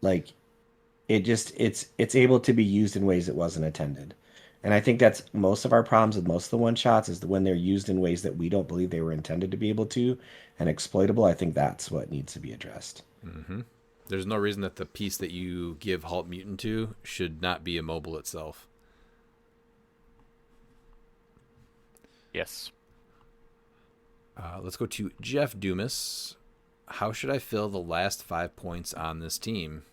Like it's able to be used in ways it wasn't intended. And I think that's most of our problems with most of the one shots is when they're used in ways that we don't believe they were intended to be able to and exploitable. I think that's what needs to be addressed. Mm-hmm. There's no reason that the piece that you give Halt Mutant to should not be immobile itself. Yes. Let's go to Jeff Dumas. How should I fill the last 5 points on this team?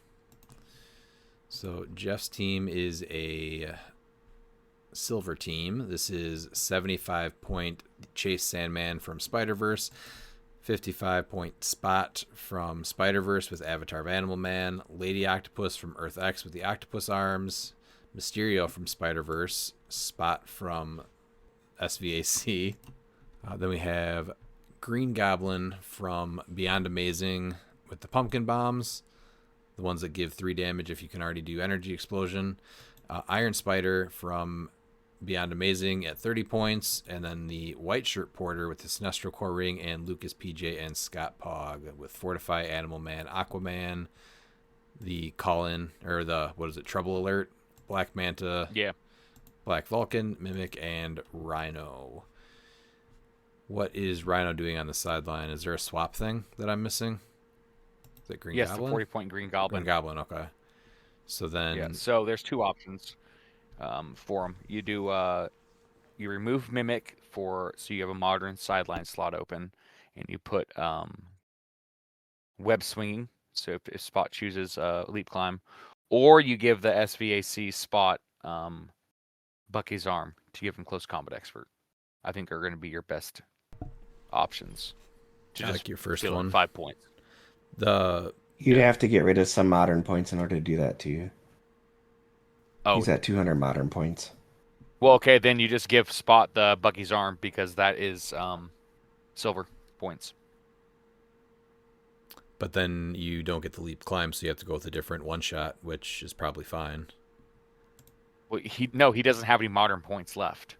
So Jeff's team is a silver team. This is 75-point Chase Sandman from Spider-Verse, 55-point Spot from Spider-Verse with Avatar of Animal Man, Lady Octopus from Earth X with the octopus arms, Mysterio from Spider-Verse, Spot from SVAC. Then we have Green Goblin from Beyond Amazing with the pumpkin bombs, the ones that give 3 damage if you can already do energy explosion. Iron Spider from Beyond Amazing at 30 points, and then the White Shirt Porter with the Sinestro Core Ring, and Lucas PJ and Scott Pog with Fortify, Animal Man, Aquaman, the Call-In, or the, Trouble Alert, Black Manta, Yeah. Black Vulcan, Mimic, and Rhino. What is Rhino doing on the sideline? Is there a swap thing that I'm missing? Is it Green Yes, Goblin? the 40-point Green Goblin. Green Goblin, okay. So then... Yeah, so there's 2 options for them. You do you remove Mimic so you have a modern sideline slot open, and you put web swinging, so if Spot chooses leap climb, or you give the SVAC Spot Bucky's arm to give him close combat expert. I think are going to be your best options. I like your first fill in one. 5 points. You'd have to get rid of some modern points in order to do that to you. Oh, He's at 200 modern points. well, okay, then you just give Spot the Bucky's arm because that is silver points. But then you don't get the leap climb, so you have to go with a different one shot, which is probably fine. Well, he doesn't have any modern points left.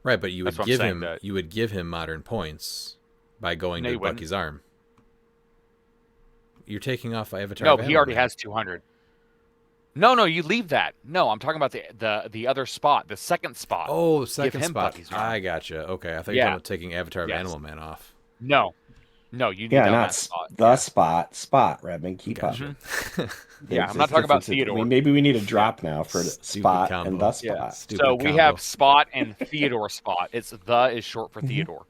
Right, but you would That's what I'm give saying, him that- you would give him modern points by going No, to you wouldn't. Bucky's arm. You're taking off Avatar. No, of he Animal already Man. has 200. No, you leave that. No, I'm talking about the other spot, the second spot. Oh, second him spot. Bucky's arm. I gotcha. Okay, I thought you were Yeah. talking about taking Avatar of Yes. Animal Man off. No, you need Yeah, on not that spot. the spot, Redmond. Keep up. Gotcha. Yeah, I'm not talking about differences. Theodore. Maybe we need a drop now for the Stupid spot combo. and the Yeah. spot. Stupid So we combo. have Spot and Theodore Spot. It's the is short for Theodore.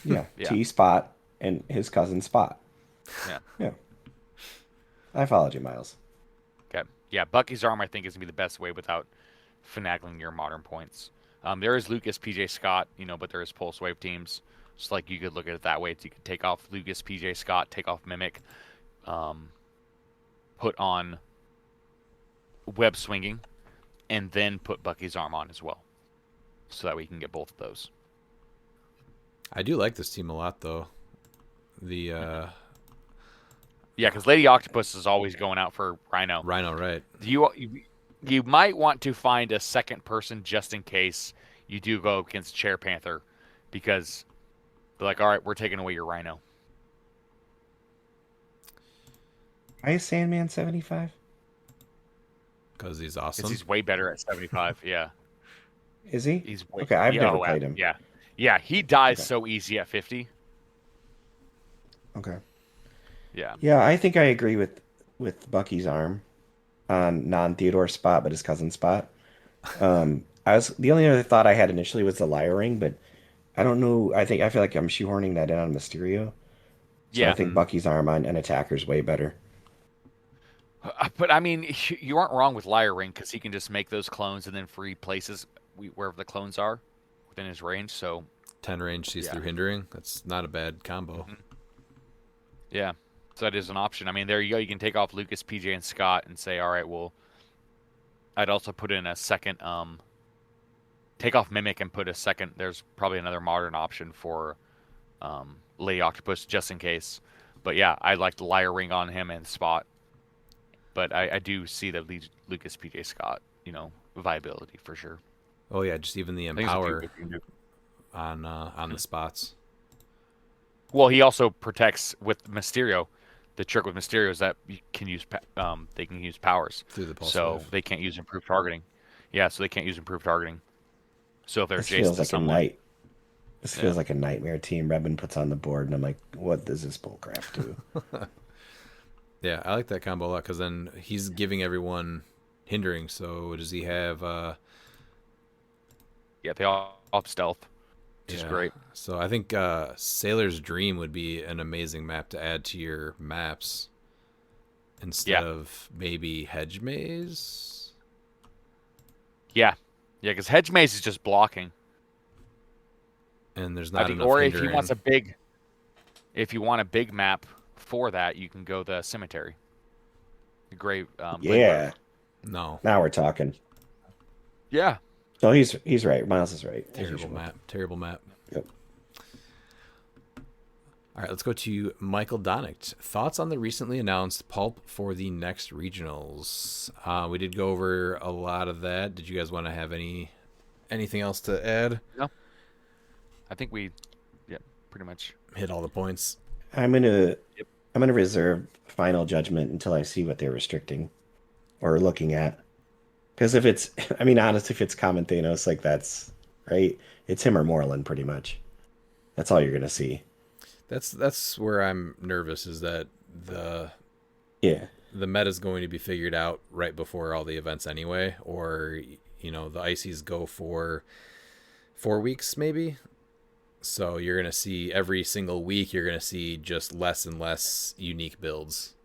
Yeah, Yeah. T spot and his cousin Spot. Yeah. Yeah. I followed you, Miles. Okay. Yeah, Bucky's arm I think is gonna be the best way without finagling your modern points. There is Lucas PJ Scott, but there is Pulse Wave teams. So like you could look at it that way. You could take off Lucas, PJ Scott, take off Mimic, put on web swinging, and then put Bucky's arm on as well, so that we can get both of those. I do like this team a lot, though. Yeah, because Lady Octopus is always going out for Rhino. Rhino, right? You might want to find a second person just in case you do go against Chair Panther, because they're like, all right, we're taking away your Rhino. Why is Sandman 75? Because he's awesome. Because he's way better at 75. Yeah, Is he? he's way, Okay, I've never played him. Yeah, he dies Okay. so easy at 50. Okay. Yeah. Yeah, I think I agree with Bucky's arm on non-Theodore spot, but his cousin spot. The only other thought I had initially was the Liar Ring, but I don't know. I feel like I'm shoehorning that in on Mysterio. So Yeah. I think Bucky's arm on an attacker's way better. But I mean, you aren't wrong with Liar Ring, because he can just make those clones and then free places wherever the clones are within his range. So 10 range sees Yeah. through hindering. That's not a bad combo. yeah, so that is an option. I mean, there you go. You can take off Lucas, PJ, and Scott and say, all right, well, I'd also put in a second, take off Mimic and put a second. There's probably another modern option for Lady Octopus just in case. But yeah, I like the Liar Ring on him and Spot. But I do see the Lucas, PJ, Scott, viability for sure. Oh yeah, just even the I think it's a empower few we can do. on the spots. Well, he also protects with Mysterio. The trick with Mysterio is that you can use they can use powers Through the pulse so wave. they can't use improved targeting. Yeah, so they can't use improved targeting. So if there's This Jason feels to like a someone, night. This feels like a nightmare team Rebin puts on the board, and I'm like, what does this bullcrap do? Yeah, I like that combo a lot because then he's giving everyone hindering. So does he have? yeah, they all have stealth, which is great. So I think Sailor's Dream would be an amazing map to add to your maps instead of maybe Hedge Maze. Yeah, because Hedge Maze is just blocking. And there's I not think, enough or hindering. if you want a big map for that, you can go the cemetery. The grave. Yeah. No. Now we're talking. Yeah. So he's right. Miles is right. as Terrible usual. map. Terrible map. Yep. All right, let's go to Michael Donicht. Thoughts on the recently announced pulp for the next regionals? We did go over a lot of that. Did you guys want to have anything else to add? No. I think we, pretty much hit all the points. I'm gonna reserve final judgment until I see what they're restricting or looking at. Because if it's, honestly, if it's Common Thanos, like that's right. It's him or Moreland, pretty much. That's all you're gonna see. That's where I'm nervous, is that the meta is going to be figured out right before all the events anyway, or the ICs go for 4 weeks maybe. So you're gonna see every single week you're gonna see just less and less unique builds.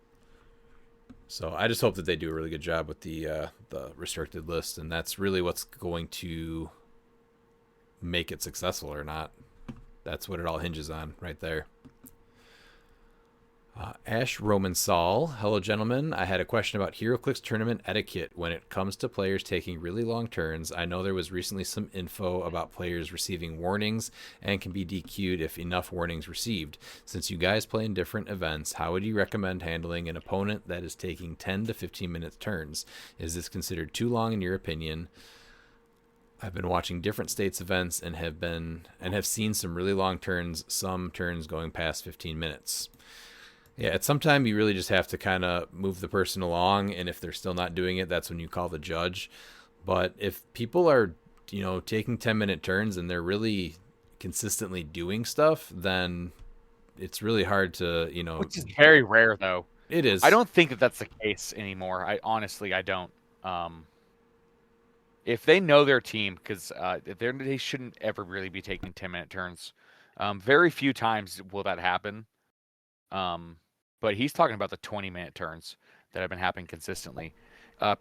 So I just hope that they do a really good job with the restricted list, and that's really what's going to make it successful or not. That's what it all hinges on right there. Ash Roman Saul. Hello, gentlemen. I had a question about HeroClix tournament etiquette when it comes to players taking really long turns. I know there was recently some info about players receiving warnings and can be DQ'd if enough warnings received. Since you guys play in different events, how would you recommend handling an opponent that is taking 10 to 15 minute turns? Is this considered too long in your opinion? I've been watching different states events and have seen some really long turns, some turns going past 15 minutes. Yeah, at some time you really just have to kind of move the person along, and if they're still not doing it, that's when you call the judge. But if people are, taking 10-minute turns and they're really consistently doing stuff, then it's really hard to, which is very rare though. It is. I don't think that that's the case anymore. I don't. If they know their team, because they shouldn't ever really be taking 10-minute turns. Very few times will that happen. But he's talking about the 20-minute turns that have been happening consistently.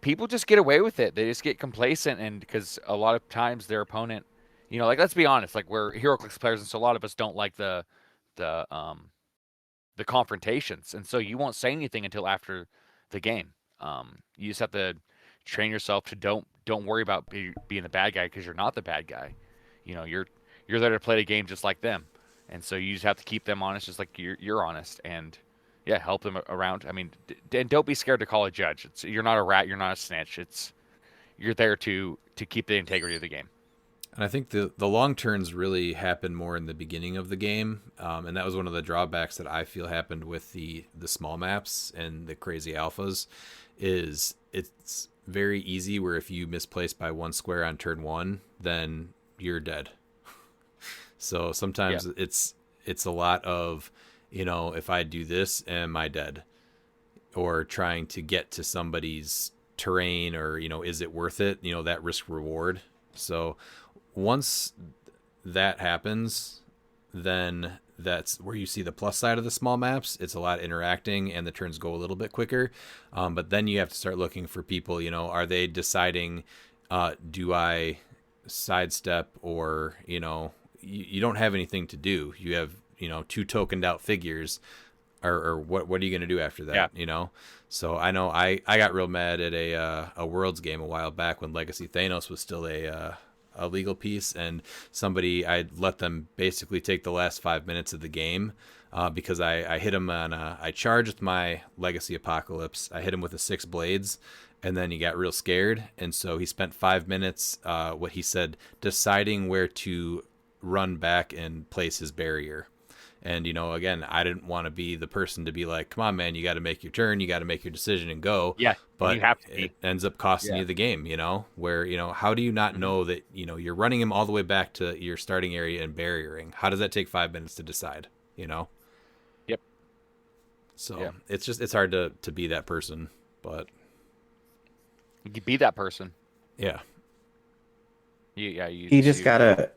People just get away with it. They just get complacent, and because a lot of times their opponent Like let's be honest, like we're HeroClix players, and so a lot of us don't like the the confrontations, and so you won't say anything until after the game. You just have to train yourself to don't worry about being the bad guy because you're not the bad guy. You're there to play the game just like them, and so you just have to keep them honest, just like you're honest, and yeah, help them around. I mean, and don't be scared to call a judge. You're not a rat, you're not a snitch. You're there to keep the integrity of the game. And I think the long turns really happen more in the beginning of the game, and that was one of the drawbacks that I feel happened with the small maps and the crazy alphas. Is it's very easy where if you misplace by 1 square on turn 1, then you're dead. So sometimes it's a lot of, if I do this, am I dead? Or trying to get to somebody's terrain, or is it worth it? That risk reward. So once that happens, then that's where you see the plus side of the small maps. It's a lot interacting and the turns go a little bit quicker. But then you have to start looking for people, are they deciding, do I sidestep, or, you don't have anything to do. You have, 2 tokened out figures, or what are you going to do after that? So I know I got real mad at a Worlds game a while back when Legacy Thanos was still a legal piece, and I let them basically take the last 5 minutes of the game because I hit him on I charged with my Legacy Apocalypse. I hit him with a 6 blades, and then he got real scared, and so he spent 5 minutes, what he said, deciding where to run back and place his barrier. And, again, I didn't want to be the person to be like, come on, man, you got to make your turn. You got to make your decision and go. Yeah, but you have to be. It ends up costing you the game, where, how do you not know that, you're running him all the way back to your starting area and barriering? How does that take 5 minutes to decide, Yep. So it's hard to be that person, but. You can be that person. Yeah. You just gotta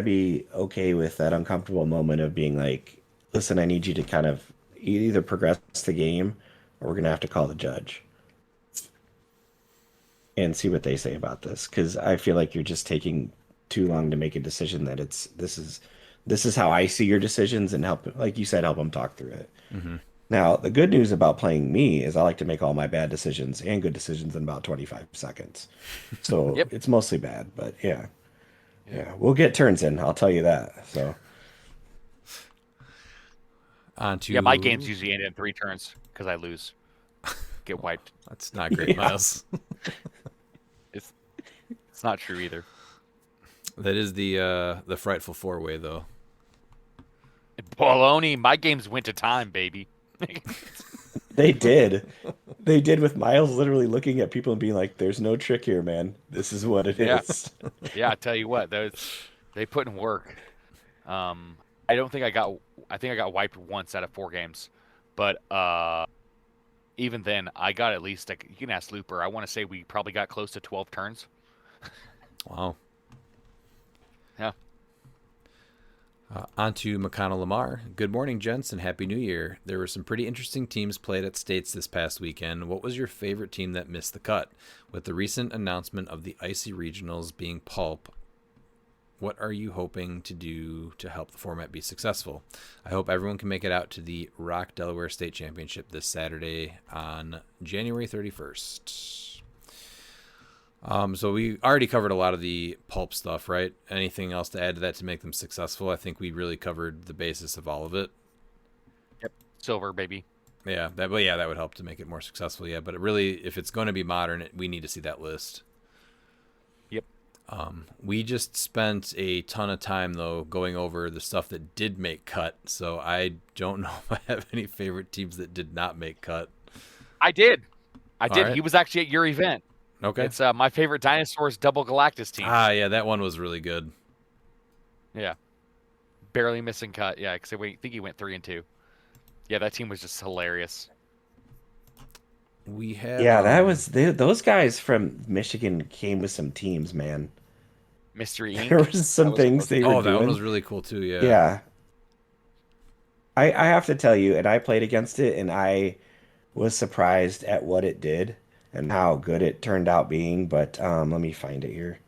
be okay with that uncomfortable moment of being like, listen, I need you to kind of either progress the game, or we're gonna have to call the judge and see what they say about this, because I feel like you're just taking too long to make a decision. That this is how I see your decisions, and help, like you said, help them talk through it. Mm-hmm. Now, the good news about playing me is I like to make all my bad decisions and good decisions in about 25 seconds. So It's mostly bad, but yeah, we'll get turns in. I'll tell you that. So, my games usually end in 3 turns because I lose, get wiped. That's not great, Miles. It's not true either. That is the frightful 4-way, though. Baloney, my games went to time, baby. They did with Miles literally looking at people and being like, "There's no trick here, man. This is what it is." Yeah, I tell you what, they put in work. I think I got wiped once out of 4 games, but even then, I got at least, like, you can ask Looper. I want to say we probably got close to 12 turns. Wow. Yeah. On to McConnell Lamar. Good morning, gents, and Happy New Year. There were some pretty interesting teams played at States this past weekend. What was your favorite team that missed the cut? With the recent announcement of the Icy Regionals being Pulp, what are you hoping to do to help the format be successful? I hope everyone can make it out to the ROC Delaware State Championship this Saturday on January 31st. So we already covered a lot of the Pulp stuff, right? Anything else to add to that to make them successful? I think we really covered the basis of all of it. Yep. Silver, baby. Yeah, that would help to make it more successful. Yeah, but it really, if it's going to be modern, we need to see that list. Yep. We just spent a ton of time though going over the stuff that did make cut. So I don't know if I have any favorite teams that did not make cut. I did. Right. He was actually at your event. Okay. It's my favorite Dinosaurs Double Galactus team. Yeah, that one was really good. Yeah. Barely missing cut. Yeah, because I think he went 3-2. Yeah, that team was just hilarious. We had that was those guys from Michigan came with some teams, man. Mystery Inc. There was some things they were doing. Oh, that one was really cool too. Yeah. Yeah. I have to tell you, and I played against it, and I was surprised at what it did and how good it turned out being. But let me find it here.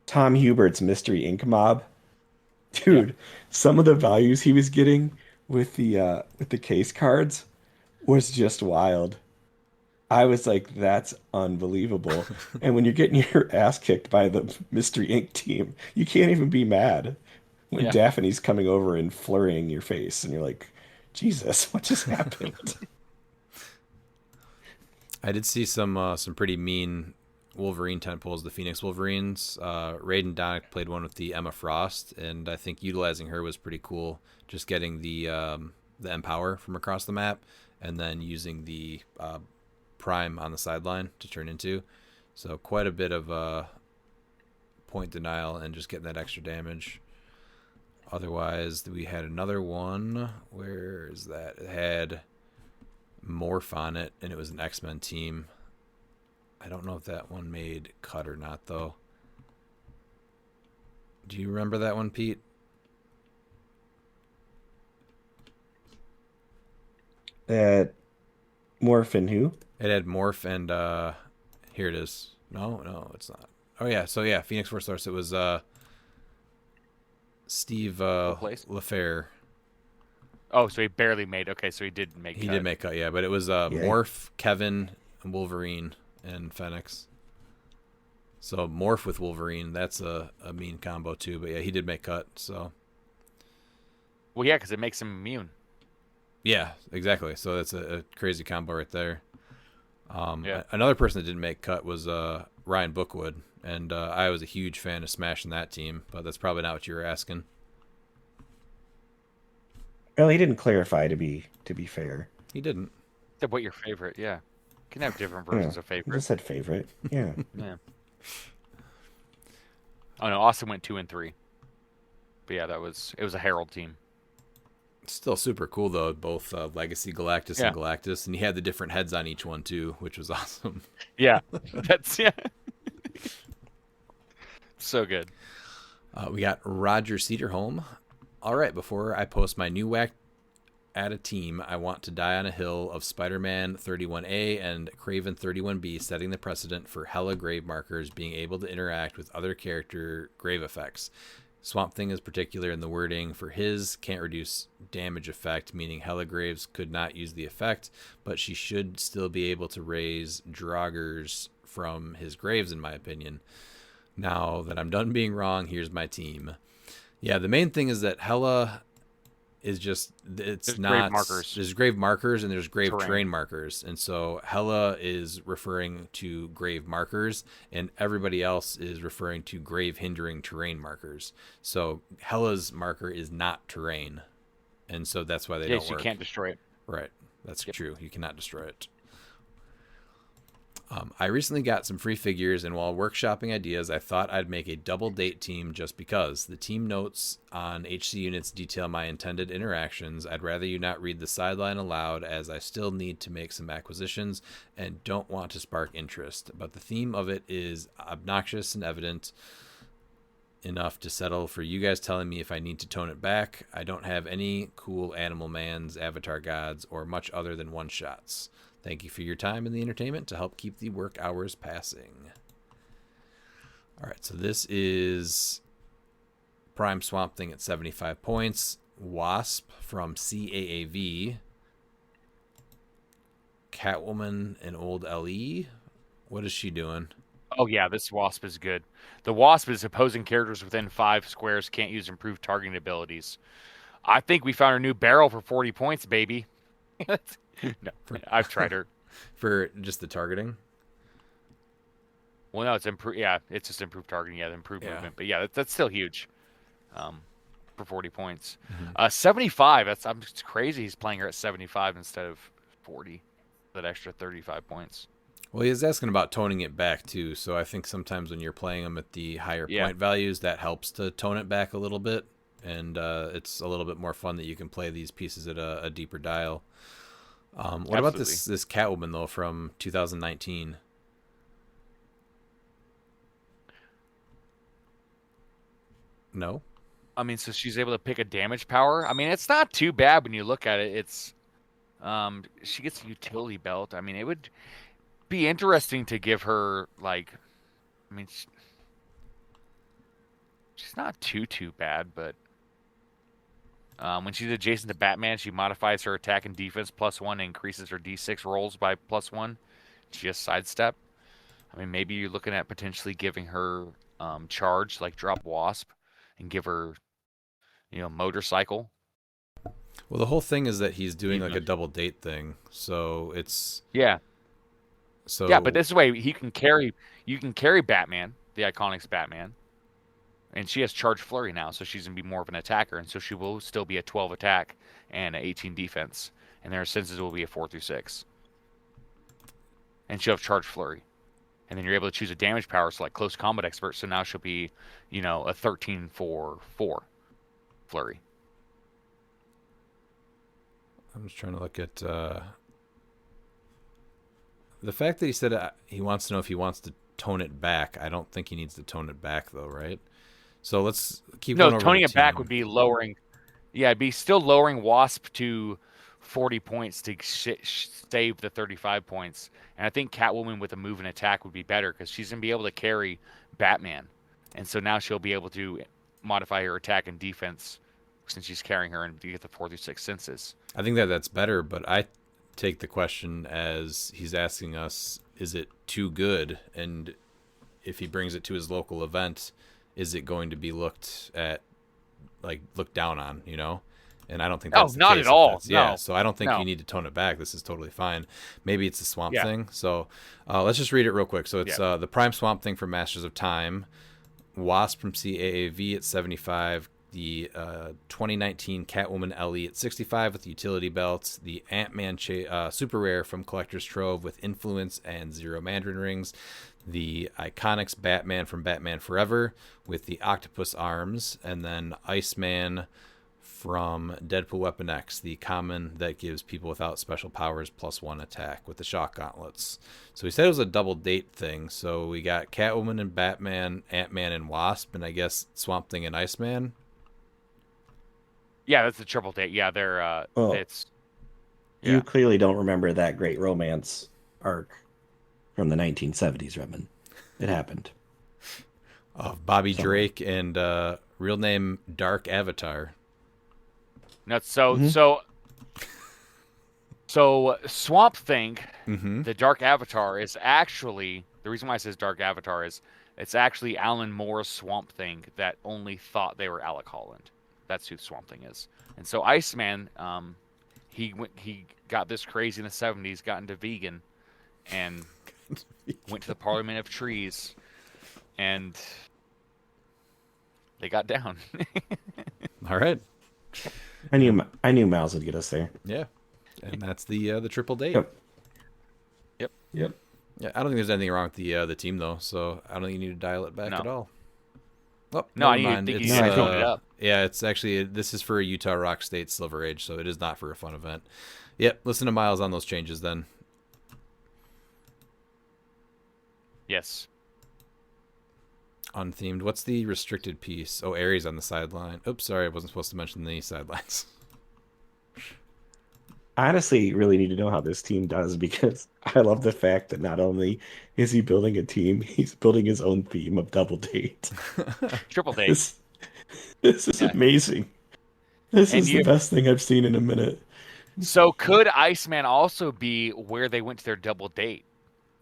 Tom Hubert's Mystery Ink Mob. Dude, some of the values he was getting with the case cards was just wild. I was like, that's unbelievable. And when you're getting your ass kicked by the Mystery Ink team, you can't even be mad when Yeah. Daphne's coming over and flurrying your face, and you're like, Jesus, what just happened? I did see some pretty mean Wolverine tent poles, the Phoenix Wolverines. Raiden Donick played one with the Emma Frost, and I think utilizing her was pretty cool. Just getting the Empower from across the map, and then using the Prime on the sideline to turn into. So quite a bit of point denial and just getting that extra damage. Otherwise, we had another one. Where is that? It had Morph on it, and it was an X-Men team. I don't know if that one made cut or not, though. Do you remember that one, Pete? That Morph and who? It had Morph and here it is. No, it's not. Oh yeah, so yeah, Phoenix Force Source. It was Steve Laplace? LaFair. Oh, so he barely made. Okay, so he did make. He cut. did make cut, yeah, but it was Morph, Kevin, and Wolverine, and Phoenix. So Morph with Wolverine, that's a mean combo too. But yeah, he did make cut. So Well, yeah, because it makes him immune. yeah, exactly. So that's a crazy combo right there. Yeah. Another person that didn't make cut was Ryan Bookwood, and I was a huge fan of smashing that team, but that's probably not what you were asking. Well, he didn't clarify to be fair. He didn't. Said what your favorite? Yeah, you can have different Yeah, versions of he favorite. just said favorite. Yeah. Yeah. Oh no, Austin went 2 and 3. But yeah, it was a Herald team. Still super cool though, both Legacy Galactus Yeah. and Galactus, and he had the different heads on each one too, which was awesome. Yeah, that's yeah. So good. We got Roger Cedarholm. All right, before I post my new whack at a team, I want to die on a hill of Spider-Man 31A and Craven 31B, setting the precedent for hella grave markers being able to interact with other character grave effects. Swamp Thing is particular in the wording for his can't reduce damage effect, meaning Hella Graves could not use the effect, but she should still be able to raise Draugrs from his graves, in my opinion. Now that I'm done being wrong, here's my team. Yeah, the main thing is that Hella is just, There's not grave markers. There's grave markers and there's grave Terrain. terrain markers, and so Hella is referring to grave markers and everybody else is referring to grave hindering terrain markers. So Hella's marker is not terrain, and so that's why they don't Yes, work. you can't destroy it. Right, that's true. You cannot destroy it. I recently got some free figures, and while workshopping ideas, I thought I'd make a double date team just because. The team notes on HC units detail my intended interactions. I'd rather you not read the sideline aloud, as I still need to make some acquisitions and don't want to spark interest. But the theme of it is obnoxious and evident enough to settle for you guys telling me if I need to tone it back. I don't have any cool Animal Mans, Avatar Gods, or much other than one-shots. Thank you for your time and the entertainment to help keep the work hours passing. All right, so this is Prime Swamp Thing at 75 points. Wasp from CAAV. Catwoman and Old LE. What is she doing? Oh yeah, this Wasp is good. The Wasp is opposing characters within 5 squares can't use improved targeting abilities. I think we found a new barrel for 40 points, baby. No, I've tried her. For just the targeting? Well, no, it's improved. Yeah, it's just improved targeting. Yeah, improved movement. But yeah, that's still huge. For 40 points. 75. It's crazy. He's playing her at 75 instead of 40. That extra 35 points. Well, he was asking about toning it back too. So I think sometimes when you're playing them at the higher point values, that helps to tone it back a little bit, and it's a little bit more fun that you can play these pieces at a deeper dial. What about this Catwoman though from 2019? No. I mean, so she's able to pick a damage power. I mean, it's not too bad when you look at it. It's she gets a utility belt. I mean, it would be interesting to give her like, I mean, she's not too bad, but when she's adjacent to Batman, she modifies her attack and defense +1 and increases her D6 rolls by +1. She has sidestep. I mean, maybe you're looking at potentially giving her charge, like drop Wasp, and give her, motorcycle. Well, the whole thing is that he's doing like a double date thing, so it's Yeah. so Yeah, but this way you can carry Batman, the Iconics Batman, and she has charge flurry now, so she's gonna be more of an attacker, and so she will still be a 12 attack and an 18 defense, and their senses will be a 4 through 6, and she'll have charge flurry, and then you're able to choose a damage power, so like close combat expert. So now she'll be, a 13 for 4 flurry. I'm just trying to look at the fact that he said he wants to know if he wants to tone it back. I don't think he needs to tone it back, though, right? So let's keep going over toning the it back team. would be lowering. Yeah, it'd be still lowering Wasp to 40 points to save the 35 points. And I think Catwoman with a move and attack would be better because she's going to be able to carry Batman. And so now she'll be able to modify her attack and defense since she's carrying her and get the 4 through 6 senses. I think that's better, but I take the question as he's asking us, is it too good? And if he brings it to his local event, is it going to be looked down on, And I don't think that's the not case at all. Yeah, No. so I don't think No. you need to tone it back. This is totally fine. Maybe it's the Swamp Yeah. Thing. So let's just read it real quick. So it's the Prime Swamp Thing from Masters of Time, Wasp from CAAV at 75, the 2019 Catwoman LE at 65 with the utility belts, the Ant-Man Super Rare from Collector's Trove with Influence and 0 Mandarin Rings, the Iconics Batman from Batman Forever with the Octopus Arms, and then Iceman from Deadpool Weapon X, the common that gives people without special powers +1 attack with the shock gauntlets. So he said it was a double date thing. So we got Catwoman and Batman, Ant-Man and Wasp, and I guess Swamp Thing and Iceman. Yeah, that's the triple date. Yeah, they're it's. You clearly don't remember that great romance arc from the 1970s, Redmond. It happened. Of Bobby Drake and real name Dark Avatar. No, so Swamp Thing, the Dark Avatar, is actually the reason why it says Dark Avatar is it's actually Alan Moore's Swamp Thing that only thought they were Alec Holland. That's who Swamp Thing is. And so Iceman, he got this crazy in the 70s, got into vegan, and went to the Parliament of Trees, and they got down. All right. I knew Miles would get us there. Yeah. And that's the triple date. Yep. Yeah, I don't think there's anything wrong with the team though, so I don't think you need to dial it back at all. Oh, No, I never mind. think It's, you need to tone it up. Yeah, it's actually this is for a Utah ROC States Silver Age, so it is not for a fun event. Yep, listen to Miles on those changes then. Yes. Unthemed. What's the restricted piece? Oh, Ares on the sideline. Oops, sorry, I wasn't supposed to mention the sidelines. I honestly really need to know how this team does because I love the fact that not only is he building a team, he's building his own theme of double date. Triple date. This is amazing. This is the best thing I've seen in a minute. So could Iceman also be where they went to their double date?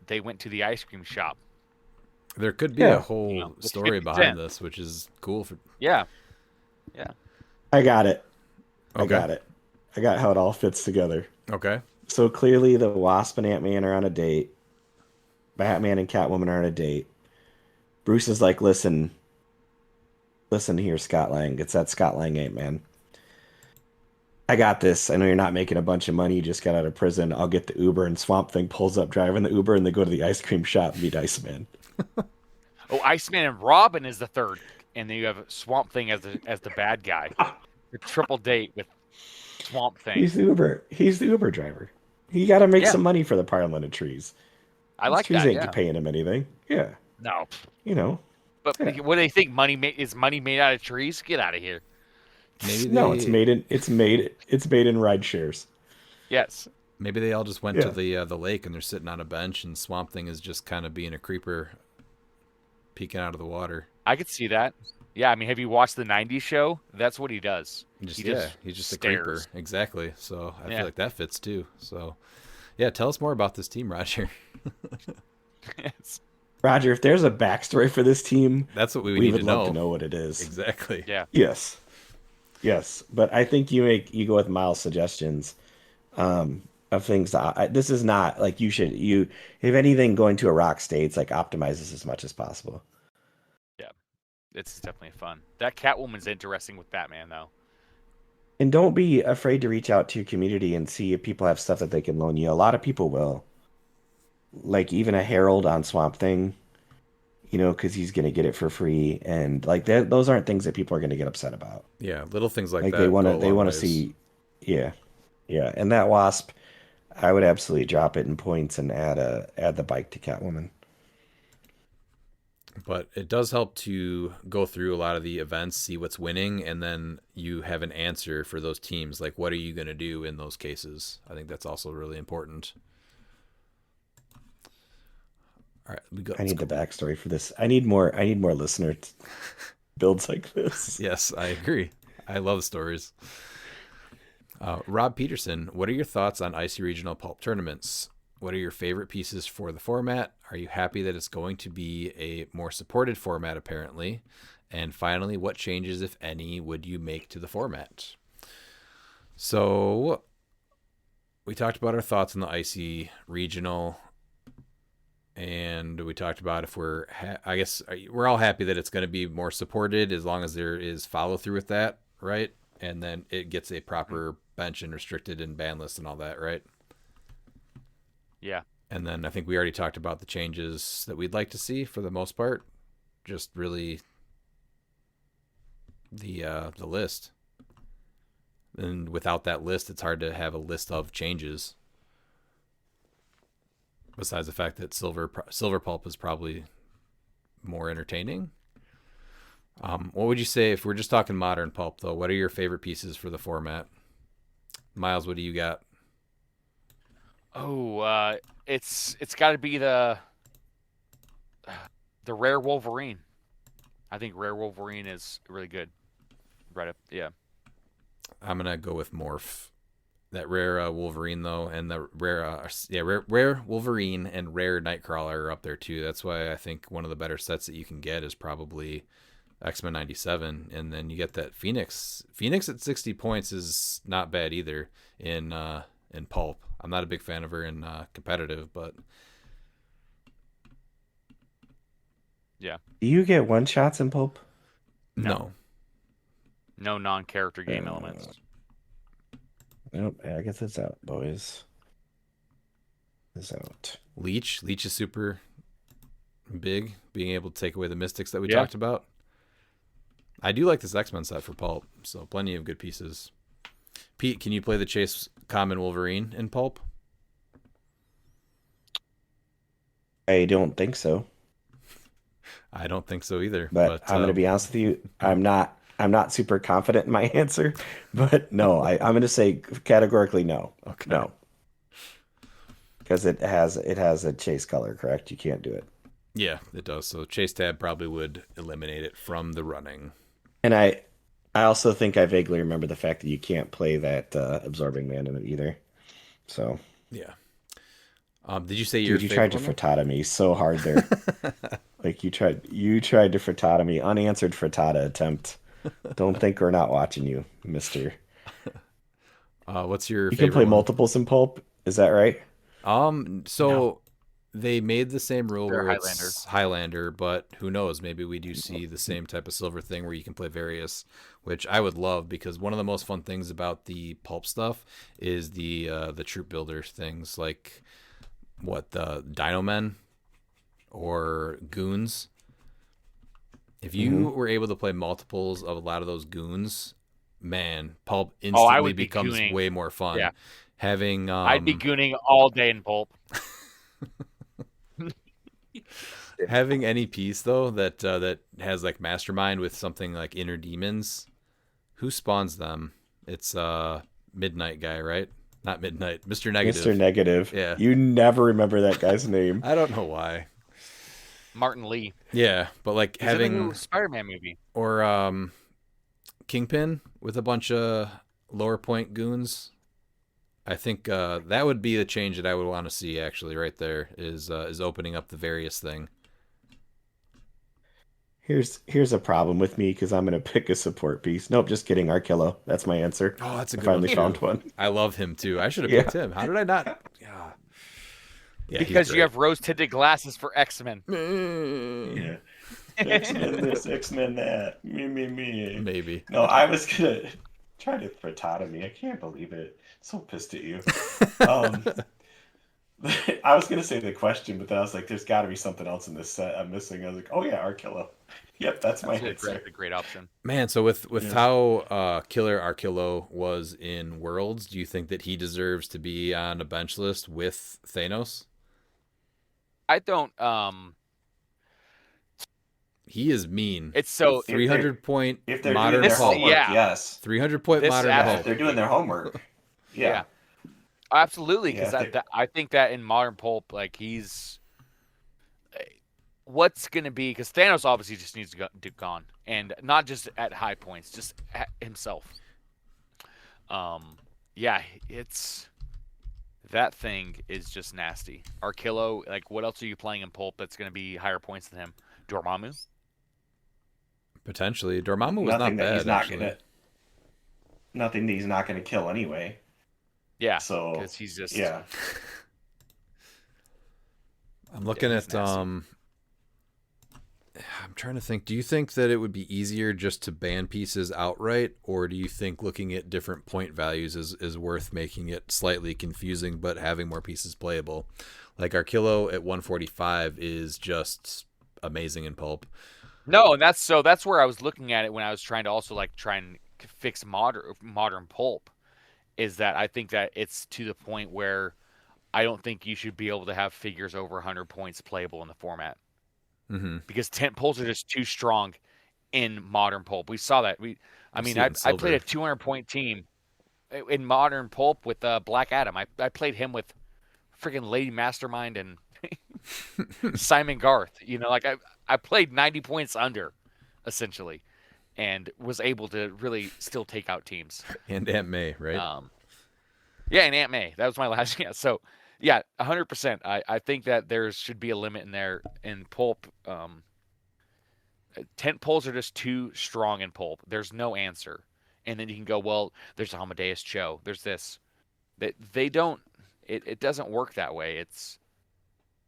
They went to the ice cream shop. There could be a whole story behind this, which is cool. Yeah. I got it. Okay. I got it. I got how it all fits together. Okay. So clearly the Wasp and Ant-Man are on a date. Batman and Catwoman are on a date. Bruce is like, listen here, Scott Lang. It's that Scott Lang Ant-Man. I got this. I know you're not making a bunch of money. You just got out of prison. I'll get the Uber. And Swamp Thing pulls up driving the Uber and they go to the ice cream shop and meet Iceman. Oh, Iceman and Robin is the third. And then you have Swamp Thing as the bad guy. The triple date with Swamp Thing. He's the Uber driver. He got to make some money for the Parliament of Trees. I like trees that. ain't paying him anything. Yeah. No. You know. But what do they think? Is money made out of trees? Get out of here. No, it's made in ride shares. Yes. Maybe they all just went to the lake and they're sitting on a bench and Swamp Thing is just kind of being a creeper peeking out of the water. I could see that. Yeah, I mean, have you watched the '90s show? That's what he does. He's He just a creeper. stares. Exactly. So I Yeah. feel like that fits too. So yeah, tell us more about this team, Roger. It's- Roger, if there's a backstory for this team, That's what we we need would to love know. to know what it is. Exactly. yeah. Yes. Yes. But I think you go with Miles' suggestions of things this is not like you if anything, going to a ROC States like optimize this as much as possible. Yeah. It's definitely fun. That Catwoman's interesting with Batman, though. And don't be afraid to reach out to your community and see if people have stuff that they can loan you. A lot of people will. Like even a Herald on Swamp Thing, because he's going to get it for free. And like those aren't things that people are going to get upset about. Yeah, little things like Like that. they want go to a they long want to ways. see, yeah, yeah. And that Wasp, I would absolutely drop it in points and add the bike to Catwoman. But it does help to go through a lot of the events, see what's winning, and then you have an answer for those teams. Like, what are you going to do in those cases? I think that's also really important. All right, I need the backstory for this. I need more listener builds like this. Yes, I agree. I love stories. Rob Peterson, what are your thoughts on Icy Regional Pulp tournaments? What are your favorite pieces for the format? Are you happy that it's going to be a more supported format, apparently? And finally, what changes, if any, would you make to the format? So, we talked about our thoughts on the Icy Regional. And we talked about if I guess we're all happy that it's going to be more supported as long as there is follow through with that, right? And then it gets a proper bench and restricted and ban list and all that, right? Yeah. And then I think we already talked about the changes that we'd like to see for the most part. Just really the list. And without that list, it's hard to have a list of changes. Besides the fact that silver pulp is probably more entertaining. What would you say if we're just talking modern pulp, though? What are your favorite pieces for the format? Miles, what do you got? Oh, it's got to be the rare Wolverine. I think rare Wolverine is really good. Right up, yeah. I'm gonna go with Morph. That rare Wolverine though, and the rare Wolverine and rare Nightcrawler are up there too. That's why I think one of the better sets that you can get is probably X-Men 97, and then you get that Phoenix. Phoenix at 60 points is not bad either in pulp. I'm not a big fan of her in competitive, but yeah. Do you get one shots in pulp? No. No non-character game elements. Nope. I guess it's out, boys. It's out. Leech is super big, being able to take away the mystics that we talked about. I do like this X-Men set for pulp, so plenty of good pieces. Pete, can you play the Chase Common Wolverine in pulp? I don't think so. I don't think so either. But I'm going to be honest with you. I'm not super confident in my answer. But no, I'm going to say categorically no. Okay. No. Because it has a chase color, correct? You can't do it. Yeah, it does. So Chase Tab probably would eliminate it from the running. And I also think I vaguely remember the fact that you can't play that Absorbing Man in it either. So yeah. Did you say you tried to frittata me so hard there? Like you tried to frittata me, unanswered frittata attempt. Don't think we're not watching you, Mister. What's your? You can play multiples in pulp. Is that right? So they made the same rule They're where it's Highlander, but who knows? Maybe we do see the same type of silver thing where you can play various, which I would love because one of the most fun things about the pulp stuff is the troop builder things like the Dino Men or Goons. If you were able to play multiples of a lot of those Goons, man, pulp instantly becomes way more fun. Yeah. Having I'd be gooning all day in pulp. Having any piece though that has like mastermind with something like inner demons, who spawns them? It's Midnight guy, right? Not Midnight, Mr. Negative. Mr. Negative. Yeah. You never remember that guy's name. I don't know why. Martin Lee. Yeah, but like He's in the having new Spider-Man movie. or Kingpin with a bunch of lower point goons. I think that would be the change that I would want to see. Actually, right there is opening up the various thing. Here's a problem with me because I'm gonna pick a support piece. Nope, just kidding. Arkillo. That's my answer. Oh, that's a I good one. finally found one. I love him too. I should have Yeah. picked him. How did I not? Yeah. Yeah, he's Because you great. have rose-tinted glasses for X-Men. Yeah. X-Men this, X-Men that. Me. Maybe. No, I was gonna try to frittata me. I can't believe it. So pissed at you. I was gonna say the question, but then I was like, "There's got to be something else in this set I'm missing." I was like, "Oh yeah, Arkillo." Yep, that's my answer. A great option. Man, so with how killer Arkillo was in Worlds, do you think that he deserves to be on a bench list with Thanos? I don't. He is mean. It's so 300 point If they're modern doing their pulp. homework, Yeah. yes. 300 point This modern app- Yeah, pulp. if they're doing their homework. Yeah. Absolutely, because Yeah, I think that in modern pulp, like he's what's gonna be because Thanos obviously just needs to be gone, and not just at high points, just at himself. Yeah, it's that thing is just nasty. Arkillo, like what else are you playing in pulp that's gonna be higher points than him? Dormammu. Potentially. Dormammu was Nothing not that bad, he's not actually. gonna. Nothing that he's not gonna kill anyway. Yeah, So because he's just yeah. I'm looking he's at nasty. I'm trying to think. Do you think that it would be easier just to ban pieces outright, or do you think looking at different point values is worth making it slightly confusing but having more pieces playable? Like Arkillo at 145 is just amazing in pulp. No, and that's where I was looking at it when I was trying to also like try and fix modern pulp. Is that I think that it's to the point where I don't think you should be able to have figures over 100 points playable in the format Mm-hmm. because tent pulls are just too strong in modern pulp. We saw that. I see it in I played a Silver. 200-point team in modern pulp with Black Adam. I played him with freaking Lady Mastermind and Simon Garth. You know, like I played 90 points under, essentially, and was able to really still take out teams. And Aunt May, right? Yeah, and Aunt May. That was my last. Yeah, so yeah, 100%. I think that there should be a limit in there in pulp. Tent poles are just too strong in pulp. There's no answer, and then you can go, well, there's a Amadeus Cho. There's this. They don't. It doesn't work that way. It's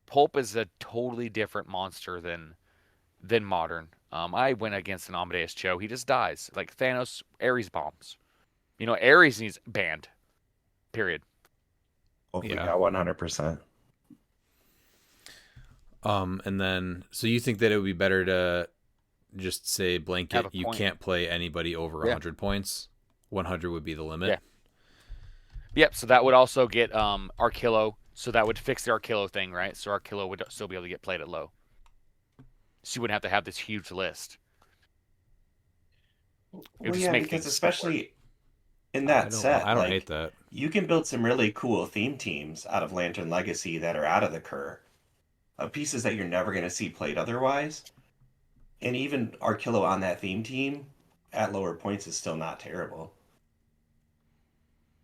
pulp is a totally different monster than modern. I went against an Amadeus Cho. He just dies. Like Thanos, Ares bombs. You know, Ares needs banned. Period. Hopefully, Yeah. 100%. And then, so you think that it would be better to just say Have blanket, a you point. can't play anybody over Yeah. 100 points? 100 would be the limit? Yeah. Yep. So that would also get Arkillo. So that would fix the Arkillo thing, right? So Arkillo would still be able to get played at low. So you wouldn't have to have this huge list. It would Well, just yeah, make because things especially in I that don't, set, I don't like, hate that. you can build some really cool theme teams out of Lantern Legacy that are out of the Cur, of pieces that you're never going to see played otherwise. And even Arkillo on that theme team at lower points is still not terrible.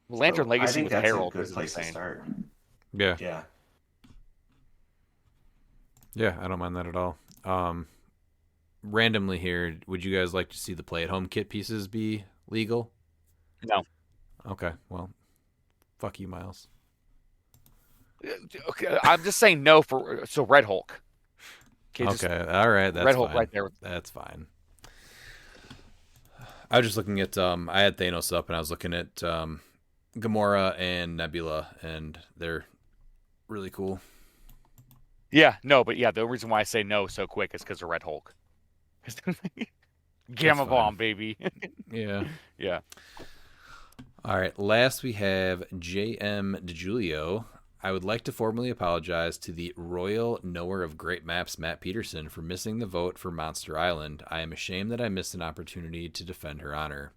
Lantern So I Legacy think with that's Harold a good is place to insane. start. Yeah. Yeah. Yeah, I don't mind that at all. Randomly here, would you guys like to see the play-at-home kit pieces be legal? No. Okay, well, fuck you, Miles. Okay, I'm just saying no for so Red Hulk. Just Okay, all right, that's Red Hulk fine. right there. That's fine. I was just looking at I had Thanos up and I was looking at Gamora and Nebula, and they're really cool. Yeah, no, but yeah, the reason why I say no so quick is because of Red Hulk. Gamma fine. bomb, baby. Yeah. Yeah. All right. Last we have J.M. DeJulio. I would like to formally apologize to the royal knower of great maps, Matt Peterson, for missing the vote for Monster Island. I am ashamed that I missed an opportunity to defend her honor.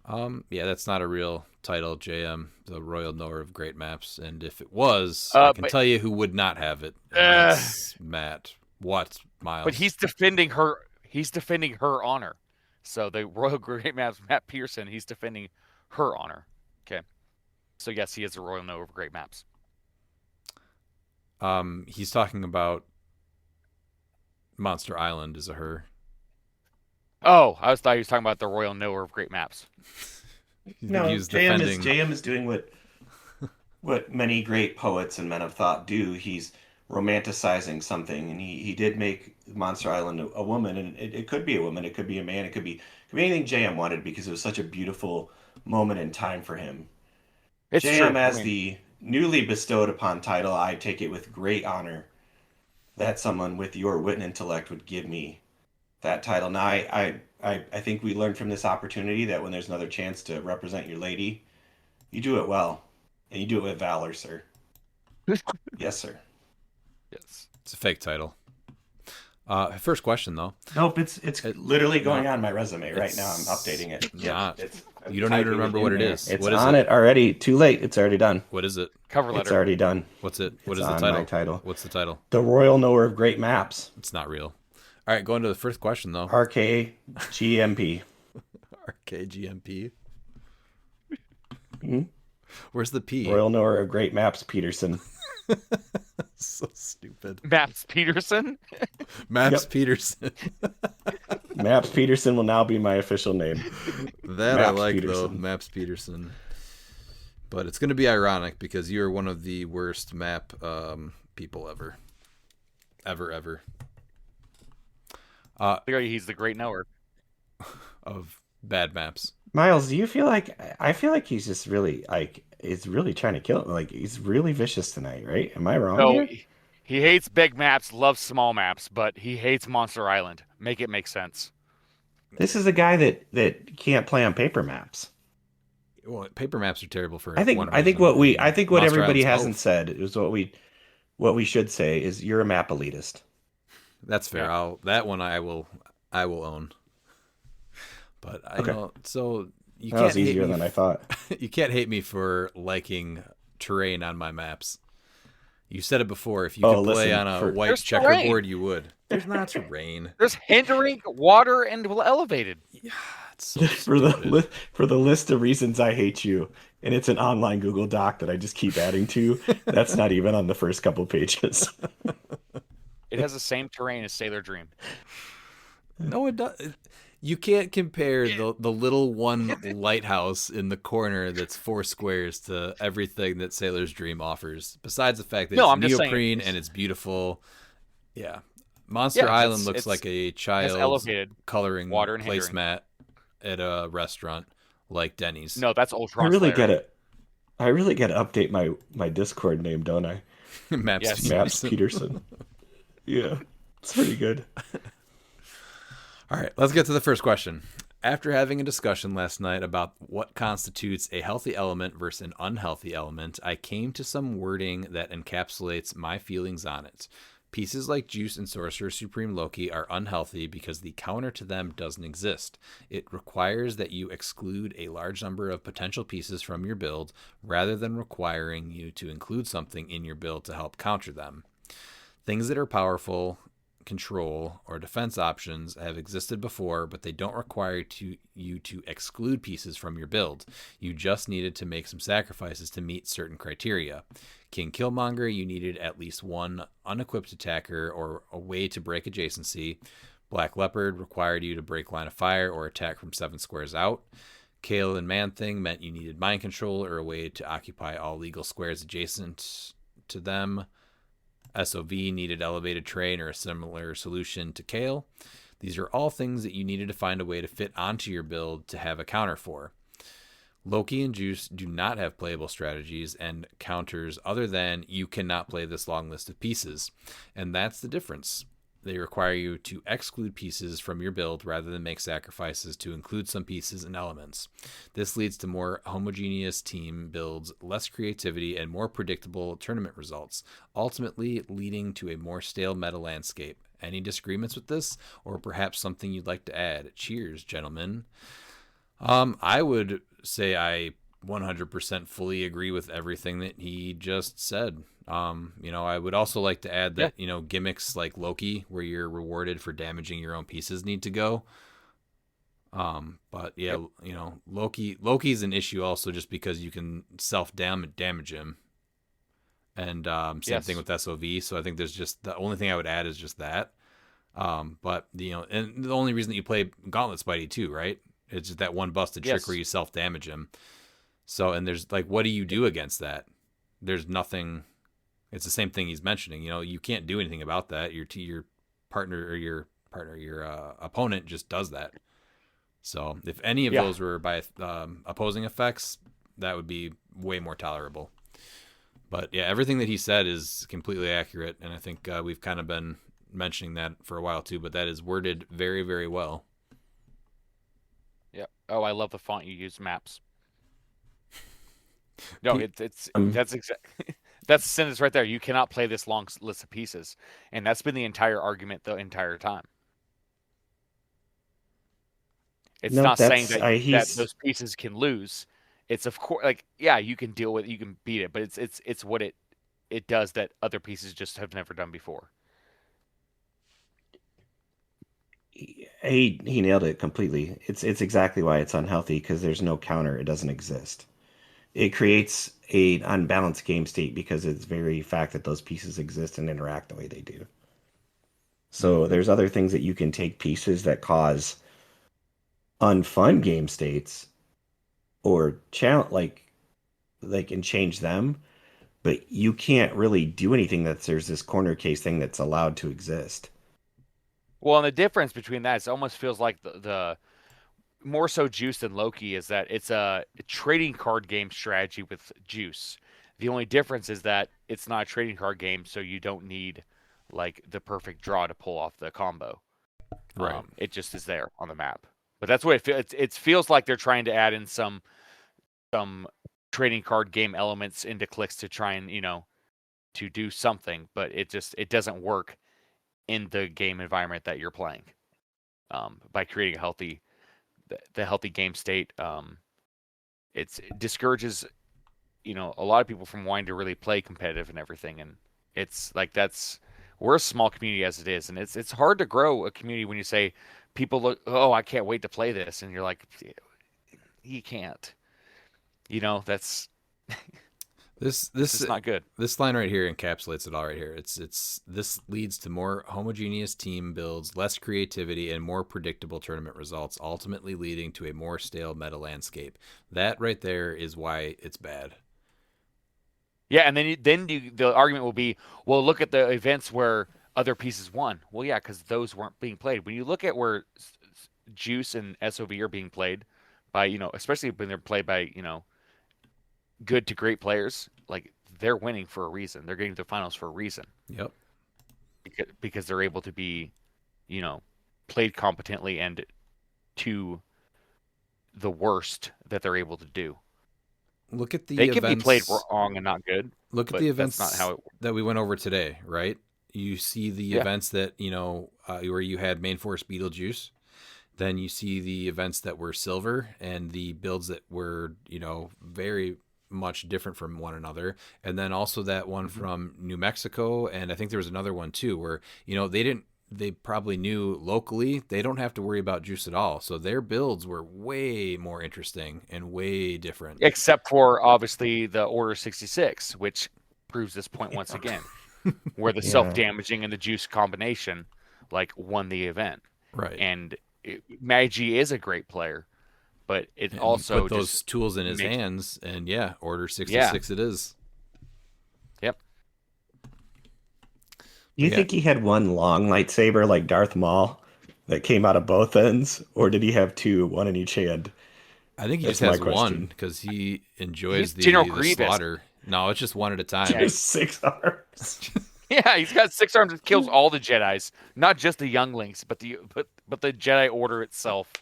Yeah, that's not a real title, JM, the royal knower of great maps. And if it was, I can but- tell you who would not have it. And that's Matt. What, Miles? But he's defending her. He's defending her honor. So the Royal Great Maps, Matt Peterson, he's defending her honor. Okay. So yes, he is a Royal No of Great Maps. He's talking about Monster Island as a her. Oh, I thought he was talking about the Royal Knower of Great Maps. No, He's JM is doing what many great poets and men of thought do. He's romanticizing something, and he did make Monster Island a woman, and it could be a woman, it could be a man, it could be anything JM wanted because it was such a beautiful moment in time for him. It's JM, true. as the newly bestowed upon title, I take it with great honor that someone with your wit and intellect would give me that title. Now, I think we learned from this opportunity that when there's another chance to represent your lady, you do it well, and you do it with valor, sir. Yes, sir. Yes. It's a fake title. First question, though. Nope, it's literally going on my resume right now. I'm updating it. Not. It's You don't even remember what it is. It's What is on it already. Too late. It's already done. What is it? Cover It's letter. already done. What's it? What It's is the on title? my title. What's the title? The Royal Knower of Great Maps. It's not real. All right, going to the first question, though. RKGMP. RKGMP. Hmm? Where's the P? Royal Knower of Great Maps, Peterson. So stupid. Maps Peterson. Maps Yep. Peterson. Maps Peterson will now be my official name. That I Maps like, though. Peterson. Maps Peterson. But it's going to be ironic because you are one of the worst map people ever. Ever. He's the great knower. Of bad maps. Miles, do you feel like I feel like he's just really is really trying to kill it. Like he's really vicious tonight, right? Am I wrong No, here? he hates big maps, loves small maps, but he hates Monster Island. Make it make sense. This is a guy that can't play on paper maps. Well, paper maps are terrible for. I think one what reason. everybody Monster hasn't Island's said is what we should say is you're a map elitist. That's fair. Yeah. That one I will own. But I Okay. know so you That can't was hate easier me than I thought. You can't hate me for liking terrain on my maps. You said it before. If you could play listen, on a for- white There's checkerboard, you would. There's not terrain. There's hindering, water, and elevated. It's so for the list of reasons I hate you, and it's an online Google Doc that I just keep adding to. That's not even on the first couple pages. It has the same terrain as Sailor Dream. No, it does. You can't compare the little one lighthouse in the corner that's 4 squares to everything that Sailor's Dream offers. Besides the fact that No, it's I'm just saying, neoprene and it's beautiful. Yeah. Monster Island looks it's like a child's elevated coloring water and hindering. placemat at a restaurant like Denny's. No, that's Ultron. I really Slayer. get it. I really got to update my Discord name, don't I? Maps Yes. Peterson. Maps Peterson. Yeah, it's pretty good. All right, let's get to the first question. After having a discussion last night about what constitutes a healthy element versus an unhealthy element, I came to some wording that encapsulates my feelings on it. Pieces like Juice and Sorcerer Supreme Loki are unhealthy because the counter to them doesn't exist. It requires that you exclude a large number of potential pieces from your build rather than requiring you to include something in your build to help counter them. Things that are powerful, control, or defense options have existed before, but they don't require you to exclude pieces from your build. You just needed to make some sacrifices to meet certain criteria. King Killmonger, you needed at least one unequipped attacker or a way to break adjacency. Black Leopard required you to break line of fire or attack from 7 squares out. Kale and Man-Thing meant you needed mind control or a way to occupy all legal squares adjacent to them. SOV needed elevated terrain or a similar solution to Kale. These are all things that you needed to find a way to fit onto your build to have a counter for. Loki and Juice do not have playable strategies and counters other than you cannot play this long list of pieces. And that's the difference. They require you to exclude pieces from your build rather than make sacrifices to include some pieces and elements. This leads to more homogeneous team builds, less creativity, and more predictable tournament results, ultimately leading to a more stale meta landscape. Any disagreements with this, or perhaps something you'd like to add? Cheers, gentlemen. I would say I 100% fully agree with everything that he just said. I would also like to add that, gimmicks like Loki, where you're rewarded for damaging your own pieces, need to go. But yeah, Loki's an issue also just because you can damage him. And same thing with SOV. So I think there's just the only thing I would add is just that. But and the only reason that you play Gauntlet Spidey too, right? It's just that one busted trick where you self-damage him. So, and there's what do you do against that? There's nothing. It's the same thing he's mentioning. You can't do anything about that. Your opponent just does that. So if any of those were by opposing effects, that would be way more tolerable. But yeah, everything that he said is completely accurate, and I think we've kind of been mentioning that for a while too. But that is worded very, very well. Yeah. Oh, I love the font you use, Maps. No, that's exactly that's the sentence right there. You cannot play this long list of pieces, and that's been the entire argument the entire time. It's not saying that those pieces can lose. It's of course you can deal with it, you can beat it, but it's what it does that other pieces just have never done before. He nailed it completely. It's exactly why it's unhealthy, because there's no counter. It doesn't exist. It creates an unbalanced game state because it's very fact that those pieces exist and interact the way they do. So there's other things that you can take pieces that cause unfun game states or challenge and change them, but you can't really do anything there's this corner case thing that's allowed to exist. Well, and the difference between that, it almost feels like the more so Juice than Loki is that it's a trading card game strategy with Juice. The only difference is that it's not a trading card game, so you don't need the perfect draw to pull off the combo. Right. It just is there on the map. But that's what it feels. It feels like they're trying to add in some trading card game elements into cliX to try and to do something, but it doesn't work in the game environment that you're playing. By creating the healthy game state, it discourages a lot of people from wanting to really play competitive and everything. And it's we're a small community as it is, and it's hard to grow a community when you say people look, oh, I can't wait to play this, and you're like, you can't. That's this is not good. This line right here encapsulates it all right here. This leads to more homogeneous team builds, less creativity, and more predictable tournament results, ultimately leading to a more stale meta landscape. That right there is why it's bad. Yeah, and then the argument will be, well, look at the events where other pieces won. Well, yeah, because those weren't being played. When you look at where Juice and SOV are being played by, especially when they're played by, good to great players, they're winning for a reason. They're getting to the finals for a reason. Yep. Because they're able to be, played competently and to the worst that they're able to do. Look at the they events. Can be played wrong and not good. Look at the events that's not how that we went over today, right? You see the events that, where you had main force Beetlejuice. Then you see the events that were silver and the builds that were, very much different from one another. And then also that one from New Mexico. And I think there was another one too, where, they probably knew locally they don't have to worry about Juice at all. So their builds were way more interesting and way different. Except for obviously the Order 66, which proves this point once again, where the self-damaging and the Juice combination won the event. Right. And Maggie is a great player, but it also put those tools in his hands, and Order 66 it is. Yep. You think he had one long lightsaber like Darth Maul that came out of both ends, or did he have two, one in each hand? I think he just has one because he enjoys the slaughter. No, it's just one at a time. Just 6 arms. Yeah, he's got 6 arms that kills all the Jedis, not just the younglings, but the Jedi Order itself.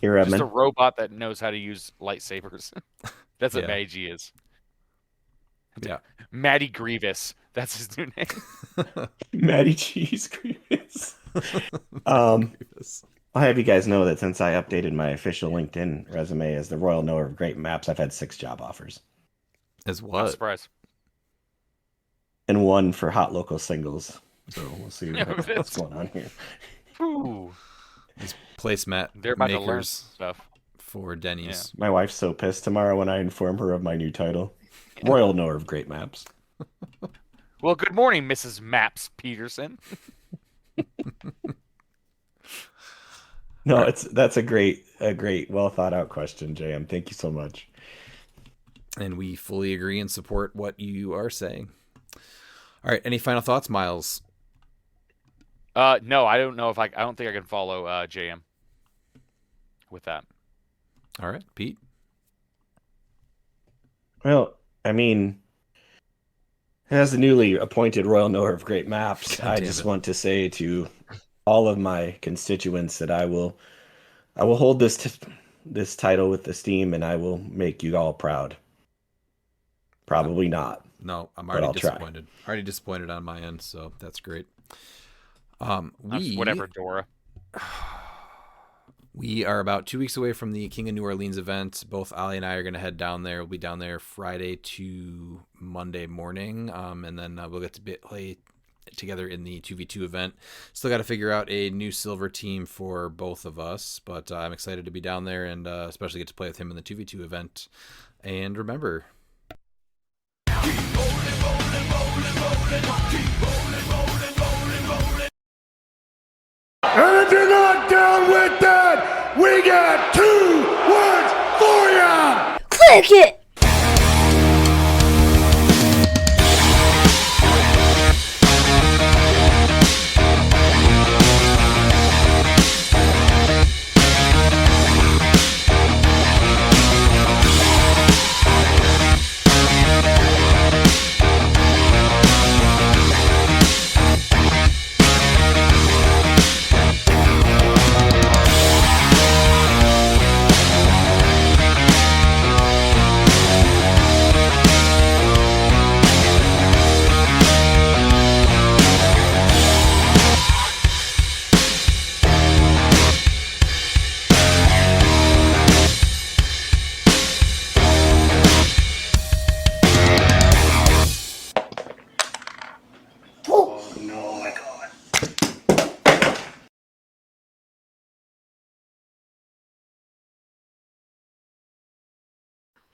Here, Edmund. Just a robot that knows how to use lightsabers. That's what Maggie is. Yeah, Maddie Grievous. That's his new name. Maddie Cheese Grievous. I'll have you guys know that since I updated my official LinkedIn resume as the Royal Knower of Great Maps, I've had 6 job offers. As Not what? surprised. And 1 for hot local singles. So we'll see That's- what's going on here. Whew. These placemat They're about to learn makers stuff. for Denny's. My wife's so pissed tomorrow when I inform her of my new title. Royal Knower of Great Maps. Well, good morning, Mrs. Maps Peterson. No, that's a great, well thought out question, JM. Thank you so much. And we fully agree and support what you are saying. All right. Any final thoughts, Miles? No, I don't know if I don't think I can follow JM with that. All right, Pete. Well, I mean, as the newly appointed Royal Knower of Great Maps, God I damn just it. want to say to all of my constituents that I will hold this title with esteem, and I will make you all proud. Probably not. No, I'm But already I'll try. disappointed. Already disappointed on my end, so that's great. Whatever, Dora. We are about 2 weeks away from the King of New Orleans event. Both Ollie and I are going to head down there. We'll be down there Friday to Monday morning, and then we'll get to play together in the 2v2 event. Still got to figure out a new silver team for both of us, but I'm excited to be down there and especially get to play with him in the 2v2 event. And remember... And if you're not down with that, we got 2 words for ya! Click it!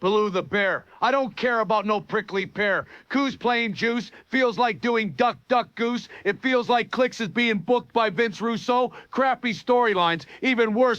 Baloo the bear. I don't care about no prickly pear. Coos playing juice feels like doing duck, duck, goose. It feels like cliX is being booked by Vince Russo. Crappy storylines. Even worse,